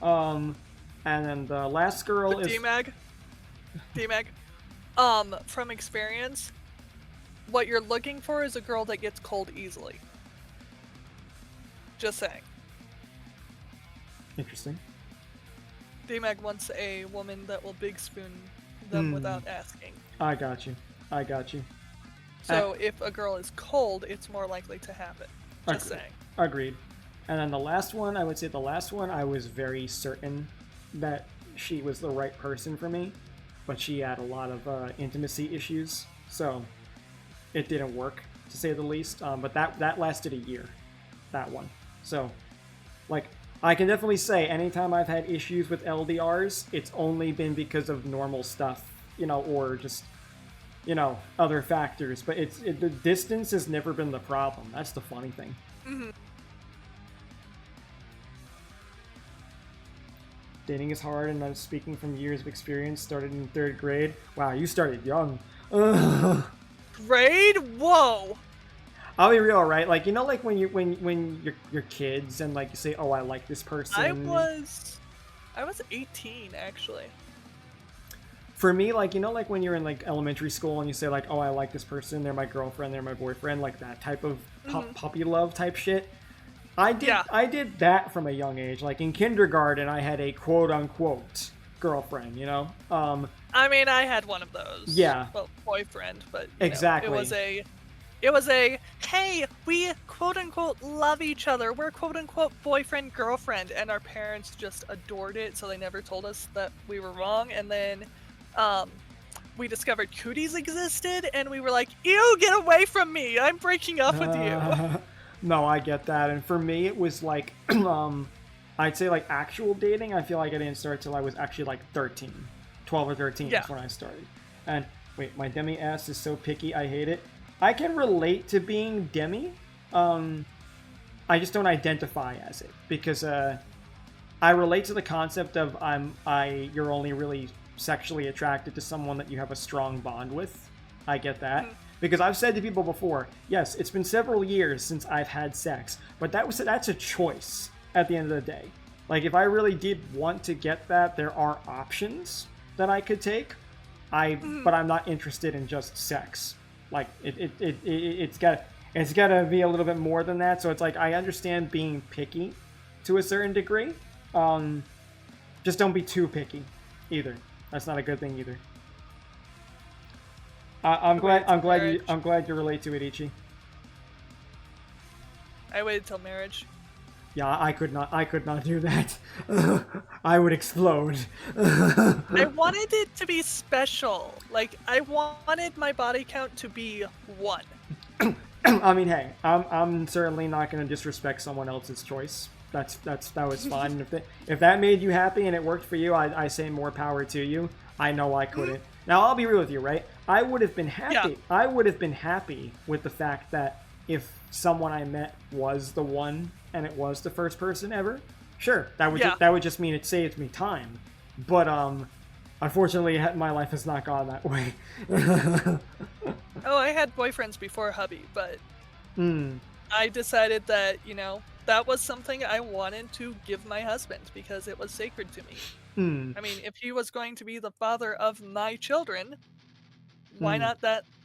And then the last girl is D-Mag. From experience, what you're looking for is a girl that gets cold easily. Just saying. Interesting. D-Mag wants a woman that will big spoon them without asking. I got you. So if a girl is cold, it's more likely to happen. Just saying. Agreed. And then the last one, I would say I was very certain that she was the right person for me, but she had a lot of intimacy issues, so it didn't work, to say the least. But that lasted a year, that one. So, like, I can definitely say anytime I've had issues with LDRs, it's only been because of normal stuff, or just, other factors. But the distance has never been the problem. That's the funny thing. Mm-hmm. Dating is hard, and I'm speaking from years of experience. Started in 3rd grade. Wow, you started young. Grade? Whoa. I'll be real, right? Like, like when you're kids and like you say, "Oh, I like this person." I was 18 actually. For me, like, like when you're in like elementary school and you say like, "Oh, I like this person. They're my girlfriend. They're my boyfriend," like that type of puppy love type shit. I did that from a young age. Like in kindergarten, I had a quote unquote girlfriend. I mean, I had one of those. Yeah. Well, boyfriend, but exactly. It was a hey, we quote unquote love each other. We're quote unquote boyfriend girlfriend, and our parents just adored it, so they never told us that we were wrong. And then, we discovered cooties existed, and we were like, "Ew, get away from me! I'm breaking up with you." No, I get that. And for me, it was like, I'd say like actual dating. I feel like I didn't start till I was actually like 13, 12 or 13 is when I started. And wait, my demi ass is so picky. I hate it. I can relate to being demi. I just don't identify as it because I relate to the concept of you're only really sexually attracted to someone that you have a strong bond with. I get that. Because I've said to people before, yes, it's been several years since I've had sex, but that's a choice at the end of the day. Like, if I really did want to get that, there are options that I could take. But I'm not interested in just sex. Like, it's gotta be a little bit more than that. So it's like, I understand being picky to a certain degree. Just don't be too picky either. That's not a good thing either. I'm glad you relate to it, Ichi. I waited till marriage. Yeah, I could not do that. I would explode. I wanted it to be special. Like, I wanted my body count to be 1. I mean, hey, I'm certainly not going to disrespect someone else's choice. That was fine. If that made you happy and it worked for you, I say more power to you. I know I couldn't. Now, I'll be real with you, right? I would have been happy. Yeah. I would have been happy with the fact that if someone I met was the one and it was the first person ever, sure, that would just mean it saved me time. But unfortunately, my life has not gone that way. Oh, I had boyfriends before hubby, but I decided that that was something I wanted to give my husband because it was sacred to me. I mean, if he was going to be the father of my children, why not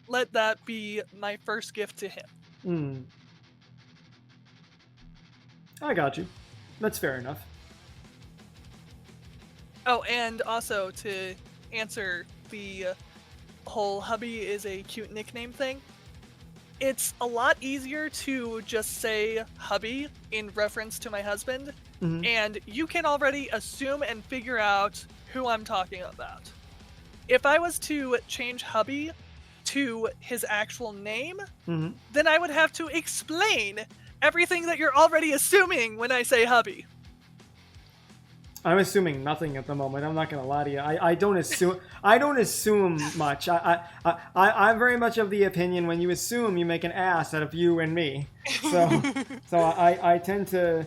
let that be my first gift to him? I got you. That's fair enough. Oh, and also to answer the whole hubby is a cute nickname thing, it's a lot easier to just say hubby in reference to my husband, and you can already assume and figure out who I'm talking about. If I was to change hubby to his actual name, then I would have to explain everything that you're already assuming when I say hubby. I'm assuming nothing at the moment. I'm not gonna lie to you. I don't assume. I don't assume much. I'm very much of the opinion when you assume, you make an ass out of you and me. So I tend to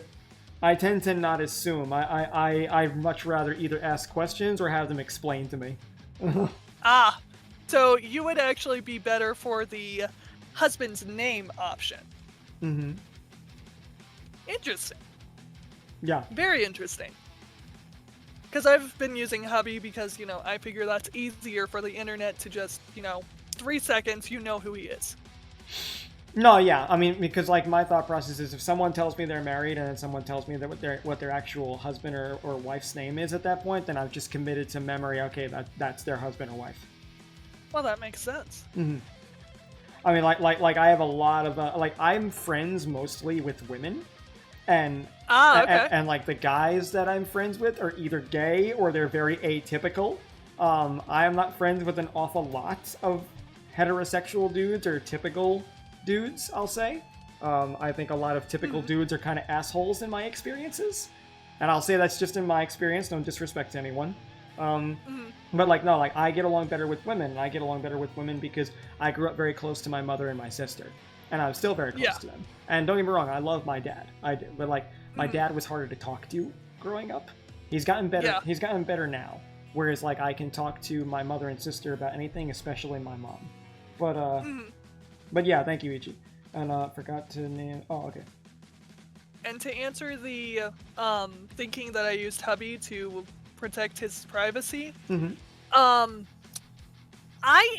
I tend to not assume. I'd much rather either ask questions or have them explain to me. So you would actually be better for the husband's name option. Mm-hmm. Interesting. Yeah. Very interesting. Because I've been using hubby because, you know, I figure that's easier for the internet to just, you know, 3 seconds, you know who he is. No, yeah, I mean, because like my thought process is if someone tells me they're married and then someone tells me that what their actual husband or wife's name is at that point, then I've just committed to memory. Okay, that's their husband or wife. Well, that makes sense. Mm-hmm. I mean, like I have a lot of like I'm friends mostly with women, and okay. and like the guys that I'm friends with are either gay or they're very atypical. I am not friends with an awful lot of heterosexual dudes or typical dudes, I'll say. I think a lot of typical dudes are kind of assholes in my experiences. And I'll say that's just in my experience, don't disrespect anyone. But like, no, like I get along better with women, and I get along better with women because I grew up very close to my mother and my sister. And I'm still very close to them. And don't get me wrong, I love my dad. I do. But like, my dad was harder to talk to growing up. He's gotten better. Yeah. He's gotten better now. Whereas like I can talk to my mother and sister about anything, especially my mom. But yeah, thank you, Ichi. And forgot to name. Oh, okay. And to answer the thinking that I used hubby to protect his privacy, I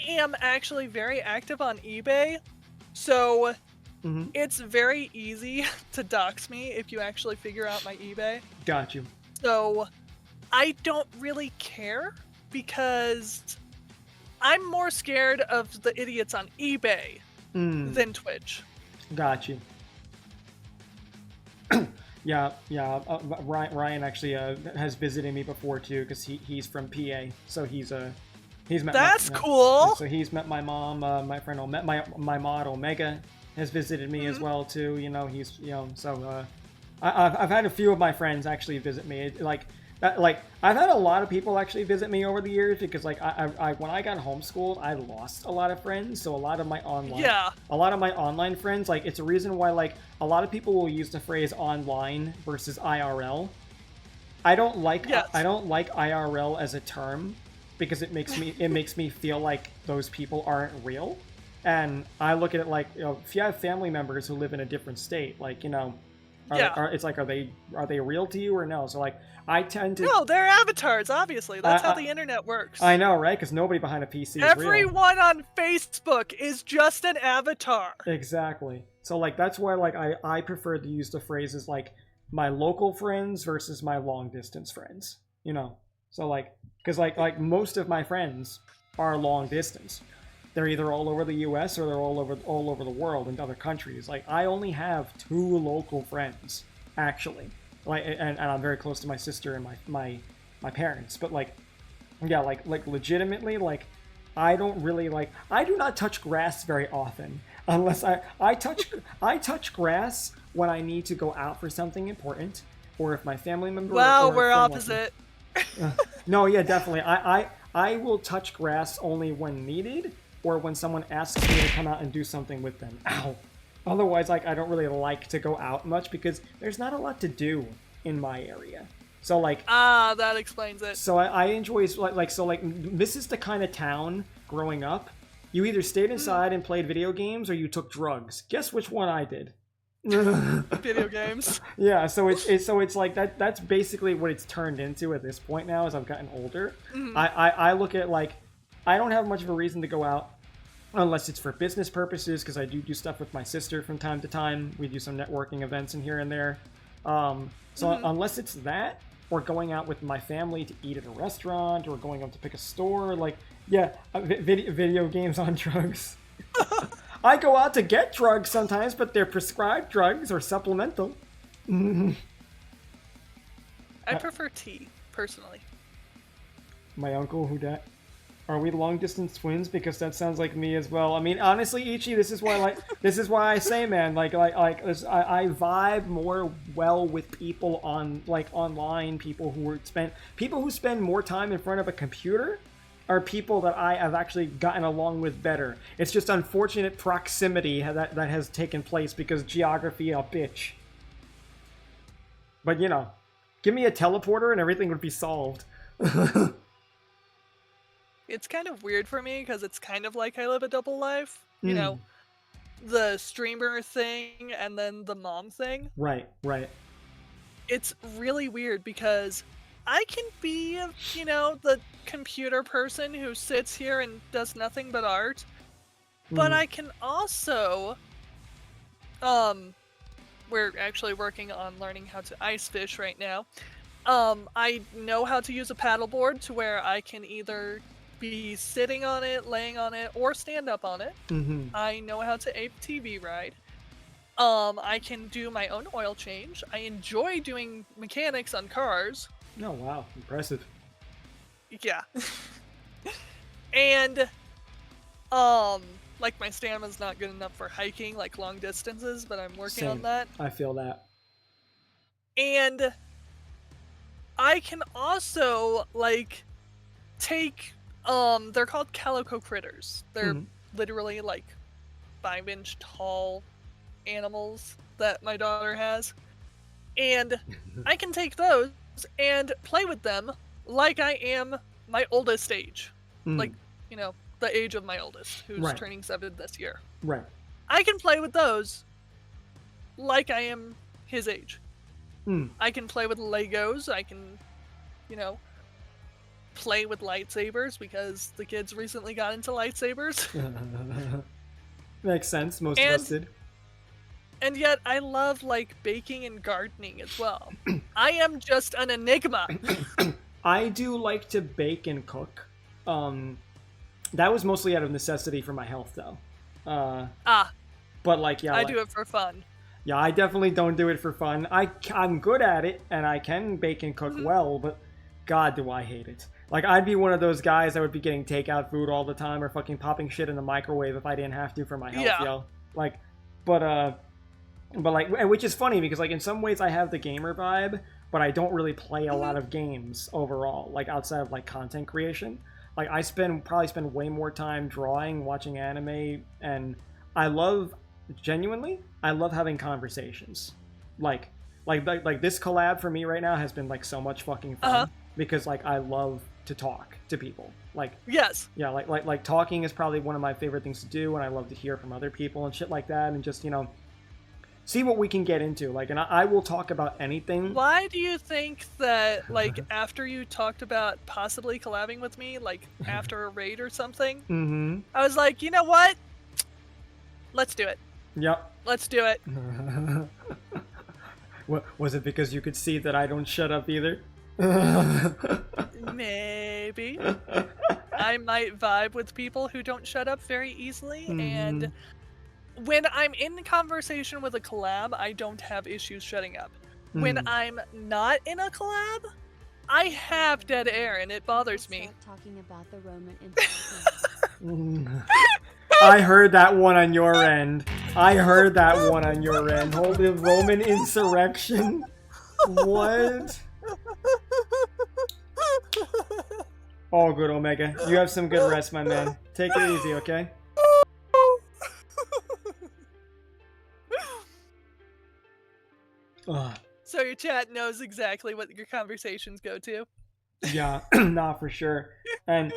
am actually very active on eBay, so it's very easy to dox me if you actually figure out my eBay. Got you. So I don't really care because I'm more scared of the idiots on eBay than Twitch. Got you. Yeah. Ryan actually has visited me before too, because he's from PA, so he's met. That's cool. So he's met my mom, my friend, my mod Omega has visited me as well too. You know, he's so I've had a few of my friends actually visit me. Like I've had a lot of people actually visit me over the years because like I when I got homeschooled, I lost a lot of friends. So a lot of my online friends, like it's a reason why like a lot of people will use the phrase online versus IRL. I don't like IRL as a term because it makes me feel like those people aren't real. And I look at it like, you know, if you have family members who live in a different state, like, you know, are they real to you or no? So like I tend to. No, they're avatars. Obviously, that's how the internet works. I know, right? Because nobody behind a PC is real. Everyone on Facebook is just an avatar. Exactly. So like that's why like I prefer to use the phrases like my local friends versus my long distance friends. You know, so like because like most of my friends are long distance. They're either all over the U.S. or they're all over the world in other countries. Like I only have 2 local friends actually. Like and I'm very close to my sister and my parents, but like yeah, like legitimately, like I don't really like I do not touch grass very often unless I touch grass when I need to go out for something important or if my family member. Wow, we're opposite. No, yeah, definitely. I will touch grass only when needed or when someone asks me to come out and do something with them. Ow. Otherwise, like, I don't really like to go out much because there's not a lot to do in my area. So, like... that explains it. So I enjoy, this is the kind of town, growing up, you either stayed inside and played video games or you took drugs. Guess which one I did? Video games. Yeah, so it's like, that's basically what it's turned into at this point now as I've gotten older. I look at, like, I don't have much of a reason to go out. Unless it's for business purposes, because I do stuff with my sister from time to time. We do some networking events in here and there. Unless it's that, or going out with my family to eat at a restaurant, or going up to pick a store, like, yeah, video games on drugs. I go out to get drugs sometimes, but they're prescribed drugs or supplemental. I prefer tea, personally. My uncle, who dat? Are we long distance twins? Because that sounds like me as well. I mean, honestly, Ichi, this is why I say, man, I vibe more well with people on online. People who spend more time in front of a computer are people that I have actually gotten along with better. It's just unfortunate proximity that has taken place because geography a bitch. But, you know, give me a teleporter and everything would be solved. It's kind of weird for me because it's kind of like I live a double life. You Mm. know, the streamer thing and then the mom thing. Right, right. It's really weird because I can be, you know, the computer person who sits here and does nothing but art. But I can also, we're actually working on learning how to ice fish right now. I know how to use a paddleboard to where I can either be sitting on it, laying on it, or stand up on it. Mm-hmm. I know how to ATV ride. I can do my own oil change. I enjoy doing mechanics on cars. Oh, wow. Impressive. Yeah. And, like, my stamina's not good enough for hiking, like, long distances, but I'm working on that. I feel that. And I can also, like, take, they're called calico critters. They're literally, like, 5-inch tall animals that my daughter has. And I can take those and play with them like I am my oldest age. Like, you know, the age of my oldest, who's turning 7 this year. Right. I can play with those like I am his age. I can play with Legos. I can, you know, play with lightsabers because the kids recently got into lightsabers. Makes sense. Most of us did. And yet I love, like, baking and gardening as well. I am just an enigma. I do like to bake and cook. That was mostly out of necessity for my health, though. But, like, yeah. I do it for fun. Yeah, I definitely don't do it for fun. I'm good at it, and I can bake and cook well, but God, do I hate it. Like, I'd be one of those guys that would be getting takeout food all the time or fucking popping shit in the microwave if I didn't have to for my health, yo. Like, but like, which is funny because, like, in some ways I have the gamer vibe, but I don't really play a lot of games overall, like, outside of, like, content creation. Like, I probably spend way more time drawing, watching anime, and I love having conversations. Like this collab for me right now has been, like, so much fucking fun because, like, I love to talk to people. Like, yes. Yeah, like talking is probably one of my favorite things to do, and I love to hear from other people and shit like that, and just, you know, see what we can get into. Like, and I will talk about anything. Why do you think that, like, after you talked about possibly collabing with me, like, after a raid or something, I was like, you know what? Let's do it. Yep. Let's do it. What, was it because you could see that I don't shut up either? Maybe. I might vibe with people who don't shut up very easily, and when I'm in conversation with a collab, I don't have issues shutting up. When I'm not in a collab, I have dead air, and it bothers me. Talking about the Roman I heard that one on your end. Holy Roman insurrection? What? All good, Omega. You have some good rest, my man. Take it easy, okay? So your chat knows exactly what your conversations go to? Yeah, nah, for sure. And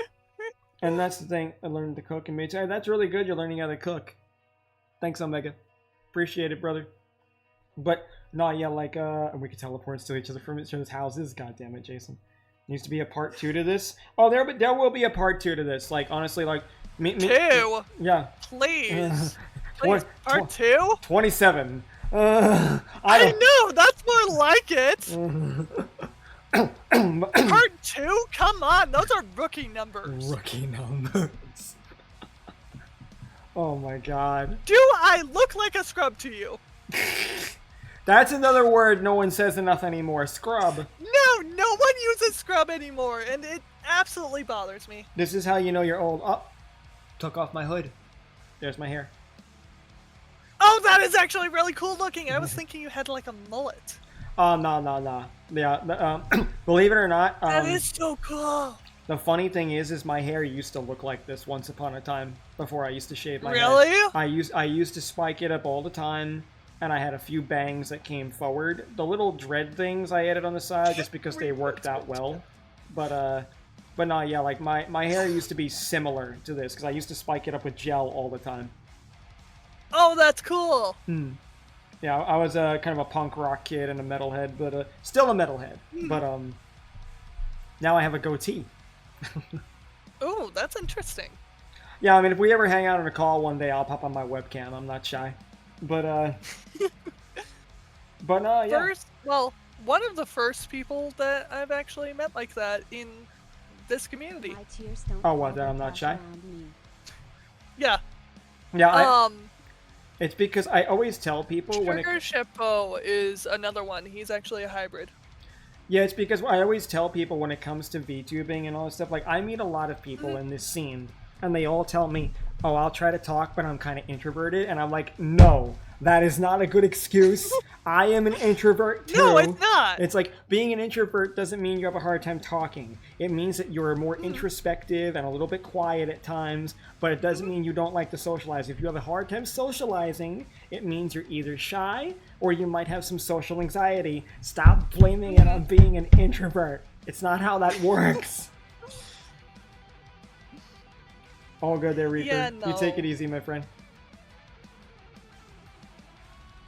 that's the thing, I learned to cook and too. That's really good, you're learning how to cook. Thanks, Omega. Appreciate it, brother. But, nah, yeah, like, we could teleport to each other from each other's houses. God damn it, Jason. Needs to be a part 2 to this. Oh, there will be a part 2 to this. Like, honestly, like... 2? Yeah. Please. Please, part 2? 27. I know, that's more like it. Part 2? Come on, those are rookie numbers. Rookie numbers. Oh my god. Do I look like a scrub to you? That's another word no one says enough anymore. Scrub. No one uses scrub anymore, and it absolutely bothers me. This is how you know you're old. Oh, took off my hood. There's my hair. Oh, that is actually really cool looking. I was thinking you had like a mullet. No. Yeah, believe it or not. That is so cool. The funny thing is my hair used to look like this once upon a time before I used to shave my hair. Really? I used to spike it up all the time. and I had a few bangs that came forward. The little dread things I added on the side just because they worked out well. But no, yeah, like my hair used to be similar to this because I used to spike it up with gel all the time. Oh, that's cool. Yeah, I was kind of a punk rock kid and a metalhead, but still a metalhead. But now I have a goatee. Oh, that's interesting. Yeah, I mean, if we ever hang out on a call one day, I'll pop on my webcam. I'm not shy. But yeah. First, well, one of the first people that I've actually met like that in this community. Oh, what? That I'm not shy? Yeah. Yeah. It's because I always tell people Sugar when it... Shippo is another one. He's actually a hybrid. Yeah, it's because I always tell people when it comes to VTubing and all this stuff, like, I meet a lot of people in this scene, and they all tell me, oh, I'll try to talk, but I'm kind of introverted, and I'm like, no, that is not a good excuse. I am an introvert, too. No, it's not. It's like, being an introvert doesn't mean you have a hard time talking. It means that you're more introspective and a little bit quiet at times, but it doesn't mean you don't like to socialize. If you have a hard time socializing, it means you're either shy or you might have some social anxiety. Stop blaming it on being an introvert. It's not how that works. All good there, Reaper. Yeah, no. You take it easy, my friend.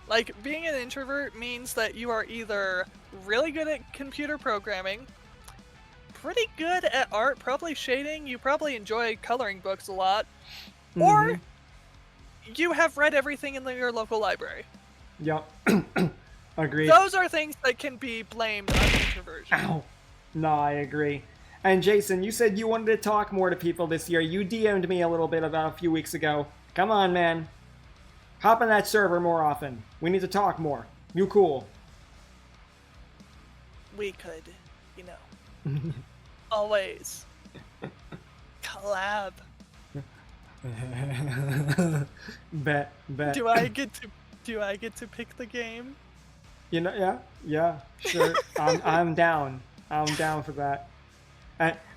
Like, being an introvert means that you are either really good at computer programming, pretty good at art, probably shading, you probably enjoy coloring books a lot, or you have read everything in your local library. Yep. Agreed. Those are things that can be blamed on introversion. Ow. No, I agree. And Jason, you said you wanted to talk more to people this year. You DM'd me a little bit about a few weeks ago. Come on, man. Hop on that server more often. We need to talk more. You cool. We could, you know, always collab. Bet. Do I get to pick the game? You know, yeah, sure. I'm down. I'm down for that.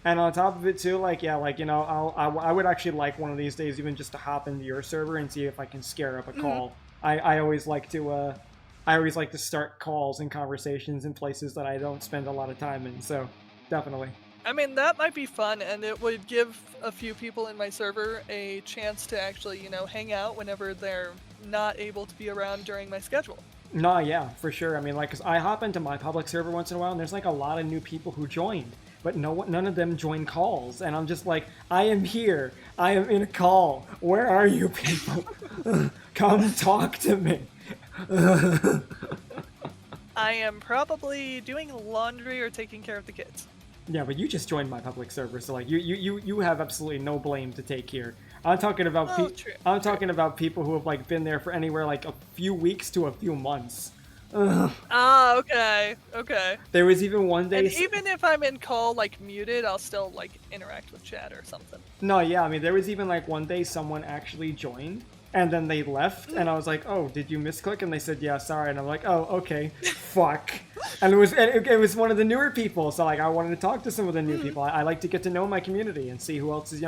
And on top of it too, like, yeah, like, you know, I would actually like one of these days even just to hop into your server and see if I can scare up a call. I always like to start calls and conversations in places that I don't spend a lot of time in, so definitely. I mean, that might be fun, and it would give a few people in my server a chance to actually, you know, hang out whenever they're not able to be around during my schedule. No, yeah, for sure. I mean, like, 'cause I hop into my public server once in a while, and there's like a lot of new people who joined, but none of them join calls, and I'm just like, I am here. I am in a call. Where are you people? Come talk to me. I am probably doing laundry or taking care of the kids. Yeah, but you just joined my public server, so like you have absolutely no blame to take here. I'm talking about talking about people who have like been there for anywhere like a few weeks to a few months. Ah, okay. There was even one day. And even if I'm in call like muted, I'll still like interact with chat or something. No, yeah, I mean there was even like one day someone actually joined. And then they left, and I was like, "Oh, did you misclick?" And they said, "Yeah, sorry." And I'm like, "Oh, okay, fuck." And it was one of the newer people, so like I wanted to talk to some of the new people. I like to get to know my community and see who else is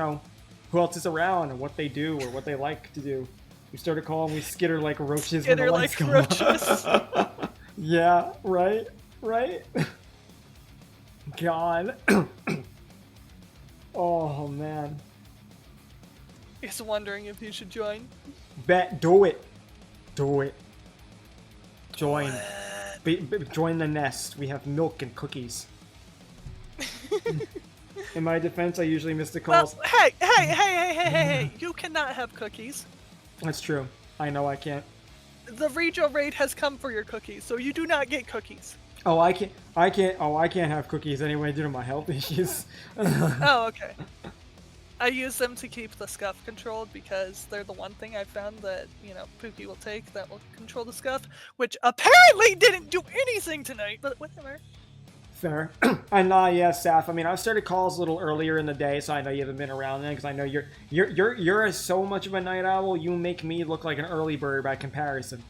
around and what they do or what they like to do. We started calling, we skitter like roaches when the lights go on. Yeah, right. God. Oh man. He's wondering if he should join. Do it. Join. Join the nest. We have milk and cookies. In my defense, I usually miss the calls. Well, hey! You cannot have cookies. That's true. I know I can't. The regional raid has come for your cookies, so you do not get cookies. Oh, I can't have cookies anyway due to my health issues. Oh, okay. I use them to keep the scuff controlled because they're the one thing I found that, you know, Pookie will take that will control the scuff, which apparently didn't do anything tonight, but whatever. Fair. And yeah, Saf. I mean, I started calls a little earlier in the day, so I know you haven't been around then, because I know you're so much of a night owl. You make me look like an early bird by comparison.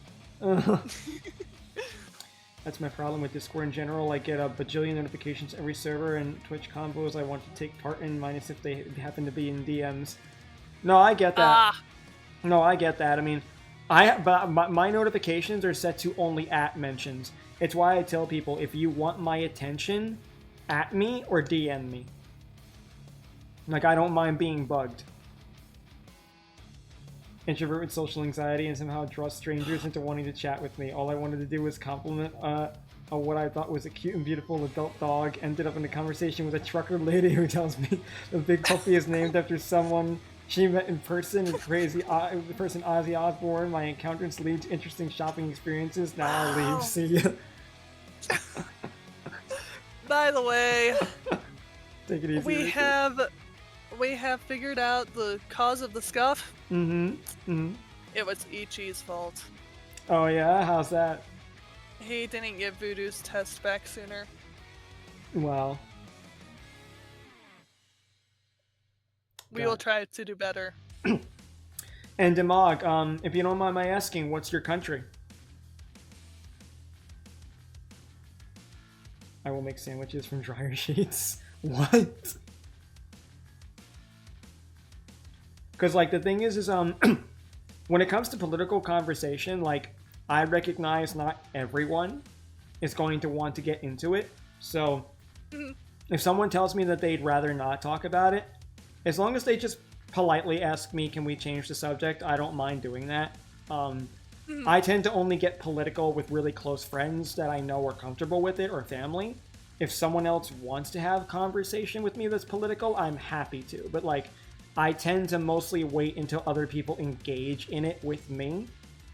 That's my problem with Discord in general. I get a bajillion notifications every server, and Twitch combos I want to take part in, minus if they happen to be in DMs. No, I get that. No, I get that. I mean, But my notifications are set to only at mentions. It's why I tell people, if you want my attention, at me or DM me. Like, I don't mind being bugged. Introvert with social anxiety and somehow draw strangers into wanting to chat with me. All I wanted to do was compliment what I thought was a cute and beautiful adult dog. Ended up in a conversation with a trucker lady who tells me the big puppy is named after someone she met in person. It's crazy. The person Ozzy Osbourne. My encounters lead to interesting shopping experiences. Now I'll leave. See ya. By the way, take it easy. We have figured out the cause of the scuff. It was Ichi's fault. Oh yeah? How's that? He didn't get Voodoo's test back sooner. Wow. We will try to do better. And Demog, if you don't mind my asking, what's your country? I will make sandwiches from dryer sheets. What? Because, like, the thing is when it comes to political conversation, like, I recognize not everyone is going to want to get into it. So, if someone tells me that they'd rather not talk about it, as long as they just politely ask me, can we change the subject, I don't mind doing that. I tend to only get political with really close friends that I know are comfortable with it, or family. If someone else wants to have conversation with me that's political, I'm happy to. But, like, I tend to mostly wait until other people engage in it with me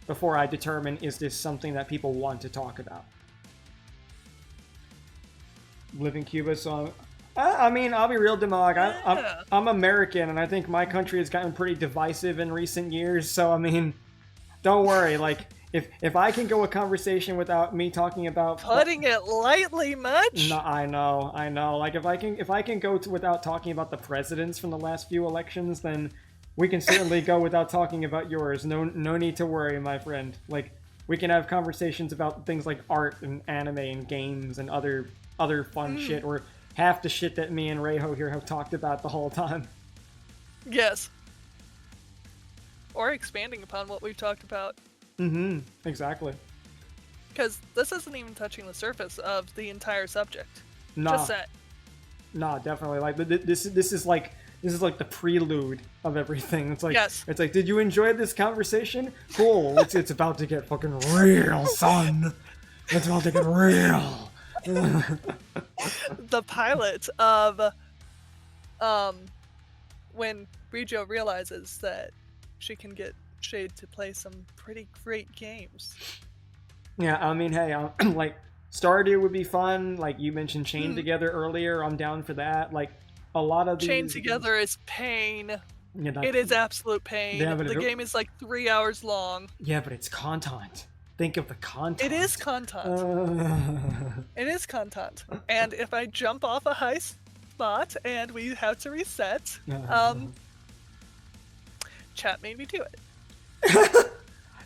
before I determine, is this something that people want to talk about. Live in Cuba, so I mean, I'll be real, Demog. I'm American, and I think my country has gotten pretty divisive in recent years, so I mean, don't worry. Like, if I can go a conversation without me talking about putting it lightly much. No, I know. Like, if I can go without talking about the presidents from the last few elections, then we can certainly go without talking about yours. No need to worry, my friend. Like, we can have conversations about things like art and anime and games and other fun shit, or half the shit that me and Reiho here have talked about the whole time. Yes. Or expanding upon what we've talked about. Exactly. Because this isn't even touching the surface of the entire subject. Nah. Just that. Nah, definitely. Like, this is like the prelude of everything. It's like, yes. It's like, did you enjoy this conversation? Cool. It's about to get fucking real, son. It's about to get real. The pilot of when Rijo realizes that she can get Shade to play some pretty great games. Yeah, I mean, hey, like, Stardew would be fun. Like, you mentioned Chained Together earlier. I'm down for that. Like, a lot of these... Chained Together is pain. Yeah, it is absolute pain. Yeah, the game is like 3 hours long. Yeah, but it's content. Think of the content. It is content. It is content. And if I jump off a high spot and we have to reset, chat made me do it.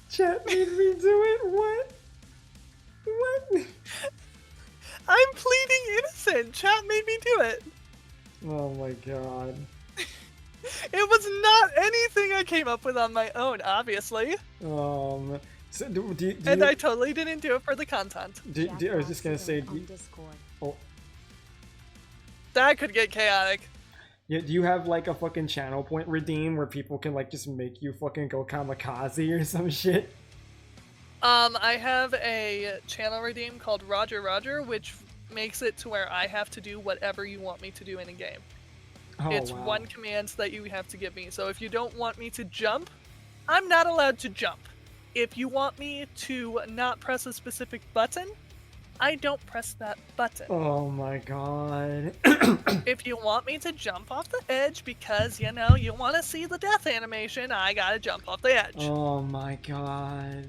Chat made me do it? What? I'm pleading innocent. Chat made me do it. Oh my god. It was not anything I came up with on my own, obviously. So do and I totally didn't do it for the content. I was just gonna say... That could get chaotic. Yeah, do you have, like, a fucking channel point redeem where people can, like, just make you fucking go kamikaze or some shit? I have a channel redeem called Roger, which makes it to where I have to do whatever you want me to do in a game. Oh, it's wow. one command that you have to give me. So if you don't want me to jump, I'm not allowed to jump. If you want me to not press a specific button, I don't press that button. Oh my god. If you want me to jump off the edge because, you know, you want to see the death animation, I gotta jump off the edge. Oh my god.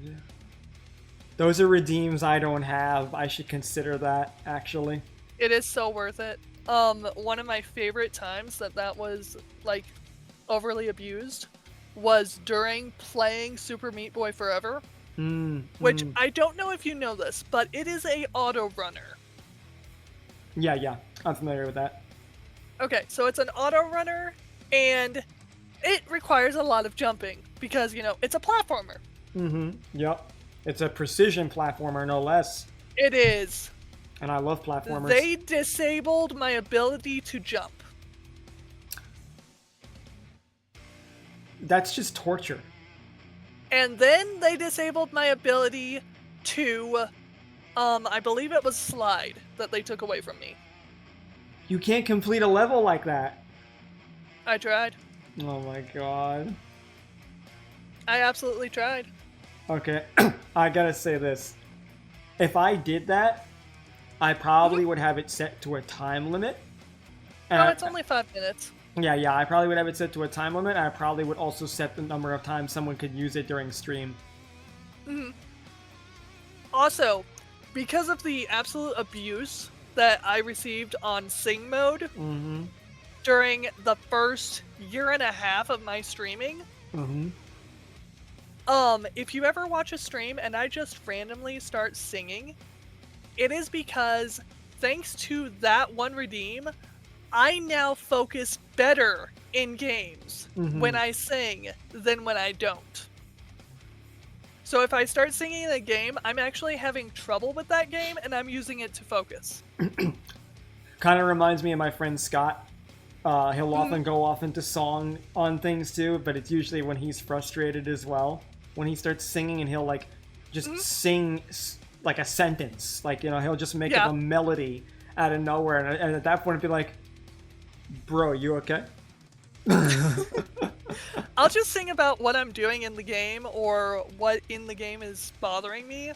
Those are redeems I don't have. I should consider that, actually. It is so worth it. One of my favorite times that was, like, overly abused was during playing Super Meat Boy Forever. Which, I don't know if you know this, but it is a auto runner. Yeah, I'm familiar with that. Okay, so it's an auto runner, and it requires a lot of jumping, because, you know, it's a platformer. Yep. It's a precision platformer, no less. It is. And I love platformers. They disabled my ability to jump. That's just torture. And then they disabled my ability to, I believe it was slide that they took away from me. You can't complete a level like that. I tried. Oh my god. I absolutely tried. Okay, I gotta say this. If I did that, I probably would have it set to a time limit. No, it's only 5 minutes. Yeah, I probably would have it set to a time limit. I probably would also set the number of times someone could use it during stream. Also, because of the absolute abuse that I received on Sing mode during the first year and a half of my streaming, if you ever watch a stream and I just randomly start singing, it is because, thanks to that one redeem, I now focus better in games when I sing than when I don't. So if I start singing in a game, I'm actually having trouble with that game, and I'm using it to focus. Kind of reminds me of my friend Scott. He'll often go off into song on things too, but it's usually when he's frustrated as well. When he starts singing and he'll like just sing like a sentence. Like, you know, he'll just make up a melody out of nowhere. And at that point, it'd be like, bro, you okay? I'll just sing about what I'm doing in the game or what in the game is bothering me.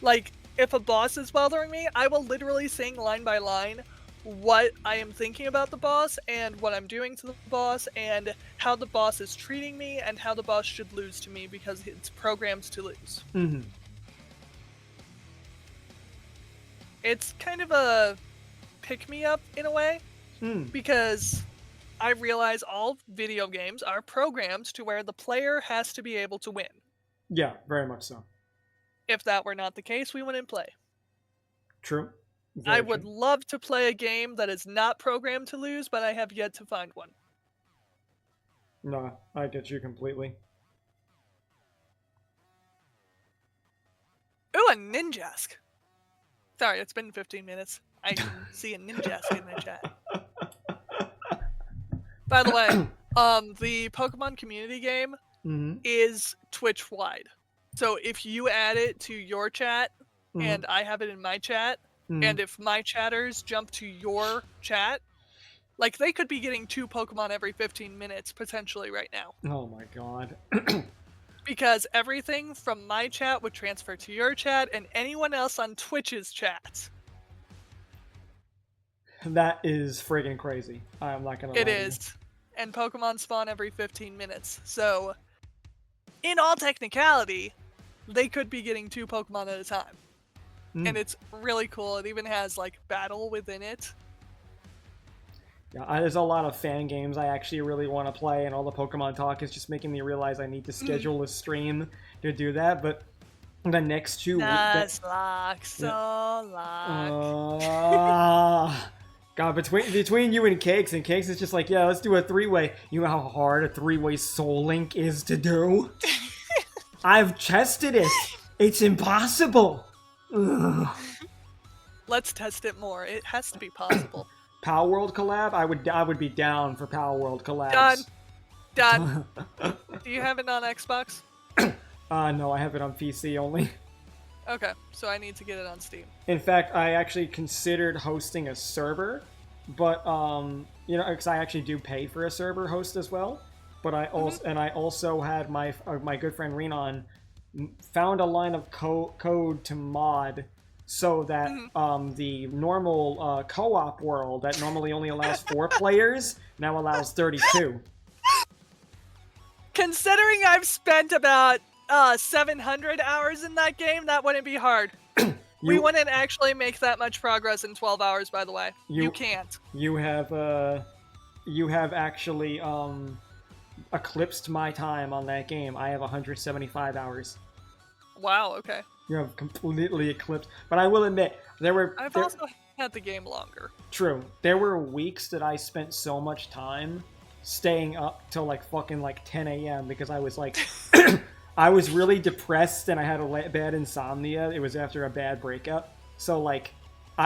Like, if a boss is bothering me, I will literally sing line by line what I am thinking about the boss and what I'm doing to the boss and how the boss is treating me and how the boss should lose to me because it's programmed to lose. It's kind of a pick-me-up in a way because I realize all video games are programmed to where the player has to be able to win. Yeah, very much so. If that were not the case, we wouldn't play. True. I would love to play a game that is not programmed to lose, but I have yet to find one. No, I get you completely. Ooh, a Ninjask. Sorry, it's been 15 minutes. I can see a Ninjask in the chat. By the way, the Pokemon community game is Twitch-wide. So if you add it to your chat, and I have it in my chat, and if my chatters jump to your chat, like, they could be getting 2 Pokemon every 15 minutes, potentially, right now. Oh my god. Because everything from my chat would transfer to your chat, and anyone else on Twitch's chat. That is friggin' crazy. I'm not gonna lie. It is. And Pokemon spawn every 15 minutes. So, in all technicality, they could be getting 2 Pokemon at a time. And it's really cool. It even has, like, battle within it. Yeah, there's a lot of fan games I actually really want to play, and all the Pokemon talk is just making me realize I need to schedule a stream to do that, but the next 2 weeks... God, between you and Cakes is just like, yeah, let's do a 3-way. You know how hard a 3-way Soul Link is to do? I've tested it. It's impossible. Ugh. Let's test it more. It has to be possible. Power World collab? I would be down for Power World collabs. Done. Do you have it on Xbox? No, I have it on PC only. Okay, so I need to get it on Steam. In fact, I actually considered hosting a server, but you know, because I actually do pay for a server host as well. But I also had my good friend Renan found a line of code to mod so that the normal co-op world that normally only allows 4 players now allows 32. Considering I've spent about 700 hours in that game, that wouldn't be hard. We wouldn't actually make that much progress in 12 hours, by the way. You can't. You have actually eclipsed my time on that game. I have 175 hours. Wow, okay. You have completely eclipsed. But I will admit, I've also had the game longer. True. There were weeks that I spent so much time staying up till like fucking like 10 a.m. because I was like I was really depressed and I had a bad insomnia. It was after a bad breakup. So, like,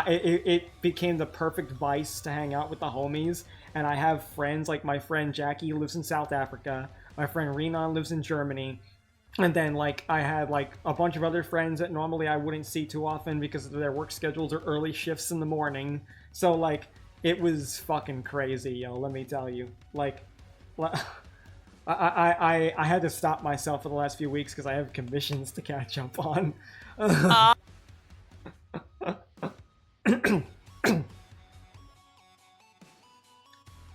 it became the perfect vice to hang out with the homies. And I have friends, like my friend Jackie lives in South Africa. My friend Renan lives in Germany. And then, like, I had, like, a bunch of other friends that normally I wouldn't see too often because their work schedules are early shifts in the morning. So, like, it was fucking crazy, yo, let me tell you. Like, I had to stop myself for the last few weeks because I have commissions to catch up on.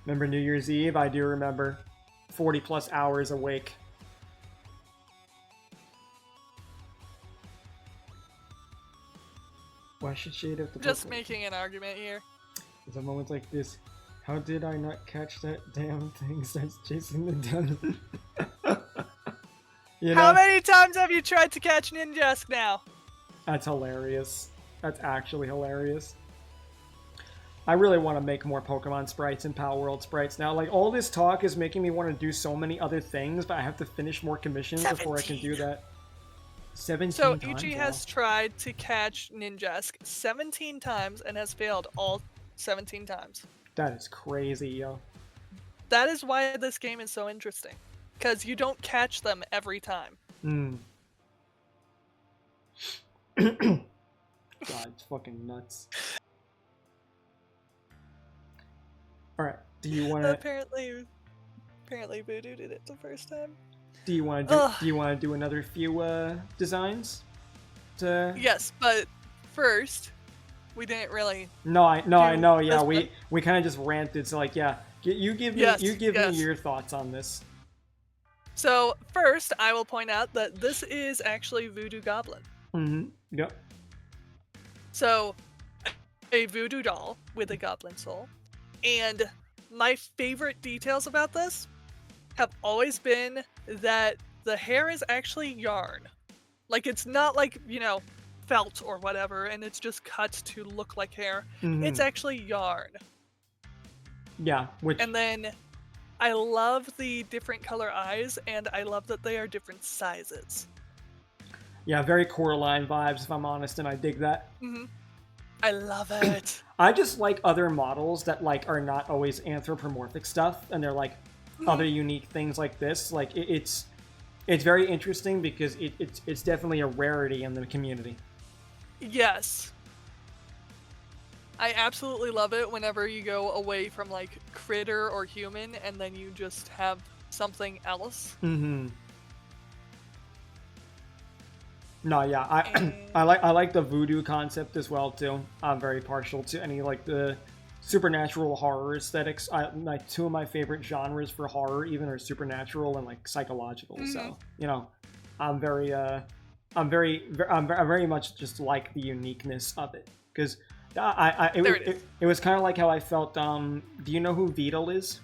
Remember New Year's Eve? I do remember. 40 plus hours awake. Why should Shade have to just making an argument here? There's a moment like this. How did I not catch that damn thing starts chasing me down? You know? How many times have you tried to catch Ninjask now? That's hilarious. That's actually hilarious. I really want to make more Pokemon sprites and Power World sprites now. Like, all this talk is making me want to do so many other things, but I have to finish more commissions 17. Before I can do that. 17 so times, Ichi has tried to catch Ninjask 17 times and has failed all 17 times. That is crazy, yo. That is why this game is so interesting. Because you don't catch them every time. God, it's fucking nuts. Alright, do you want to... Apparently Voodoo did it the first time. Do you want to do another few designs? Yes, but first, we didn't really... No, I know, yeah, we kind of just ranted, so like, yeah, you give me your thoughts on this. So, first, I will point out that this is actually Voodoo Goblin. Yep. So, a voodoo doll with a goblin soul. And my favorite details about this have always been that the hair is actually yarn. Like, it's not like, you know, felt or whatever, and it's just cut to look like hair. It's actually yarn. Yeah, And then I love the different color eyes, and I love that they are different sizes. Yeah, very Coraline vibes, if I'm honest, and I dig that. I love it. I just like other models that, like, are not always anthropomorphic stuff, and they're, like, other unique things like this. Like, it's very interesting because it's definitely a rarity in the community. Yes. I absolutely love it whenever you go away from, like, critter or human, and then you just have something else. No, yeah, I like the voodoo concept as well too. I'm very partial to any, like, the supernatural horror aesthetics. Like, two of my favorite genres for horror even are supernatural and, like, psychological. So, you know, I'm very much just like the uniqueness of it, because it was kind of like how I felt. Do you know who Beetle is?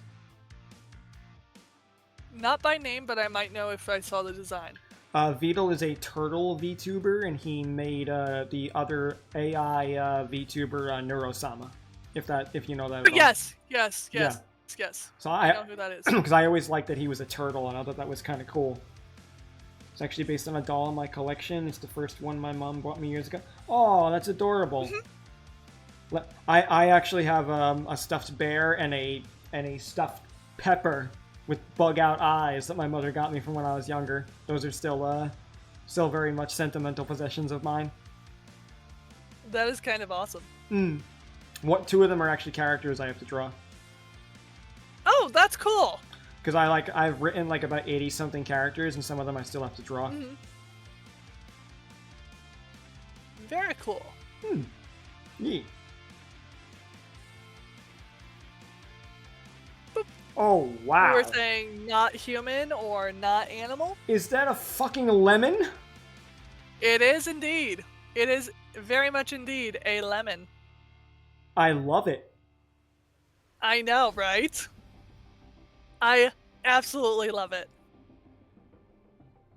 Not by name, but I might know if I saw the design. Vtuber is a turtle VTuber, and he made the other AI VTuber Neurosama. If you know that. Yes. So I know who that is. Because I always liked that he was a turtle, and I thought that was kind of cool. It's actually based on a doll in my collection. It's the first one my mom bought me years ago. Oh, that's adorable. I actually have a stuffed bear and a stuffed pepper with bug-out eyes that my mother got me from when I was younger. Those are still very much sentimental possessions of mine. That is kind of awesome. Two of them are actually characters I have to draw. Oh, that's cool! Because I've written like about 80-something characters, and some of them I still have to draw. Very cool. Neat. Oh, wow. You were saying not human or not animal? Is that a fucking lemon? It is indeed. It is very much indeed a lemon. I love it. I know, right? I absolutely love it.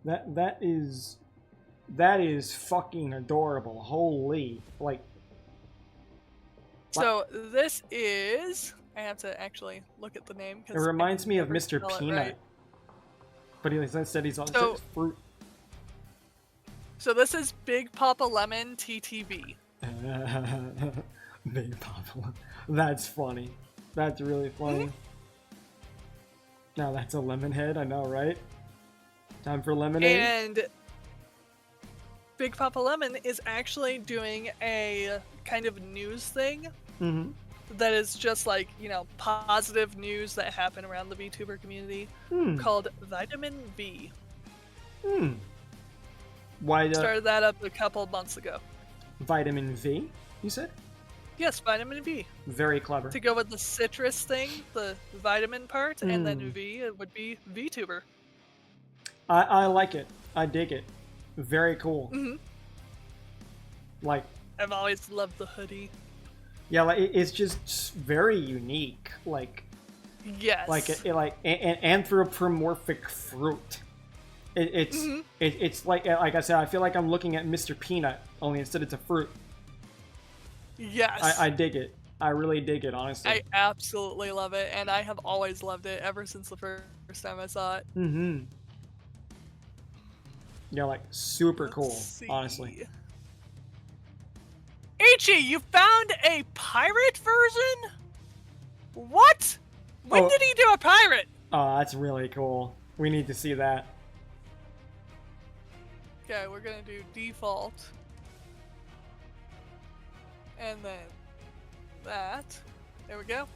That is fucking adorable. Holy, like. So this is. I have to actually look at the name. It reminds me of Mr. Peanut. Right. But he instead he's also fruit. So this is Big Papa Lemon TTV. Big Papa. That's funny. That's really funny. Mm-hmm. Now that's a lemon head, I know, right? Time for lemonade. And Big Papa Lemon is actually doing a kind of news thing that is just like, positive news that happen around the VTuber community called Vitamin V. Why started that up a couple months ago. Vitamin V, you said? Yes, vitamin V. Very clever. To go with the citrus thing, the vitamin part, and then V, it would be VTuber. I like it. I dig it. Very cool. Like, I've always loved the hoodie. Yeah, like it's just very unique. Like, yes, like an anthropomorphic fruit. It's like I said, I feel like I'm looking at Mr. Peanut, only instead it's a fruit. Yes. I dig it. I really dig it, honestly. I absolutely love it, and I have always loved it ever since the first time I saw it. Yeah, like super cool, honestly. Ichi, you found a pirate version? What? When did he do a pirate? Oh, that's really cool. We need to see that. Okay, we're gonna do default. And then that. There we go.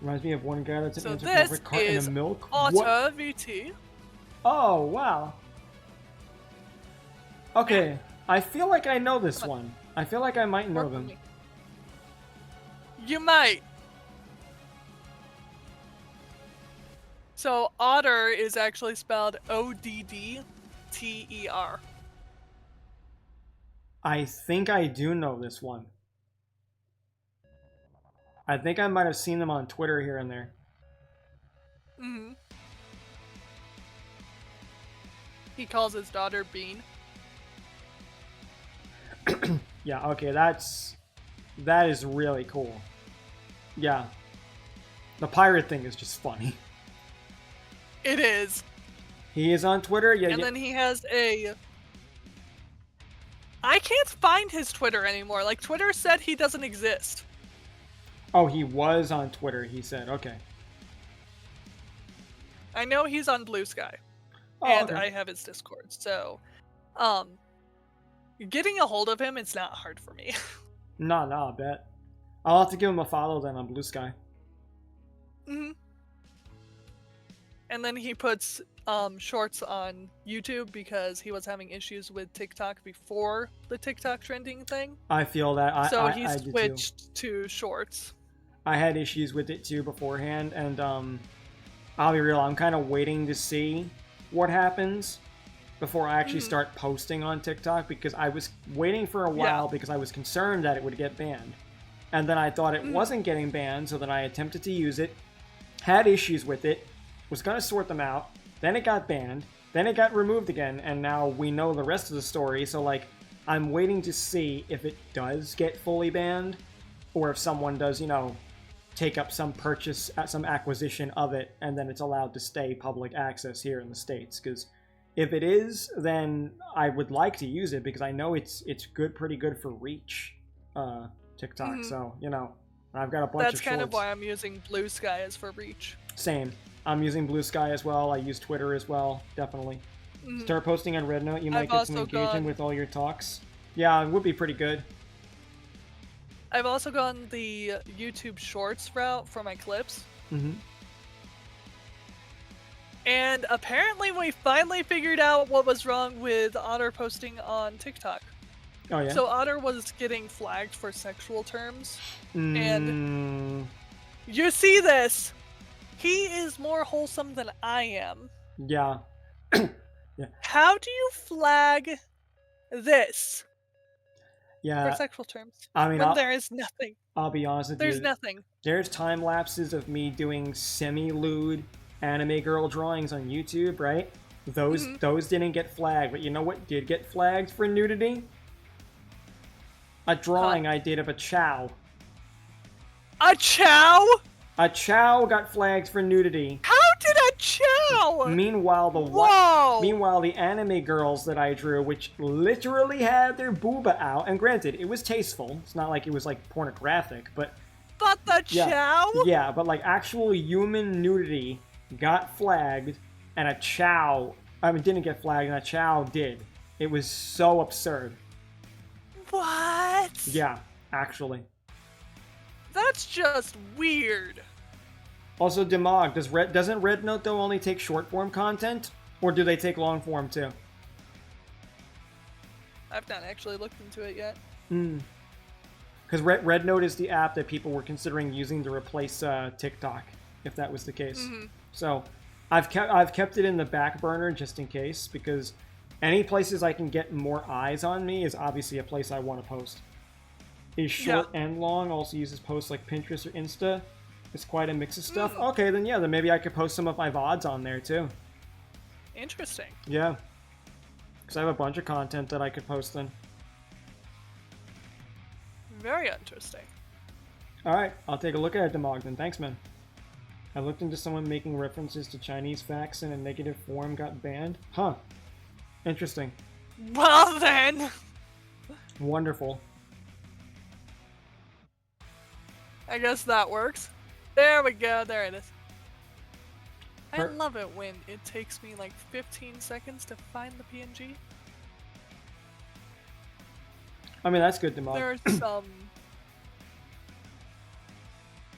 Reminds me of one guy that's so an this cart in is a milk. Otta VT. Oh, wow. Okay, I feel like I know this one. I feel like I might know them. You might. So Otter is actually spelled Oddter. I think I do know this one. I think I might have seen them on Twitter here and there. He calls his daughter Bean. Yeah, okay, that is really cool. Yeah. The pirate thing is just funny. It is. He is on Twitter? Yeah. And then he has a... I can't find his Twitter anymore. Like, Twitter said he doesn't exist. Oh, he was on Twitter, he said. Okay. I know he's on Blue Sky. Oh, and okay. I have his Discord, so... getting a hold of him, it's not hard for me. No, I bet. I'll have to give him a follow then on Blue Sky. And then he puts shorts on YouTube because he was having issues with TikTok before the TikTok trending thing. I feel that. So he switched to shorts. I had issues with it too beforehand, and I'll be real, I'm kind of waiting to see what happens before I actually start posting on TikTok, because I was waiting for a while because I was concerned that it would get banned. And then I thought it wasn't getting banned, so then I attempted to use it, had issues with it, was going to sort them out, then it got banned, then it got removed again, and now we know the rest of the story, so like, I'm waiting to see if it does get fully banned, or if someone does, take up some purchase, some acquisition of it, and then it's allowed to stay public access here in the States, because if it is, then I would like to use it, because I know it's pretty good for reach, TikTok, so, I've got a bunch of shorts. That's kind of why I'm using Blue Sky as for reach. Same. I'm using Blue Sky as well. I use Twitter as well, definitely. Start posting on Red Note, you might get some engagement with all your talks. Yeah, it would be pretty good. I've also gone the YouTube Shorts route for my clips. And apparently we finally figured out what was wrong with Otter posting on TikTok. Oh, yeah? So Otter was getting flagged for sexual terms. And you see this. He is more wholesome than I am. Yeah. Yeah. How do you flag this? Yeah. For sexual terms. I mean, when there is nothing. I'll be honest with you. There's nothing. There's time lapses of me doing semi-lewd anime girl drawings on YouTube, right? Those didn't get flagged, but you know what did get flagged for nudity? A drawing I did of a chow. A chow? A chow got flagged for nudity. How did a chow! Meanwhile, the anime girls that I drew, which literally had their booba out, and granted, it was tasteful. It's not like it was like pornographic, but the chow? Yeah, but like actual human nudity got flagged, and a chow, didn't get flagged, and a chow did. It was so absurd. What? Yeah, actually. That's just weird. Also, Demog, doesn't Red Note though only take short form content, or do they take long form too? I've not actually looked into it yet. Because Red Note is the app that people were considering using to replace TikTok, if that was the case. So, I've kept it in the back burner just in case, because any places I can get more eyes on me is obviously a place I want to post. Is short and long, also uses posts like Pinterest or Insta. It's quite a mix of stuff. Okay, then maybe I could post some of my VODs on there too. Interesting. Yeah. Because I have a bunch of content that I could post then. Very interesting. Alright, I'll take a look at it, Demog, then. Thanks, man. I looked into someone making references to Chinese facts in a negative form got banned. Huh. Interesting. Well then! Wonderful. I guess that works. There we go, there it is. I love it when it takes me like 15 seconds to find the PNG. I mean, that's good, Demog.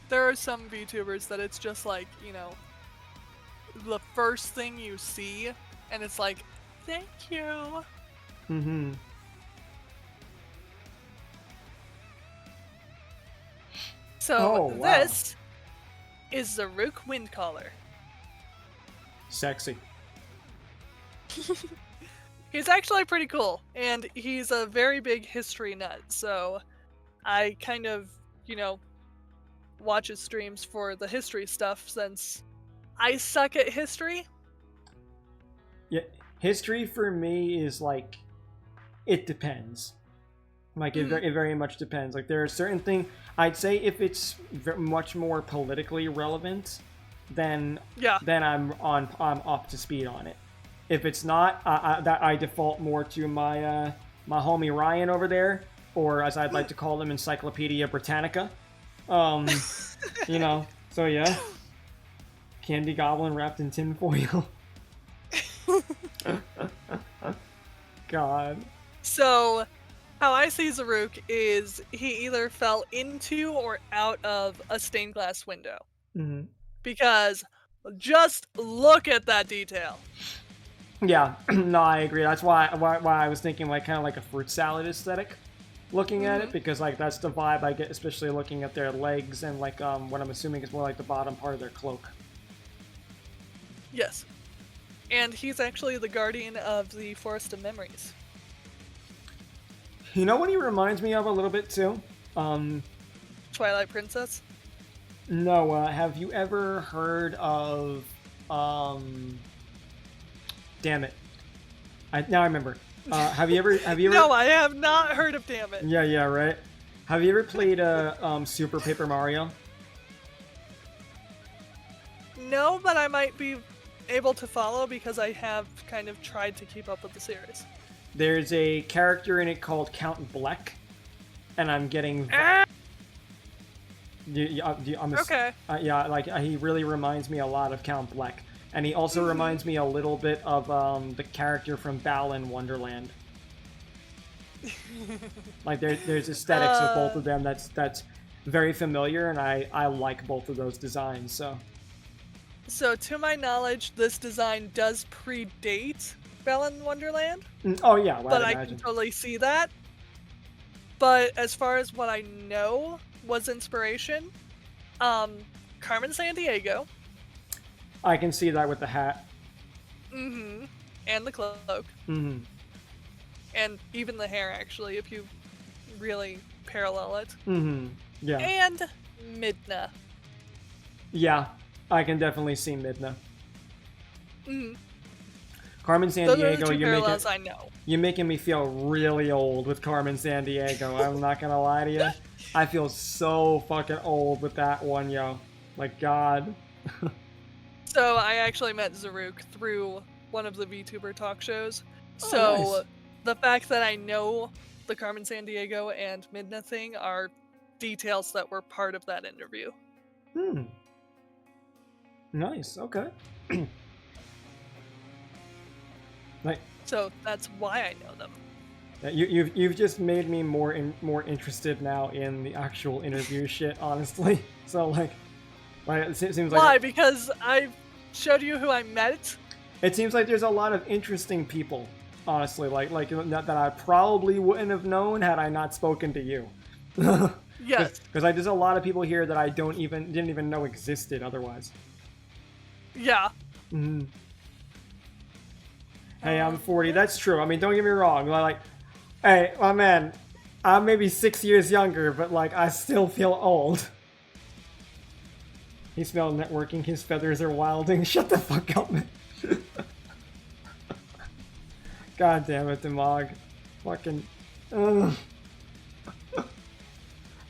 There are some VTubers that it's just like, you know, the first thing you see, and it's like, thank you. So this is Zaruk Windcaller. Sexy. He's actually pretty cool, and he's a very big history nut, so I kind of, you know, watch his streams for the history stuff since I suck at history. Yeah, history for me is like, it depends. Like, it very much depends. Like, there are certain things, I'd say if it's much more politically relevant, then I'm up to speed on it. If it's not, I default more to my my homie Ryan over there, or as I'd like to call him, Encyclopedia Britannica. You know, so yeah. Candy Goblin wrapped in tinfoil. God. So, how I see Zaruk is he either fell into or out of a stained glass window. Because just look at that detail. Yeah, no, I agree. That's why I was thinking like kind of like a fruit salad aesthetic, looking at it, because like that's the vibe I get, especially looking at their legs and like what I'm assuming is more like the bottom part of their cloak. Yes, and he's actually the guardian of the Forest of Memories. You know what he reminds me of a little bit too? Twilight Princess? No, have you ever heard of damn it. Now I remember. Have you ever No, I have not heard of Damn It. Yeah, right. Have you ever played Super Paper Mario? No, but I might be able to follow because I have kind of tried to keep up with the series. There's a character in it called Count Bleck, and I'm getting okay. Yeah, like he really reminds me a lot of Count Bleck. And he also reminds me a little bit of the character from Balan Wonderland. Like there's aesthetics of both of them that's very familiar, and I like both of those designs. So to my knowledge, this design does predate Balan Wonderland. Oh yeah, well, but I can totally see that. But as far as what I know was inspiration, Carmen Sandiego. I can see that with the hat. And the cloak. And even the hair, actually, if you really parallel it. Yeah. And Midna. Yeah, I can definitely see Midna. Carmen Sandiego, you're making me feel really old with Carmen Sandiego. I'm not gonna lie to you. I feel so fucking old with that one, yo. Like, God. So I actually met Zaruk through one of the VTuber talk shows. Oh, So nice. the fact that I know the Carmen Sandiego and Midna thing are details that were part of that interview. Nice. Okay. Like, so that's why I know them. You've just made me more interested now in the actual interview shit, honestly. So like it seems like why? Because I showed you who I met. It seems like there's a lot of interesting people, honestly. Like that I probably wouldn't have known had I not spoken to you. Yes. Because there's a lot of people here that I didn't even know existed otherwise. Yeah. Mm-hmm. Hey, I'm 40. That's true. I mean, don't get me wrong. Like, hey, my man, I'm maybe 6 years younger, but like, I still feel old. He smelled networking. His feathers are wilding. Shut the fuck up, man. God damn it, Demog. Fucking.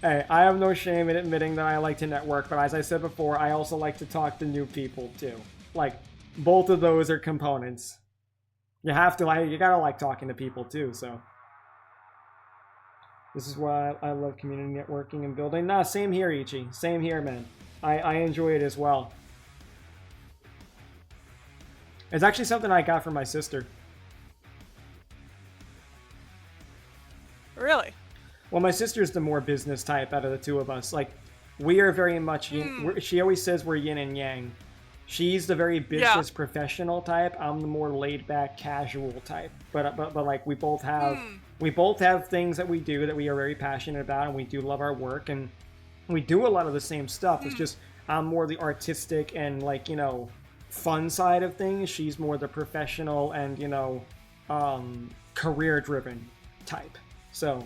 Hey, I have no shame in admitting that I like to network, but as I said before, I also like to talk to new people too. Like, both of those are components. You have to, you gotta like talking to people too, so. This is why I love community networking and building. Nah, same here, Ichi. Same here, man. I enjoy it as well. It's actually something I got from my sister. Really? Well, my sister's the more business type out of the two of us. Like, we are very much she always says we're yin and yang. She's the very business professional type. I'm the more laid back, casual type. But like we both have things that we do that we are very passionate about, and we do love our work, and we do a lot of the same stuff. It's just I'm more the artistic and like, you know, fun side of things. She's more the professional and, you know, career driven type. So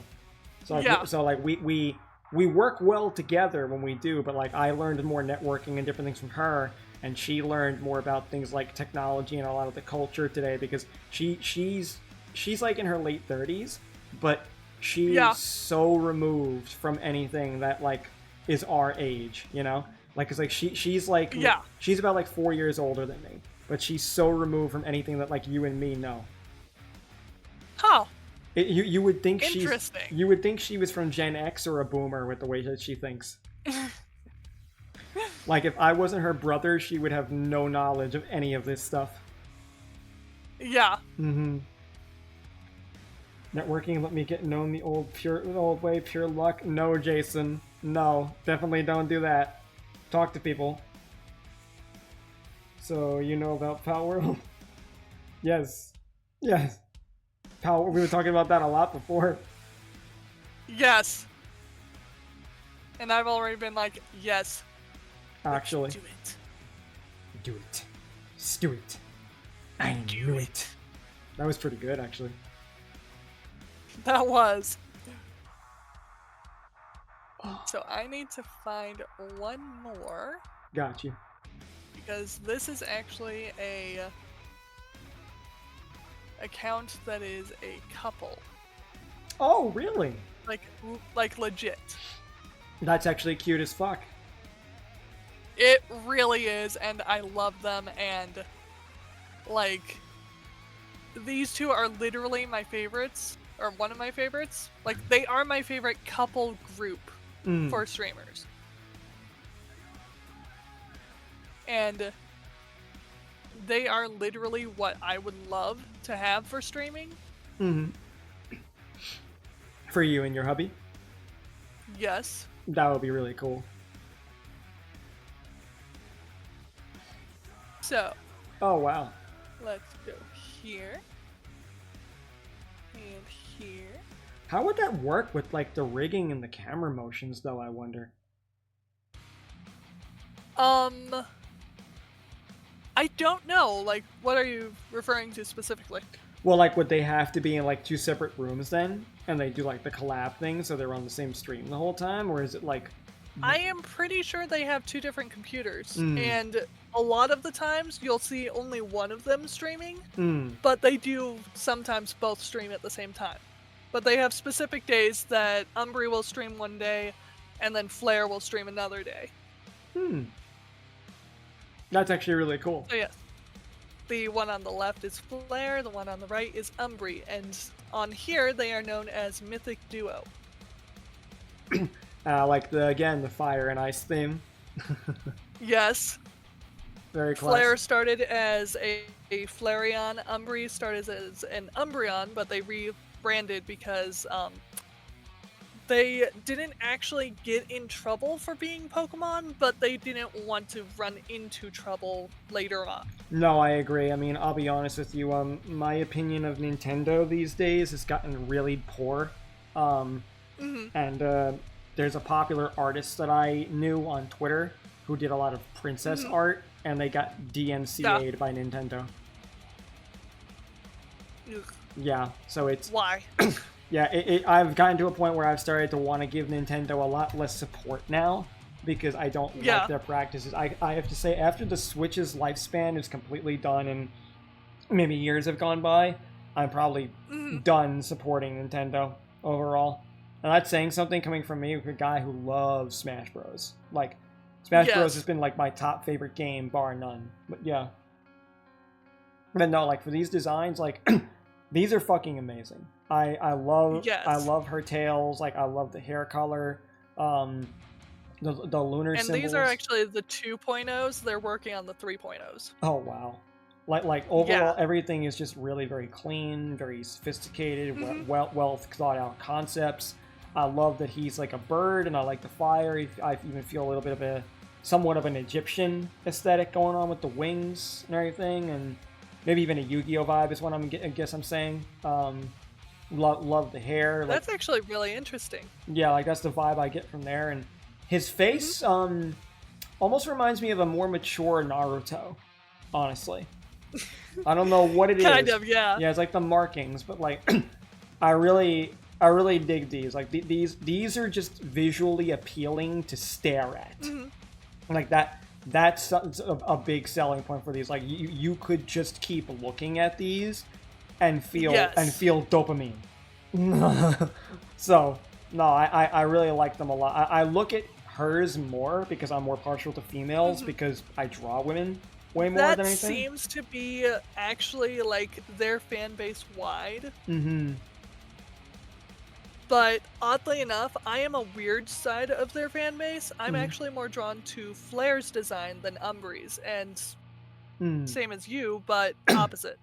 like we work well together when we do, but like I learned more networking and different things from her, and she learned more about things like technology and a lot of the culture today, because she's like in her late 30s, but she's so removed from anything that like is our age, you know? Like, it's like she's like she's about like 4 years older than me, but she's so removed from anything that like you and me know. Huh. You would think you would think she was from Gen X or a boomer with the way that she thinks. Like, if I wasn't her brother, she would have no knowledge of any of this stuff. Yeah. Mm-hmm. Networking let me get known the old way, pure luck. No, Jason. No, definitely don't do that. Talk to people. So, you know about Power? Yes. Yes. Power. We were talking about that a lot before. Yes. And I've already been like, yes. Actually. Let's do it. Do it. Just do it. I knew it. That was pretty good, actually. That was. So I need to find one more. Got you. Because this is actually a account that is a couple. Oh, really? Like legit. That's actually cute as fuck. It really is, and I love them, and like these two are literally my favorites, or one of my favorites. Like, they are my favorite couple group for streamers. And they are literally what I would love to have for streaming. Mm-hmm. For you and your hubby? Yes. That would be really cool. So. Oh, wow. Let's go here. And here. How would that work with, like, the rigging and the camera motions, though, I wonder? I don't know. Like, what are you referring to specifically? Well, like, would they have to be in, like, two separate rooms then? And they do, like, the collab thing so they're on the same stream the whole time? Or is it, like... I am pretty sure they have two different computers. And a lot of the times, you'll see only one of them streaming. But they do sometimes both stream at the same time. But they have specific days that Umbri will stream one day, and then Flare will stream another day. That's actually really cool. So yes, the one on the left is Flare, the one on the right is Umbri, and on here they are known as Mythic Duo. Like the fire and ice theme. Yes. Very classic. Flare started as a Flareon. Umbri started as an Umbreon, but they rebranded because they didn't actually get in trouble for being Pokemon, but they didn't want to run into trouble later on. No, I agree. I mean, I'll be honest with you. My opinion of Nintendo these days has gotten really poor. And there's a popular artist that I knew on Twitter who did a lot of princess art, and they got DMCA'd by Nintendo. Ugh. Yeah, so it's... Why? Yeah, I've gotten to a point where I've started to want to give Nintendo a lot less support now, because I don't like their practices. I have to say, after the Switch's lifespan is completely done and maybe years have gone by, I'm probably done supporting Nintendo overall. And that's saying something coming from me, a guy who loves Smash Bros. Like, Smash Bros. Has been like my top favorite game, bar none. But yeah. But no, like for these designs, like these are fucking amazing. I love her tails. Like I love the hair color. The lunar symbols. And these are actually the 2.0s. They're working on the 3.0s. Oh wow. Like overall, everything is just really very clean, very sophisticated, well thought out concepts. I love that he's like a bird, and I like the fire. I even feel a little bit of somewhat of an Egyptian aesthetic going on with the wings and everything, and maybe even a Yu-Gi-Oh vibe is what I guess I'm saying. Love the hair. That's actually really interesting. Yeah, like that's the vibe I get from there, and his face almost reminds me of a more mature Naruto, honestly. I don't know what it is. Kind of, yeah. Yeah, it's like the markings, but like, I really dig these. Like these are just visually appealing to stare at. Like that's a big selling point for these. Like you could just keep looking at these and feel dopamine. So no, I really like them a lot. I look at hers more because I'm more partial to females because I draw women way more than anything. That seems to be actually like their fan base wide. But oddly enough, I am a weird side of their fan base. I'm actually more drawn to Flare's design than Umbri's, and same as you, but opposite.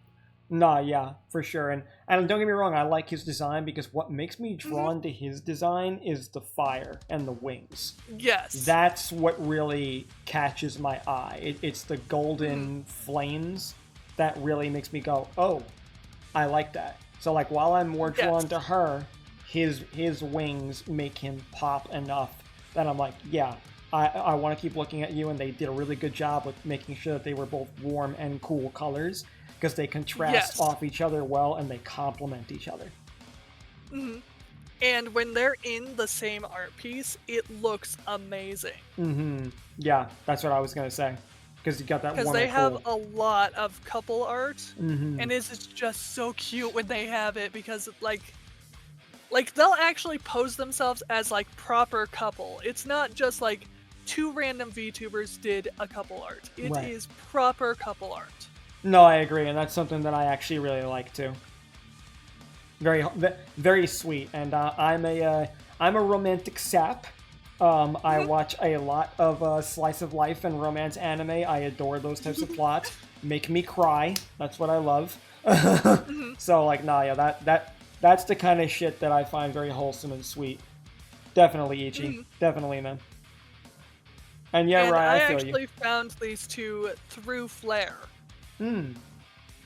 Nah, yeah, for sure. And don't get me wrong, I like his design because what makes me drawn to his design is the fire and the wings. Yes. That's what really catches my eye. It's the golden flames that really makes me go, oh, I like that. So like while I'm more drawn to her, his wings make him pop enough that I'm like, yeah, I want to keep looking at you, and they did a really good job with making sure that they were both warm and cool colors because they contrast off each other well and they complement each other. And when they're in the same art piece, it looks amazing. Yeah, that's what I was going to say. Because you got that one. Because they have a lot of couple art, and it's just so cute when they have it because like they'll actually pose themselves as like proper couple. It's not just like two random VTubers did a couple art. It is proper couple art. No, I agree, and that's something that I actually really like too. Very, very sweet, and I'm a romantic sap. I watch a lot of slice of life and romance anime. I adore those types of plots. Make me cry. That's what I love. So like, nah, yeah, that's the kind of shit that I find very wholesome and sweet. Definitely, Ichi. Definitely, man. And yeah, right, I feel you. I actually found these two through Flare.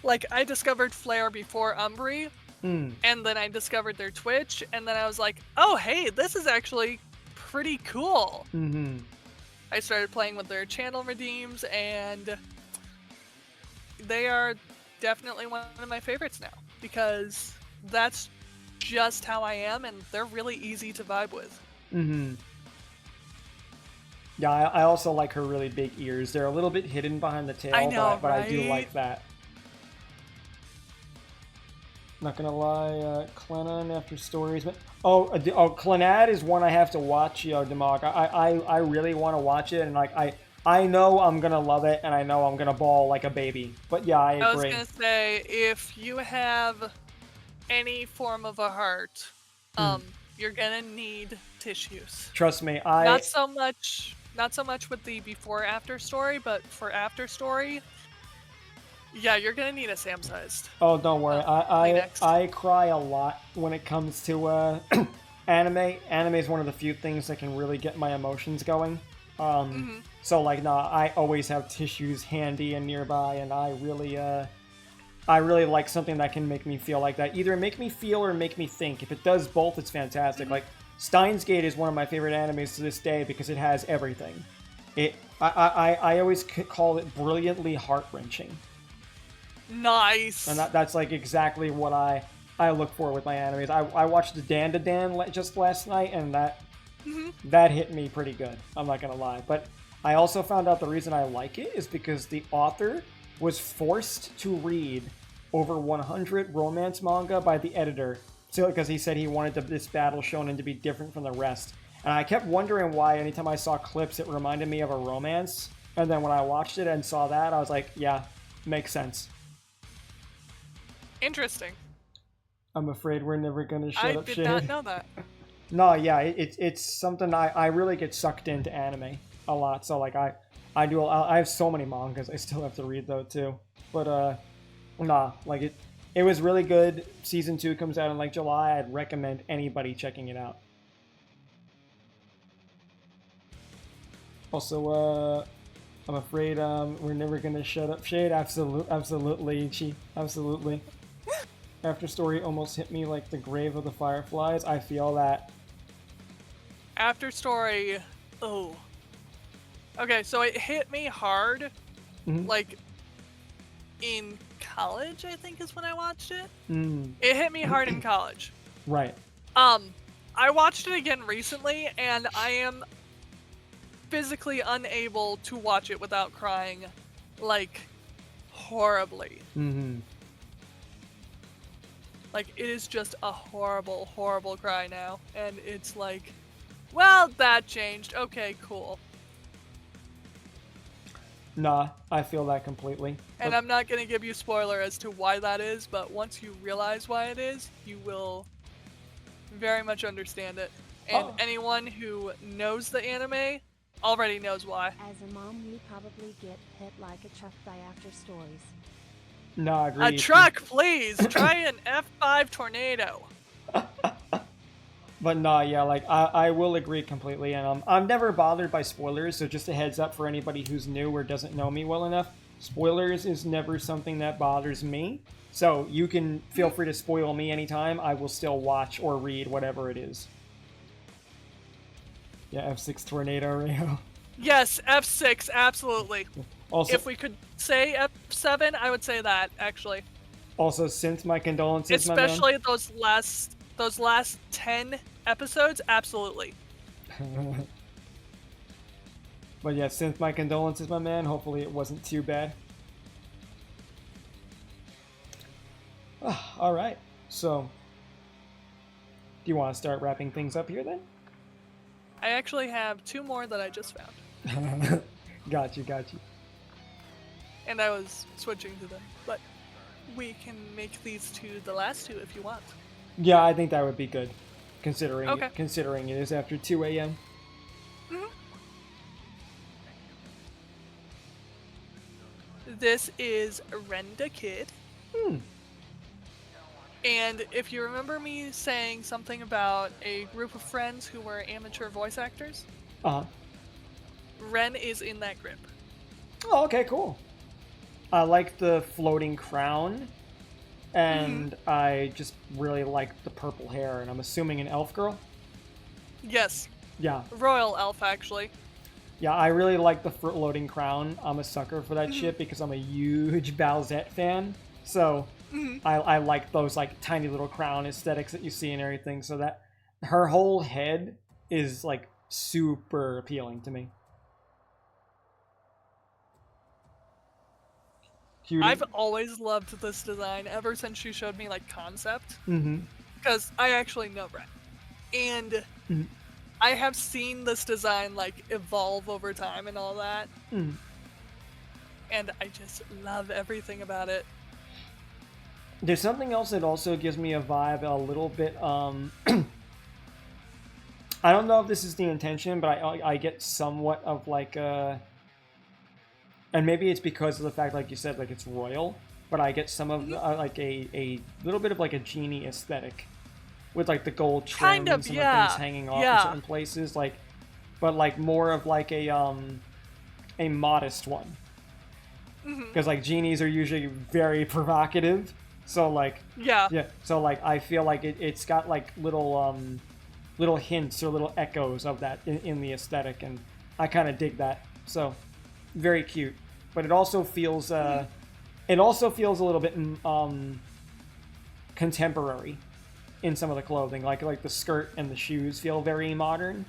Like, I discovered Flare before Umbri, and then I discovered their Twitch, and then I was like, oh, hey, this is actually pretty cool. I started playing with their channel redeems, and they are definitely one of my favorites now, because that's just how I am, and they're really easy to vibe with. Yeah, I also like her really big ears. They're a little bit hidden behind the tail, but I do like that. Not gonna lie, Clennon after stories, but Clenad is one I have to watch, Demog. I really want to watch it, and like I know I'm gonna love it, and I know I'm gonna bawl like a baby. But yeah, I agree. I was gonna say, if you have any form of a heart, you're gonna need tissues. Trust me, not so much with the before after story, but for after story, yeah, you're gonna need a Sam-sized. Oh, don't worry. I cry a lot when it comes to anime. Anime is one of the few things that can really get my emotions going. So like, nah, I always have tissues handy and nearby, and I really like something that can make me feel like that. Either make me feel or make me think. If it does both, it's fantastic. Like, Steins Gate is one of my favorite animes to this day because it has everything. I always call it brilliantly heart-wrenching. Nice. And that's like exactly what I look for with my animes. I watched the Dan to Dan just last night, and that hit me pretty good. I'm not gonna lie. But I also found out the reason I like it is because the author was forced to read over 100 romance manga by the editor, so because he said he wanted this battle shonen to be different from the rest. And I kept wondering why anytime I saw clips it reminded me of a romance. And then when I watched it and saw that, I was like, yeah, makes sense. Interesting. I'm afraid we're never gonna shut up, Shade. I did not know that. No, yeah, it's something I really get sucked into anime a lot. So like I have so many mangas I still have to read though too. But nah, like it was really good. Season 2 comes out in like July. I'd recommend anybody checking it out. Also, I'm afraid we're never gonna shut up, Shade. Absolutely. After story almost hit me like the grave of the fireflies. I feel that. After story, oh. Okay, so it hit me hard, like in college, I think is when I watched it. It hit me hard in college. Right. I watched it again recently, and I am physically unable to watch it without crying, like, horribly. Like, it is just a horrible, horrible cry now, and it's like, well, that changed. Okay, cool. Nah, I feel that completely. And I'm not going to give you spoiler as to why that is, but once you realize why it is, you will very much understand it. And anyone who knows the anime already knows why. As a mom, you probably get hit like a truck by after stories. No, agreed. A truck, please! Try an F5 tornado. But nah, yeah, like, I will agree completely, and I'm never bothered by spoilers, so just a heads up for anybody who's new or doesn't know me well enough, spoilers is never something that bothers me, so you can feel free to spoil me anytime, I will still watch or read whatever it is. Yeah, F6 tornado, Rio. Yes, F6, absolutely. Also, if we could say F7, I would say that, actually. Also, since my condolences, especially those last 10 episodes, absolutely. But yeah, since my condolences, my man, hopefully it wasn't too bad. Alright, so do you want to start wrapping things up here then? I actually have 2 more that I just found. Got you. And I was switching to them, but we can make these 2 the last 2 if you want. Yeah, I think that would be good, considering it is after 2 a.m. This is Renda Kid. And if you remember me saying something about a group of friends who were amateur voice actors, Ren is in that group. Oh, okay, cool. I like the floating crown, and I just really like the purple hair, and I'm assuming an elf girl? Yes. Yeah. Royal elf, actually. Yeah, I really like the floating crown. I'm a sucker for that shit because I'm a huge Bowsette fan. So I like those like tiny little crown aesthetics that you see and everything. So that her whole head is like super appealing to me. Cutie. I've always loved this design ever since she showed me like concept. Because I actually know Ren. And I have seen this design like evolve over time and all that. Mm. And I just love everything about it. There's something else that also gives me a vibe a little bit, I don't know if this is the intention, but I get somewhat of like a, and maybe it's because of the fact, like you said, like it's royal, but I get some of like a little bit of like a genie aesthetic, with like the gold trim Kind of, and some yeah. of things hanging off Yeah. in certain places, like, but like more of like a modest one, because like genies are usually very provocative, so like Yeah. so like I feel like it's got like little hints or little echoes of that in the aesthetic, and I kind of dig that. So very cute, but it also feels a little bit contemporary in some of the clothing, like the skirt and the shoes feel very modern,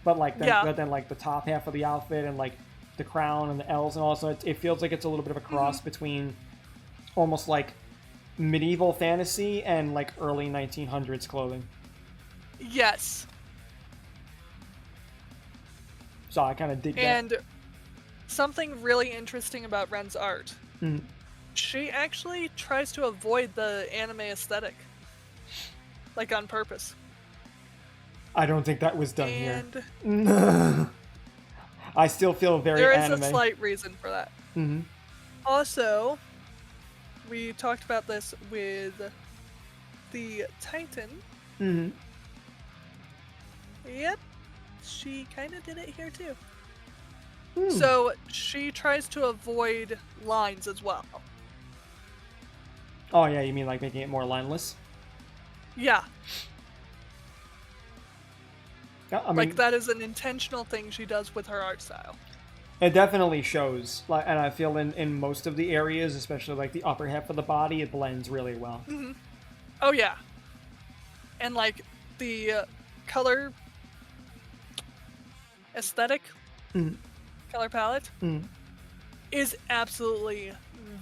but like but then like the top half of the outfit and like the crown and the L's, and also it feels like it's a little bit of a cross between almost like medieval fantasy and like early 1900s clothing. Yes. So I kind of dig that. And something really interesting about Ren's art. Mm. She actually tries to avoid the anime aesthetic. Like on purpose. I don't think that was done and here. I still feel very anime. There is a slight reason for that. Mm-hmm. Also, we talked about this with the Titan. Mm-hmm. Yep, she kind of did it here too. Mm. So she tries to avoid lines as well. Oh yeah, you mean like making it more lineless? Yeah. I mean, like that is an intentional thing she does with her art style. It definitely shows, like, and I feel in most of the areas, especially like the upper half of the body, it blends really well. Mm-hmm. Oh yeah. And like the color aesthetic, color palette is absolutely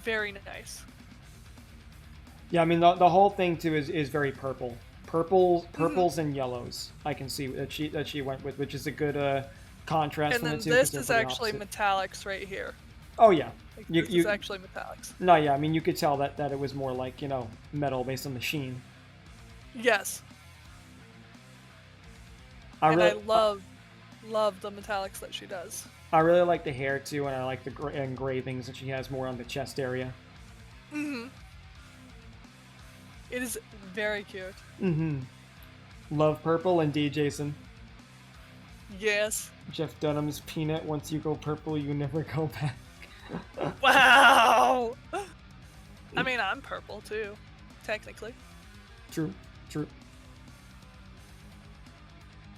very nice. Yeah, I mean the whole thing too is very purple, purples and yellows. I can see that she went with, which is a good contrast. And from then the two, this is actually opposite. metallics right here. Oh yeah, like, this is actually metallics. No, yeah, I mean you could tell that it was more like metal based on the sheen. Yes. I love the metallics that she does. I really like the hair too, and I like the engravings that she has more on the chest area. Mm-hmm. It is very cute. Mm-hmm. Love purple indeed, Jason. Yes. Jeff Dunham's peanut. Once you go purple, you never go back. Wow. I mean, I'm purple too, technically. True.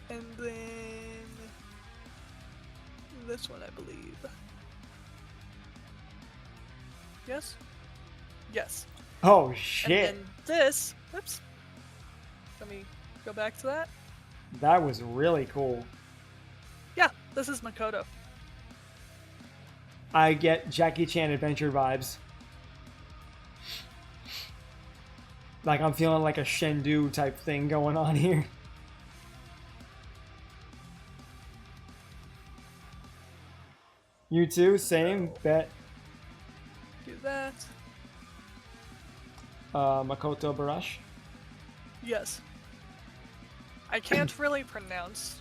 And then this one, I believe. Yes? Yes. Oh, shit. And then this, oops. Let me go back to that. That was really cool. Yeah, this is Makoto. I get Jackie Chan Adventure vibes. Like I'm feeling like a Shendu type thing going on here. You too? Same? Bet. Do that. Makoto Barash? Yes. I can't really pronounce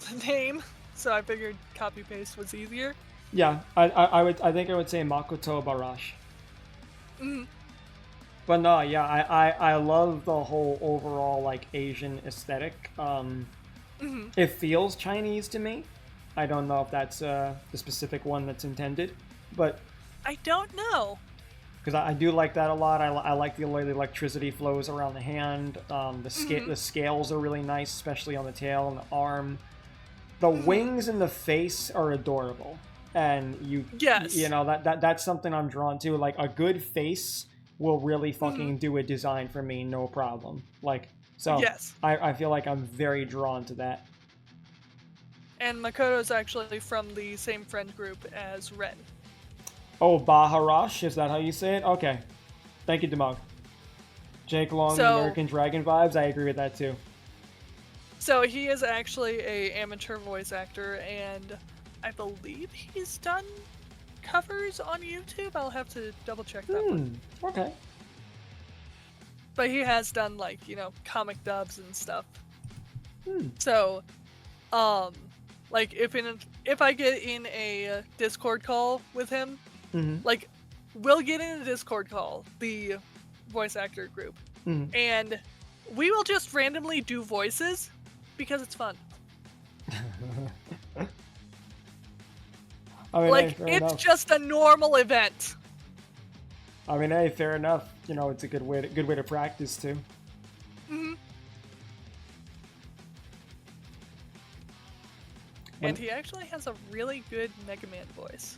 the name, so I figured copy paste was easier. Yeah, I think I would say Makoto Barash. But no, yeah, I love the whole overall like Asian aesthetic. It feels Chinese to me. I don't know if that's the specific one that's intended, but I don't know. Because I do like that a lot. I like the way the electricity flows around the hand. The scales are really nice, especially on the tail and the arm. The wings and the face are adorable, and you know that's something I'm drawn to. Like a good face will really fucking do a design for me, no problem. Like so, I feel like I'm very drawn to that. And Makoto is actually from the same friend group as Ren. Oh, Baharash, is that how you say it? Okay. Thank you, Demog. Jake Long, American Dragon vibes, I agree with that too. So he is actually a amateur voice actor, and I believe he's done covers on YouTube. I'll have to double check that one. Okay. But he has done, like, you know, comic dubs and stuff. Hmm. So, like, if I get in a Discord call with him, like, we'll get in a Discord call, the voice actor group, and we will just randomly do voices because it's fun. I mean, like, hey, it's enough. just a normal event. I mean, hey, fair enough. You know, it's a good way to practice too. And he actually has a really good Mega Man voice.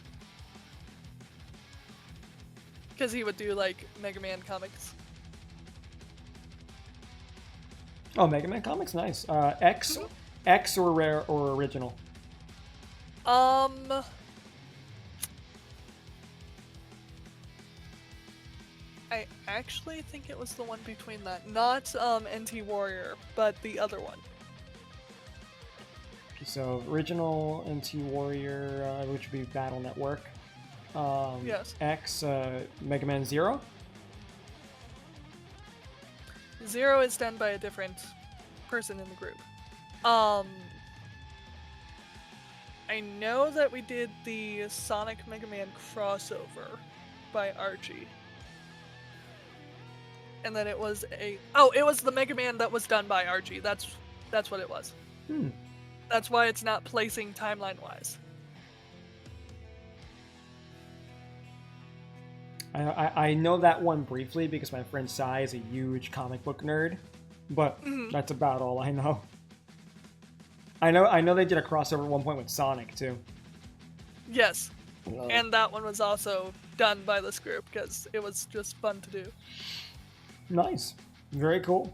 Because he would do, like, Mega Man comics. Oh, Mega Man comics, nice. X or rare or original? I actually think it was the one between that. Not NT Warrior, but the other one. So original NT Warrior, which would be Battle Network. Yes. X, Mega Man Zero. Zero is done by a different person in the group. I know that we did the Sonic Mega Man crossover by Archie. And then it was it was the Mega Man that was done by Archie. That's what it was. That's why it's not placing timeline-wise. I know that one briefly because my friend Sai is a huge comic book nerd, but that's about all I know. I know they did a crossover at one point with Sonic too. Yes, and that one was also done by this group because it was just fun to do. Nice, very cool.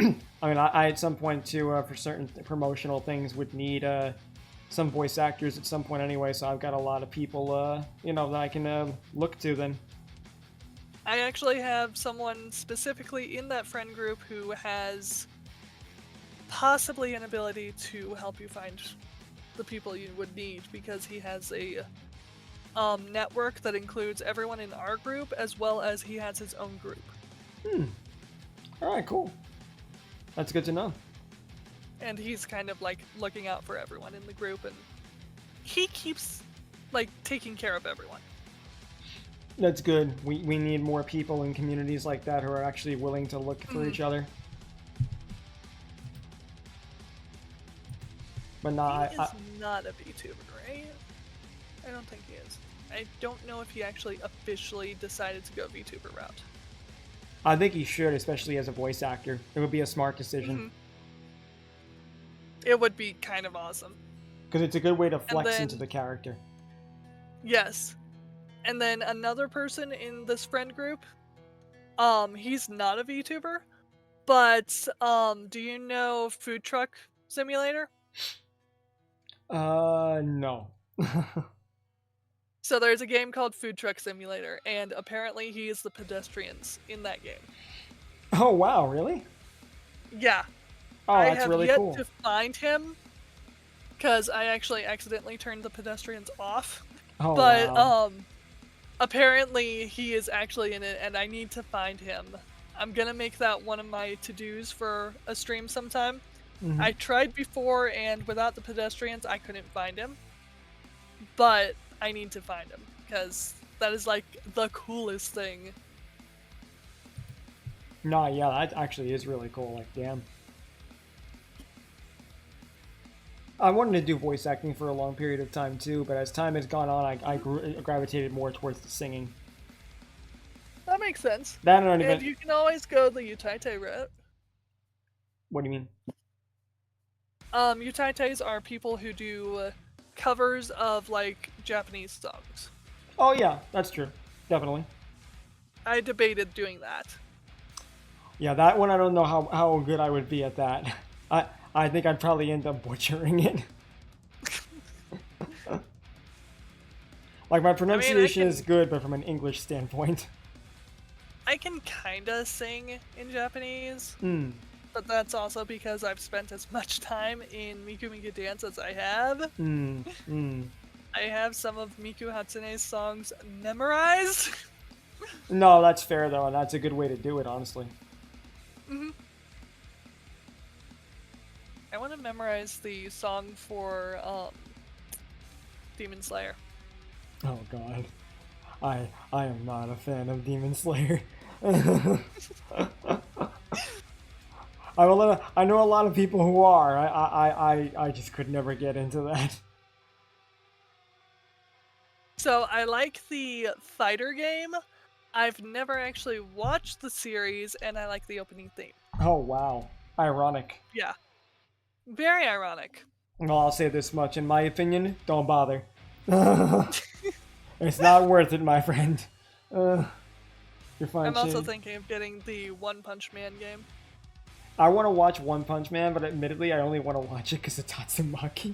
I mean, I at some point too, for certain promotional things, would need some voice actors at some point anyway. So I've got a lot of people, you know, that I can look to then. I actually have someone specifically in that friend group who has possibly an ability to help you find the people you would need because he has a network that includes everyone in our group as well as he has his own group. All right, cool. That's good to know. And he's kind of like looking out for everyone in the group, and he keeps like taking care of everyone. That's good. We need more people in communities like that who are actually willing to look for each other. But He is not a VTuber, right? I don't think he is. I don't know if he actually officially decided to go VTuber route. I think he should, especially as a voice actor. It would be a smart decision. It would be kind of awesome. Because it's a good way to flex into the character. Yes. And then another person in this friend group, he's not a VTuber, but do you know Food Truck Simulator? No. So there's a game called Food Truck Simulator, and apparently he is the pedestrians in that game. Oh, wow, really? Yeah. Oh, that's really cool. I have yet to find him, because I actually accidentally turned the pedestrians off. Oh, but, wow. apparently he is actually in it, and I need to find him. I'm gonna make that one of my to-dos for a stream sometime. I tried before, and without the pedestrians, I couldn't find him. But I need to find him, because that is, like, the coolest thing. No, yeah, that actually is really cool. Like, damn. I wanted to do voice acting for a long period of time, too, but as time has gone on, I gravitated more towards the singing. That makes sense. And you can always go the Utaite route. What do you mean? Utaites are people who do covers of, like, Japanese songs. Oh, yeah, that's true. Definitely. I debated doing that. Yeah, that one I don't know how good I would be at that. I think I'd probably end up butchering it. Like, my pronunciation is good, but from an English standpoint. I can kinda sing in Japanese. But that's also because I've spent as much time in Miku Miku Dance as I have. I have some of Miku Hatsune's songs memorized. No, that's fair though, and that's a good way to do it, honestly. I want to memorize the song for Demon Slayer. Oh god. I am not a fan of Demon Slayer. I know a lot of people who are. I just could never get into that. So I like the fighter game. I've never actually watched the series, and I like the opening theme. Oh wow. Ironic. Yeah. Very ironic. Well, I'll say this much. In my opinion, don't bother. It's not worth it, my friend. You're fine. I'm also thinking of getting the One Punch Man game. I want to watch One Punch Man, but admittedly, I only want to watch it because of Tatsumaki.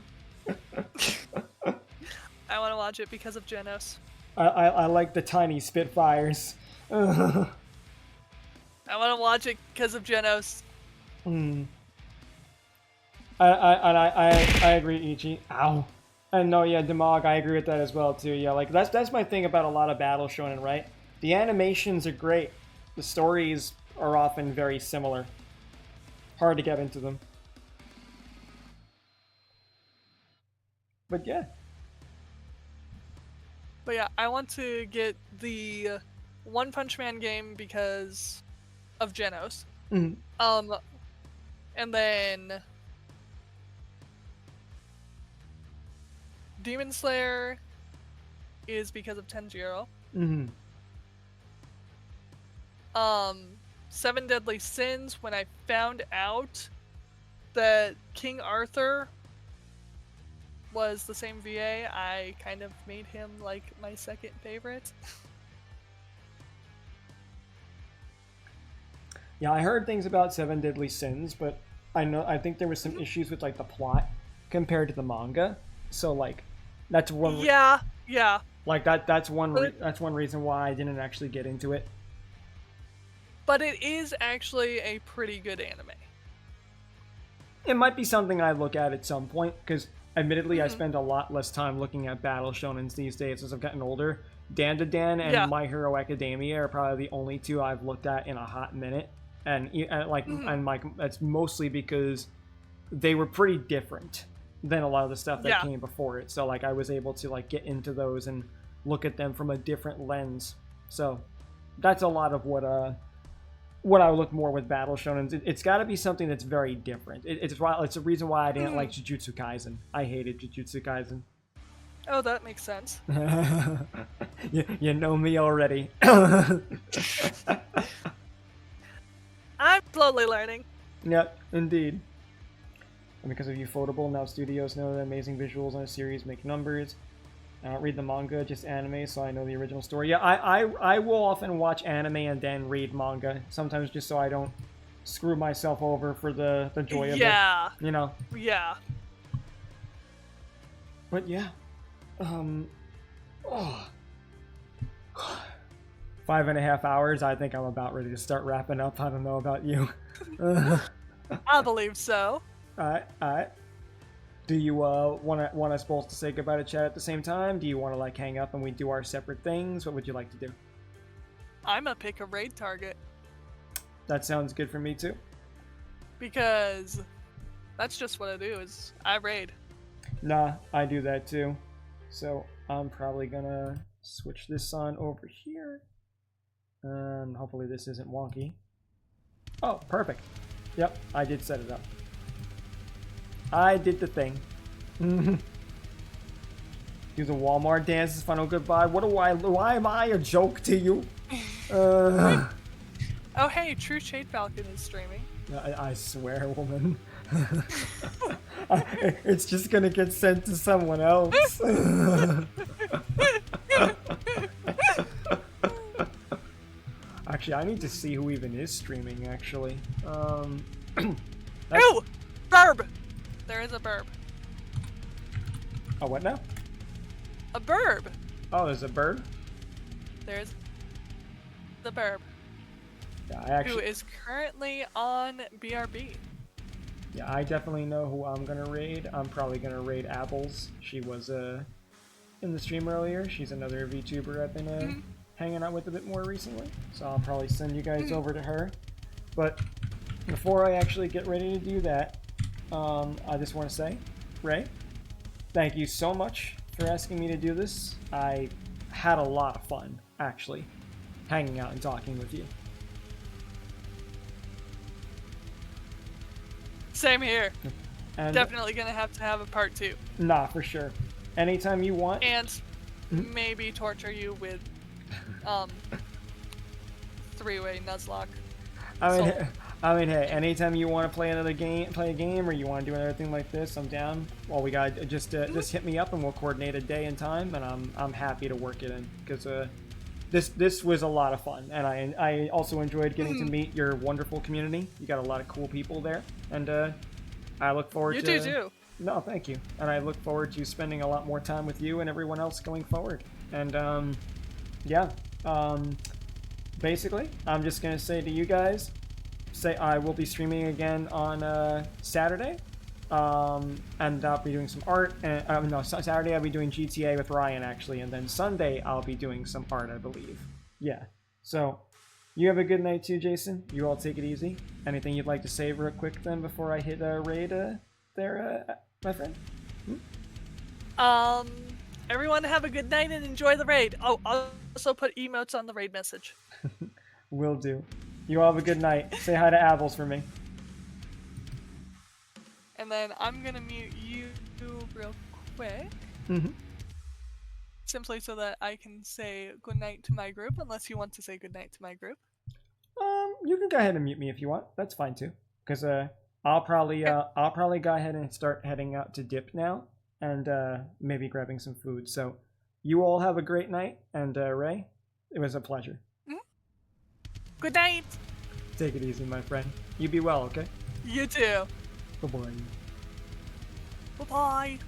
I want to watch it because of Genos. I like the tiny Spitfires. I want to watch it because of Genos. I agree, Ichi. Ow. And no, yeah, Demog, I agree with that as well too. Yeah, like that's my thing about a lot of battle shonen, right? The animations are great. The stories are often very similar. Hard to get into them. But yeah. But yeah, I want to get the One Punch Man game because of Genos. And then Demon Slayer is because of Tenjiro. Seven Deadly Sins, when I found out that King Arthur was the same VA, I kind of made him like my second favorite. Yeah, I heard things about Seven Deadly Sins, but I think there was some issues with like the plot compared to the manga. So like that's one Yeah. Like that's one reason why I didn't actually get into it. But it is actually a pretty good anime. It might be something I look at some point, because admittedly I spend a lot less time looking at battle shonens these days as I've gotten older. Dan to Dan and My Hero Academia are probably the only two I've looked at in a hot minute, and that's mostly because they were pretty different than a lot of the stuff that came before it. So like I was able to like get into those and look at them from a different lens. So that's a lot of what I look more with battle shonen. It's got to be something that's very different. It's a reason why I didn't like Jujutsu Kaisen. I hated Jujutsu Kaisen. Oh, that makes sense. you know me already. I'm slowly learning. Yep, indeed. And because of Ufotable, now studios know that amazing visuals on a series make numbers. I don't read the manga, just anime, so I know the original story. Yeah, I will often watch anime and then read manga, sometimes just so I don't screw myself over for the joy of it. You know? Yeah. But yeah. 5.5 hours, I think I'm about ready to start wrapping up. I don't know about you. I believe so. Alright. Do you want us both to say goodbye to chat at the same time? Do you want to like hang up and we do our separate things? What would you like to do? I'ma pick a raid target. That sounds good for me too. Because that's just what I do, is I raid. Nah, I do that too. So I'm probably gonna switch this on over here. And hopefully this isn't wonky. Oh, perfect. Yep, I did set it up. I did the thing. Do the Walmart dance's final goodbye. Why am I a joke to you? Oh hey, True Shade Falcon is streaming. I swear, woman. It's just gonna get sent to someone else. Actually, I need to see who even is streaming, actually. Ooh! Burb! There is a burb. Oh, what now? A burb! Oh, there's a bird? There's the burb. who is currently on BRB. Yeah, I definitely know who I'm gonna raid. I'm probably gonna raid Apples. She was in the stream earlier. She's another VTuber I've been hanging out with a bit more recently. So I'll probably send you guys over to her. But before I actually get ready to do that, I just want to say, Ray, thank you so much for asking me to do this. I had a lot of fun, actually, hanging out and talking with you. Same here. And definitely gonna have to have a part 2. Nah, for sure. Anytime you want. And maybe torture you with 3-way Nuzlocke. I mean, hey, anytime you want to play a game, or you want to do another thing like this, I'm down. Well, we got just hit me up and we'll coordinate a day and time, and I'm happy to work it in because this was a lot of fun, and I also enjoyed getting to meet your wonderful community. You got a lot of cool people there, and I look forward to. You do too. No, thank you, and I look forward to spending a lot more time with you and everyone else going forward. And basically, I'm just gonna say to you guys. I will be streaming again on Saturday, and I'll be doing some art. And no, Saturday I'll be doing GTA with Ryan actually, and then Sunday I'll be doing some art, I believe. Yeah. So, you have a good night too, Jason. You all take it easy. Anything you'd like to say real quick then before I hit raid there, my friend? Everyone have a good night and enjoy the raid. Oh, I'll also put emotes on the raid message. Will do. You all have a good night. Say hi to Apples for me. And then I'm gonna mute you real quick. Simply so that I can say goodnight to my group, unless you want to say goodnight to my group. You can go ahead and mute me if you want. That's fine too. Because I'll probably go ahead and start heading out to dip now, and maybe grabbing some food. So you all have a great night, and Ray, it was a pleasure. Good night. Take it easy, my friend. You be well, okay? You too. Bye-bye. Bye-bye.